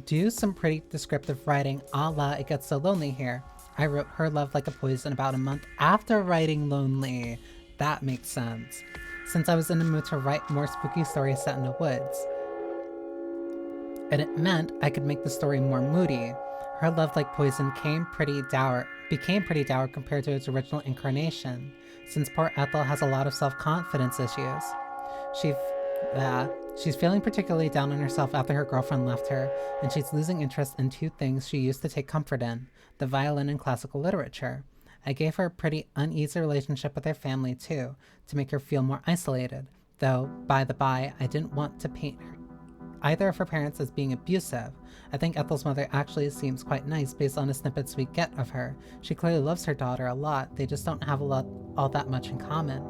do some pretty descriptive writing a la It Gets So Lonely here. I wrote Her Love Like a Poison about a month after writing Lonely. That makes sense, since I was in the mood to write more spooky stories set in the woods. And it meant I could make the story more moody. Her Love Like Poison became pretty dour compared to its original incarnation, since poor Ethel has a lot of self-confidence issues. She's feeling particularly down on herself after her girlfriend left her, and she's losing interest in two things she used to take comfort in, the violin and classical literature. I gave her a pretty uneasy relationship with her family too, to make her feel more isolated, though, by the by, I didn't want to paint either of her parents as being abusive. I think Ethel's mother actually seems quite nice based on the snippets we get of her. She clearly loves her daughter a lot, they just don't have all that much in common.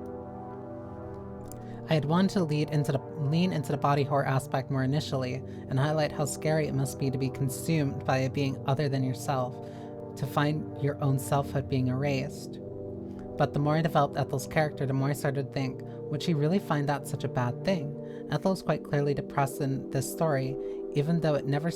I had wanted to lean into the body horror aspect more initially, and highlight how scary it must be to be consumed by a being other than yourself, to find your own selfhood being erased. But the more I developed Ethel's character, the more I started to think, would she really find that such a bad thing? Ethel is quite clearly depressed in this story, even though it never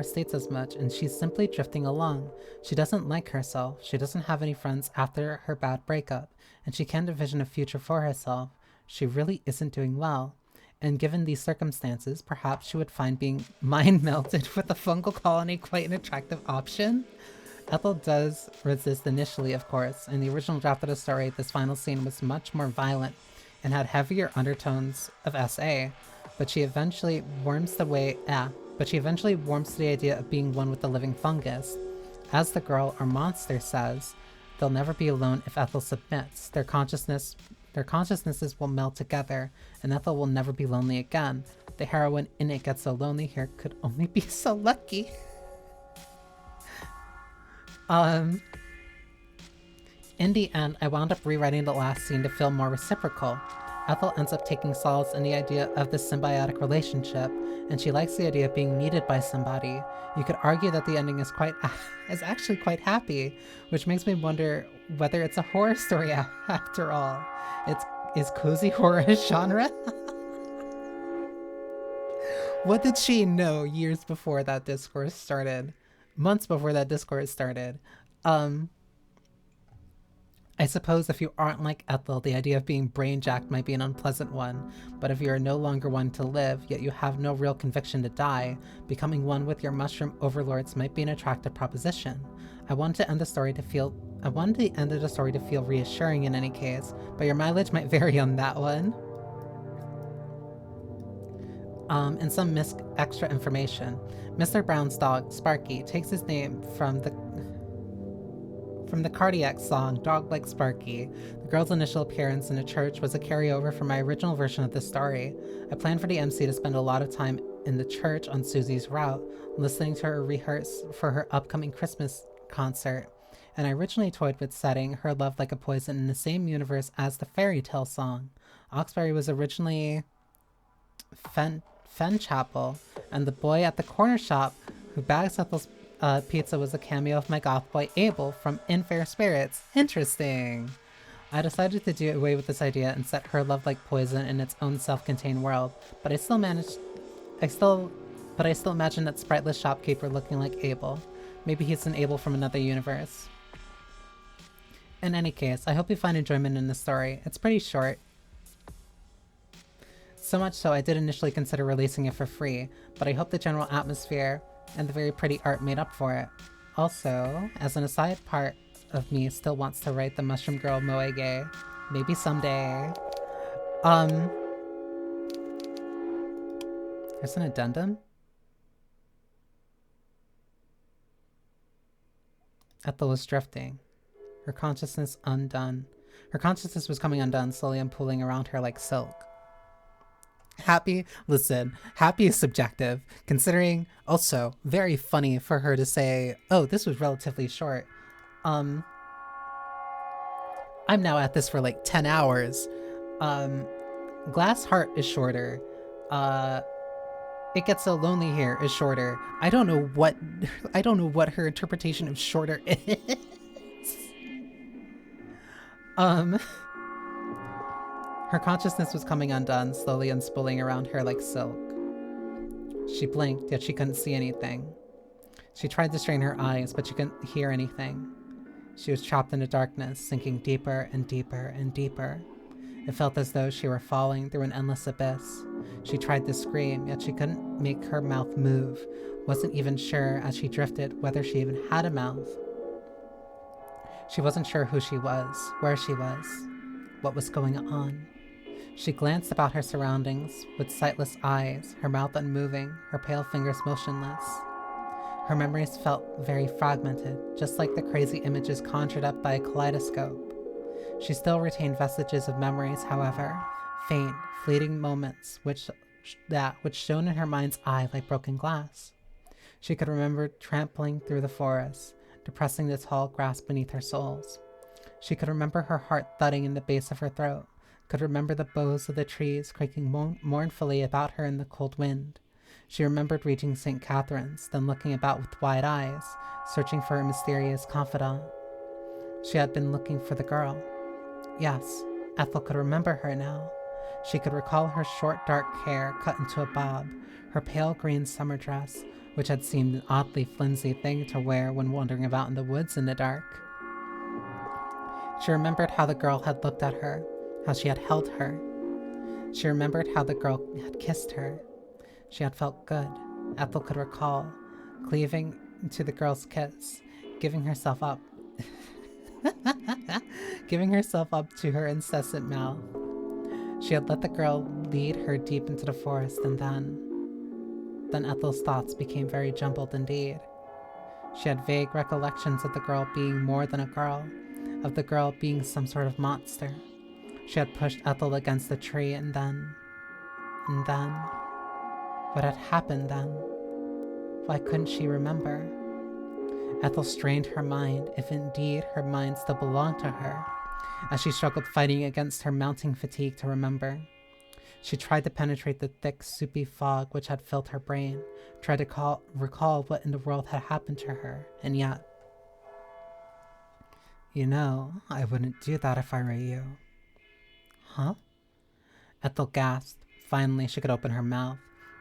states as much, and she's simply drifting along. She doesn't like herself, she doesn't have any friends after her bad breakup, and she can't envision a future for herself. She really isn't doing well. And given these circumstances, perhaps she would find being mind melted with a fungal colony quite an attractive option. Ethel does resist initially, of course. In the original draft of the story, this final scene was much more violent and had heavier undertones of SA, but she eventually warms to the idea of being one with the living fungus. As the girl or monster says, they'll never be alone if Ethel submits. Their consciousnesses will meld together, and Ethel will never be lonely again. The heroine in It Gets So Lonely here could only be so lucky. In the end, I wound up rewriting the last scene to feel more reciprocal. Ethel ends up taking solace in the idea of this symbiotic relationship, and she likes the idea of being needed by somebody. You could argue that the ending is actually quite happy, which makes me wonder whether it's a horror story after all. Is cozy horror a genre? What did she know years before that discourse started? Months before that discourse started. I suppose if you aren't like Ethel, the idea of being brainjacked might be an unpleasant one, but if you are no longer one to live, yet you have no real conviction to die, becoming one with your mushroom overlords might be an attractive proposition. I wanted to end the story to feel reassuring in any case, but your mileage might vary on that one. And some extra information. Mr. Brown's dog, Sparky, takes his name from the Cardiac song, Dog Like Sparky. The girl's initial appearance in a church was a carryover from my original version of the story. I planned for the MC to spend a lot of time in the church on Susie's route, listening to her rehearse for her upcoming Christmas concert, and I originally toyed with setting Her Love Like a Poison in the same universe as the fairy tale song. Oxbury was originally Fen Chapel, and the boy at the corner shop who bags Ethel's pizza was a cameo of my goth boy Abel from In Fair Spirits. Interesting! I decided to do away with this idea and set Her Love Like Poison in its own self-contained world, but I still imagine that spriteless shopkeeper looking like Abel. Maybe he's an Abel from another universe. In any case, I hope you find enjoyment in the story. It's pretty short. So much so I did initially consider releasing it for free, but I hope the general atmosphere and the very pretty art made up for it. Also, as an aside, part of me still wants to write the Mushroom Girl Moe Gay. Maybe someday. There's an addendum? Ethel was drifting. Her consciousness undone. Her consciousness was coming undone, slowly unpulling around her like silk. Happy? Listen, happy is subjective, considering also very funny for her to say, oh, this was relatively short. I'm now at this for like 10 hours. Glass Heart is shorter. It Gets So Lonely Here is shorter. I don't know what her interpretation of shorter is. Her consciousness was coming undone, slowly unspooling around her like silk. She blinked, yet she couldn't see anything. She tried to strain her eyes, but she couldn't hear anything. She was trapped in the darkness, sinking deeper and deeper and deeper. It felt as though she were falling through an endless abyss. She tried to scream, yet she couldn't make her mouth move. Wasn't even sure, as she drifted, whether she even had a mouth. She wasn't sure who she was, where she was, what was going on. She glanced about her surroundings with sightless eyes, her mouth unmoving, her pale fingers motionless. Her memories felt very fragmented, just like the crazy images conjured up by a kaleidoscope. She still retained vestiges of memories, however, faint, fleeting moments which shone in her mind's eye like broken glass. She could remember trampling through the forest, depressing the tall grass beneath her soles. She could remember her heart thudding in the base of her throat, could remember the boughs of the trees creaking mournfully about her in the cold wind. She remembered reaching St. Catherine's, then looking about with wide eyes, searching for her mysterious confidant. She had been looking for the girl. Yes, Ethel could remember her now. She could recall her short dark hair cut into a bob, her pale green summer dress, which had seemed an oddly flimsy thing to wear when wandering about in the woods in the dark. She remembered how the girl had looked at her, how she had held her. She remembered how the girl had kissed her. She had felt good, Ethel could recall, cleaving to the girl's kiss, giving herself up. Giving herself up to her incessant mouth. She had let the girl lead her deep into the forest, and then Ethel's thoughts became very jumbled indeed. She had vague recollections of the girl being more than a girl, of the girl being some sort of monster. She had pushed Ethel against the tree, and then... What had happened then? Why couldn't she remember? Ethel strained her mind, if indeed her mind still belonged to her, as she struggled fighting against her mounting fatigue to remember. She tried to penetrate the thick, soupy fog which had filled her brain, tried to recall what in the world had happened to her, and yet... You know, I wouldn't do that if I were you. Huh? Ethel gasped. Finally, she could open her mouth,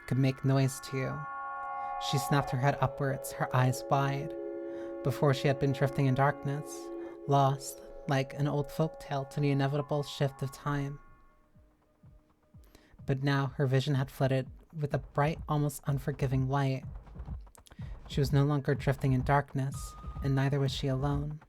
could make noise too. She snapped her head upwards, her eyes wide. Before she had been drifting in darkness, lost, like an old folk tale, to the inevitable shift of time. But now her vision had flooded with a bright, almost unforgiving light. She was no longer drifting in darkness, and neither was she alone.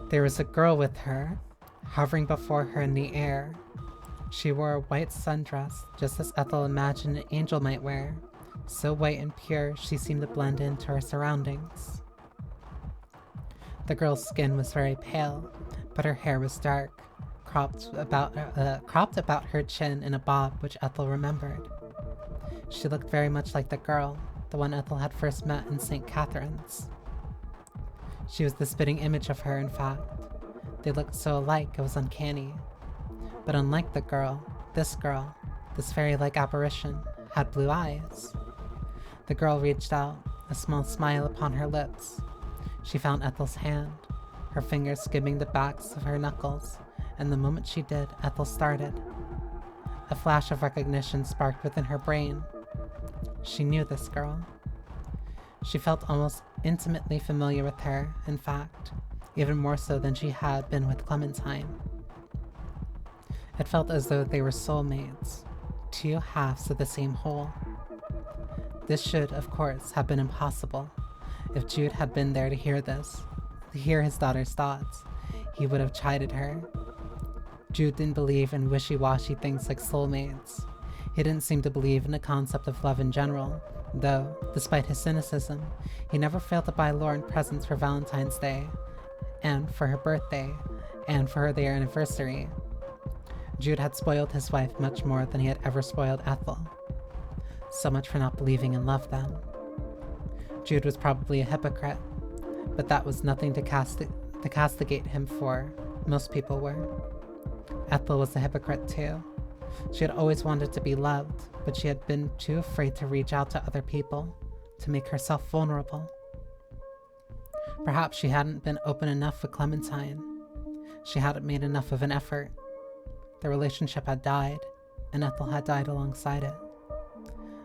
There was a girl with her, hovering before her in the air. She wore a white sundress, just as Ethel imagined an angel might wear, so white and pure she seemed to blend into her surroundings. The girl's skin was very pale, but her hair was dark, cropped about her chin in a bob which Ethel remembered. She looked very much like the girl, the one Ethel had first met in St. Catherine's. She was the spitting image of her, in fact. They looked so alike it was uncanny. But unlike the girl, this fairy-like apparition, had blue eyes. The girl reached out, a small smile upon her lips. She found Ethel's hand, her fingers skimming the backs of her knuckles, and the moment she did, Ethel started. A flash of recognition sparked within her brain. She knew this girl. She felt almost intimately familiar with her, in fact, even more so than she had been with Clementine. It felt as though they were soulmates, two halves of the same whole. This should, of course, have been impossible. If Jude had been there to hear this, to hear his daughter's thoughts, he would have chided her. Jude didn't believe in wishy-washy things like soulmates. He didn't seem to believe in the concept of love in general, though, despite his cynicism, he never failed to buy Lauren presents for Valentine's Day, and for her birthday, and for their anniversary. Jude had spoiled his wife much more than he had ever spoiled Ethel. So much for not believing in love then. Jude was probably a hypocrite, but that was nothing to castigate him for. Most people were. Ethel was a hypocrite too. She had always wanted to be loved, but she had been too afraid to reach out to other people, to make herself vulnerable. Perhaps she hadn't been open enough with Clementine. She hadn't made enough of an effort. The relationship had died, and Ethel had died alongside it.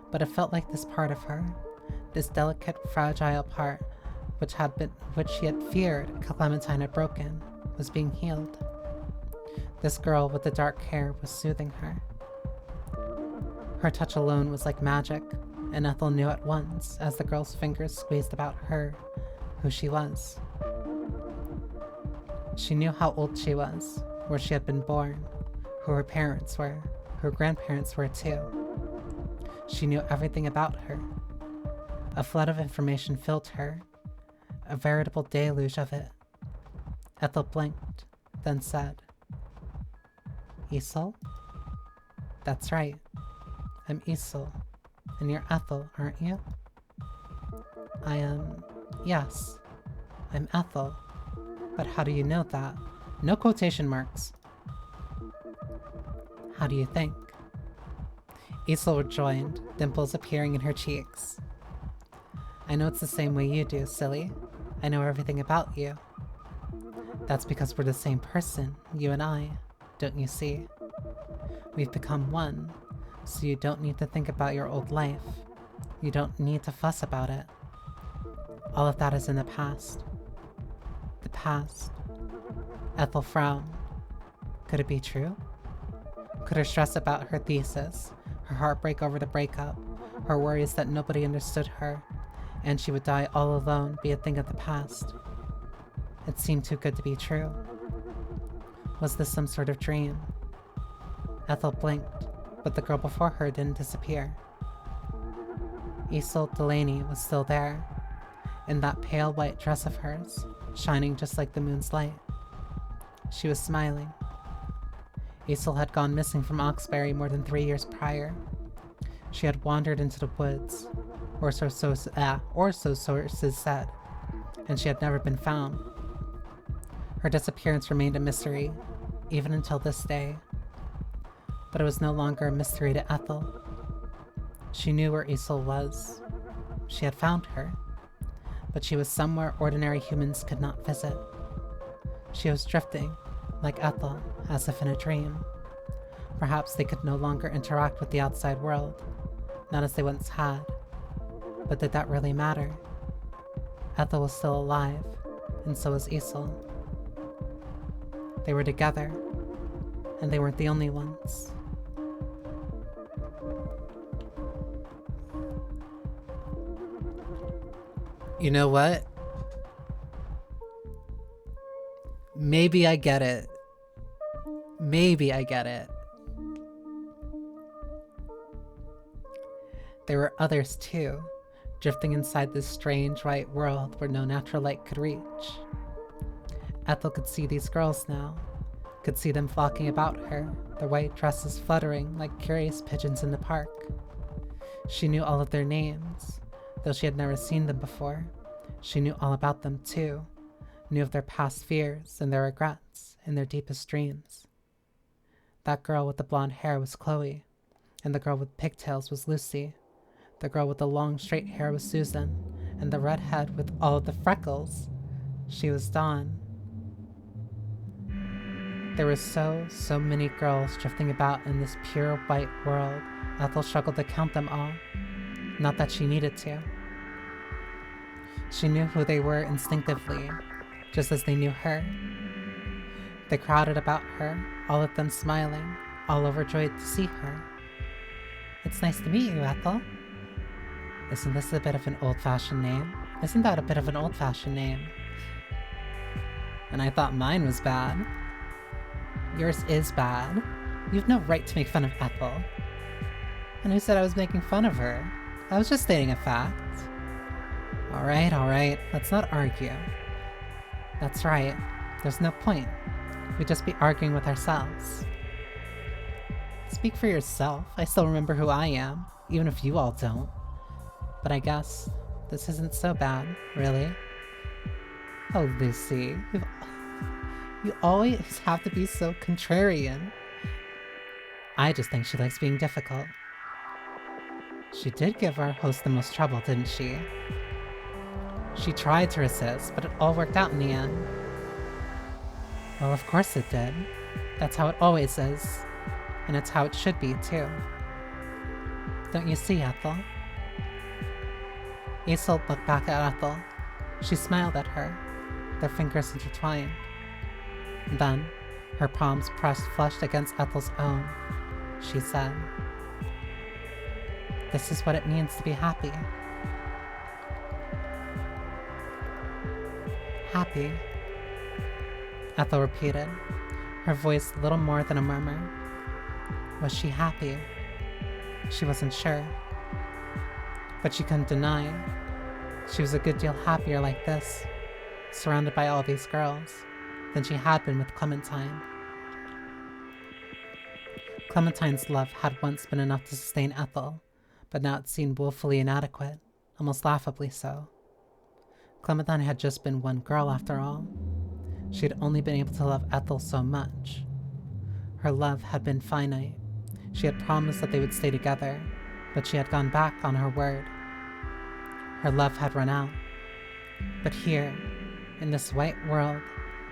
But it felt like this part of her, this delicate, fragile part, which she had feared Clementine had broken, was being healed. This girl with the dark hair was soothing her. Her touch alone was like magic, and Ethel knew at once, as the girl's fingers squeezed about her, who she was. She knew how old she was, where she had been born, who her parents were, who her grandparents were too. She knew everything about her. A flood of information filled her, a veritable deluge of it. Ethel blinked, then said, "Isol?" "That's right. I'm Isol. And you're Ethel, aren't you? I am... Yes. I'm Ethel. But how do you know that? No quotation marks. How do you think? Isol rejoined, dimples appearing in her cheeks. I know it's the same way you do, silly. I know everything about you. That's because we're the same person, you and I, don't you see? We've become one, so you don't need to think about your old life. You don't need to fuss about it. All of that is in the past. The past. Ethel frowned. Could it be true? Could her stress about her thesis, her heartbreak over the breakup, her worries that nobody understood her, and she would die all alone be a thing of the past? It seemed too good to be true. Was this some sort of dream? Ethel blinked, but the girl before her didn't disappear. Isolde Delaney was still there, in that pale white dress of hers, shining just like the moon's light. She was smiling. Isolde had gone missing from Oxbury more than 3 years prior. She had wandered into the woods, or so sources said, and she had never been found. Her disappearance remained a mystery, even until this day. But it was no longer a mystery to Ethel. She knew where Isolde was. She had found her, but she was somewhere ordinary humans could not visit. She was drifting, like Ethel, as if in a dream. Perhaps they could no longer interact with the outside world, not as they once had. But did that really matter? Ethel was still alive, and so was Isolde. They were together, and they weren't the only ones. You know what? Maybe I get it. Maybe I get it. There were others too, drifting inside this strange white world where no natural light could reach. Ethel could see these girls now, could see them flocking about her, their white dresses fluttering like curious pigeons in the park. She knew all of their names, though she had never seen them before. She knew all about them too, knew of their past fears and their regrets and their deepest dreams. That girl with the blonde hair was Chloe, and the girl with pigtails was Lucy. The girl with the long straight hair was Susan, and the redhead with all of the freckles, she was Dawn. There were so many girls drifting about in this pure white world. Ethel struggled to count them all. Not that she needed to. She knew who they were instinctively, just as they knew her. They crowded about her, all of them smiling, all overjoyed to see her. It's nice to meet you, Ethel. Isn't this a bit of an old-fashioned name? Isn't that a bit of an old-fashioned name? And I thought mine was bad. Yours is bad. You've no right to make fun of Ethel. And who said I was making fun of her? I was just stating a fact. Alright, let's not argue. That's right, there's no point. We'd just be arguing with ourselves. Speak for yourself, I still remember who I am, even if you all don't. But I guess this isn't so bad, really. Oh, Lucy, you always have to be so contrarian. I just think she likes being difficult. She did give our host the most trouble, didn't she? She tried to resist, but it all worked out in the end. Well, of course it did. That's how it always is. And it's how it should be, too. Don't you see, Ethel? Isolde looked back at Ethel. She smiled at her, their fingers intertwined. Then, her palms pressed flush against Ethel's own, she said, "This is what it means to be happy." Happy, Ethel repeated, her voice little more than a murmur. Was she happy? She wasn't sure. But she couldn't deny. She was a good deal happier like this, surrounded by all these girls, than she had been with Clementine. Clementine's love had once been enough to sustain Ethel, but now it seemed woefully inadequate, almost laughably so. Clementine had just been one girl after all. She had only been able to love Ethel so much. Her love had been finite. She had promised that they would stay together, but she had gone back on her word. Her love had run out. But here, in this white world,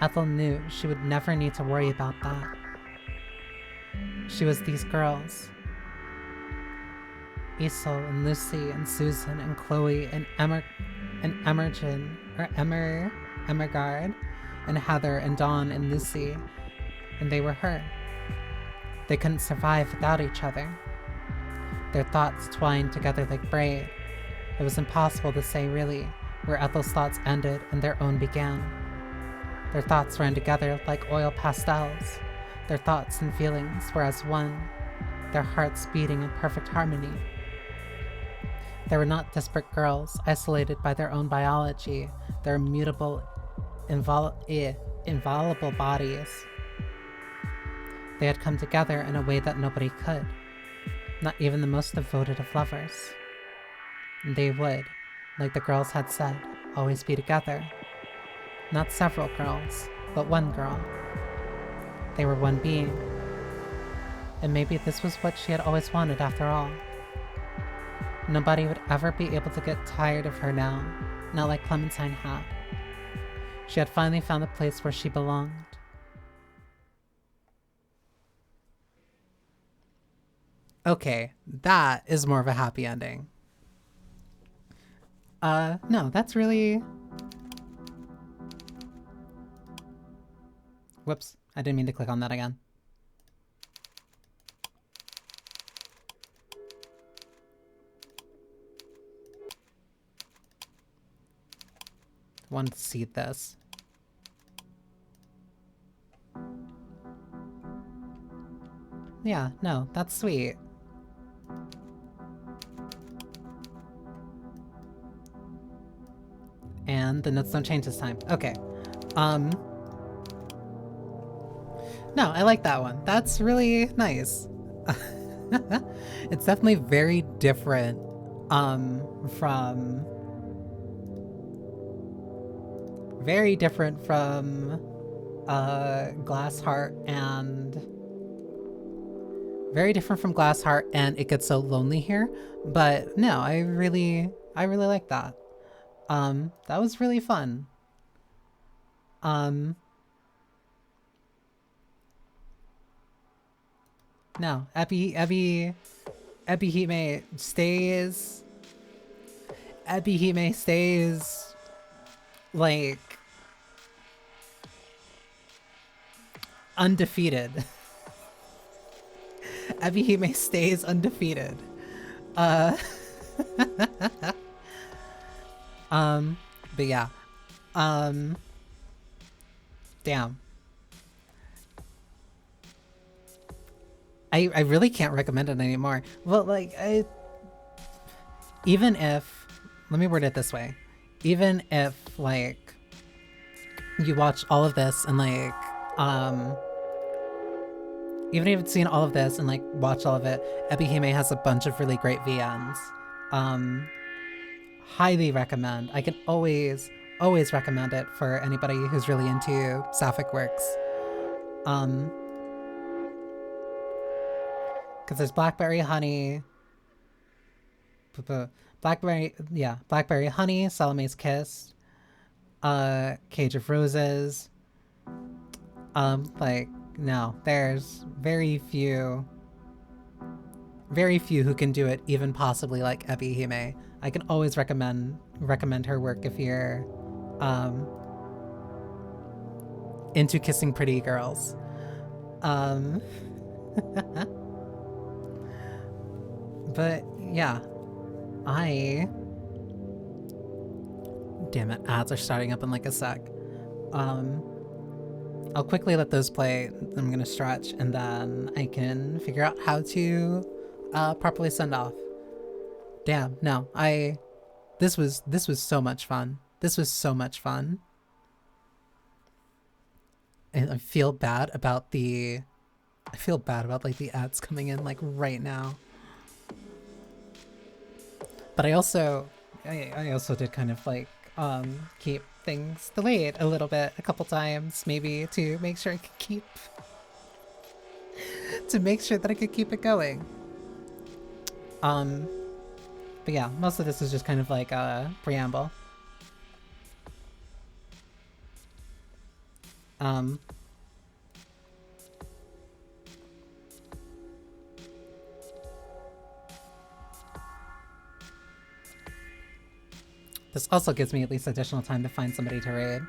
Ethel knew she would never need to worry about that. She was these girls. Isol and Lucy and Susan and Chloe and Emergard and Heather and Dawn and Lucy, and they were her. They couldn't survive without each other. Their thoughts twined together like braid. It was impossible to say really where Ethel's thoughts ended and their own began. Their thoughts ran together like oil pastels. Their thoughts and feelings were as one, their hearts beating in perfect harmony. They were not disparate girls, isolated by their own biology, their immutable, inviolable bodies. They had come together in a way that nobody could, not even the most devoted of lovers. And they would, like the girls had said, always be together. Not several girls, but one girl. They were one being. And maybe this was what she had always wanted after all. Nobody would ever be able to get tired of her now, not like Clementine had. She had finally found the place where she belonged. Okay, that is more of a happy ending. No, that's really... Whoops, I didn't mean to click on that again. I wanted to see this. Yeah, no, that's sweet. And the notes don't change this time. Okay. No, I like that one. That's really nice. It's definitely very different from Glass Heart and It Gets So Lonely Here. But no, I really like that. That was really fun. No, Ebi-hime stays like undefeated. Ebi-hime stays undefeated. But yeah. Damn. I really can't recommend it anymore. Well, like, even if, let me word it this way. Even if, like, you watch all of this and, like, even if you've seen all of this and, like, watch all of it, Ebi-hime has a bunch of really great VNs. Highly recommend. I can always recommend it for anybody who's really into Sapphic works. Because there's Blackberry Honey, Blackberry Honey, Salome's Kiss, Cage of Roses. Like, no, there's very few who can do it even possibly like Ebi-hime. I can always recommend her work if you're into kissing pretty girls. But yeah, damn it, ads are starting up in like a sec. I'll quickly let those play. I'm gonna stretch and then I can figure out how to properly send off. Damn, no, this was so much fun. This was so much fun. And I feel bad about the I feel bad about like the ads coming in like right now. But I also did kind of like keep things delayed a little bit, a couple times, maybe to make sure I could keep that I could keep it going. But yeah, most of this is just kind of like a preamble. This also gives me at least additional time to find somebody to raid.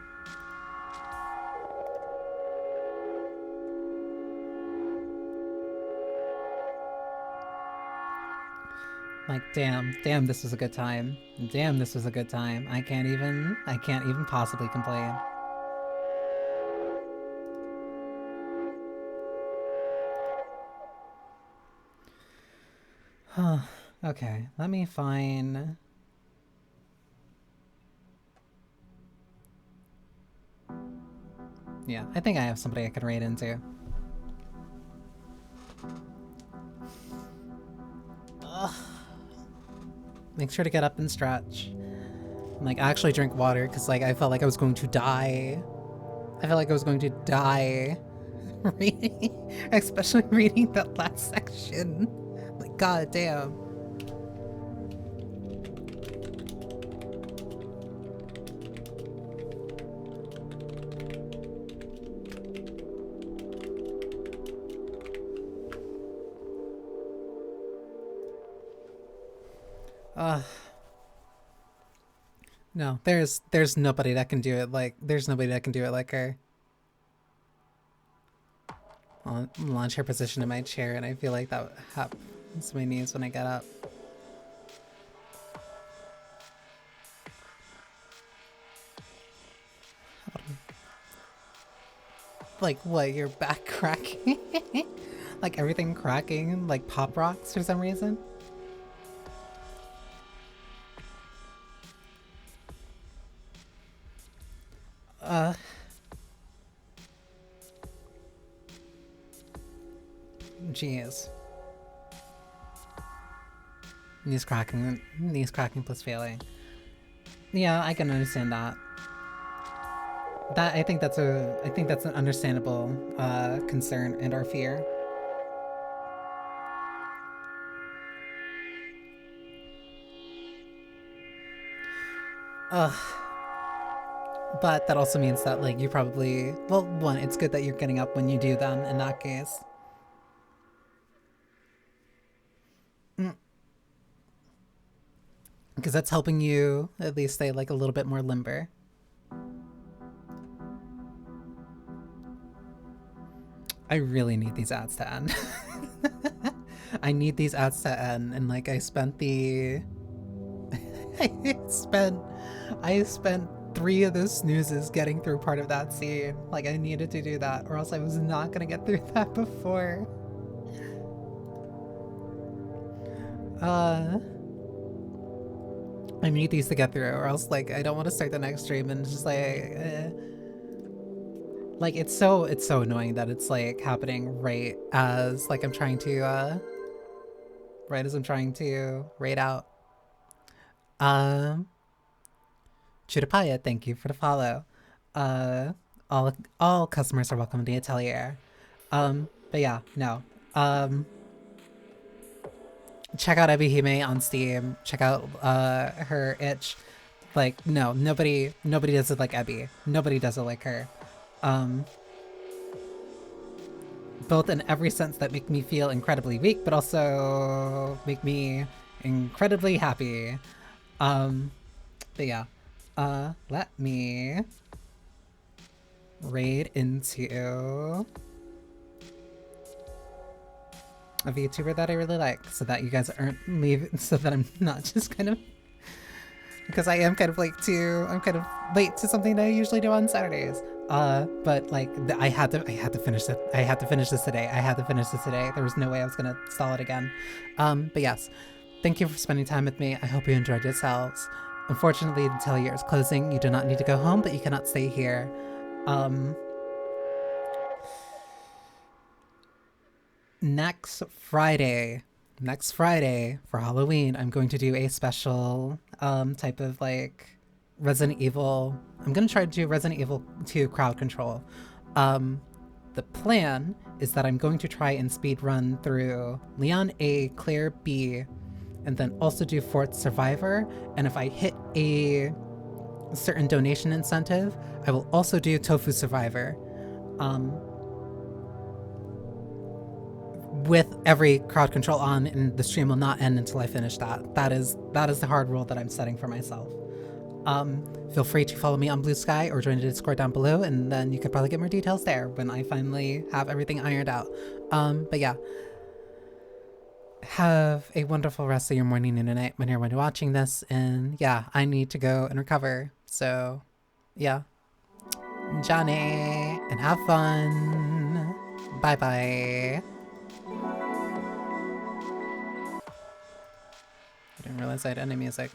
Like, damn, this was a good time. Damn, this was a good time. I can't even possibly complain. Okay, let me find... Yeah, I think I have somebody I could raid into. Ugh. Make sure to get up and stretch. And, like, actually drink water, because, like, I felt like I was going to die. I felt like I was going to die reading, especially reading that last section. Like, god damn. No, there's nobody that can do it like her. I'll launch her position in my chair, and I feel like that happens to my knees when I get up. Like what? Your back cracking? Like everything cracking? Like pop rocks for some reason? Jeez. Knees cracking plus failing. Yeah, I can understand that. I think that's an understandable concern and our fear. But that also means that like you probably, well, one, it's good that you're getting up when you do then in that case. Because that's helping you at least stay like a little bit more limber. I really need these ads to end. I need these ads to end, and like I spent I spent 3 of the snoozes getting through part of that scene. Like I needed to do that, or else I was not gonna get through that before. I need these to get through, or else like I don't want to start the next stream and just like it's so annoying that it's like happening right as like I'm trying to raid out. Chudapaya, thank you for the follow. All customers are welcome to the atelier. But yeah, no. Check out Ebi-hime on Steam. Check out her itch. Like, no, nobody does it like Ebi. Nobody does it like her. Both in every sense that make me feel incredibly weak, but also make me incredibly happy. But yeah. Let me raid into a VTuber that I really like, so that you guys aren't leaving, so that I'm not just kind of, because I am kind of I'm kind of late to something that I usually do on Saturdays. But like I had to finish it. I had to finish this today. There was no way I was gonna stall it again. But yes, thank you for spending time with me. I hope you enjoyed yourselves. Unfortunately, the atelier is closing. You do not need to go home, but you cannot stay here. next Friday, for Halloween, I'm going to do a special type of like Resident Evil. I'm gonna try to do Resident Evil 2 crowd control. The plan is that I'm going to try and speed run through Leon A, Claire B, and then also do Fourth Survivor. And if I hit a certain donation incentive, I will also do Tofu Survivor. With every crowd control on, and the stream will not end until I finish that. That is the hard rule that I'm setting for myself. Feel free to follow me on Blue Sky or join the Discord down below, and then you could probably get more details there when I finally have everything ironed out. But yeah, have a wonderful rest of your morning and night when you're watching this, and yeah, I need to go and recover. So yeah, Johnny, and have fun. Bye bye. I didn't realize I had any music.